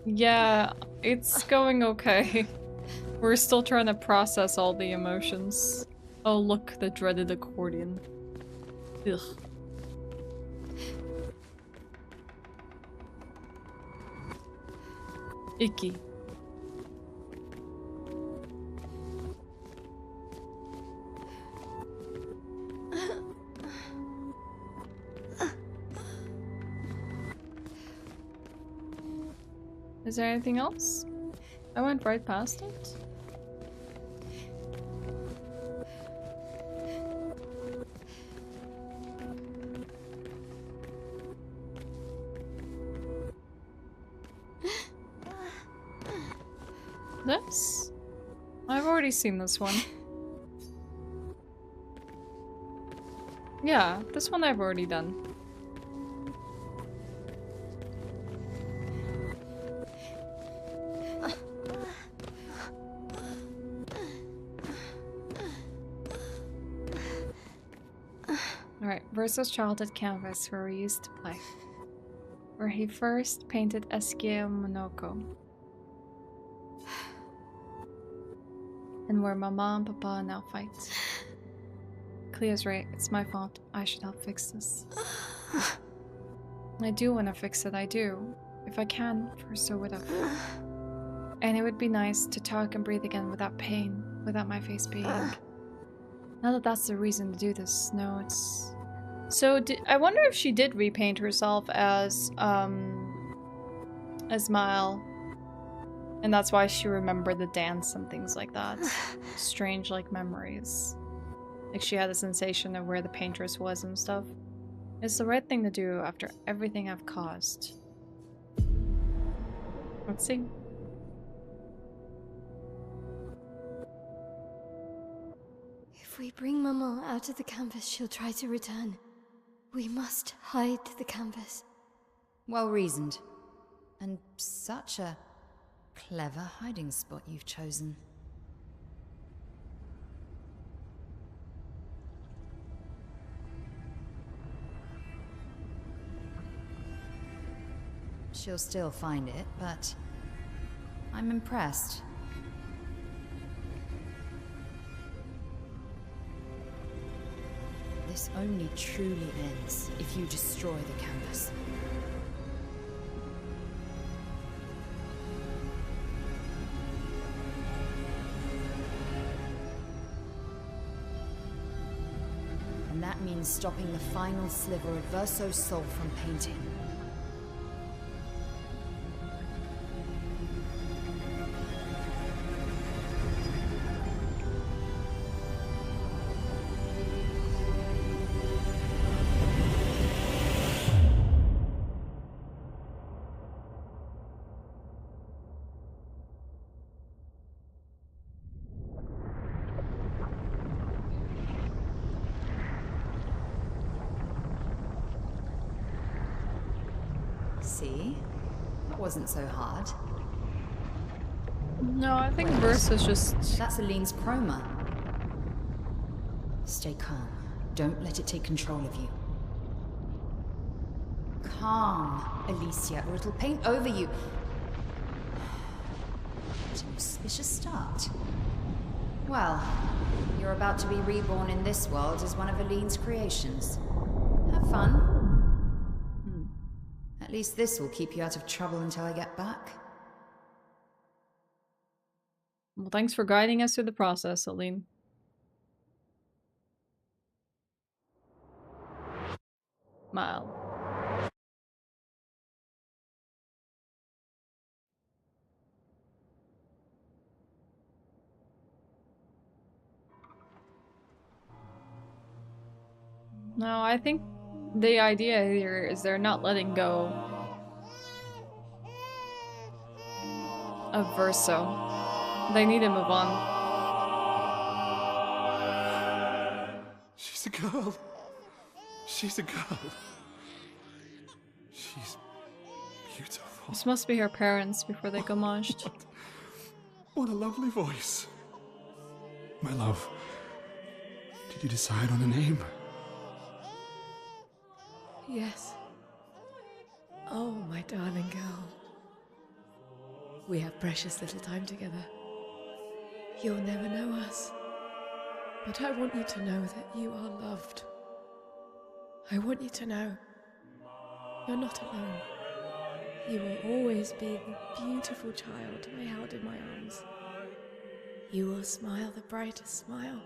Yeah, it's going okay. We're still trying to process all the emotions. Oh look, the dreaded accordion. Ugh. Icky. Is there anything else? I went right past it. This? I've already seen this one. Yeah, this one I've already done. Alright, Verso's childhood canvas where we used to play. Where he first painted Ashe Monoko. And where Mama and Papa now fight. Clea's right, it's my fault. I should help fix this. I do want to fix it, I do. If I can, Verso would have. And it would be nice to talk and breathe again without pain, without my face being. Not that that's the reason to do this. No, it's... So, I wonder if she did repaint herself as Mile. And that's why she remembered the dance and things like that. Strange, like, memories. Like, she had a sensation of where the paintress was and stuff. It's the right thing to do after everything I've caused. Let's see. If we bring Maman out of the canvas, she'll try to return. We must hide the canvas. Well reasoned. And such a clever hiding spot you've chosen. She'll still find it, but I'm impressed. This only truly ends if you destroy the canvas. And that means stopping the final sliver of Verso's soul from painting. wasn't so hard. No, I think Versa's just... That's Aline's chroma. Stay calm. Don't let it take control of you. Calm, Alicia, or it'll paint over you. What an auspicious start. Well, you're about to be reborn in this world as one of Aline's creations. Have fun. At least this will keep you out of trouble until I get back. Well, thanks for guiding us through the process, Aline. Smile. No, I think the idea here is they're not letting go of Verso. They need to move on. She's a girl. She's a girl. She's beautiful. This must be her parents before they gouged. What a lovely voice. My love, did you decide on a name? Yes. Oh, my darling girl. We have precious little time together. You'll never know us. But I want you to know that you are loved. I want you to know you're not alone. You will always be the beautiful child I held in my arms. You will smile the brightest smile.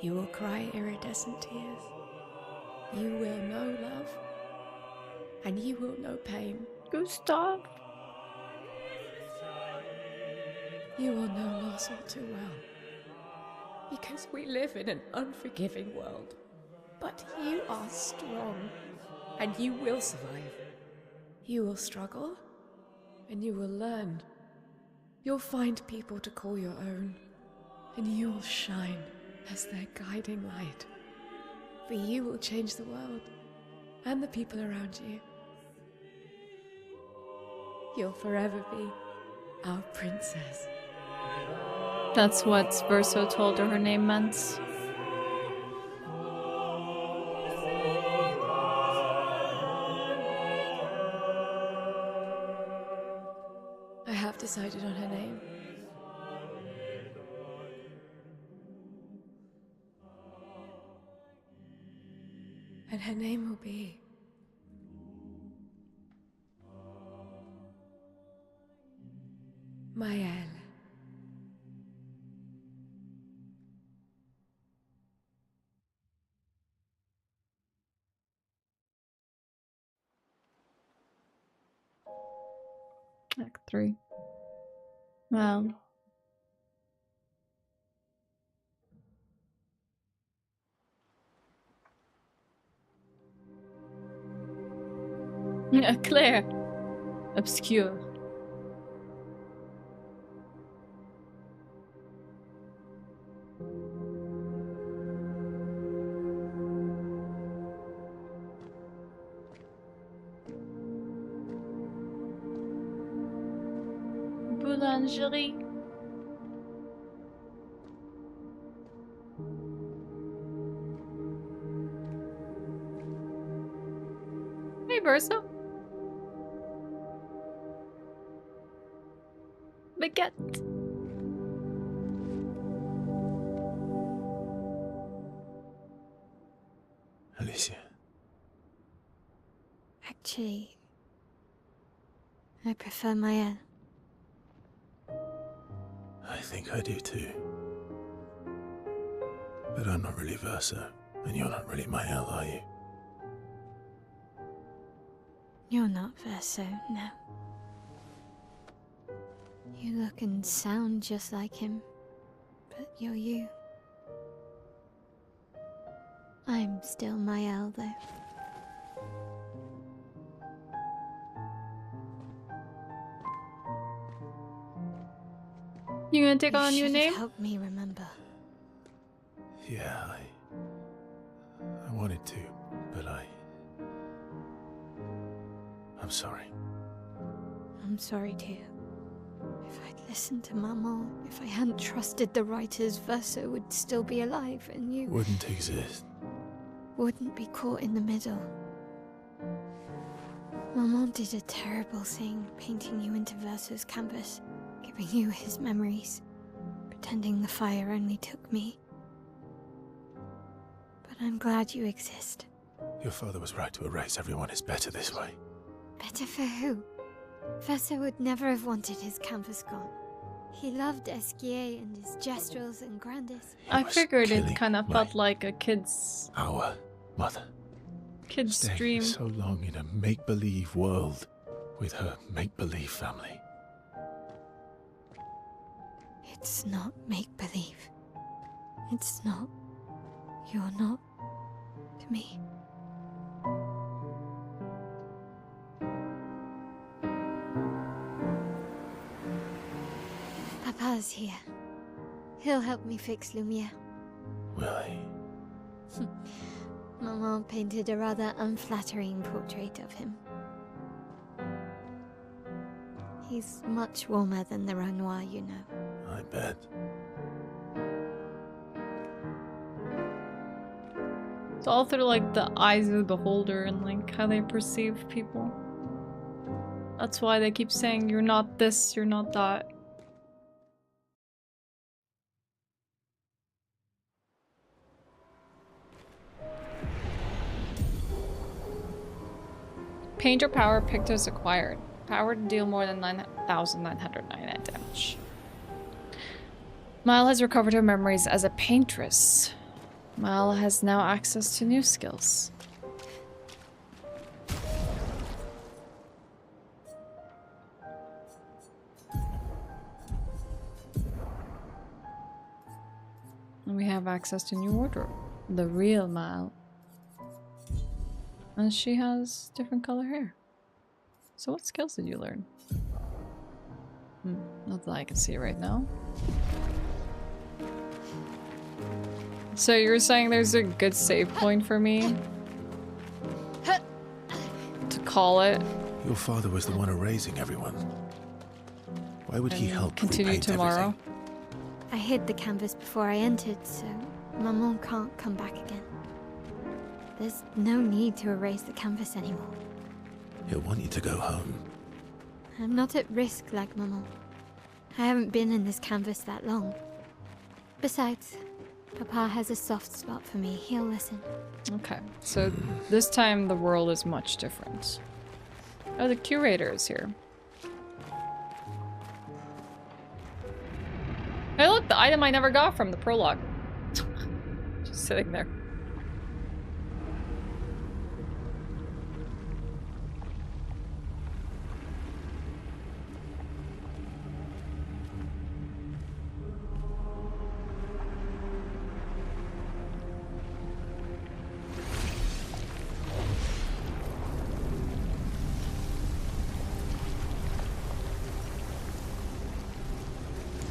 You will cry iridescent tears. You will know love, and you will know pain. Gustav. You will know loss all too well, because we live in an unforgiving world. But you are strong, and you will survive. You will struggle, and you will learn. You'll find people to call your own, and you will shine as their guiding light. For you will change the world, and the people around you. You'll forever be our princess. That's what Verso told her name meant. I have decided on her name. And her name will be... Maëlle. Act 3. Well. Clair Obscur. Boulangerie. Hey, Verso. Baguette. Alicia. Actually, I prefer Maëlle. I think I do too. But I'm not really Verso, and you're not really Maëlle, are you? You're not Verso, no. You look and sound just like him, but you're you. I'm still Maëlle, though. You gonna take on a new should name? have helped me remember. Yeah, I wanted to, but I'm sorry. I'm sorry too. If I'd listened to Maman, if I hadn't trusted the writers, Verso would still be alive and you Wouldn't exist. wouldn't be caught in the middle. Maman did a terrible thing, painting you into Verso's canvas, giving you his memories, pretending the fire only took me. But I'm glad you exist. Your father was right to erase everyone. It's better this way. Better for who? Verso would never have wanted his canvas gone. He loved Esquier and his gestrels and Grandis. I figured it killing kind of my- felt like a kid's Our mother. kid's dream. Staying so long in a make-believe world with her make-believe family. It's not make-believe. It's not. You're not to me. Papa's here. He'll help me fix Lumiere. Will he? Maman painted a rather unflattering portrait of him. He's much warmer than the Renoir, you know. I bet. It's all through like the eyes of the beholder and like how they perceive people. That's why they keep saying you're not this, you're not that. Painter power Pictos acquired. Power to deal more than 9,999 damage. Mile has recovered her memories as a paintress. Mile has now access to new skills. And we have access to new wardrobe. The real Mile. And she has different color hair. So what skills did you learn? Not that I can see right now. So you're saying there's a good save point for me? To call it? Your father was the one erasing everyone. Why would he help Continue repaint tomorrow? everything? I hid the canvas before I entered, so Maman can't come back again. There's no need to erase the canvas anymore. He'll want you to go home. I'm not at risk like Maman. I haven't been in this canvas that long. Besides, Papa has a soft spot for me. He'll listen. Okay, so this time the world is much different. Oh, the curator is here. Hey look, the item I never got from the prologue. Just sitting there.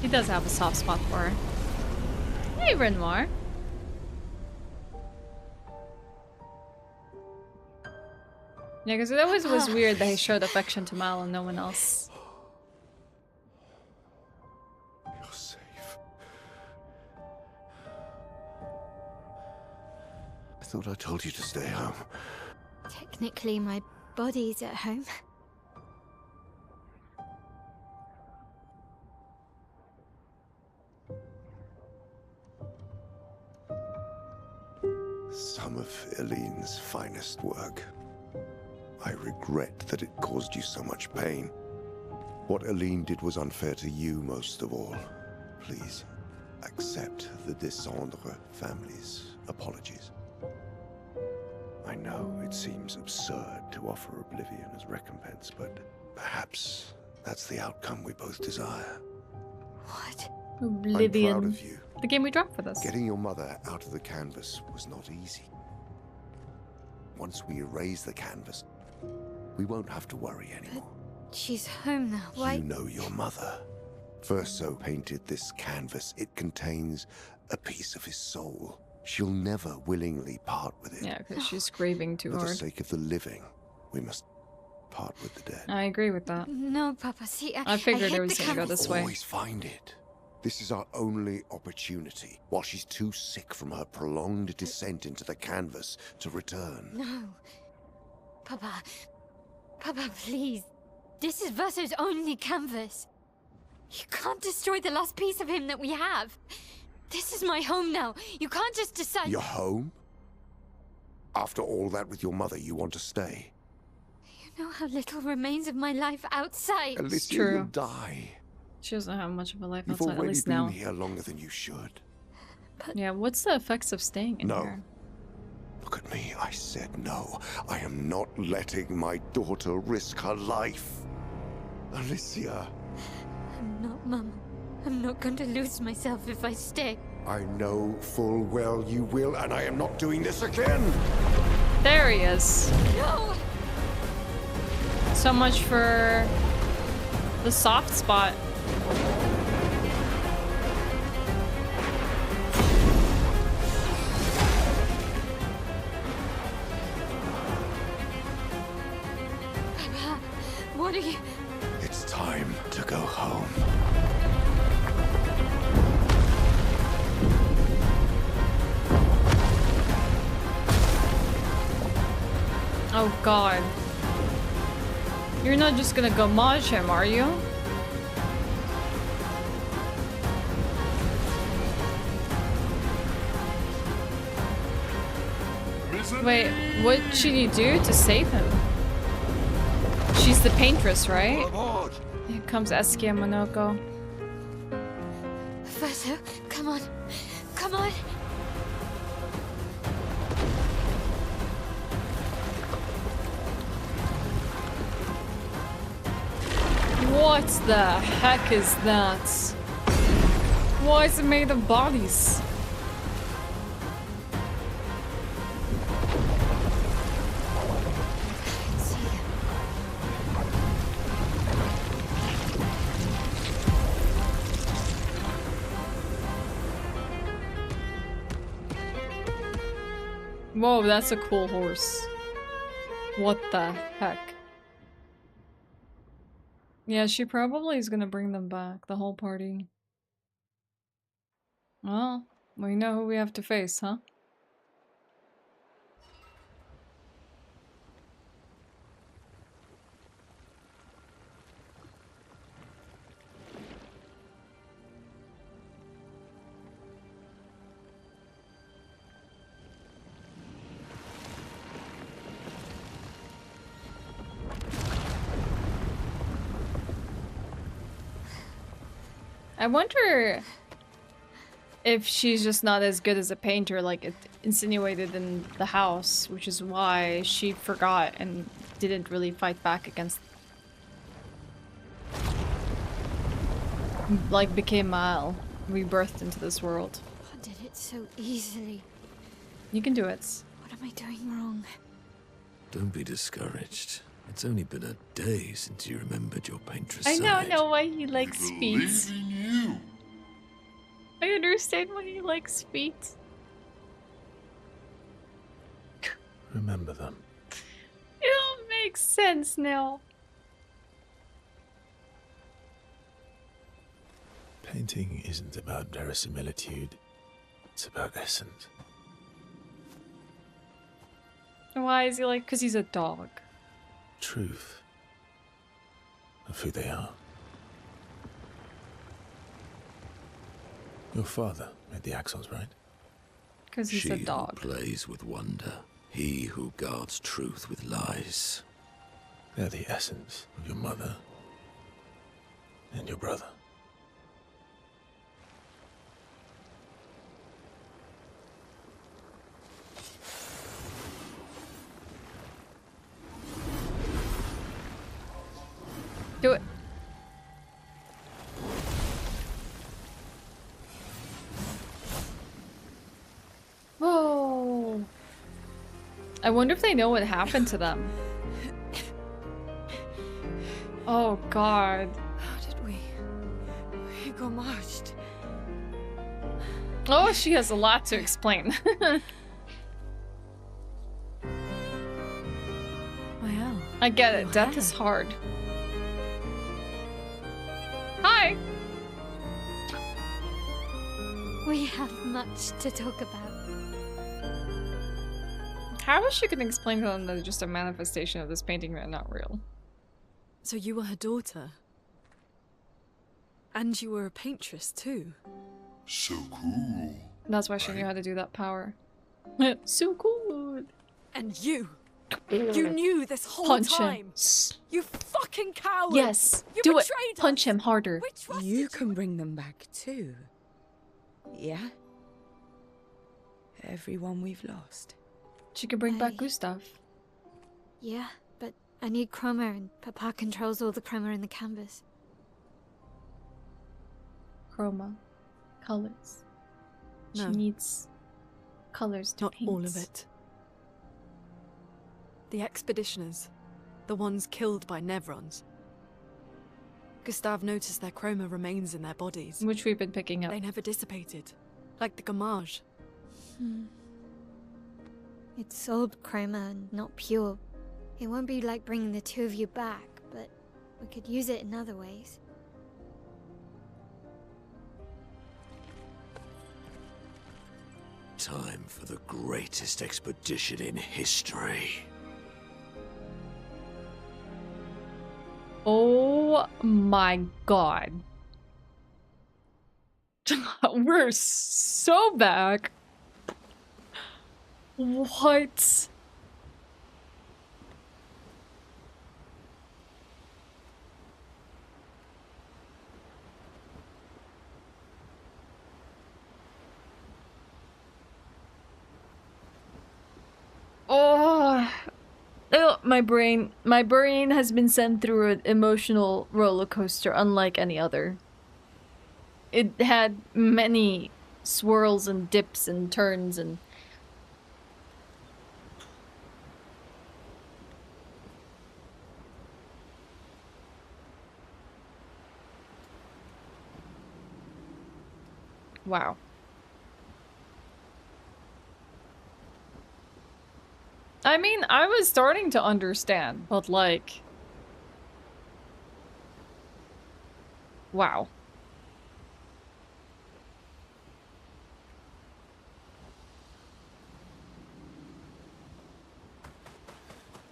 He does have a soft spot for her. Hey, Renoir. Yeah, because it always was weird that he showed affection to Mal and no one else. You're safe. I thought I told you to stay home. Technically, my body's at home. Some of Eileen's finest work. I regret that it caused you so much pain. What Eileen did was unfair to you most of all. Please, accept the Descendre family's apologies. I know it seems absurd to offer oblivion as recompense, but perhaps that's the outcome we both desire. What? Oblivion. I'm proud of you. The game we dropped for this. Getting your mother out of the canvas was not easy. Once we erase the canvas, we won't have to worry anymore. But she's home now. Why? You know your mother. Verso painted this canvas. It contains a piece of his soul. She'll never willingly part with it. Yeah, because she's grieving too For the hard. sake of the living, we must part with the dead. I agree with that. No, Papa. See, I figured hate it was the gonna go canvas. this way. Always find it. This is our only opportunity. While she's too sick from her prolonged descent into the canvas to return. No. Papa. Papa, please. This is Verso's only canvas. You can't destroy the last piece of him that we have. This is my home now. You can't just decide. Your home? After all that with your mother, you want to stay? You know how little remains of my life outside. Alicia, true. you'll die. She doesn't have much of a life You've outside, at already least been now. here longer than you should. Yeah, what's the effects of staying in No. here? Look at me, I said no. I am not letting my daughter risk her life. Alicia. I'm not, Mum. I'm not going to lose myself if I stay. I know full well you will, and I am not doing this again! There he is. No! So much for the soft spot. Papa, what are you... It's time to go home. Oh god. You're not just gonna gomage him, are you? Wait, what should you do to save him? She's the paintress, right? Here comes Eski and Monoko. Verso, come on. Come on. What the heck is that? Why is it made of bodies? Whoa, that's a cool horse. What the heck? Yeah, she probably is gonna bring them back, the whole party. Well, we know who we have to face, huh? I wonder if she's just not as good as a painter like it insinuated in the house, which is why she forgot and didn't really fight back against... like became Mal, rebirthed into this world. I did it so easily. You can do it. What am I doing wrong? Don't be discouraged. It's only been a day since you remembered your paintress I side. know why he likes feet. I understand why he likes feet. Remember them. It all makes sense now. Painting isn't about verisimilitude. It's about essence. Why is he like? Because he's a dog. Truth of who they are. Your father made the axles, right? Because he's she a dog. Who plays with wonder. He who guards truth with lies. They're the essence of your mother and your brother. Do it. Whoa. I wonder if they know what happened to them. Oh god. How did we got marched? Oh, she has a lot to explain. Well, I get it. Death is hard. Hi! We have much to talk about. How is she gonna explain to them that it's just a manifestation of this painting and not real? So you were her daughter? And you were a paintress too? So cool. That's why she knew how to do that power. So cool. And you knew this whole Punch time. him. You fucking coward. Yes, you do it. betrayed us. Punch him harder. You can bring them back too. Yeah? Everyone we've lost. She could bring back Gustav. Yeah, but I need chroma and Papa controls all the chroma in the canvas. Chroma. Colors. No. She needs colors to Not paint. all of it. The expeditioners. The ones killed by Nevrons. Gustav noticed their chroma remains in their bodies. Which we've been picking up. They never dissipated. Like the gamage. It's old chroma and not pure. It won't be like bringing the two of you back, but we could use it in other ways. Time for the greatest expedition in history. Oh my god. We're so back. What? Oh, my brain has been sent through an emotional roller coaster unlike any other. It had many swirls and dips and turns and wow. I mean, I was starting to understand, but like... Wow.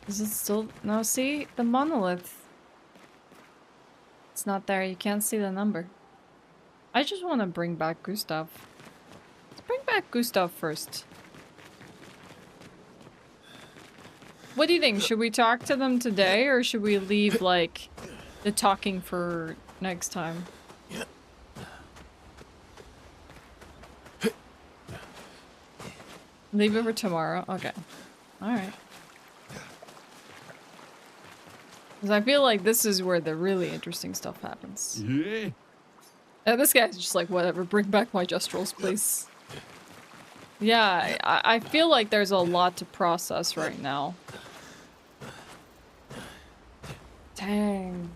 Is it still... No, see? The monolith. It's not there. You can't see the number. I just want to bring back Gustav. Let's bring back Gustav first. What do you think? Should we talk to them today, or should we leave, like, the talking for next time? Leave it for tomorrow? Okay. Alright. Because I feel like this is where the really interesting stuff happens. Yeah. This guy's just like, whatever, bring back my Justrals, please. Yeah, I feel like there's a lot to process right now. Dang.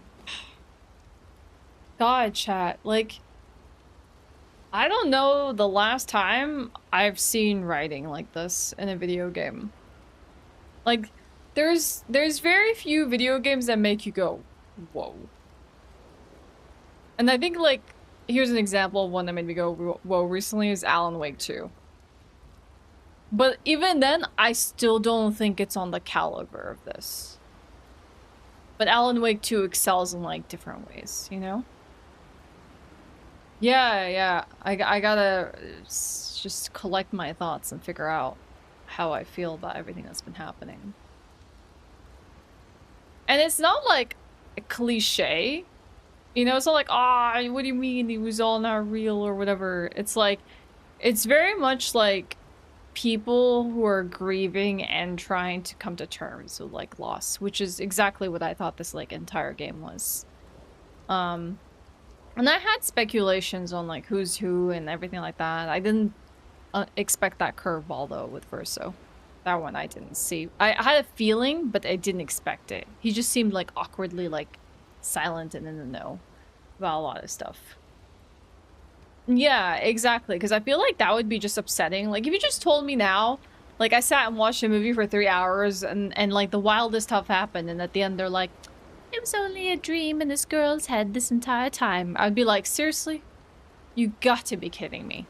God, chat. Like, I don't know the last time I've seen writing like this in a video game. Like, there's very few video games that make you go, whoa. And I think, like, here's an example of one that made me go, whoa, recently is Alan Wake 2. But even then, I still don't think it's on the caliber of this. But Alan Wake 2 excels in, like, different ways, you know? Yeah, I gotta just collect my thoughts and figure out how I feel about everything that's been happening. And it's not, like, a cliche. You know, it's not like, what do you mean it was all not real or whatever. It's like, it's very much like people who are grieving and trying to come to terms with, like, loss, which is exactly what I thought this, like, entire game was. And I had speculations on, like, who's who and everything like that. I didn't expect that curveball, though, with Verso. That one I didn't see. I had a feeling, but I didn't expect it. He just seemed, like, awkwardly, like, silent and in the know about a lot of stuff. Yeah, exactly, because I feel like that would be just upsetting. Like, if you just told me now Like, I sat and watched a movie for 3 hours, and like, the wildest stuff happened, and at the end they're like, it was only a dream in this girl's head this entire time. I'd be like, seriously? You got to be kidding me.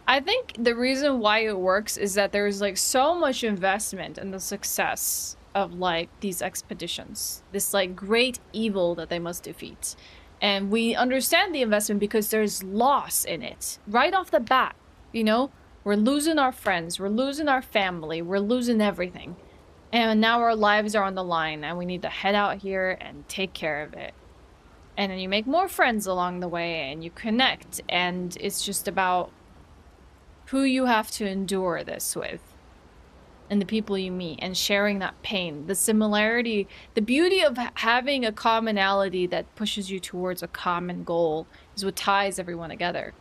I think the reason why it works is that there's, like, so much investment in the success of, like, these expeditions. This, like, great evil that they must defeat. And we understand the investment because there's loss in it. Right off the bat, you know? We're losing our friends, we're losing our family, we're losing everything. And now our lives are on the line and we need to head out here and take care of it. And then you make more friends along the way and you connect, and it's just about who you have to endure this with. And the people you meet and sharing that pain. The similarity, the beauty of having a commonality that pushes you towards a common goal is what ties everyone together.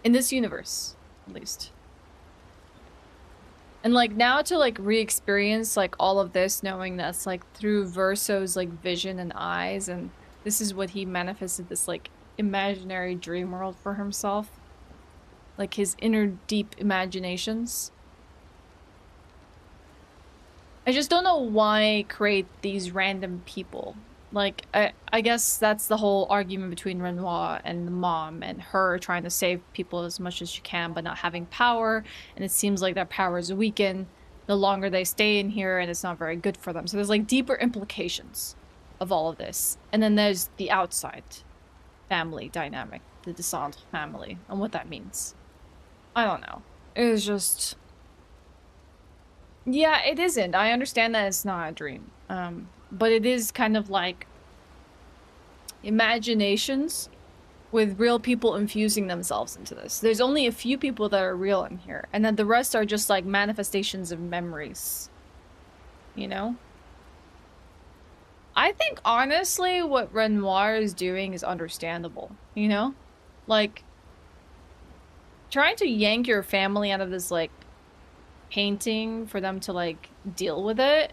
In this universe. At least. And like now to like re-experience like all of this, knowing that's like through Verso's like vision and eyes, and this is what he manifested, this like imaginary dream world for himself, like his inner deep imaginations. I just don't know why create these random people. Like, I guess that's the whole argument between Renoir and the mom and her trying to save people as much as she can but not having power, and it seems like that power is weakened the longer they stay in here, and it's not very good for them. So there's like deeper implications of all of this. And then there's the outside family dynamic, the Descent family, and what that means. I don't know. It was just... Yeah, it isn't. I understand that it's not a dream. But it is kind of like imaginations with real people infusing themselves into this. There's only a few people that are real in here, and then the rest are just like manifestations of memories. You know? I think honestly what Renoir is doing is understandable, you know? Like trying to yank your family out of this like painting for them to like deal with it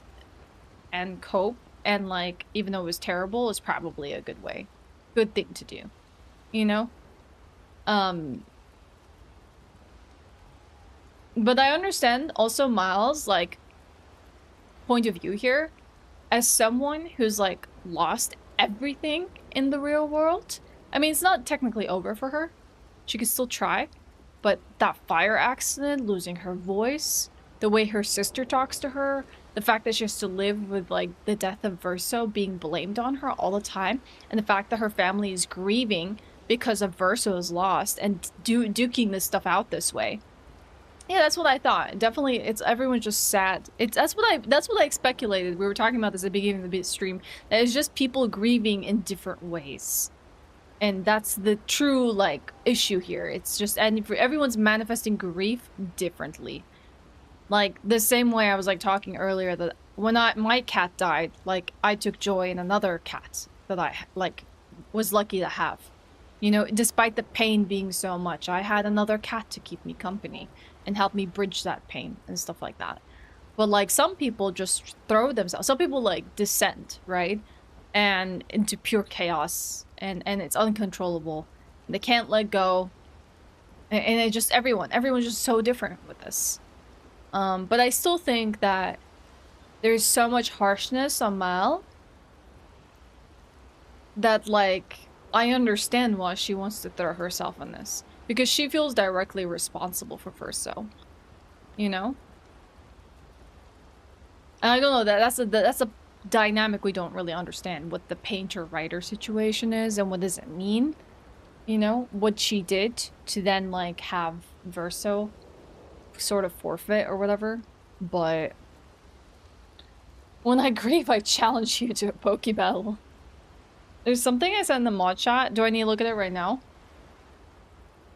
and cope, and like even though it was terrible, is probably a good thing to do, you know? But I understand also Miles' like point of view here as someone who's like lost everything in the real world. I mean, it's not technically over for her, she could still try, but that fire accident, losing her voice, the way her sister talks to her, the fact that she has to live with like the death of Verso being blamed on her all the time, and the fact that her family is grieving because of Verso's loss and duking this stuff out this way. Yeah, that's what I thought. Definitely, it's everyone's just sad. That's what I speculated. We were talking about this at the beginning of the stream. That it's just people grieving in different ways, and that's the true like issue here. It's just, and everyone's manifesting grief differently. Like, the same way I was, like, talking earlier that when my cat died, like, I took joy in another cat that I, like, was lucky to have. You know, despite the pain being so much, I had another cat to keep me company and help me bridge that pain and stuff like that. But, like, some people just throw themselves. Some people, like, descend, right? And into pure chaos. And it's uncontrollable. They can't let go. And it just, everyone's just so different with this. But I still think that there's so much harshness on Mal that, like, I understand why she wants to throw herself on this. Because she feels directly responsible for Verso. You know? And I don't know, that's a dynamic we don't really understand. What the painter-writer situation is and what does it mean. You know? What she did to then, like, have Verso sort of forfeit or whatever. But when I grieve, I challenge you to a Poke battle. There's something I said in the mod chat. Do I need to look at it right now?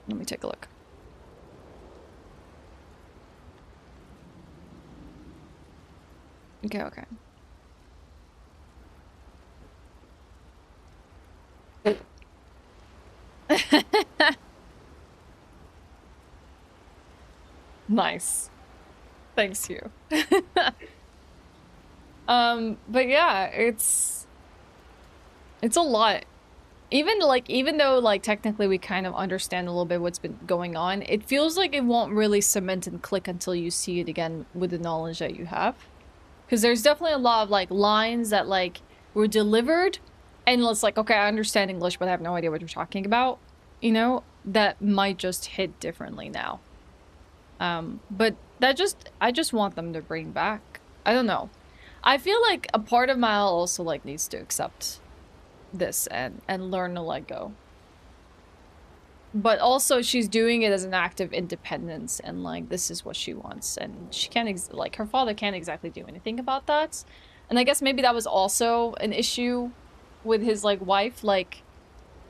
Let me take a look. Okay. Nice. Thanks, you. But yeah, it's a lot. even though like technically we kind of understand a little bit what's been going on, it feels like it won't really cement and click until you see it again with the knowledge that you have. Because there's definitely a lot of like lines that like were delivered and it's like, okay, I understand English, but I have no idea what you're talking about, you know, that might just hit differently now. But I just want them to bring back, I don't know. I feel like a part of Mal also like needs to accept this and learn to let go. But also she's doing it as an act of independence and like this is what she wants and she can't like her father can't exactly do anything about that. And I guess maybe that was also an issue with his like wife, like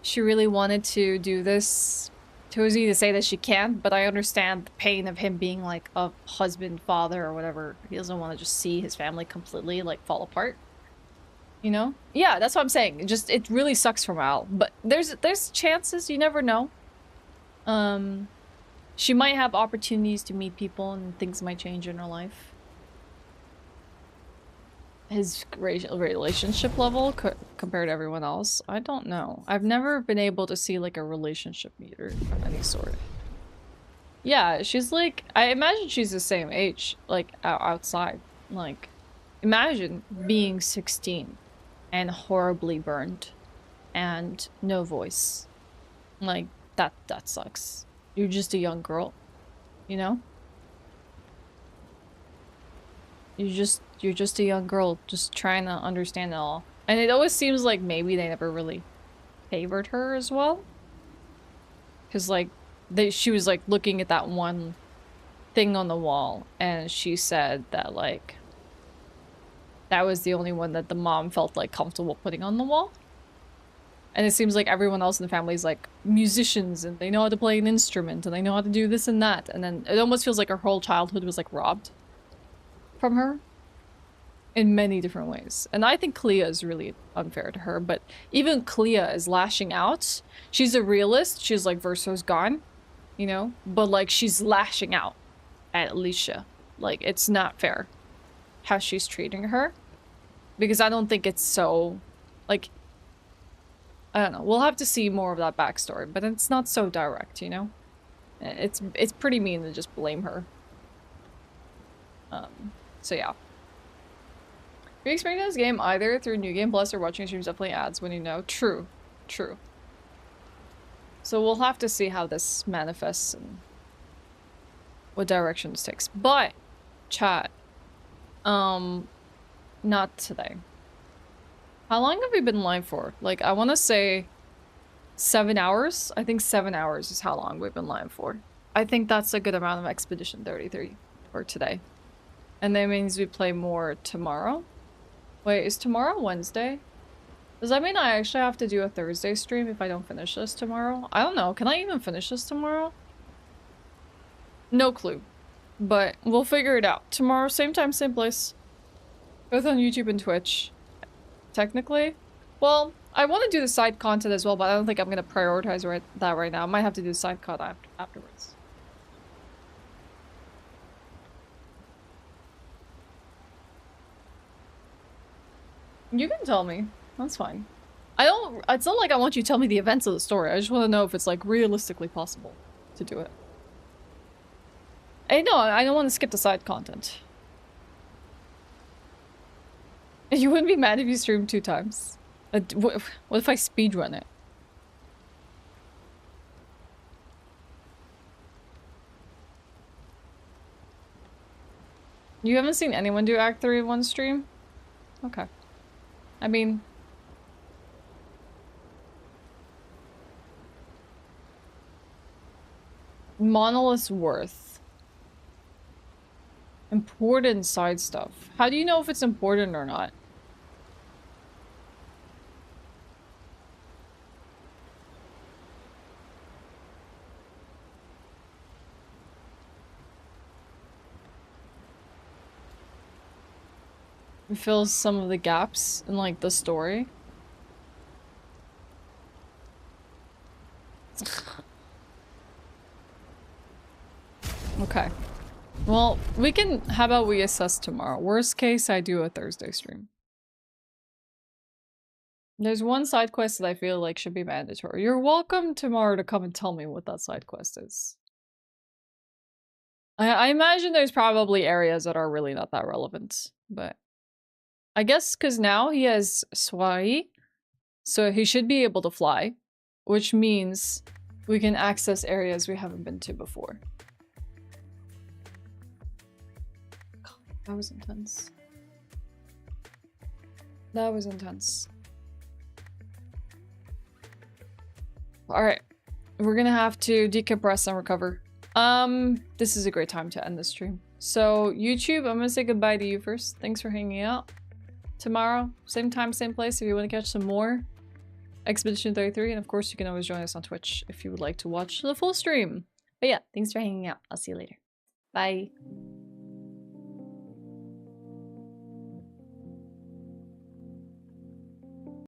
she really wanted to do this to Uzi to say that she can't, but I understand the pain of him being like a husband, father or whatever. He doesn't want to just see his family completely like fall apart. You know? Yeah, that's what I'm saying. It really sucks for Mal. But there's chances, you never know. She might have opportunities to meet people and things might change in her life. His relationship level compared to everyone else, I don't know. I've never been able to see like a relationship meter of any sort. Yeah, she's like, I imagine she's the same age, like outside. Like, imagine being 16 and horribly burned and no voice. Like, that sucks. You're just a young girl, you know? You're just a young girl just trying to understand it all. And it always seems like maybe they never really favored her as well. Cause like she was like looking at that one thing on the wall and she said that like that was the only one that the mom felt like comfortable putting on the wall. And it seems like everyone else in the family is like musicians and they know how to play an instrument and they know how to do this and that. And then it almost feels like her whole childhood was like robbed from her in many different ways. And I think Clea is really unfair to her, but even Clea is lashing out. She's a realist. She's like, Verso's gone, you know? But like she's lashing out at Alicia. Like it's not fair how she's treating her. Because I don't think it's so, like, I don't know. We'll have to see more of that backstory, but it's not so direct, you know? It's pretty mean to just blame her. So yeah. If you're experiencing this game either through New Game Plus or watching streams, definitely ads when you know. True. True. So we'll have to see how this manifests and what directions it takes. But, chat. Not today. How long have we been live for? Like, I want to say 7 hours. I think 7 hours is how long we've been live for. I think that's a good amount of Expedition 33 for today. And that means we play more tomorrow. Wait, is tomorrow Wednesday? Does that mean I actually have to do a Thursday stream if I don't finish this tomorrow? I don't know. Can I even finish this tomorrow? No clue. But we'll figure it out. Tomorrow, same time, same place. Both on YouTube and Twitch. Technically. Well, I want to do the side content as well, but I don't think I'm going to prioritize that right now. I might have to do the side content afterwards. You can tell me. That's fine. It's not like I want you to tell me the events of the story. I just want to know if it's like realistically possible to do it. No, I don't want to skip the side content. You wouldn't be mad if you streamed 2 times. What if I speedrun it? You haven't seen anyone do Act 3 in one stream? Okay. I mean... Monolith's worth. Important side stuff. How do you know if it's important or not? It fills some of the gaps in like the story. Okay. Well, how about we assess tomorrow? Worst case, I do a Thursday stream. There's one side quest that I feel like should be mandatory. You're welcome tomorrow to come and tell me what that side quest is. I imagine there's probably areas that are really not that relevant, but I guess because now he has Swai, so he should be able to fly, which means we can access areas we haven't been to before. God, that was intense. That was intense. Alright, we're gonna have to decompress and recover. This is a great time to end the stream. So, YouTube, I'm gonna say goodbye to you first. Thanks for hanging out. Tomorrow, same time, same place, if you want to catch some more Expedition 33. And of course, you can always join us on Twitch if you would like to watch the full stream. But yeah, thanks for hanging out. I'll see you later. Bye.